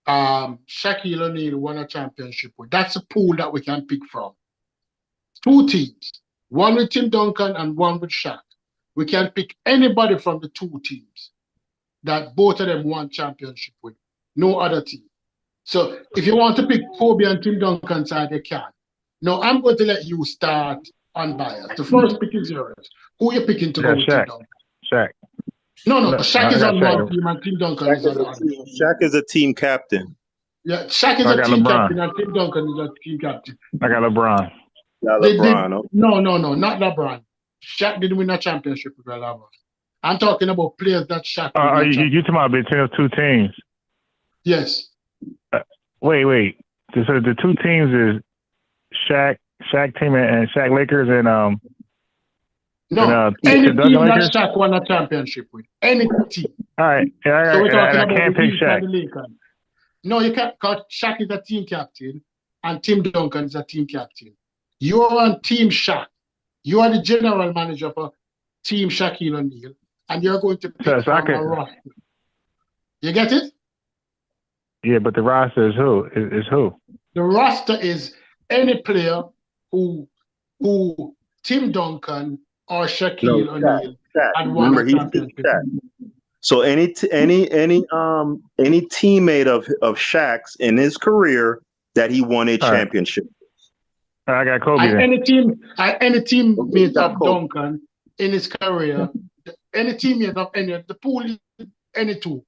Shaquille O'Neal won a championship with. That's a pool that we can pick from. 2 teams. One with Tim Duncan and one with Shaq. We can pick anybody from the 2 teams. that both of them won championship with. No other team. So if you want to pick Kobe and Tim Duncan side, you can. Now I'm going to let you start unbiased. The first pick is yours. Who are you picking to go with Tim Duncan? Shaq. No, Shaq is on one team and Tim Duncan is on the other. Shaq is a team captain. Yeah, Shaq is a team captain and Tim Duncan is a team captain. I got LeBron. Not LeBron. No, not LeBron. Shaq didn't win a championship with LeBron. I'm talking about players that Shaq. You talking about between those two teams? Yes. Wait. So the two teams is Shaq team and Shaq Lakers and any team that Shaq won a championship with. Any team. All right. Yeah, so we're talking I about can't pick Shaq. No, you can't, because Shaq is a team captain and Tim Duncan is a team captain. You are on Team Shaq. You are the general manager for Team Shaquille O'Neal, and you're going to pick from a roster. You get it? Yeah, but the roster is who? Is who? The roster is any player who Tim Duncan or Shaquille O'Neal had won a championship. So any teammate of Shaq's in his career that he won a championship. I got Kobe. Any teammate of Duncan in his career, any teammate of any of the pool, any two.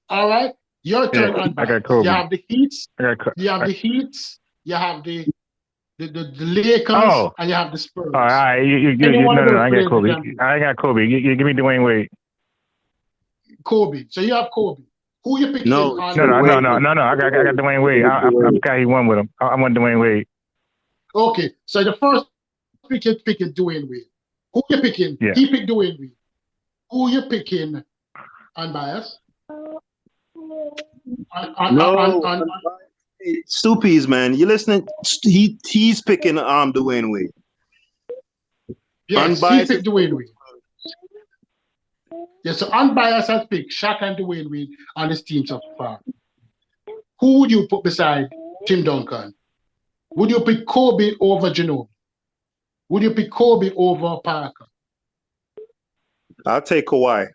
All right, your turn. I got Kobe. You have the Heats. You have the Heats. You have the Lakers, and you have the Spurs. All right, no, I got Kobe. I got Kobe. You give me Dwayne Wade. Kobe. So you have Kobe. Who you picking? No. I got Dwayne Wade. I forgot he won with him. I want Dwayne Wade. Okay, so the first pick is Dwayne Wade. Who you picking? Yeah. He picked Dwayne Wade. Who you picking? Unbiased. Stoopies, man. You listening? He's picking Dwayne Wade. Yes, he picked Dwayne Wade. Yes, so Unbiased has picked Shaq and Dwayne Wade on his team so far. Who would you put beside Tim Duncan? Would you pick Kobe over Ginobili? Would you pick Kobe over Parker? I'll take Kawhi.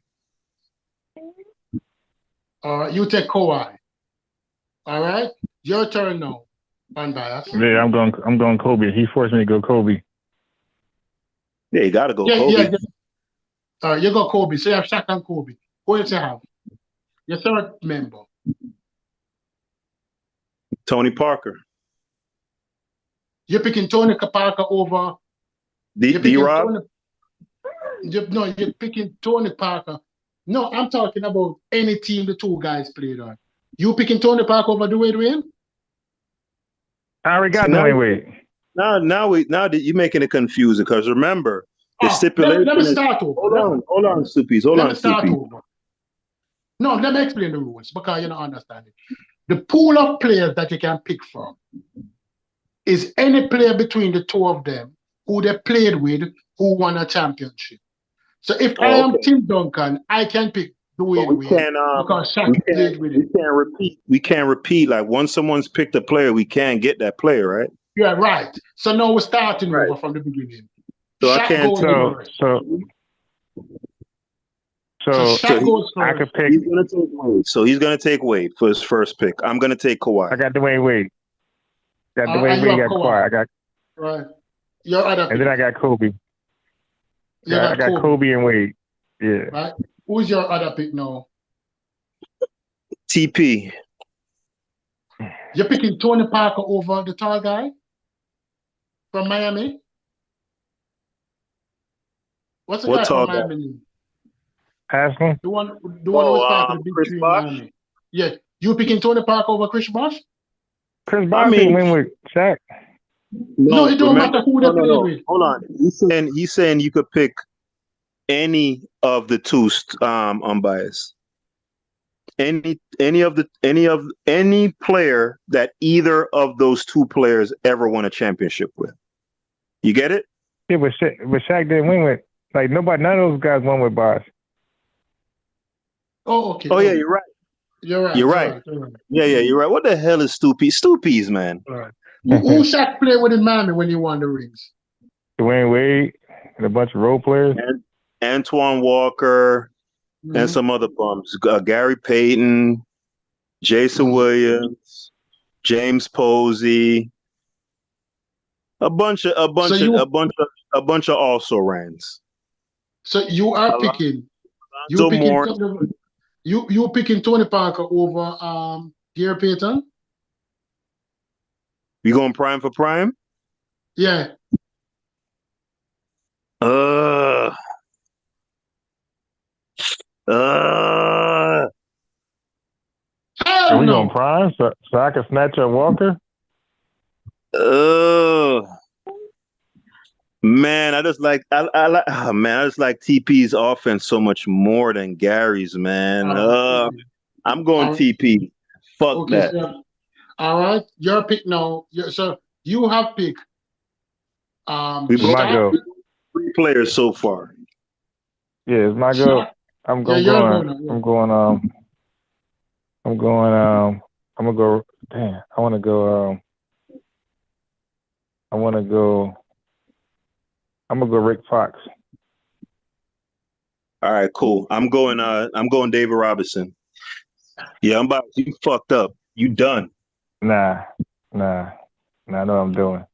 You take Kawhi. All right, your turn now. Unbiased. Yeah, I'm going Kobe. He forced me to go Kobe. Yeah, you gotta go Kobe. Yeah. You go Kobe. So you have Shaq and Kobe. Who else you have? Your third member. Tony Parker. You're picking Tony Parker over D-Rob? No, you're picking Tony Parker. No, I'm talking about any team the two guys played on. You picking Tony Parker over Dwayne Wade? I already got Dwayne Wade. Now you're making it confusing because remember the stipulation. Let me start over. Hold on, Stoopies. Hold on, Stoopies. No, let me explain the rules because you don't understand it. The pool of players that you can pick from is any player between the two of them who they played with who won a championship. So if I am Tim Duncan, I can pick Dwayne Wade because Shaq played with him. We can't repeat. Like once someone's picked a player, we can't get that player, right? Yeah, right. So now we're starting over from the beginning. So Shaq I can't I could pick. He's gonna take Wade. So he's gonna take Wade for his first pick. I'm gonna take Kawhi. I got Dwayne Wade. Got Dwayne Wade. Got Kawhi. I got right. Your other pick. And then I got Kobe. Yeah, I got Kobe and Wade. Yeah. Right. Who's your other pick now? TP. You're picking Tony Parker over the tall guy from Miami? What's the guy from Miami? Haskell? The one who was part of the big three in Miami. Yeah. You picking Tony Parker over Chris Bosh? Chris Bosh didn't win with Shaq. No, it don't matter who they play with. Hold on. He's saying you could pick any of the two unbiased. Any player that either of those two players ever won a championship with. You get it? Yeah, but Shaq didn't win with none of those guys won with Bosh. Oh, okay. Oh yeah, you're right. You're right. You're right. Yeah, you're right. What the hell is Stoopies, man? All right. Who Shaq played with in Miami when he won the rings? Dwayne Wade and a bunch of role players. Antoine Walker. and some other bums. Gary Payton, Jason Williams, James Posey, a bunch of also rans. So you are picking. You picking Tony Parker over Gary Payton? You going prime for prime? Yeah. Are we going prime so I can snatch up Walker? Man, I just like TP's offense so much more than Gary's, man. I'm going TP. Fuck that. So, all right, your pick now. So you have picked. We both got 3 players so far. Yeah, it's my go. I'm gonna go. Damn, I want to go. I'm gonna go Rick Fox. All right, cool. I'm going David Robinson. Yeah, you fucked up. You done. Nah, I know what I'm doing.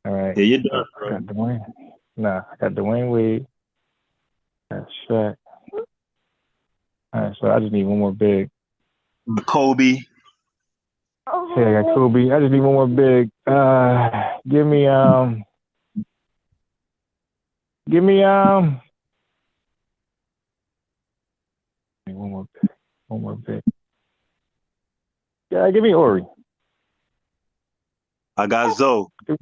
All right. Yeah, you're done, bro. I got Dwayne Wade. Got Shaq. All right, so I just need one more big. Kobe. Yeah, I got Kobe. I just need one more big. Give me one more big. Yeah, give me Ori. I got Zoe. Give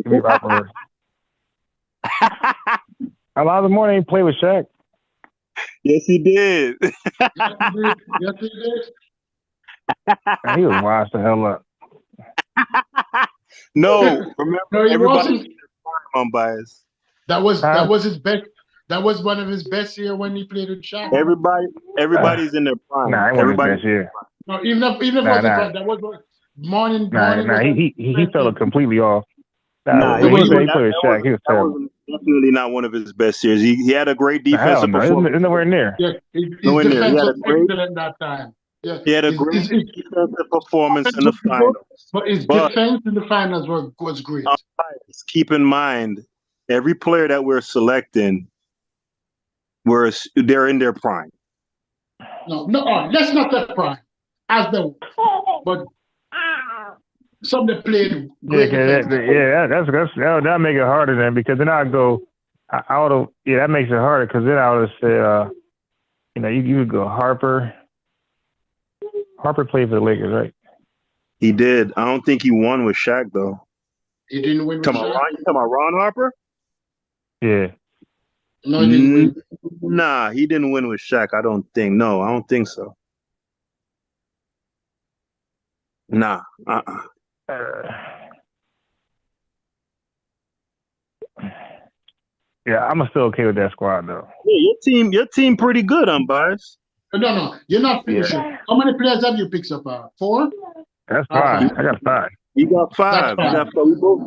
me Rob. Alonzo Mourning ain't play with Shaq. Yes, he did. Yes, he did. Man, he was washed the hell up. No, remember everybody. I'm biased. That was his best. That was one of his best year when he played with Shaq. Everybody's in their prime. Nah, it wasn't his best year. No, even if that was morning. He fell completely off. He played with Shaq. He was terrible. Definitely not one of his best years. He had a great defensive performance. It's nowhere near. Yeah, his defense was excellent that time. Yeah, he had a great defensive performance in the finals. But his defense in the finals was great. Keep in mind, every player that we're selecting, they're in their prime. No, let's not say prime. But some that played great. That make it harder then, because then I'll go. That makes it harder, because then I would say, you would go Harper. Harper played for the Lakers, right? He did. I don't think he won with Shaq though. He didn't win with Shaq. You talking about Ron Harper? Yeah. No, he didn't win. Nah, he didn't win with Shaq. I don't think. No, I don't think so. Nah. Yeah, I'm still okay with that squad though. Yeah, your team pretty good, unbiased. No, you're not finishing. Yeah. How many players have you picked up? 4? That's 5. I got 5. You got 5.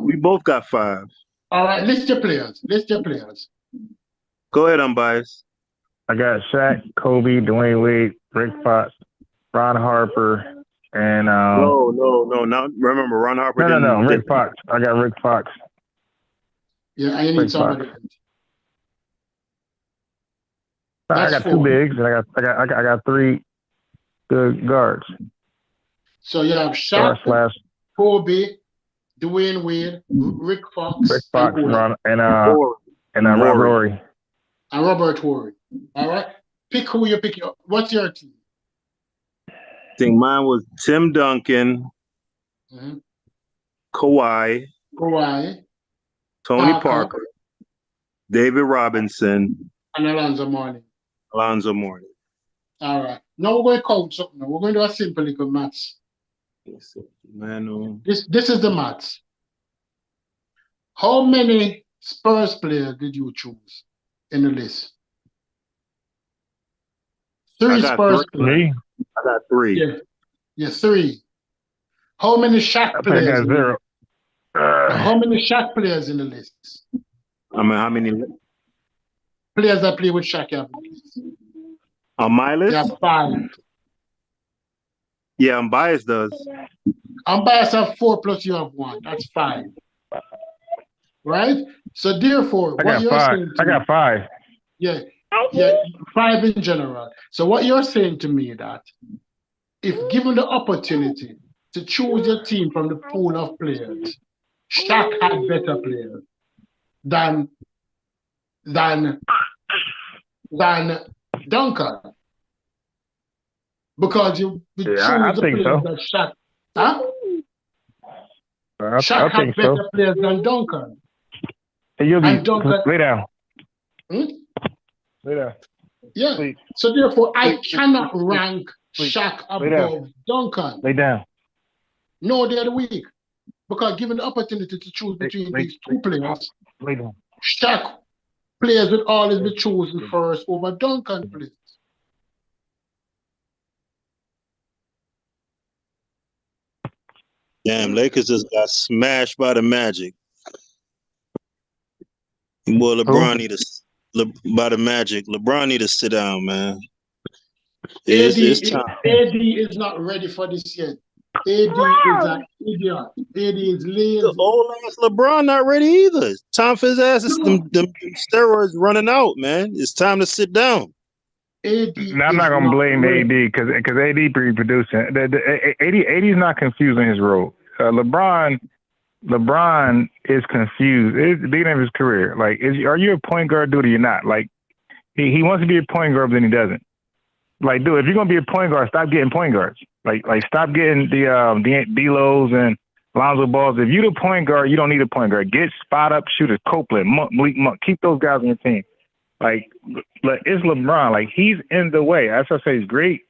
We both got 5. All right, list your players. Go ahead, unbiased. I got Shaq, Kobe, Dwayne Wade, Rick Fox, Ron Harper, and No. Now remember, Ron Harper. No. Rick Fox. I got Rick Fox. Yeah, I need somebody. I got 2 bigs, and I got 3 good guards. So you have Shaq, Kobe, Dwayne Wade, Rick Fox, Ron, and Robert Horry. And Robert Horry. All right. Pick who you pick. What's your team? I think mine was Tim Duncan, Kawhi, Tony Parker, David Robinson, and Alonzo Mourning. All right. Now we're going to count something. We're going to do a simple little maths. This is the maths. How many Spurs players did you choose in the list? 3 Spurs players. I got 3. Yeah, 3. How many Shaq players? I got 0. How many Shaq players in the list? I mean, how many players that play with Shaq have? On my list? You have 5. Yeah, Unbiased does. Unbiased have 4 plus you have 1. That's 5. Right? So therefore, what you're saying to I got 5. Yeah, 5 in general. So what you're saying to me that if given the opportunity to choose your team from the pool of players, Shaq had better players than Duncan. Because you choose I the think players so. that Shaq. Huh? Shaq I had think better so. players than Duncan. Hey, you'll be Duncan, lay down. Hmm? Lay down. Yeah. Sleep. So therefore, I Sleep. cannot Sleep. rank Sleep. Shaq Lay down. above Duncan. Lay down. No day of the week. Because given the opportunity to choose between these 2 players, Lay down. Shaq players will always be chosen first over Duncan players. Damn, Lakers just got smashed by the Magic. Boy, LeBron need to by the Magic. LeBron need to sit down, man. It's time. AD is not ready for this yet. AD is an idiot. AD is lazy. The old ass LeBron not ready either. Time for his ass. Them steroids running out, man. It's time to sit down. Now, I'm not gonna blame AD because AD be producing. AD's not confusing his role. LeBron is confused. It's the beginning of his career. Like, are you a point guard dude or you're not? Like, he wants to be a point guard, but then he doesn't. Like, dude, if you're gonna be a point guard, stop getting point guards. Like stop getting the D'Los and Lonzo Balls. If you're the point guard, you don't need a point guard. Get spot up shooters, Copeland, Malik Monk. Keep those guys on your team. Like it's LeBron. Like, he's in the way. That's what I say he's great,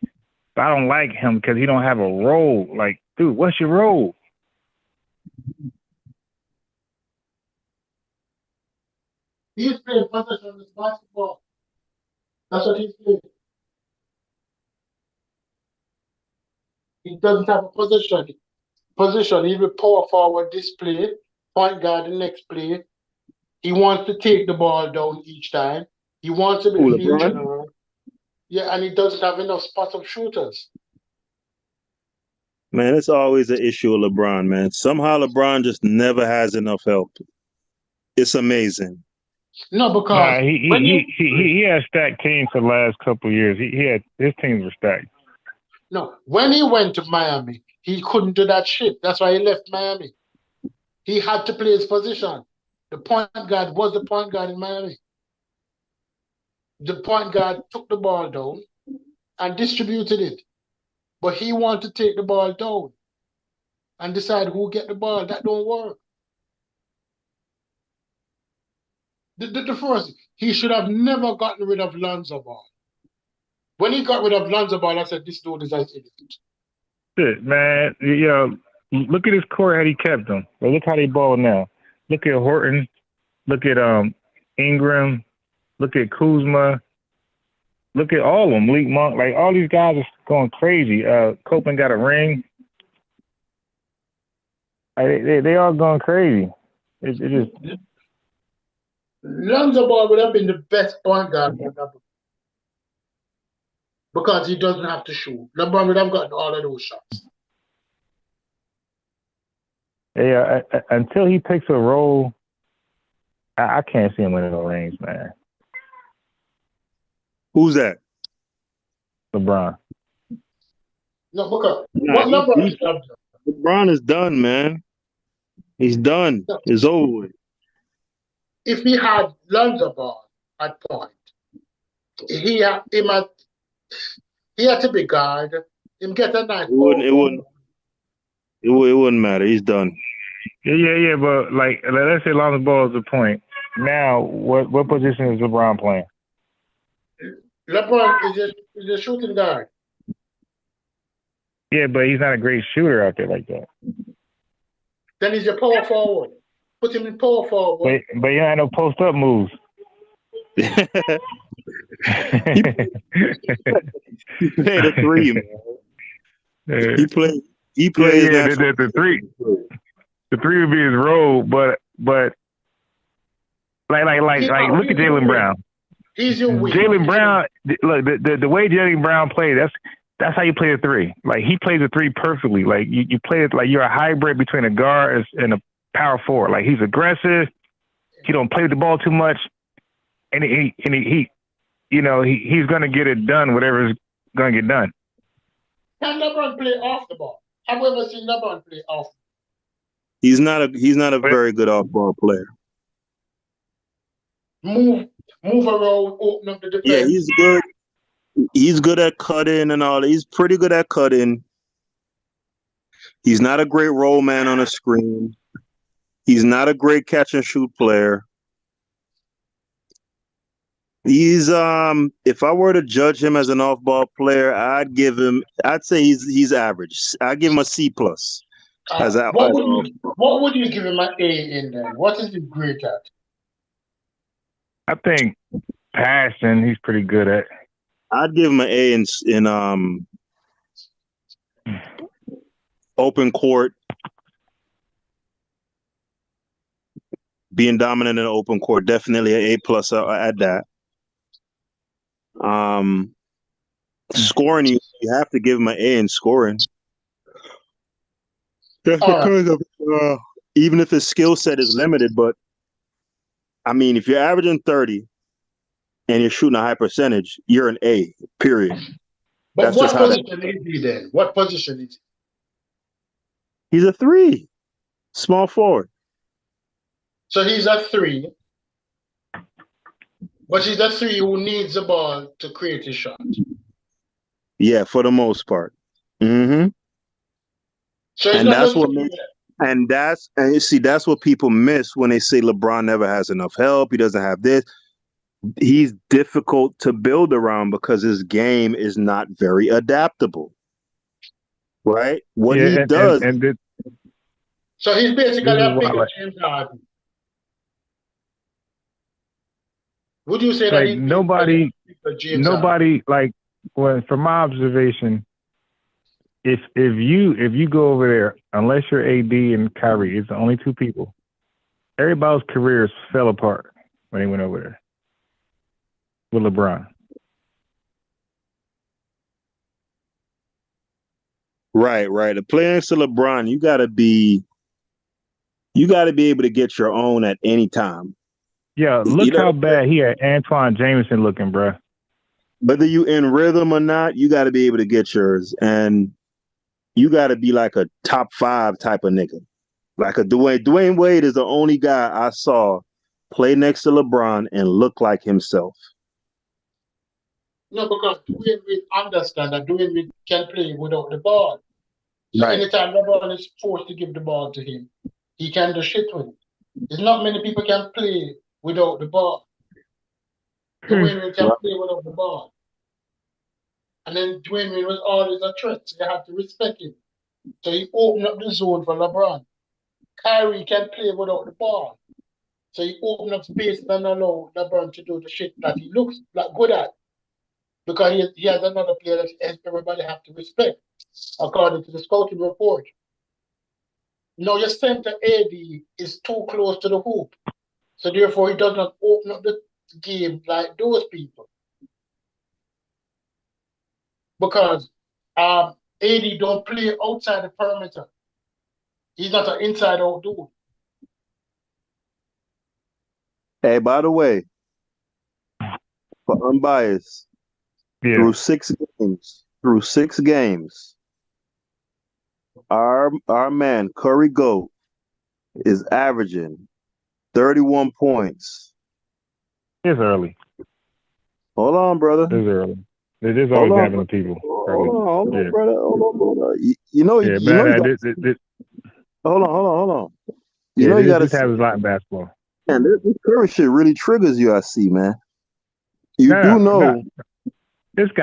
but I don't like him because he don't have a role. Like, dude, what's your role? He's playing possession with basketball. That's what he's playing. He doesn't have a position. He will power forward this play, point guard the next play. He wants to take the ball down each time. He wants to be the field general. Yeah, and he doesn't have enough spots of shooters. Man, it's always an issue with LeBron, man. Somehow LeBron just never has enough help. It's amazing. No, because he has stacked teams for the last couple of years. His teams were stacked. No, when he went to Miami, he couldn't do that shit. That's why he left Miami. He had to play his position. The point guard was the point guard in Miami. The point guard took the ball down and distributed it. But he wanted to take the ball down and decide who get the ball. That don't work. The first, he should have never gotten rid of Lonzo Ball. When he got rid of Lonzo Ball, I said, this dude is an idiot. Shit, man. Look at his core, how he kept them. But look how they ball now. Look at Horton. Look at Ingram. Look at Kuzma. Look at all of them. Malik Monk. Like, all these guys are going crazy. Copeland got a ring. They all going crazy. It just... Lonzo Ball would have been the best point guard ever. Because he doesn't have to shoot. LeBron would have gotten all of those shots. Yeah, until he picks a role, I can't see him winning no rings, man. Who's that? No, LeBron. because what LeBron is done, man. He's done. It's over with. If he had Lonzo Ball at point, he had to be guard. Him get a nice ball. It wouldn't matter. He's done. Yeah, but like, let's say Lonzo Ball is the point. Now, what position is LeBron playing? LeBron is a shooting guard. Yeah, but he's not a great shooter out there like that. Then he's a power forward. Put him in power forward. But he ain't no post up moves. He played a three, man. He plays that. The three. The three would be his role, but like look at Jaylen Brown. He's your wing. Jaylen Brown, look, the way Jaylen Brown plays, that's how you play the three. Like, he plays the three perfectly. Like, you play it like you're a hybrid between a guard and a power forward. Like, he's aggressive. He don't play with the ball too much, and he's gonna get it done. Whatever's gonna get done. Can LeBron play off the ball? Have we ever seen LeBron play off? He's not a very good off-ball player. Move around, open up the defense. Yeah, he's good. He's good at cutting and all. He's pretty good at cutting. He's not a great roll man on a screen. He's not a great catch and shoot player. He's if I were to judge him as an off-ball player, I'd say he's average. I'd give him a C plus. What would you give him an A in then? What is he great at? I think passing, he's pretty good at. I'd give him an A in open court, being dominant in open court. Definitely an A plus at that. Scoring, you have to give him an A in scoring. That's because of even if his skill set is limited, but I mean, if you're averaging 30 and you're shooting a high percentage, you're an A, period. But That's what just how position is he then? What position is he? He's a 3, small forward. So he's a 3, but he's a 3 who needs the ball to create his shot. Yeah, for the most part. Mm-hmm. So and that's what makes, and you see, that's what people miss when they say LeBron never has enough help. He doesn't have this. He's difficult to build around because his game is not very adaptable. Right? What he does. So he's basically a bigger James Harden. Would you say that like nobody, like, well, from my observation, if you go over there, unless you're AD and Kyrie, it's the only two people. Everybody's careers fell apart when they went over there with LeBron. Right. To play next to LeBron, you gotta be able to get your own at any time. Yeah, look how bad he had Antoine Jameson looking, bro. Whether you in rhythm or not, you got to be able to get yours, and you got to be like a top 5 type of nigga, like a Dwayne. Dwayne Wade is the only guy I saw play next to LeBron and look like himself. No, because Dwayne Wade understand that Dwayne Wade can play without the ball. So anytime LeBron is forced to give the ball to him, he can do shit with it. There's not many people can play without the ball. Dwayne Wade can play without the ball. And then Dwayne Wade was always a threat, so you have to respect him. So he opened up the zone for LeBron. Kyrie can play without the ball. So he opened up space and allowed LeBron to do the shit that he looks like good at. Because he has another player that everybody have to respect, according to the scouting report. No, your center AD is too close to the hoop. So therefore, he does not open up the game like those people. Because AD don't play outside the perimeter. He's not an inside-out dude. Hey, by the way, for unbiased, through 6 games, our man Curry Goat is averaging 31 points. It's early. Hold on, brother. It's early. It is always happening to people. Hold on, brother. Hold on. Hold on. You got to have a lot in basketball. Man, this Curry shit really triggers you. I see, man. You know.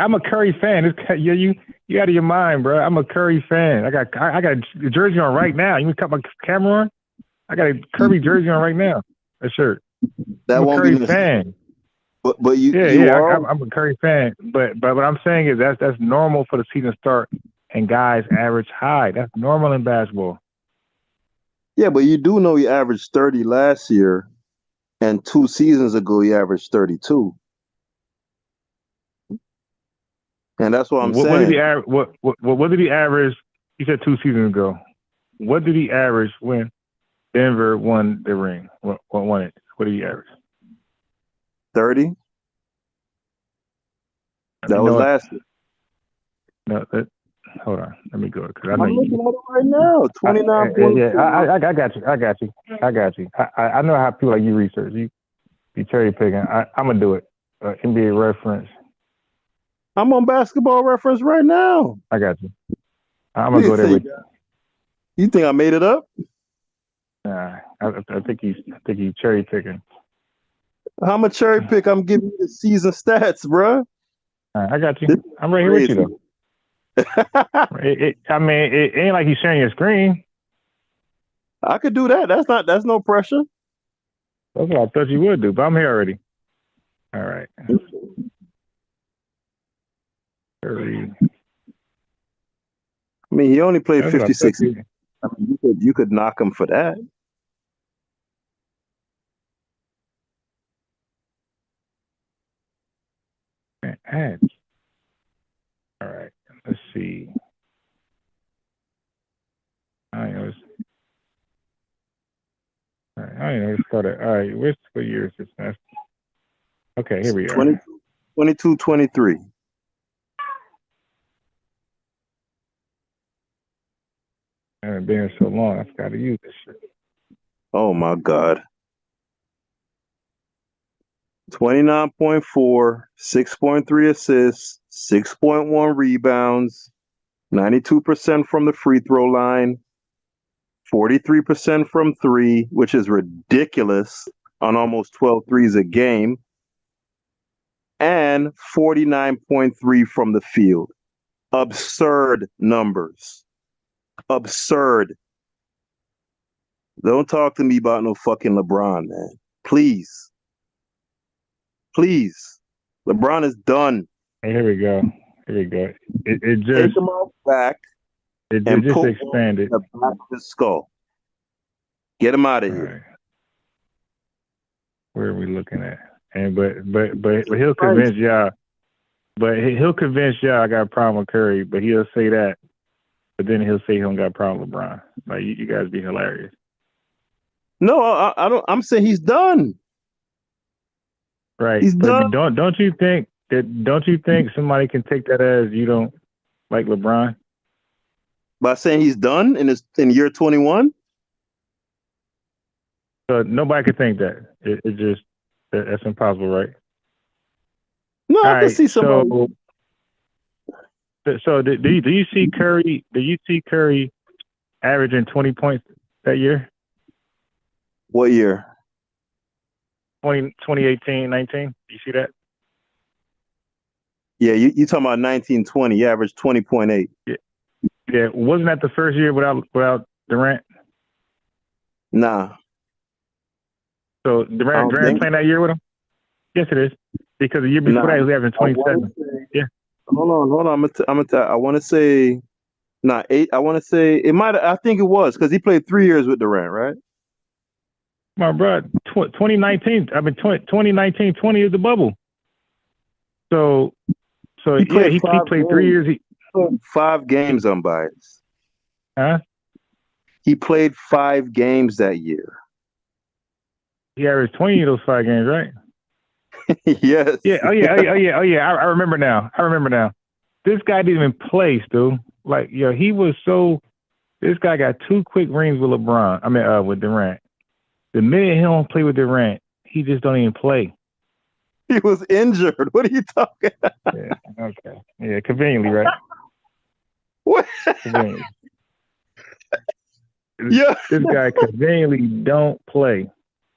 I'm a Curry fan. You out of your mind, bro. I'm a Curry fan. I got a jersey on right now. You want to cut my camera on? I got a Curry jersey on right now. A shirt. That I'm a won't Curry be fan. But you are. I'm a Curry fan. But what I'm saying is that's normal for the season start, and guys average high. That's normal in basketball. Yeah, but you do know he averaged 30 last year, and 2 seasons ago he averaged 32. And that's what I'm What saying. did he average? What did he average? You said 2 seasons ago. What did he average when Denver won the ring? What won it? What did he average? 30. That was last year. No, hold on. Let me go because I I'm know looking you. at it right now. 29. Yeah, I got you. I know how people like you research. You cherry picking. I'm gonna do it. NBA reference. I'm on Basketball Reference right now. I got you. I'm gonna go there with you. You think I made it up? Nah, I think you cherry picking. How much cherry pick? I'm giving you the season stats, bro. I got you. I'm right here with you though. It ain't like you sharing your screen. I could do that. That's no pressure. That's what I thought you would do, but I'm here already. All right. 30. I mean, he only played That's what I 56. thought I mean, you could knock him for that. Ads. All right. Let's see. I know it's. All right. I know it's started. All right. What year is this? Okay. Here we are. 22, 23. I haven't been here so long. I forgot to use this shit. Oh my God. 29.4, 6.3 assists, 6.1 rebounds, 92% from the free throw line, 43% from three, which is ridiculous on almost 12 threes a game, and 49.3 from the field. Absurd numbers. Absurd. Don't talk to me about no fucking LeBron, man. Please. Please. LeBron is done. Here we go. It just take him off back. It and just put expanded. the back of his skull. Get him out of here. Right. Where are we looking at? And but he'll convince y'all. But he'll convince y'all I got a problem with Curry. But he'll say that. But then he'll say he don't got a problem with LeBron. Like you guys be hilarious. No, I don't. I'm saying he's done. Right. He's but done. Don't you think somebody can take that as you don't like LeBron? By saying he's done in year 21? So nobody could think that. It just that's impossible, right? No, I can see somebody. So do you see Curry? Do you see Curry averaging 20 points that year? What year? 2018, 19. You see that? Yeah, you talking about 1920? He averaged 20.8. Yeah, wasn't that the first year without Durant? Nah. So Durant playing that year with him? Yes, it is. Because the year before that he was averaging 27. Yeah. Hold on. I want to say, not 8. I want to say it might. I think it was because he played 3 years with Durant, right? My bro, 2019. 2019-20 is the bubble. So he played 3 years. He played 5 games. Unbiased. Huh? He played 5 games that year. He averaged 20 of those 5 games, right? Yes. Yeah. Oh yeah. I remember now. This guy didn't even play, Stu. Like, he was so. This guy got 2 quick rings with LeBron. With Durant. The minute he don't play with Durant, he just don't even play. He was injured. What are you talking about? Yeah. Okay. Yeah. Conveniently, right? What? Conveniently. Yeah. This guy conveniently don't play.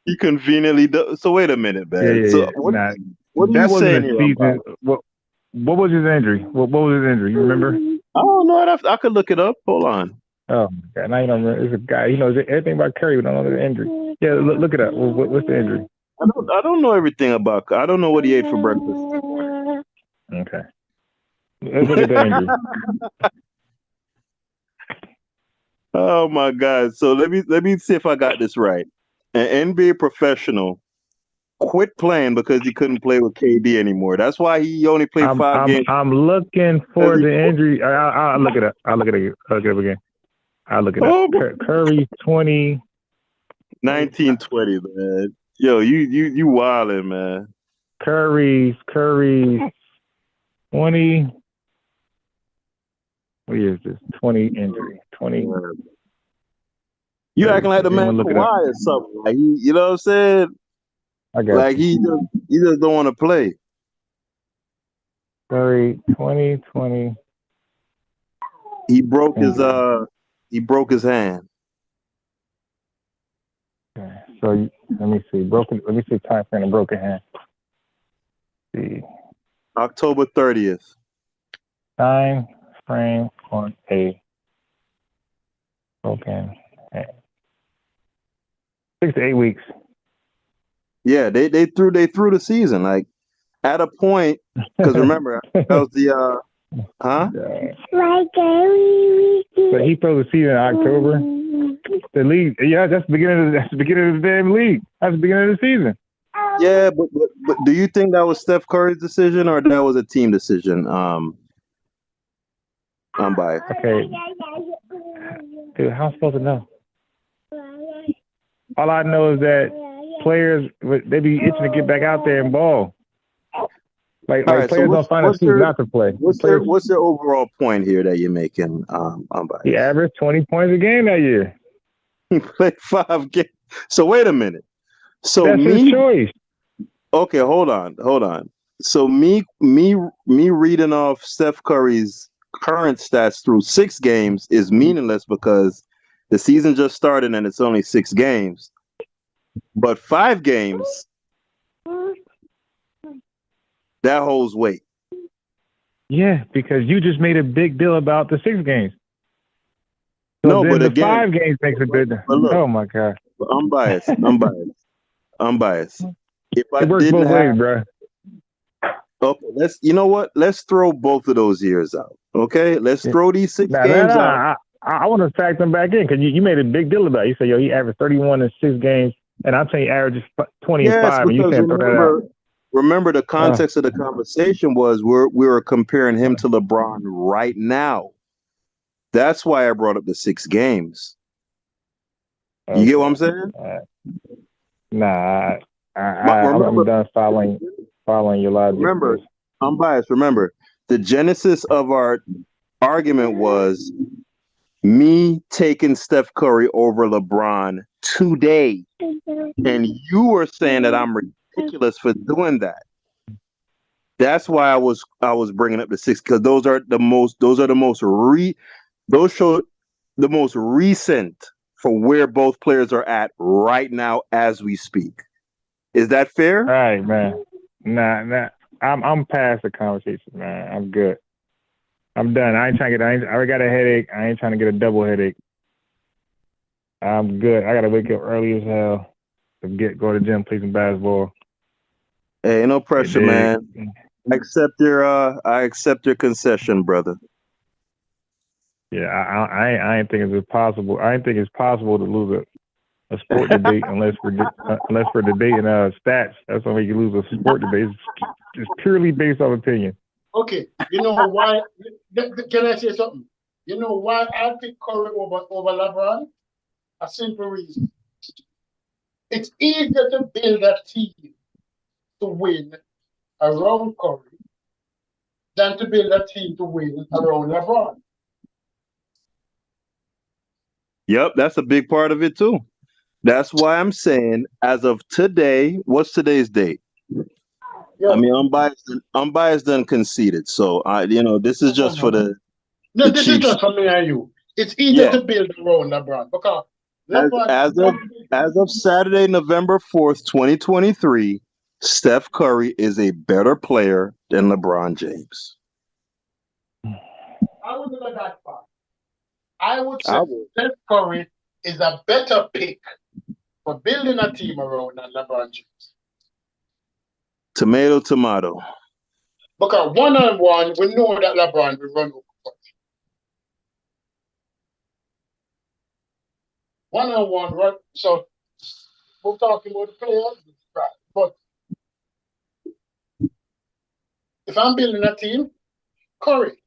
He conveniently does. So wait a minute, man. Yeah. So what are you saying here? What was his injury? What was his injury? You remember? I don't know. I could look it up. Hold on. Oh my God! Now you don't remember. It's a guy. He knows everything about Curry, but don't know the injury. Yeah, look it up. What's the injury? I don't know everything about. I don't know what he ate for breakfast. Okay. Let's look at the injury. Oh my God! So let me see if I got this right. An NBA professional quit playing because he couldn't play with KD anymore. That's why he only played 5 games. I'm looking for the injury. I'll look it up. I'll look it up again. I'll look it up. Curry 20. 1920, man. Yo, you wildin', man. Curry 20. What year is this? 20 injury. 20. You acting like the man Kawhi or something. Like you know what I'm saying? I got like he just don't want to play. Curry 2020. He broke his hand. Okay. So let me see. Let me see time frame of broken hand. Let's see. October 30th. Time frame on a broken hand. 6 to 8 weeks. Yeah, they threw the season. Like at a point, because remember that was the huh? But he threw the season in October. The league, yeah, that's the beginning of the damn league. That's the beginning of the season. Yeah, but do you think that was Steph Curry's decision or that was a team decision? I'm biased. Okay. Dude, how am I supposed to know? All I know is that players, they be itching to get back out there and ball. Like right, players don't find a excuse not to play. What's your overall point here that you're making? I'm biased. He averaged 20 points a game that year. He played 5 games. So wait a minute. So that's his choice. Okay, hold on. So me reading off Steph Curry's current stats through 6 games is meaningless because the season just started and it's only 6 games. But 5 games, that holds weight. Yeah, because you just made a big deal about the 6 games. So no, then but the again, 5 games makes a big difference. Oh my God. I'm biased. If I it works didn't both ways, bro. Okay, you know what? Let's throw both of those years out. Okay, let's throw these 6 games out. I want to fact them back in because you made a big deal about it. You said, he averaged 31 in 6 games, and I'm saying he averages 20 and 5, and you can't throw that out. Remember, the context of the conversation was we were comparing him to LeBron right now. That's why I brought up the 6 games. You get what I'm saying? Nah, I'm done following your logic. Remember, I'm biased. Remember, the genesis of our argument was me taking Steph Curry over LeBron today, and you were saying that I'm ridiculous for doing that. That's why I was bringing up the 6 because those show the most recent for where both players are at right now as we speak. Is that fair? All right, man. Nah. I'm past the conversation, man. I'm good. I'm done. I already got a headache. I ain't trying to get a double headache. I'm good. I gotta wake up early as hell to go to the gym, play some basketball. Hey, no pressure, man. I accept your concession, brother. Yeah, I ain't think it's possible. I ain't think it's possible to lose a sport debate unless we're debating stats. That's when you lose a sport debate. It's purely based on opinion. Okay, you know why? Can I say something? You know why I pick Curry over LeBron? A simple reason. It's easier to build a team to win around Curry than to build a team to win around LeBron. Yep, that's a big part of it too. That's why I'm saying, as of today, what's today's date? Yeah. I mean, unbiased and conceded. So this is just for the. No, this is just for me and you. It's easier to build around LeBron because as of Saturday, November 4th, 2023, Steph Curry is a better player than LeBron James. I wouldn't go that far. I would say Steph Curry is a better pick for building a team around than LeBron James. Tomato, tomato. Because one-on-one, we know that LeBron will run over Curry. One-on-one, right? So we're talking about the players, right? But if I'm building a team, Curry.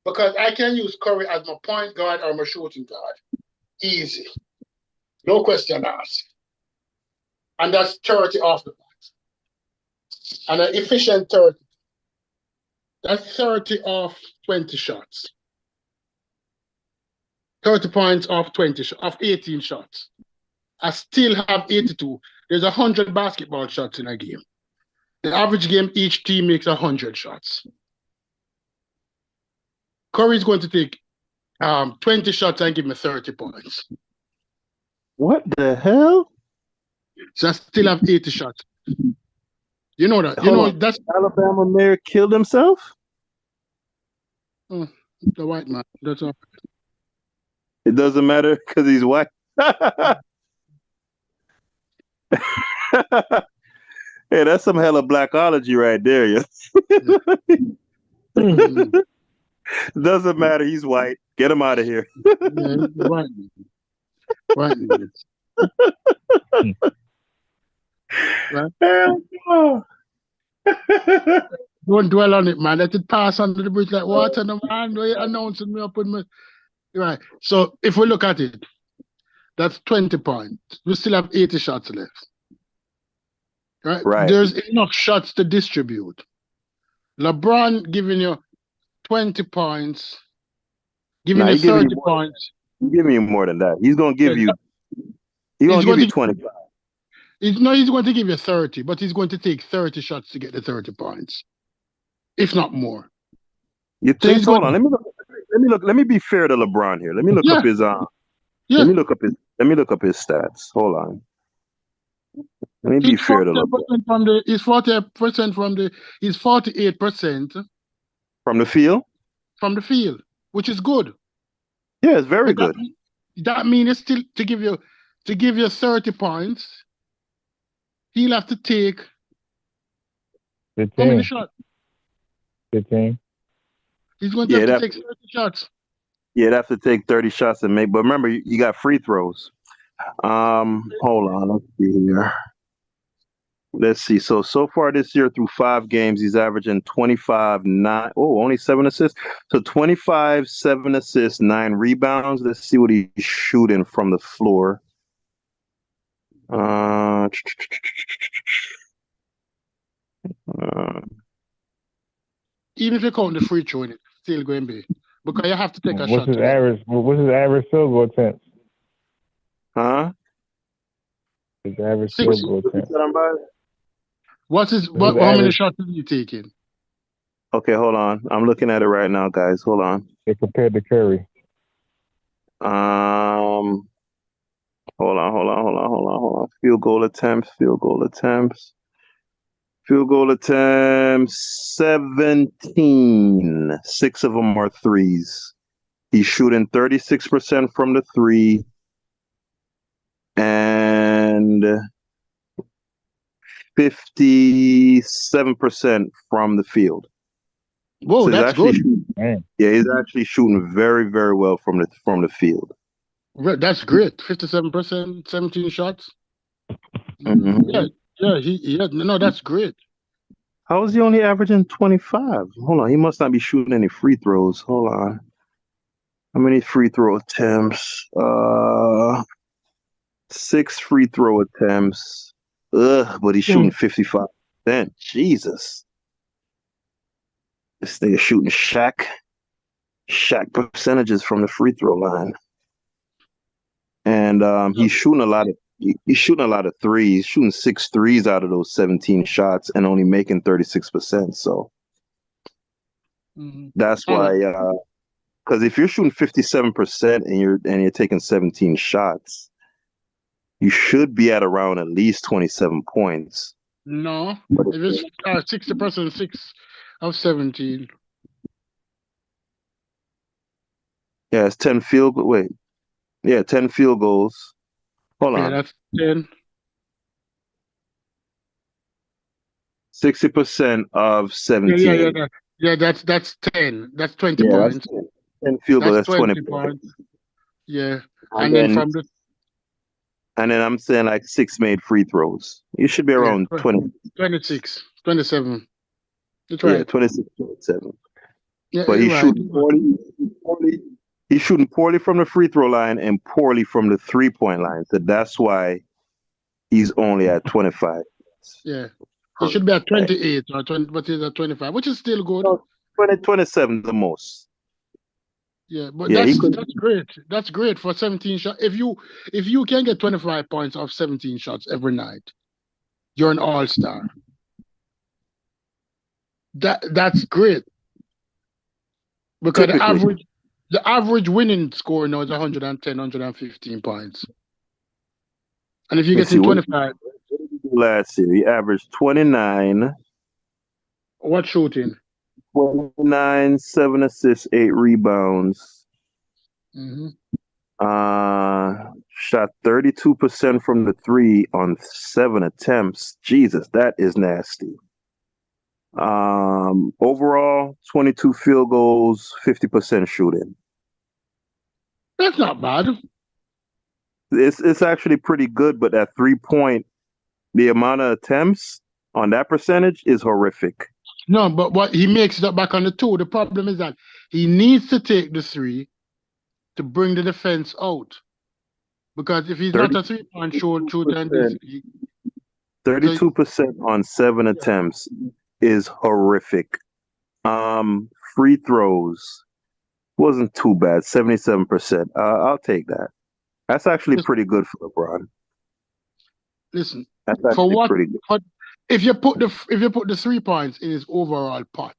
Because I can use Curry as my point guard or my shooting guard. Easy. No question asked. And that's 30 off the box. And an efficient 30. That's 30 off 20 shots. 30 points off 18 shots. I still have 82. There's 100 basketball shots in a game. The average game, each team makes 100 shots. Curry's going to take 20 shots and give me 30 points. What the hell? So I still have 80 shots. You know that. That's Alabama mayor killed himself? the white man. That's all. It doesn't matter because he's white. Hey, that's some hella blackology right there. Doesn't matter. He's white. Get him out of here. Yeah, white. White. Right? Don't dwell on it, man. Let it pass under the bridge like water. No man, you're announcing me up with me. Right. So if we look at it, that's 20 points. We still have 80 shots left. Right? There's enough shots to distribute. LeBron giving you 20 points, giving you 30 points. He's giving you more than that. He's gonna give you. He's gonna give you 25. He's going to give you 30, but he's going to take 30 shots to get the 30 points, if not more. You think? So hold on. Let me look. Let me be fair to LeBron here. Let me look up his Let me look up his stats. Hold on. Let me be fair to LeBron. He's 40% from the. He's 48% from the field. From the field, which is good. Yeah, it's very good. That means it's still to give you 30 points. He'll have to take 15. How many shots? 15. He's going to have to take 30 shots. Yeah, he'd have to take 30 shots and make. But remember, you got free throws. Hold on. Let's see here. Let's see. So far this year through 5 games, he's averaging 25, 9. Oh, only 7 assists. So 25, 7 assists, 9 rebounds. Let's see what he's shooting from the floor. Even if you count the free throw in it, still going to be because you have to take a shot. What's his average field goal attempt? Huh? His average field goal attempt. How many shots is he taking? Okay, hold on. I'm looking at it right now, guys. Hold on. They compared to Curry. Hold on. Field goal attempts. 17. 6 of them are threes. He's shooting 36% from the 3 and 57% from the field. Whoa, so that's good. He's actually shooting very, very well from the field. That's great. 57%, 17 shots. Mm-hmm. No, that's great. How is he only averaging 25? Hold on, he must not be shooting any free throws. Hold on. How many free throw attempts? 6 free throw attempts. But he's shooting 55%. Jesus. This nigga shooting Shaq percentages from the free throw line. And he's shooting a lot of threes. He's shooting 6 threes out of those 17 shots and only making 36%. So that's why because if you're shooting 57% and you're taking 17 shots, you should be at around at least 27 points. No, if it's 60%, 6 of 17. Yeah, it's 10 field goals. Wait. Yeah, 10 field goals. Hold on. That's 10. 60% of 17. That's 10. That's 20 points. 10 field goals, that's 20 points. Yeah. And then from the... And then I'm saying like 6 made free throws. You should be around 20. 26, 27. That's Yeah, right. 26-27. Yeah, But he's you're right. shooting poorly. He's shooting poorly from the free throw line and poorly from the 3-point line. So that's why he's only at 25. Yeah. He should be at 28 or 20, but he's at 25, which is still good. 27 the most. Yeah, but Yeah, that's great. That's great for 17 shots. If you can get 25 points off 17 shots every night, you're an all-star. That's great. Because the average winning score now is 110, 115 points. And if you get in 25, last year he averaged 29. What shooting? 29, 7 assists, 8 rebounds. Mm-hmm. Shot 32% from the 3 on 7 attempts. Jesus, that is nasty. Overall, 22 field goals, 50% shooting. That's not bad. It's actually pretty good, but that 3-point, the amount of attempts on that percentage is horrific. No, but what he makes it up back on the 2. The problem is that he needs to take the 3 to bring the defense out. Because if he's not a 3-point shooter, 32% on 7 attempts is horrific. Free throws wasn't too bad, 77%. I'll take that. That's actually pretty good for LeBron. Listen, that's actually for what? Pretty good. For, if you put the 3 points in his overall pot,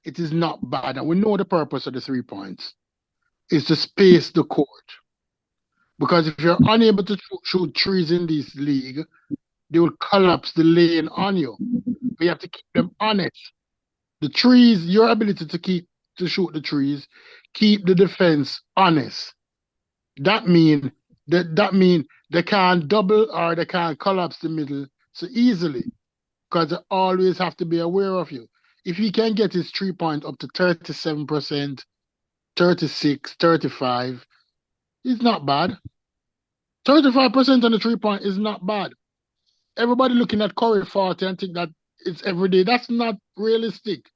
it is not bad. And we know the purpose of the 3 points is to space the court. Because if you're unable to shoot threes in this league, they will collapse the lane on you. You have to keep them honest. The trees, your ability to shoot the trees, keep the defense honest. That mean they can't double or they can't collapse the middle so easily, because they always have to be aware of you. If he can get his 3-point up to 37%, 36, 35, it's not bad. 35% on the 3-point is not bad. Everybody looking at Curry 40 and think that it's every day. That's not realistic.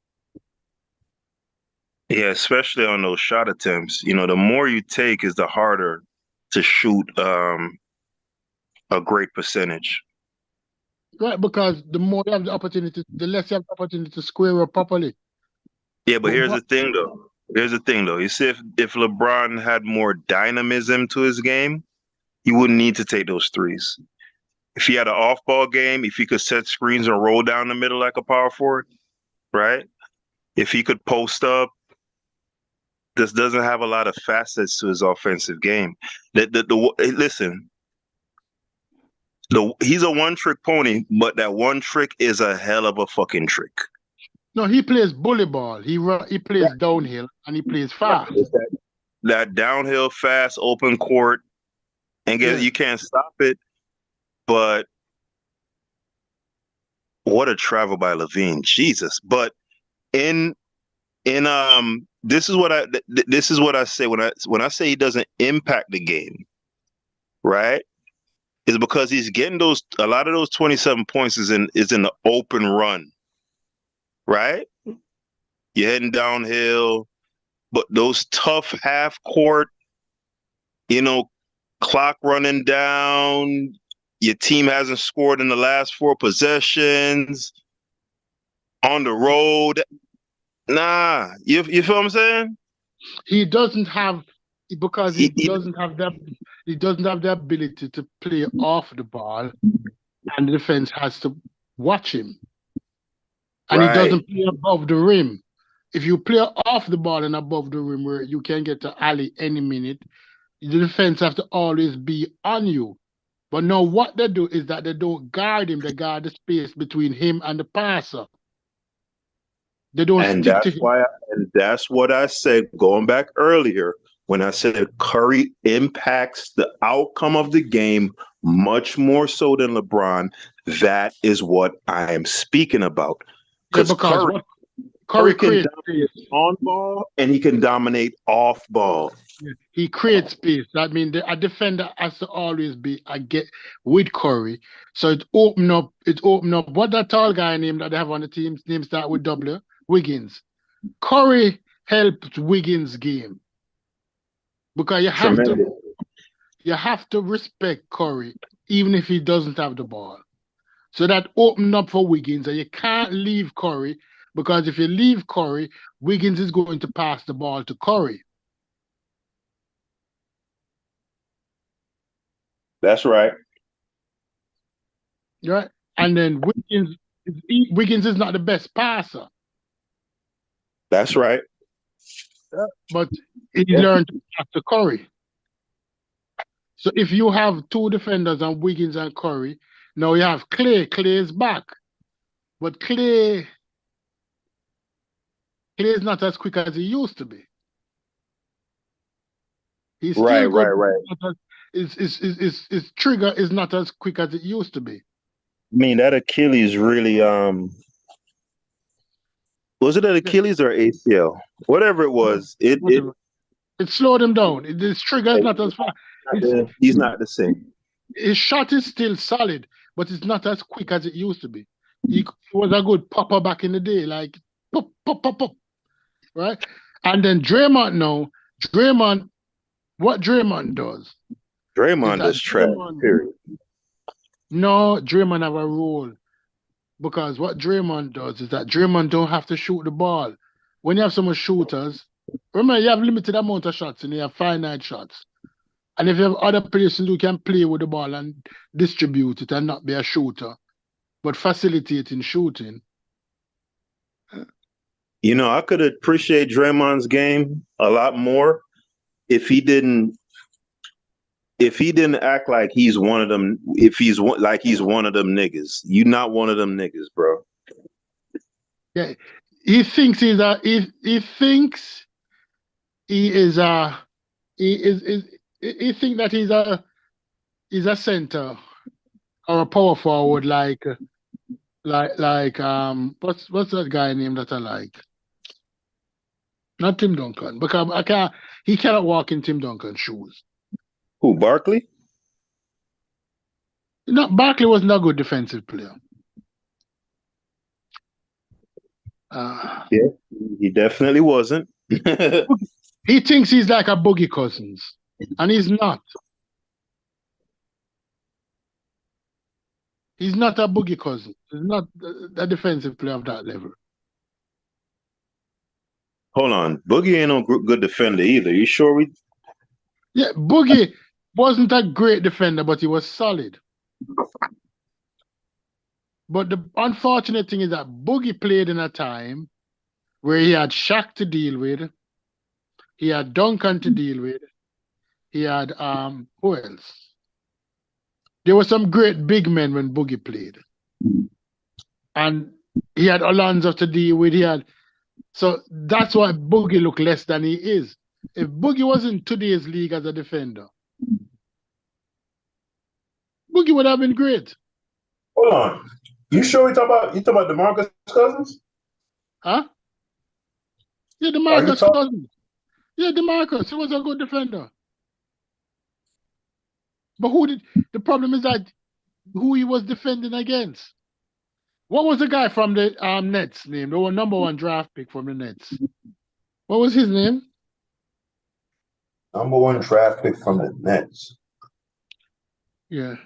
Yeah, especially on those shot attempts. You know, the more you take is the harder to shoot a great percentage. Right, because the more you have the opportunity, the less you have the opportunity to square up properly. Yeah, but here's the thing though. You see, if LeBron had more dynamism to his game, he wouldn't need to take those threes. If he had an off-ball game, if he could set screens and roll down the middle like a power forward, right? If he could post up, this doesn't have a lot of facets to his offensive game. Listen, he's a one-trick pony, but that one trick is a hell of a fucking trick. No, he plays bully ball. He plays downhill and he plays fast. That downhill, fast, open court, and you can't stop it. But what a travel by Levine, Jesus! But this is what I say when I say he doesn't impact the game, right? Is because he's getting a lot of those 27 points is in the open run, right? You're heading downhill, but those tough half court, clock running down, your team hasn't scored in the last 4 possessions, on the road. Nah, you feel what I'm saying? He doesn't have, because he doesn't have the ability to play off the ball, and the defense has to watch him. And he doesn't play above the rim. If you play off the ball and above the rim where you can get to alley any minute, the defense have to always be on you. But now what they do is that they don't guard him, they guard the space between him and the passer. They don't stick to him. And that's what I said going back earlier when I said Curry impacts the outcome of the game much more so than LeBron. That is what I am speaking about. Because Curry can dominate on ball and he can dominate off ball. He creates space. I mean, a defender has to always be with Curry. So it open up. What that tall guy name that they have on the team's name start with W? Wiggins. Curry helped Wiggins' game because you have to respect Curry even if he doesn't have the ball. So that opened up for Wiggins, and you can't leave Curry because if you leave Curry, Wiggins is going to pass the ball to Curry. That's right. Right, and then Wiggins is not the best passer. That's right. But he learned to pass to Curry. So if you have two defenders on Wiggins and Curry, now you have Clay. Clay is back. But Clay is not as quick as he used to be. He's still good. Right. His trigger is not as quick as it used to be. I mean, that Achilles really was it an Achilles or ACL? Whatever it was, it slowed him down. His trigger is not as fast. He's not the same. His shot is still solid, but it's not as quick as it used to be. He was a good popper back in the day, like pop, pop, pop, pop. Right? And then Draymond now, what Draymond does. Draymond does trash, period. No, Draymond have a role. Because what Draymond does is that Draymond don't have to shoot the ball. When you have so much shooters, remember you have limited amount of shots and you have finite shots. And if you have other players who can play with the ball and distribute it and not be a shooter, but facilitating shooting. You know, I could appreciate Draymond's game a lot more if he didn't act like he's one of them. If he's one of them niggas. You not one of them niggas, bro. Yeah, he thinks he thinks that he's a center or a power forward like what's that guy name that I like? Not Tim Duncan, because he cannot walk in Tim Duncan's shoes. Who, Barkley? No, Barkley wasn't a good defensive player. Yeah, he definitely wasn't. He thinks he's like a Boogie Cousins, and he's not. He's not a Boogie Cousins. He's not a defensive player of that level. Hold on. Boogie ain't no good defender either. You sure Yeah, Boogie wasn't a great defender, but he was solid. But the unfortunate thing is that Boogie played in a time where he had Shaq to deal with, he had Duncan to deal with, he had who else? There were some great big men when Boogie played. And he had Alonzo to deal with, so that's why Boogie looked less than he is. If Boogie was in today's league as a defender, Boogie would have been great. Hold on. You sure you talking about DeMarcus Cousins? Huh? Yeah, DeMarcus Cousins. Yeah, DeMarcus. He was a good defender. But the problem is that who he was defending against. What was the guy from the Nets name? The #1 draft pick from the Nets. What was his name? #1 draft pick from the Nets. Yeah.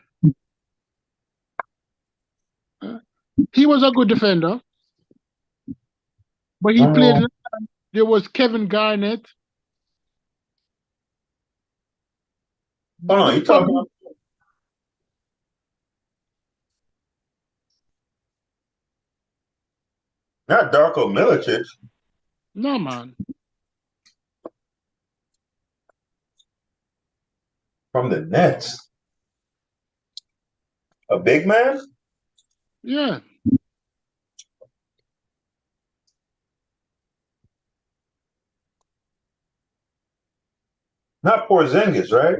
He was a good defender. But he played. There was Kevin Garnett. Hold on, you talking about? Not Darko Milicic. No, man. From the Nets. A big man? Yeah. Not Porzingis, right?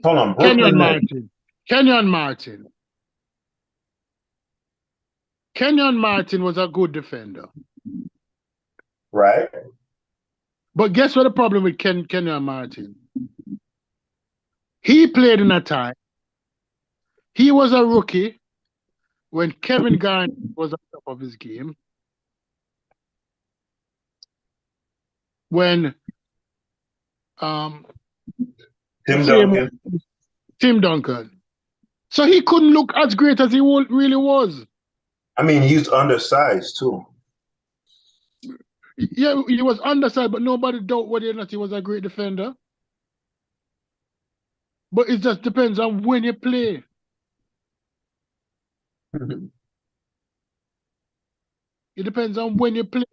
Hold on, Kenyon Martin. Kenyon Martin was a good defender. Right. But guess what the problem with Kenyon Martin? He played in a time. He was a rookie when Kevin Garnett was on top of his game. When Tim Duncan. So he couldn't look as great as he really was. I mean, he's undersized too. Yeah, he was undersized, but nobody doubt whether or not he was a great defender. But it just depends on when you play. It depends on when you play.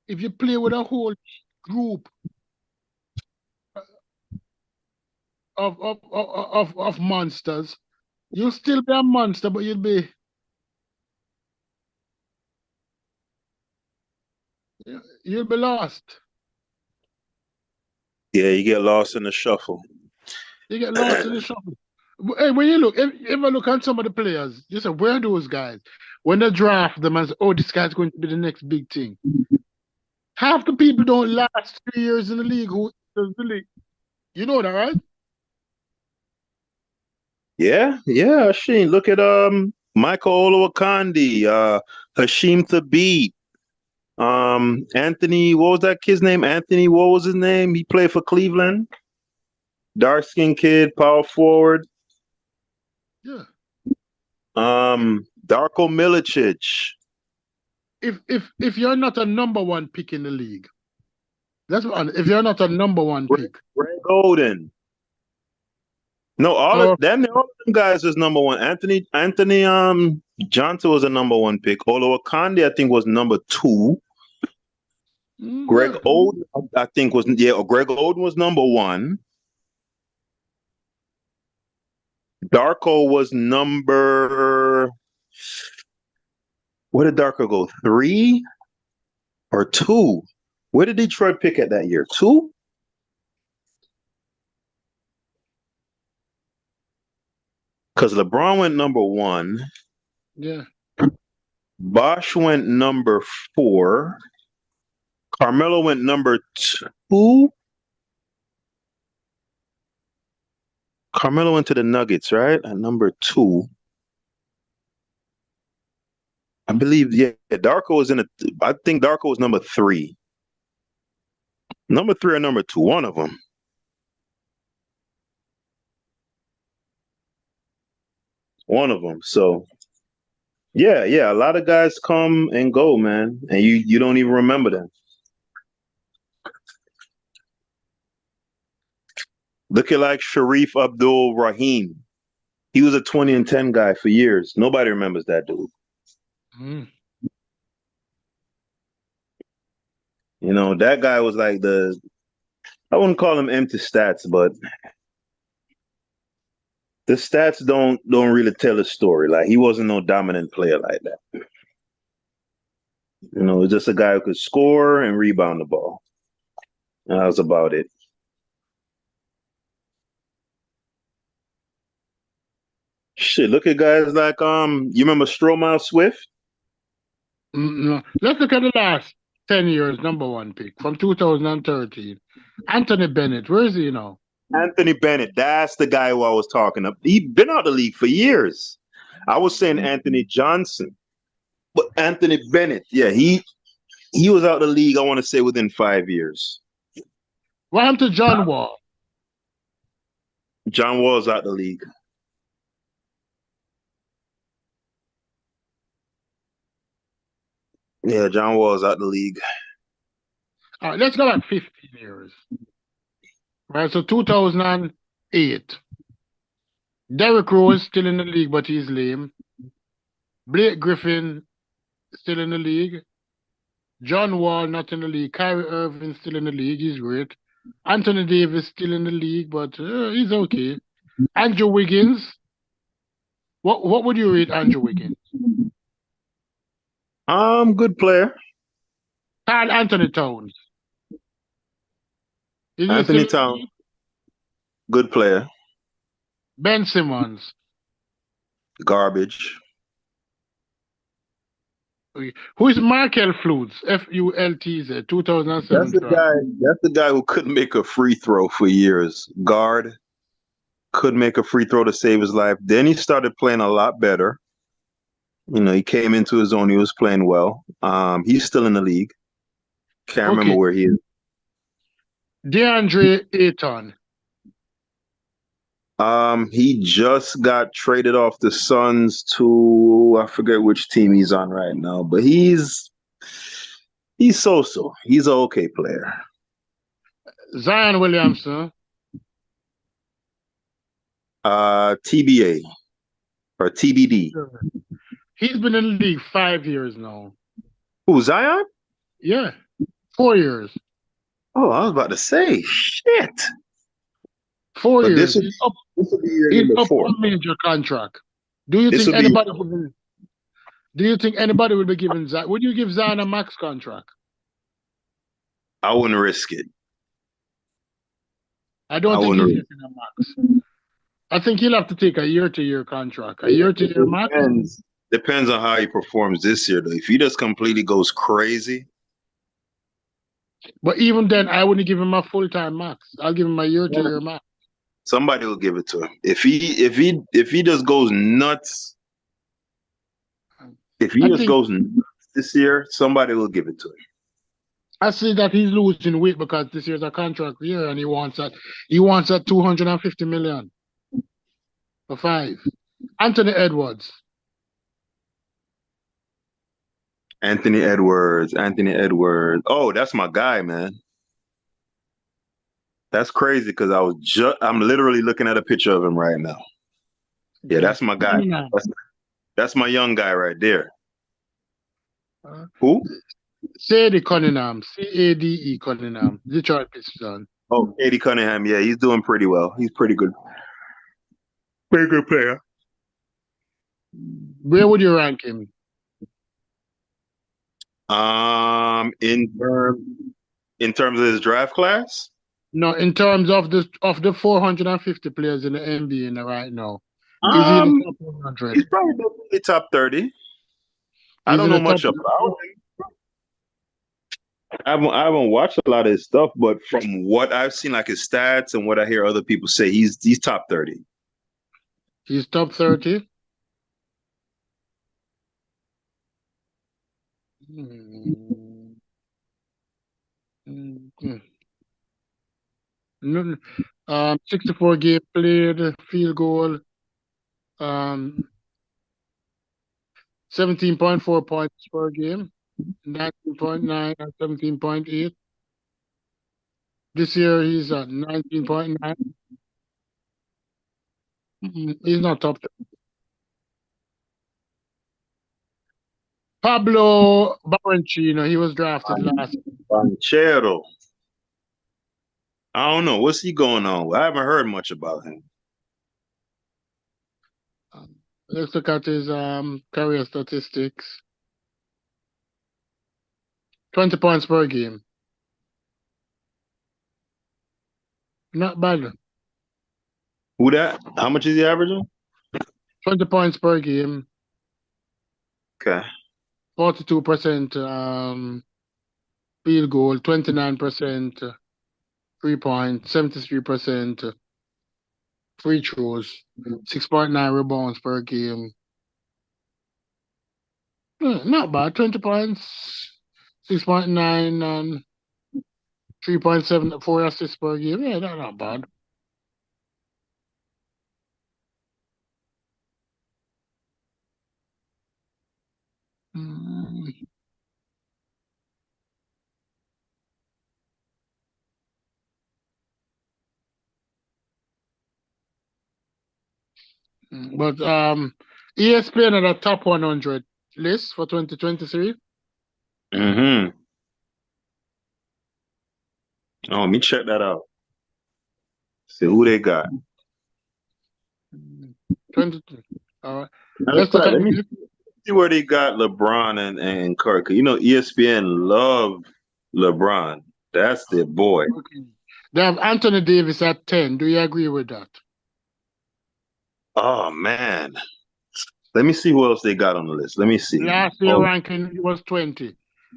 If you play with a whole group of monsters, you'll still be a monster, but you'll be lost. Yeah, you get lost in the shuffle. You get lost in the shuffle. Hey, when you look, if I look at some of the players, you say, where are those guys? When they draft them and say, oh, this guy's going to be the next big thing. Half the people don't last 3 years in the league who does the league. You know that, right? Yeah, Shane. Look at Michael Olowokandi, Hashim Thabit, Anthony, what was that kid's name? Anthony, what was his name? He played for Cleveland. Dark-skinned kid, power forward. Yeah. Darko Milicic. If you're not a number one pick in the league, that's what. If you're not a number one pick, Greg Oden. No, all of them guys was number one. Anthony Johnson was a number one pick. Olowokandi, I think, was number 2. Greg Oden, I think, was Greg Oden was number 1. Darko was number. Where did Darko go? 3 or 2? Where did Detroit pick at that year? 2? Because LeBron went number 1. Yeah. Bosh went number 4. Carmelo went number 2. Carmelo went to the Nuggets, right? At number 2. I believe, Darko was I think Darko was number 3. Number 3 or number 2, one of them. One of them. So, yeah, a lot of guys come and go, man, and you don't even remember them. Look at like Sharif Abdul Rahim. He was a 20 and 10 guy for years. Nobody remembers that dude. You know, that guy was like I wouldn't call him empty stats, but the stats don't really tell a story. Like, he wasn't no dominant player like that. You know, just a guy who could score and rebound the ball. And that was about it. Shit, look at guys like you remember Stromile Swift? No. Let's look at the last 10 years, number 1 pick from 2013. Anthony Bennett, where is he now? Anthony Bennett, that's the guy who I was talking about. He's been out of the league for years. I was saying Anthony Johnson, but Anthony Bennett, yeah, he was out of the league, I want to say, within 5 years. What happened to John Wall? John Wall's out of the league. Yeah, John Wall's out of the league. All right, let's go back 15 years. Right, so 2008. Derrick Rose still in the league, but he's lame. Blake Griffin still in the league. John Wall not in the league. Kyrie Irving still in the league. He's great. Anthony Davis still in the league, but he's okay. Andrew Wiggins. What would you rate Andrew Wiggins? Good player. Karl Anthony Towns. Anthony Towns. Good player. Ben Simmons. Garbage. Okay. Who is Markel Fultz? Fultz, 2007 That's the draft. guy. That's the guy who couldn't make a free throw for years. Guard couldn't make a free throw to save his life. Then he started playing a lot better. He came into his own. He was playing well. He's still in the league. Can't remember where he is. DeAndre Ayton. He just got traded off the Suns to, I forget which team he's on right now, but he's so-so. He's an okay player. Zion Williamson. TBA or TBD. He's been in the league 5 years now. Who, Zion? Yeah, 4 years. Oh, I was about to say, shit. 4 years. This will be year He's number up 4. on major contract. Do you think anybody would be giving Zion? Would you give Zion a max contract? I wouldn't risk it. I don't think he's getting a max. I think he'll have to take a year-to-year contract. A year-to-year max? Depends on how he performs this year, though. If he just completely goes crazy. But even then, I wouldn't give him a full-time max. I'll give him a year-to-year max. Somebody will give it to him. If he just goes nuts, goes nuts this year, somebody will give it to him. I see that he's losing weight because this year's a contract year, and he wants that. He wants that $250 million for 5. Anthony Edwards. Anthony Edwards. Oh, that's my guy, man. That's crazy because I'm literally looking at a picture of him right now. Yeah, that's my guy. That's my young guy right there. Who? Cade Cunningham. Cade Cunningham. Detroit Pistons. Oh, Cade Cunningham. Yeah, he's doing pretty well. He's pretty good. Pretty good player. Where would you rank him? In terms of his draft class? No, in terms of the 450 players in the NBA right now. Is he in the top 100? He's probably the top 30. I don't know much about him. I haven't watched a lot of his stuff, but from what I've seen, like his stats and what I hear other people say, he's top 30. He's top 30? Mm-hmm. 64 game played, field goal, 17.4 points per game, 19.9 and 17.8. This year he's at 19.9. He's not top 10. Pablo Barrencino, he was drafted last. Banchero. I don't know. What's he going on with? I haven't heard much about him. Let's look at his career statistics. 20 points per game. Not bad. Who that? How much is he averaging? 20 points per game. Okay. 42% field goal, 29% 3-point, 73% free throws, 6.9 rebounds per game. Not bad. 20 points, 6.9 and 3.7, 4 assists per game. Yeah, that's not bad. But ESPN at the top 100 list for 2023. Mm-hmm. Oh, let me check that out. See who they got. 22. All right. Let me see where they got LeBron and Curry. You know, ESPN love LeBron. That's their boy. Okay. They have Anthony Davis at 10. Do you agree with that? Oh man, Let me see who else they got on the list. Let me see. Last year ranking was 20.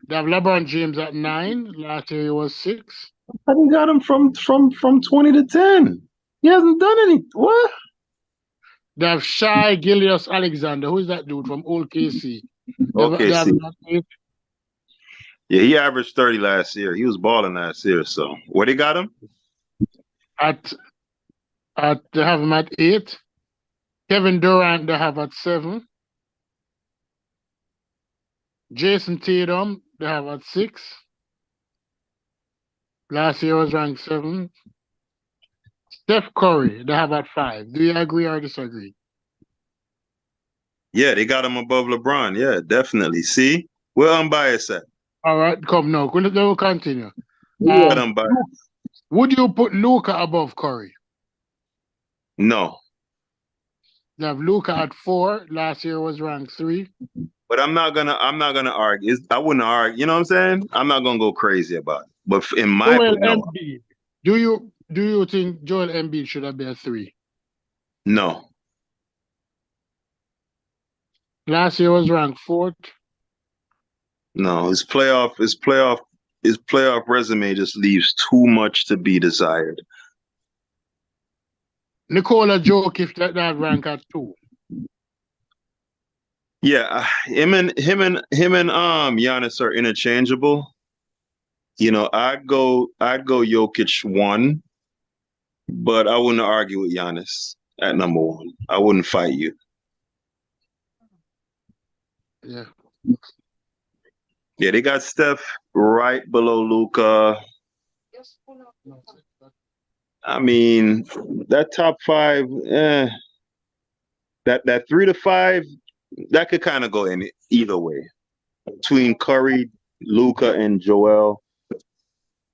They have LeBron James at 9. Last year he was 6. I think got him from 20 to 10. He hasn't done any. What? They have Shai Gilgeous Alexander. Who's that dude from Old KC? Okay, They have see. not 8. Yeah, he averaged 30 last year. He was balling last year. So where they got him? They have him at 8. Kevin Durant they have at 7. Jason Tatum they have at 6. Last year was ranked 7. Steph Curry they have at 5. Do you agree or disagree? Yeah, they got him above LeBron. Yeah, definitely. See, we're unbiased at. All right, come now. We'll continue. We're unbiased. Would you put Luka above Curry? No. They have Luka at 4. Last year was ranked 3. But I'm not gonna argue. I wouldn't argue. You know what I'm saying? I'm not gonna go crazy about it. But in my Joel opinion, Embiid. Do you think Joel Embiid should have been a 3? no. Last year was ranked 4th. No, his playoff resume just leaves too much to be desired. Nikola Jokic that rank at 2. Yeah, him and Giannis are interchangeable. You know, I'd go Jokic 1, but I wouldn't argue with Giannis at number 1. I wouldn't fight you. Yeah. Yeah, they got Steph right below Luka. I mean, that top 5, that 3 to 5, that could kind of go in either way. Between Curry, Luka, and Joel,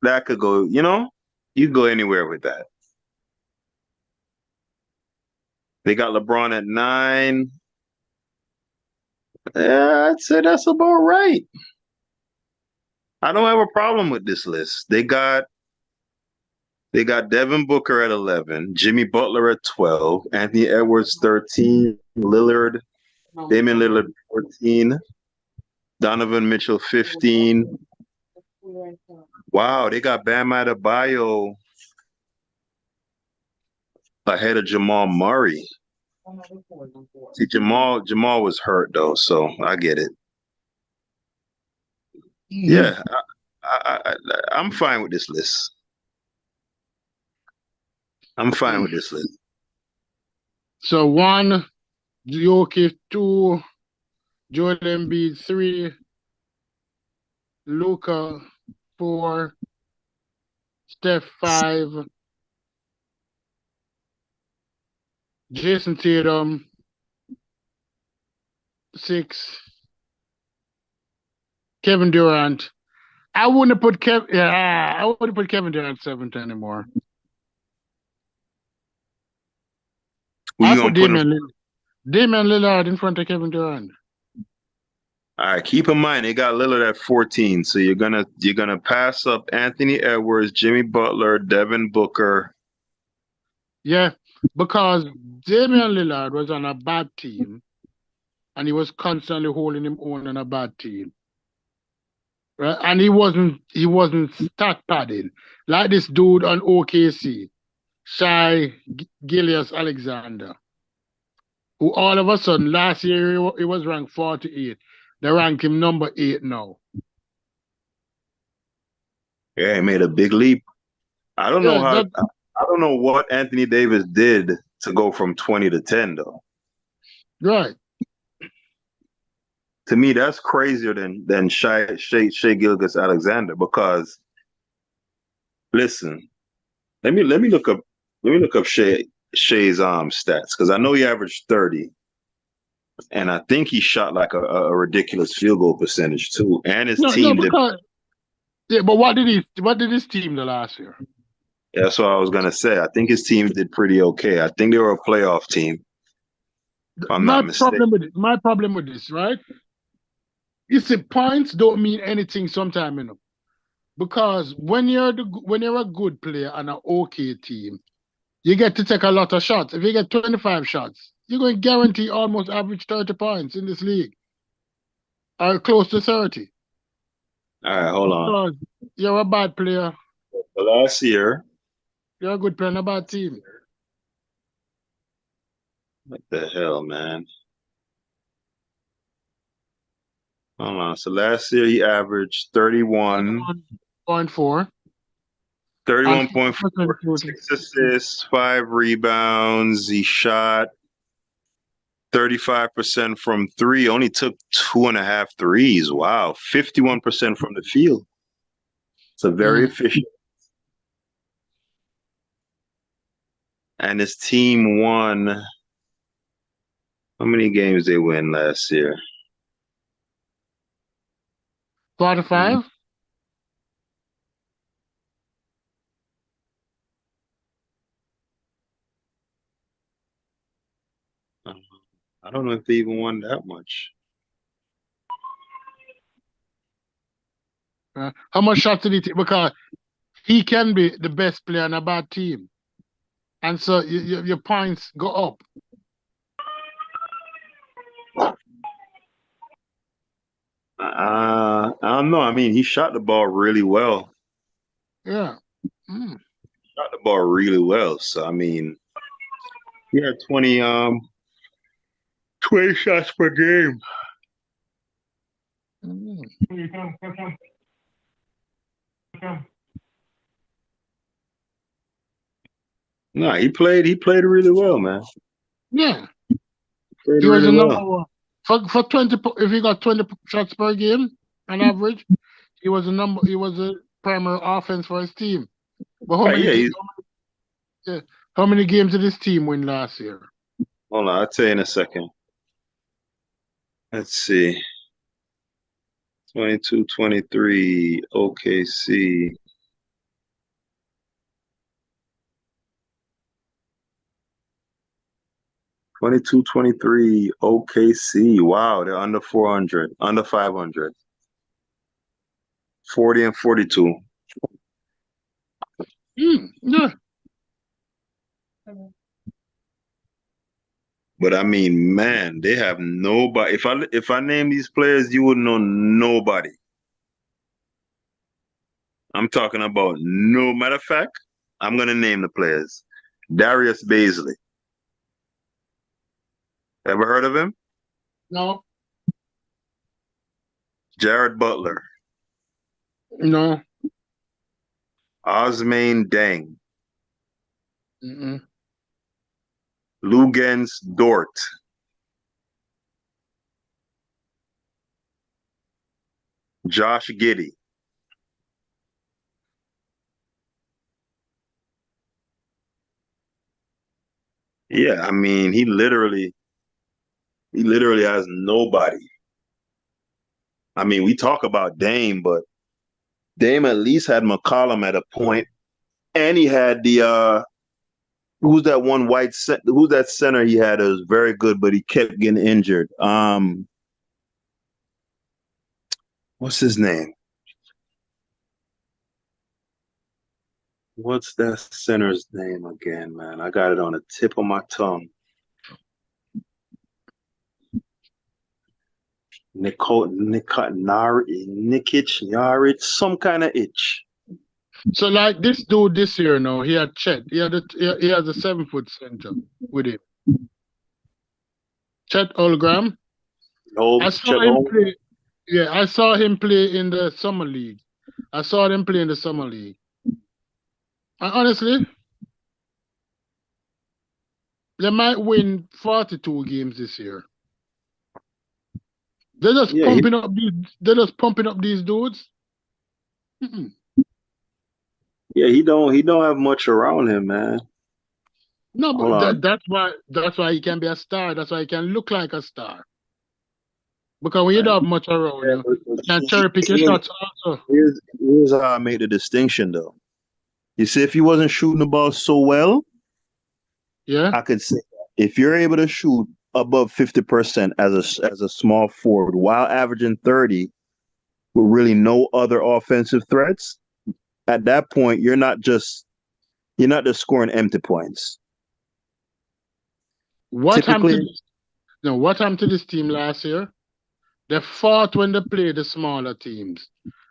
that could go, you know, you can go anywhere with that. They got LeBron at 9. Yeah, I'd say that's about right. I don't have a problem with this list. They got Devin Booker at 11, Jimmy Butler at 12, Anthony Edwards 13, Damian Lillard 14, Donovan Mitchell 15. Wow, they got Bam Adebayo ahead of Jamal Murray. See, Jamal was hurt though, so I get it. Yeah, I'm fine with this list. I'm fine with this list. So 1, Jokic 2, Joel Embiid 3, Luka 4, Steph 5, Jason Tatum 6, Kevin Durant. I wouldn't put Kevin Durant 7th anymore. I put Damian Lillard in front of Kevin Durant. All right, keep in mind they got Lillard at 14, so you're gonna pass up Anthony Edwards, Jimmy Butler, Devin Booker. Yeah, because Damian Lillard was on a bad team, and he was constantly holding him on a bad team. Right? And he wasn't stat padding like this dude on OKC, Shai Gilgeous Alexander, who all of a sudden last year he was ranked 48. They rank him number 8 now. Yeah, he made a big leap. I don't know what Anthony Davis did to go from 20 to 10 though. Right. To me, that's crazier than Shai Gilgeous Alexander, because listen, let me look up Shai's stats, because I know he averaged 30, and I think he shot like a ridiculous field goal percentage too. And his team did. Yeah, but what did his team do last year? That's what I was gonna say. I think his team did pretty okay. I think they were a playoff team. If I'm not mistaken. My problem with this, right? You see, points don't mean anything sometimes, you know. Because when you're a good player on an okay team, you get to take a lot of shots. If you get 25 shots, you're going to guarantee almost average 30 points in this league, or close to 30. All right, hold on. Because you're a bad player. Last year, You're a good player on a bad team. what the hell, man? Hold on. So last year he averaged 31.4. 31.4, 6 assists, 5 rebounds. He shot 35% from 3, only took 2.5 threes. Wow. 51% from the field. So very efficient. And his team won. How many games they win last year? 45? I don't know if they even won that much. How much shots did he take? Because he can be the best player on a bad team. And so your points go up. I don't know. I mean, he shot the ball really well. Yeah. Shot the ball really well. So, I mean, he had 20 shots per game. No, he played really well, man. Yeah. Played He was really the number well. one. For 20, if he got 20 shots per game on average, he was a primary offense for his team. But how many games did his team win last year? Hold on, I'll tell you in a second. Let's see. 22-23 OKC. OKC. Wow, they're under 400, under 500. 40 and 42. Yeah. But I mean, man, they have nobody. If I name these players, you wouldn't know nobody. I'm talking about no matter of fact, I'm gonna name the players. Darius Baisley. Ever heard of him? No. Jared Butler. No. Osmane Deng. Mm-mm. Lugens Dort. Josh Giddey. Yeah, I mean, he literally has nobody. I mean, we talk about Dame, but Dame at least had McCollum at a point, and he had the who's that one who's that center he had that was very good, but he kept getting injured. What's his name? What's that center's name again, man? I got it on the tip of my tongue. Nikic, Yaric, some kind of itch. So like this dude this year now, he had Chet. He has a 7-foot center with him. Chet Holmgren. I saw him play. Yeah, I saw him play in the summer league. And honestly, they might win 42 games this year. They're just pumping up these dudes. Yeah, he don't have much around him, man. No, but that's why he can be a star. That's why he can look like a star. Because when you don't have much around you can cherry pick your shots also. Here's how I made the distinction though. You see, if he wasn't shooting the ball so well, yeah, I could say if you're able to shoot above 50% as a small forward while averaging 30 with really no other offensive threats, at that point you're not just scoring empty points. What happened Typically, what happened to this team last year? They fought when they played the smaller teams.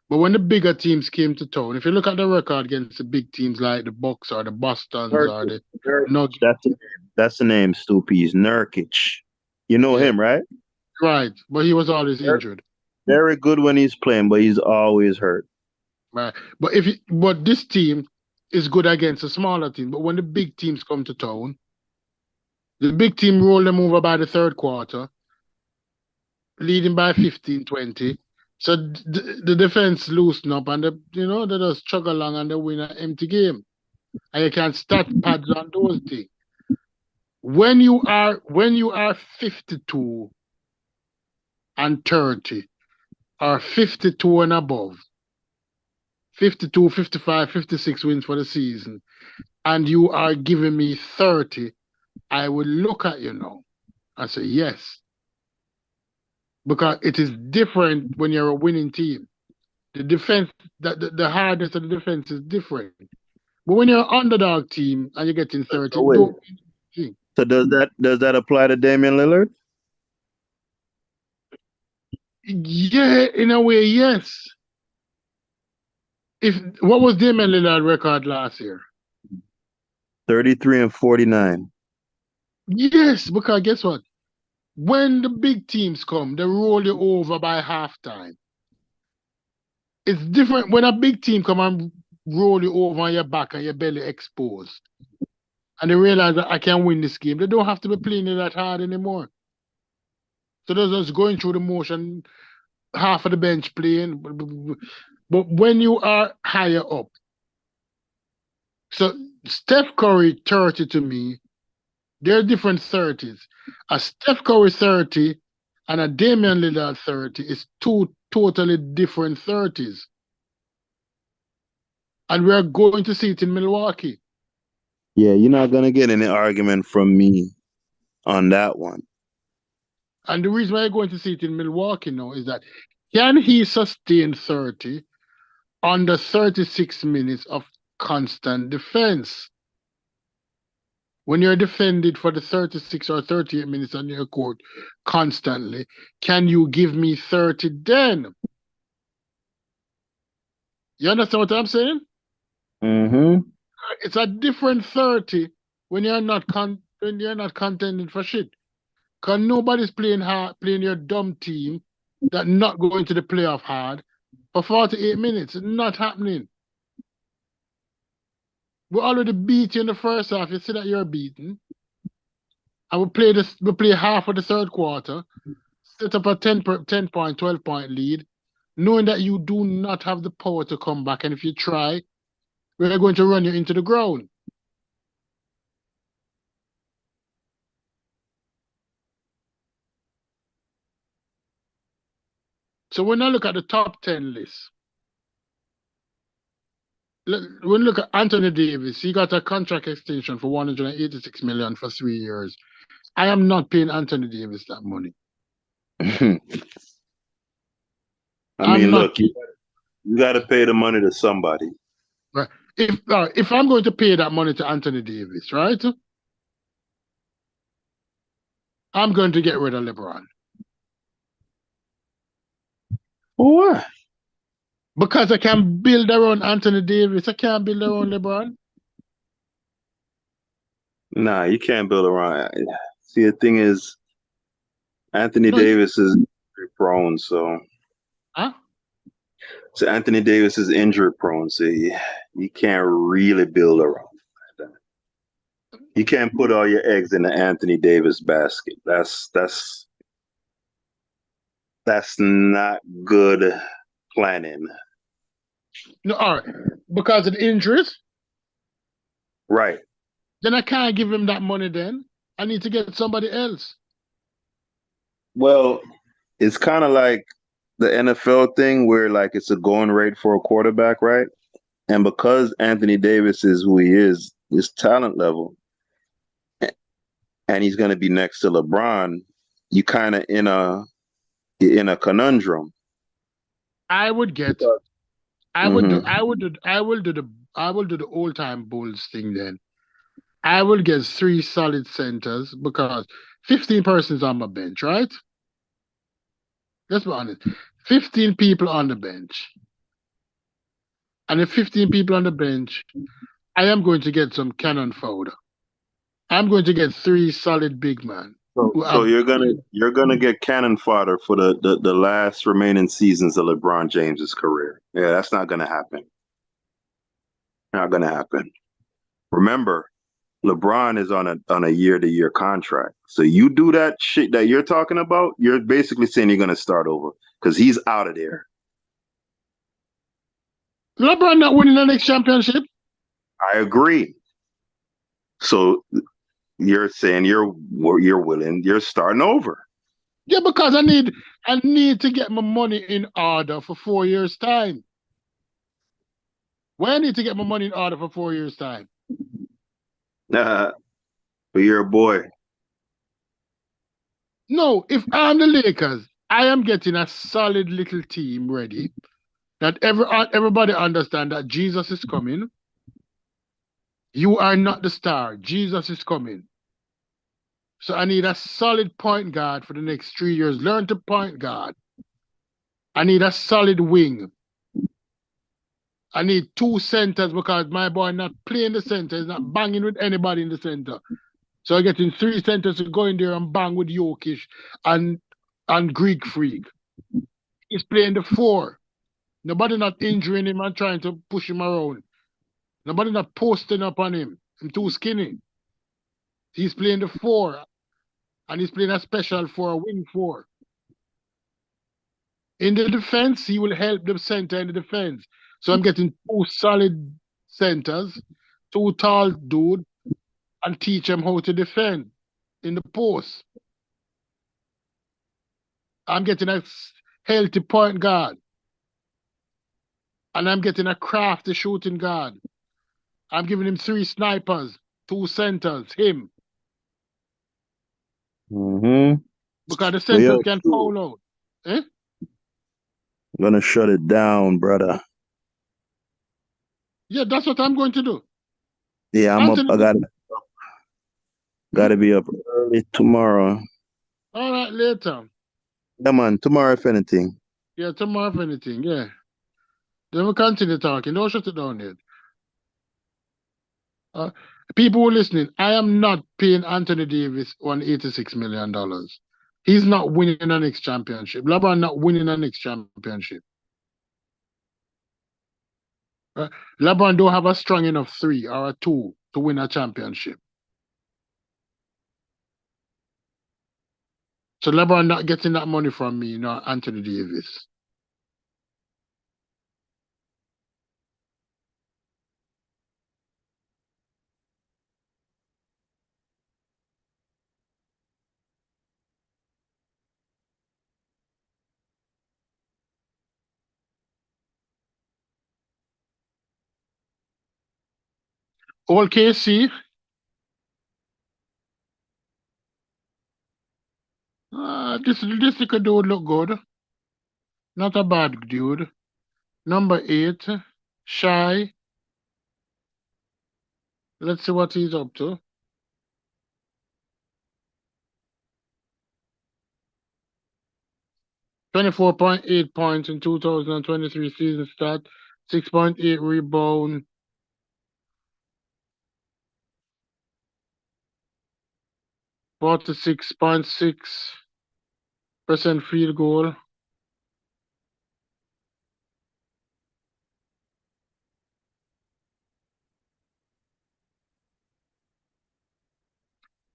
But when the bigger teams came to town, if you look at the record against the big teams like the Bucks or the Bostons or the Nuggets. That's the name, Stoopies. Nurkic. You know him, right? Right. But he was always injured. Very good when he's playing, but he's always hurt. Right. But this team is good against a smaller team. But when the big teams come to town, the big team roll them over by the third quarter, leading by 15, 20. So the defense loosen up and they just chug along and they win an empty game. And you can start pads on those things. When you are 52 and 30 or 52 and above, 52, 55, 56 wins for the season, and you are giving me 30, I will look at you now and say yes. Because it is different when you're a winning team. The defense, the hardness of the defense is different. But when you're an underdog team and you're getting 30, So does that apply to Damian Lillard? Yeah, in a way, yes. What was Damian Lillard's record last year? 33 and 49. Yes, because guess what? When the big teams come, they roll you over by halftime. It's different when a big team come and roll you over on your back and your belly exposed. And they realize that I can win this game. They don't have to be playing it that hard anymore. So they're just going through the motion, half of the bench playing. But when you are higher up, so Steph Curry 30 to me, they're different 30s. A Steph Curry 30 and a Damian Lillard 30 is two totally different 30s. And we're going to see it in Milwaukee. Yeah, you're not going to get any argument from me on that one. And the reason why you're going to see it in Milwaukee now is that can he sustain 30 under 36 minutes of constant defense? When you're defended for the 36 or 38 minutes on your court constantly, can you give me 30 then? You understand what I'm saying? Mm-hmm. It's a different 30 when you're not contending for shit. Because nobody's playing hard, playing your dumb team that not going to the playoff hard for 48 minutes. It's not happening. We already beat you in the first half. You see that you're beaten. And we play half of the third quarter, set up a 10-point, 12-point lead, knowing that you do not have the power to come back. And if you try, we're going to run you into the ground. So when I look at the top 10 list, when you look at Anthony Davis, he got a contract extension for $186 million for 3 years. I am not paying Anthony Davis that money. Look, you got to pay the money to somebody. Right. If I'm going to pay that money to Anthony Davis, right? I'm going to get rid of LeBron. Why? Because I can build around Anthony Davis. I can't build around LeBron. Nah, you can't build around. See, the thing is, Anthony Davis is injury prone, so. Huh? So Anthony Davis is injury prone, so you can't really build around that. You can't put all your eggs in the Anthony Davis basket. That's not good planning. No, all right. Because of the injuries? Right. Then I can't give him that money then. I need to get somebody else. Well, it's kind of like the NFL thing where like it's a going rate for a quarterback, right? And because Anthony Davis is who he is, his talent level, and he's going to be next to LeBron, you kind of in a conundrum. I would do the old time Bulls thing then. I will get 3 solid centers because 15 persons on my bench, right? Let's be honest. 15 people on the bench. And if 15 people on the bench, I am going to get some cannon fodder. I'm going to get 3 solid big men. So you're gonna get cannon fodder for the last remaining seasons of LeBron James's career. Yeah, that's not gonna happen. Not gonna happen. Remember, LeBron is on a year-to-year contract. So you do that shit that you're talking about, you're basically saying you're gonna start over because he's out of there. LeBron not winning the next championship. I agree. So you're saying you're willing, you're starting over. Yeah, because I need to get my money in order for 4 years' time. Where I need to get my money in order for 4 years' time? But you're a boy. No, if I'm the Lakers, I am getting a solid little team ready that everybody understand that Jesus is coming. You are not the star. Jesus is coming. So I need a solid point guard for the next 3 years. Learn to point guard. I need a solid wing. I need 2 centers because my boy not playing the center. He's not banging with anybody in the center. So I'm getting 3 centers to go in there and bang with Jokic and Greek Freak. He's playing the 4. Nobody not injuring him and trying to push him around. Nobody not posting up on him. I'm too skinny. He's playing the 4. And he's playing a special 4, a wing 4. In the defense, he will help the center in the defense. So I'm getting 2 solid centers, 2 tall dude, and teach them how to defend in the post. I'm getting a healthy point guard. And I'm getting a crafty shooting guard. I'm giving him 3 snipers, 2 centers, him. Mm-hmm. Because the centers can foul out. Eh? I'm gonna shut it down, brother. Yeah, that's what I'm going to do. Yeah, I'm up. I gotta be up early tomorrow. All right, later. Yeah, man. Tomorrow, if anything. Yeah, tomorrow, if anything. Yeah. Then we'll continue talking. Don't shut it down yet. People who are listening, I am not paying Anthony Davis $186 million. He's not winning the next championship. LeBron not winning the next championship. LeBron don't have a strong enough 3 or a 2 to win a championship. So LeBron not getting that money from me, not Anthony Davis. All KC. This little dude look good. Not a bad dude. Number 8, Shy. Let's see what he's up to. 24.8 points in 2023 season start. 6.8 rebound. 46.6% field goal.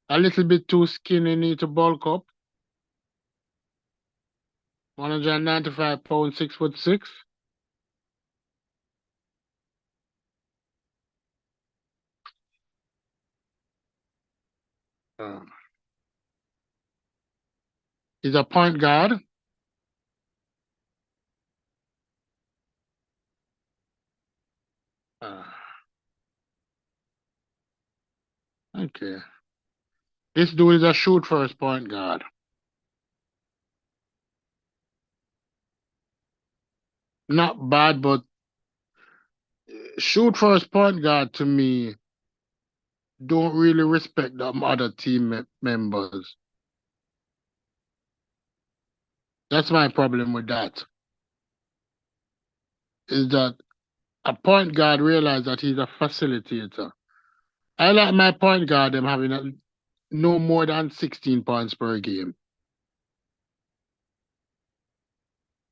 A little bit too skinny, need to bulk up. 195 pounds, 6'6". He's a point guard. Okay. This dude is a shoot first point guard. Not bad, but shoot first point guard to me don't really respect them other team members. That's my problem with that. Is that a point guard realize that he's a facilitator. I like my point guard them having no more than 16 points per game.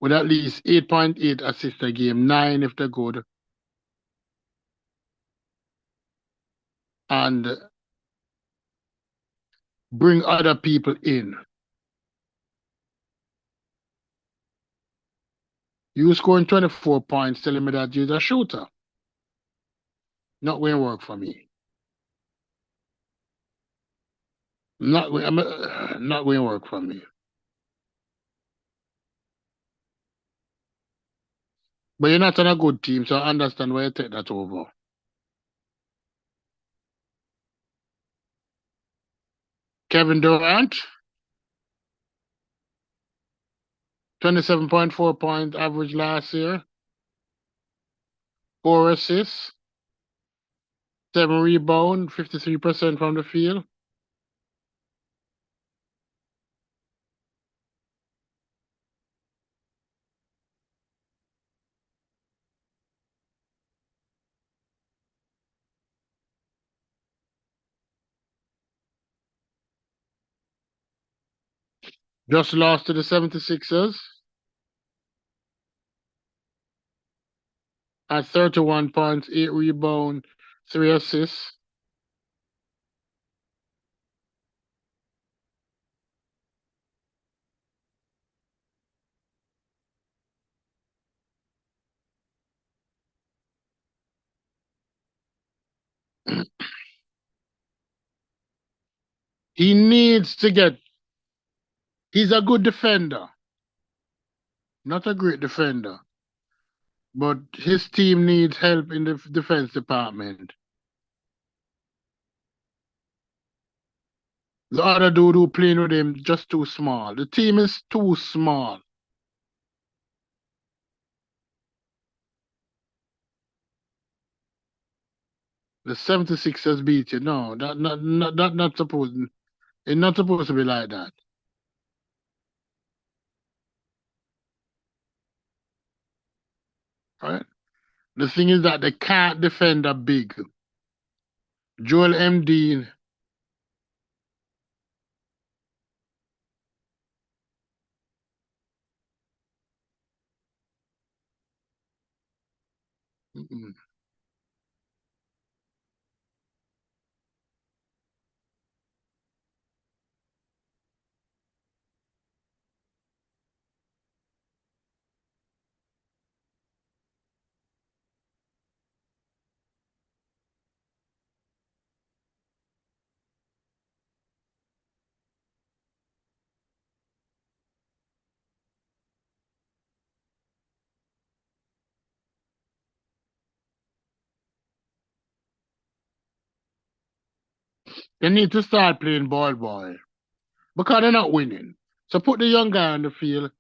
With at least 8.8 assists a game, 9 if they're good. And bring other people in. You scoring 24 points telling me that you're a shooter. Not going to work for me. Not going to work for me. But you're not on a good team, so I understand why you take that over. Kevin Durant, 27.4 points average last year. 4 assists. 7 rebounds, 53% from the field. Just lost to the 76ers. At 31 points, 8 rebounds, 3 assists. He needs to get... He's a good defender. Not a great defender. But his team needs help in the defense department. The other dude who playing with him just too small. The team is too small. The 76ers beat you. No, that not supposed. It's not supposed to be like that. Right? The thing is that they can't defend a big. Joel Embiid. They need to start playing ball boy. Because they're not winning. So put the young guy on the field.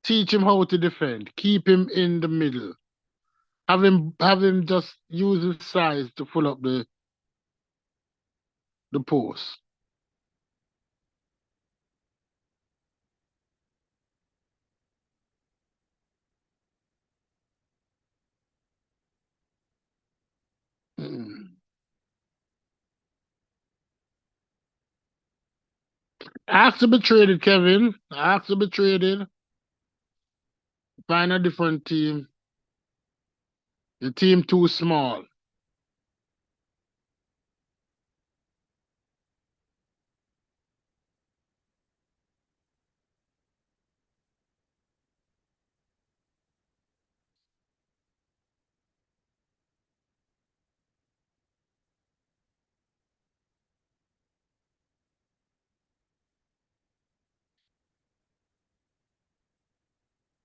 Teach him how to defend. Keep him in the middle. Have him just use his size to pull up the post. Ask to be traded, Kevin. Ask to be traded. Find a different team. The team too small.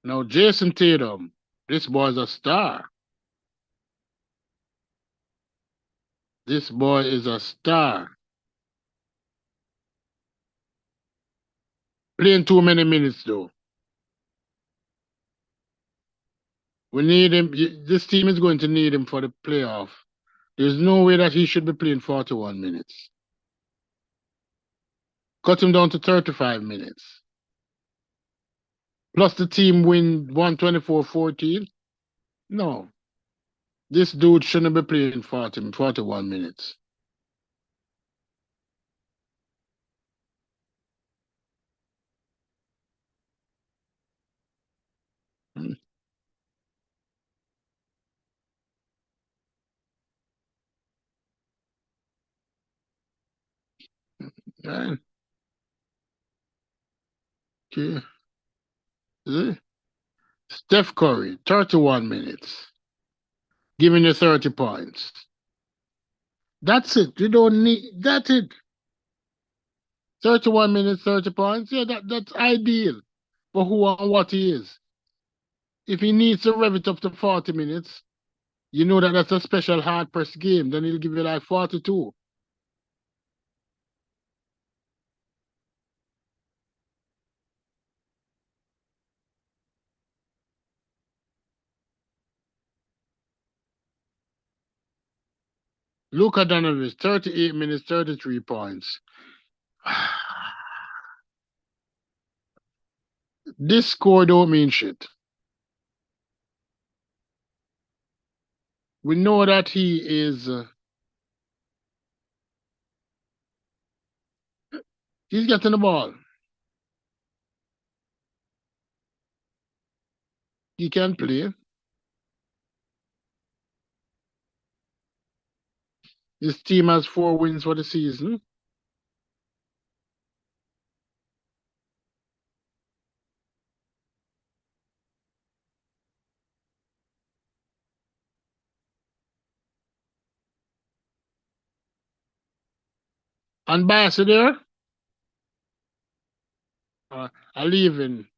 Now, Jason Tatum, this boy's a star. This boy is a star. Playing too many minutes, though. We need him. This team is going to need him for the playoff There's no way that he should be playing 41 minutes. Cut him down to 35 minutes. Plus the team win 124-14. No. This dude shouldn't be playing 41 minutes. Right. Okay. Steph Curry, 31 minutes. Giving you 30 points. That's it. You don't need that's it. 31 minutes, 30 points. Yeah, that's ideal for who and what he is. If he needs to rev it up to 40 minutes, you know that that's a special hard press game. Then he'll give you like 42. Luka Doncic, 38 minutes, 33 points. This score don't mean shit. We know that he is... he's getting the ball. He can play. His team has 4 wins for the season. Ambassador, I leave in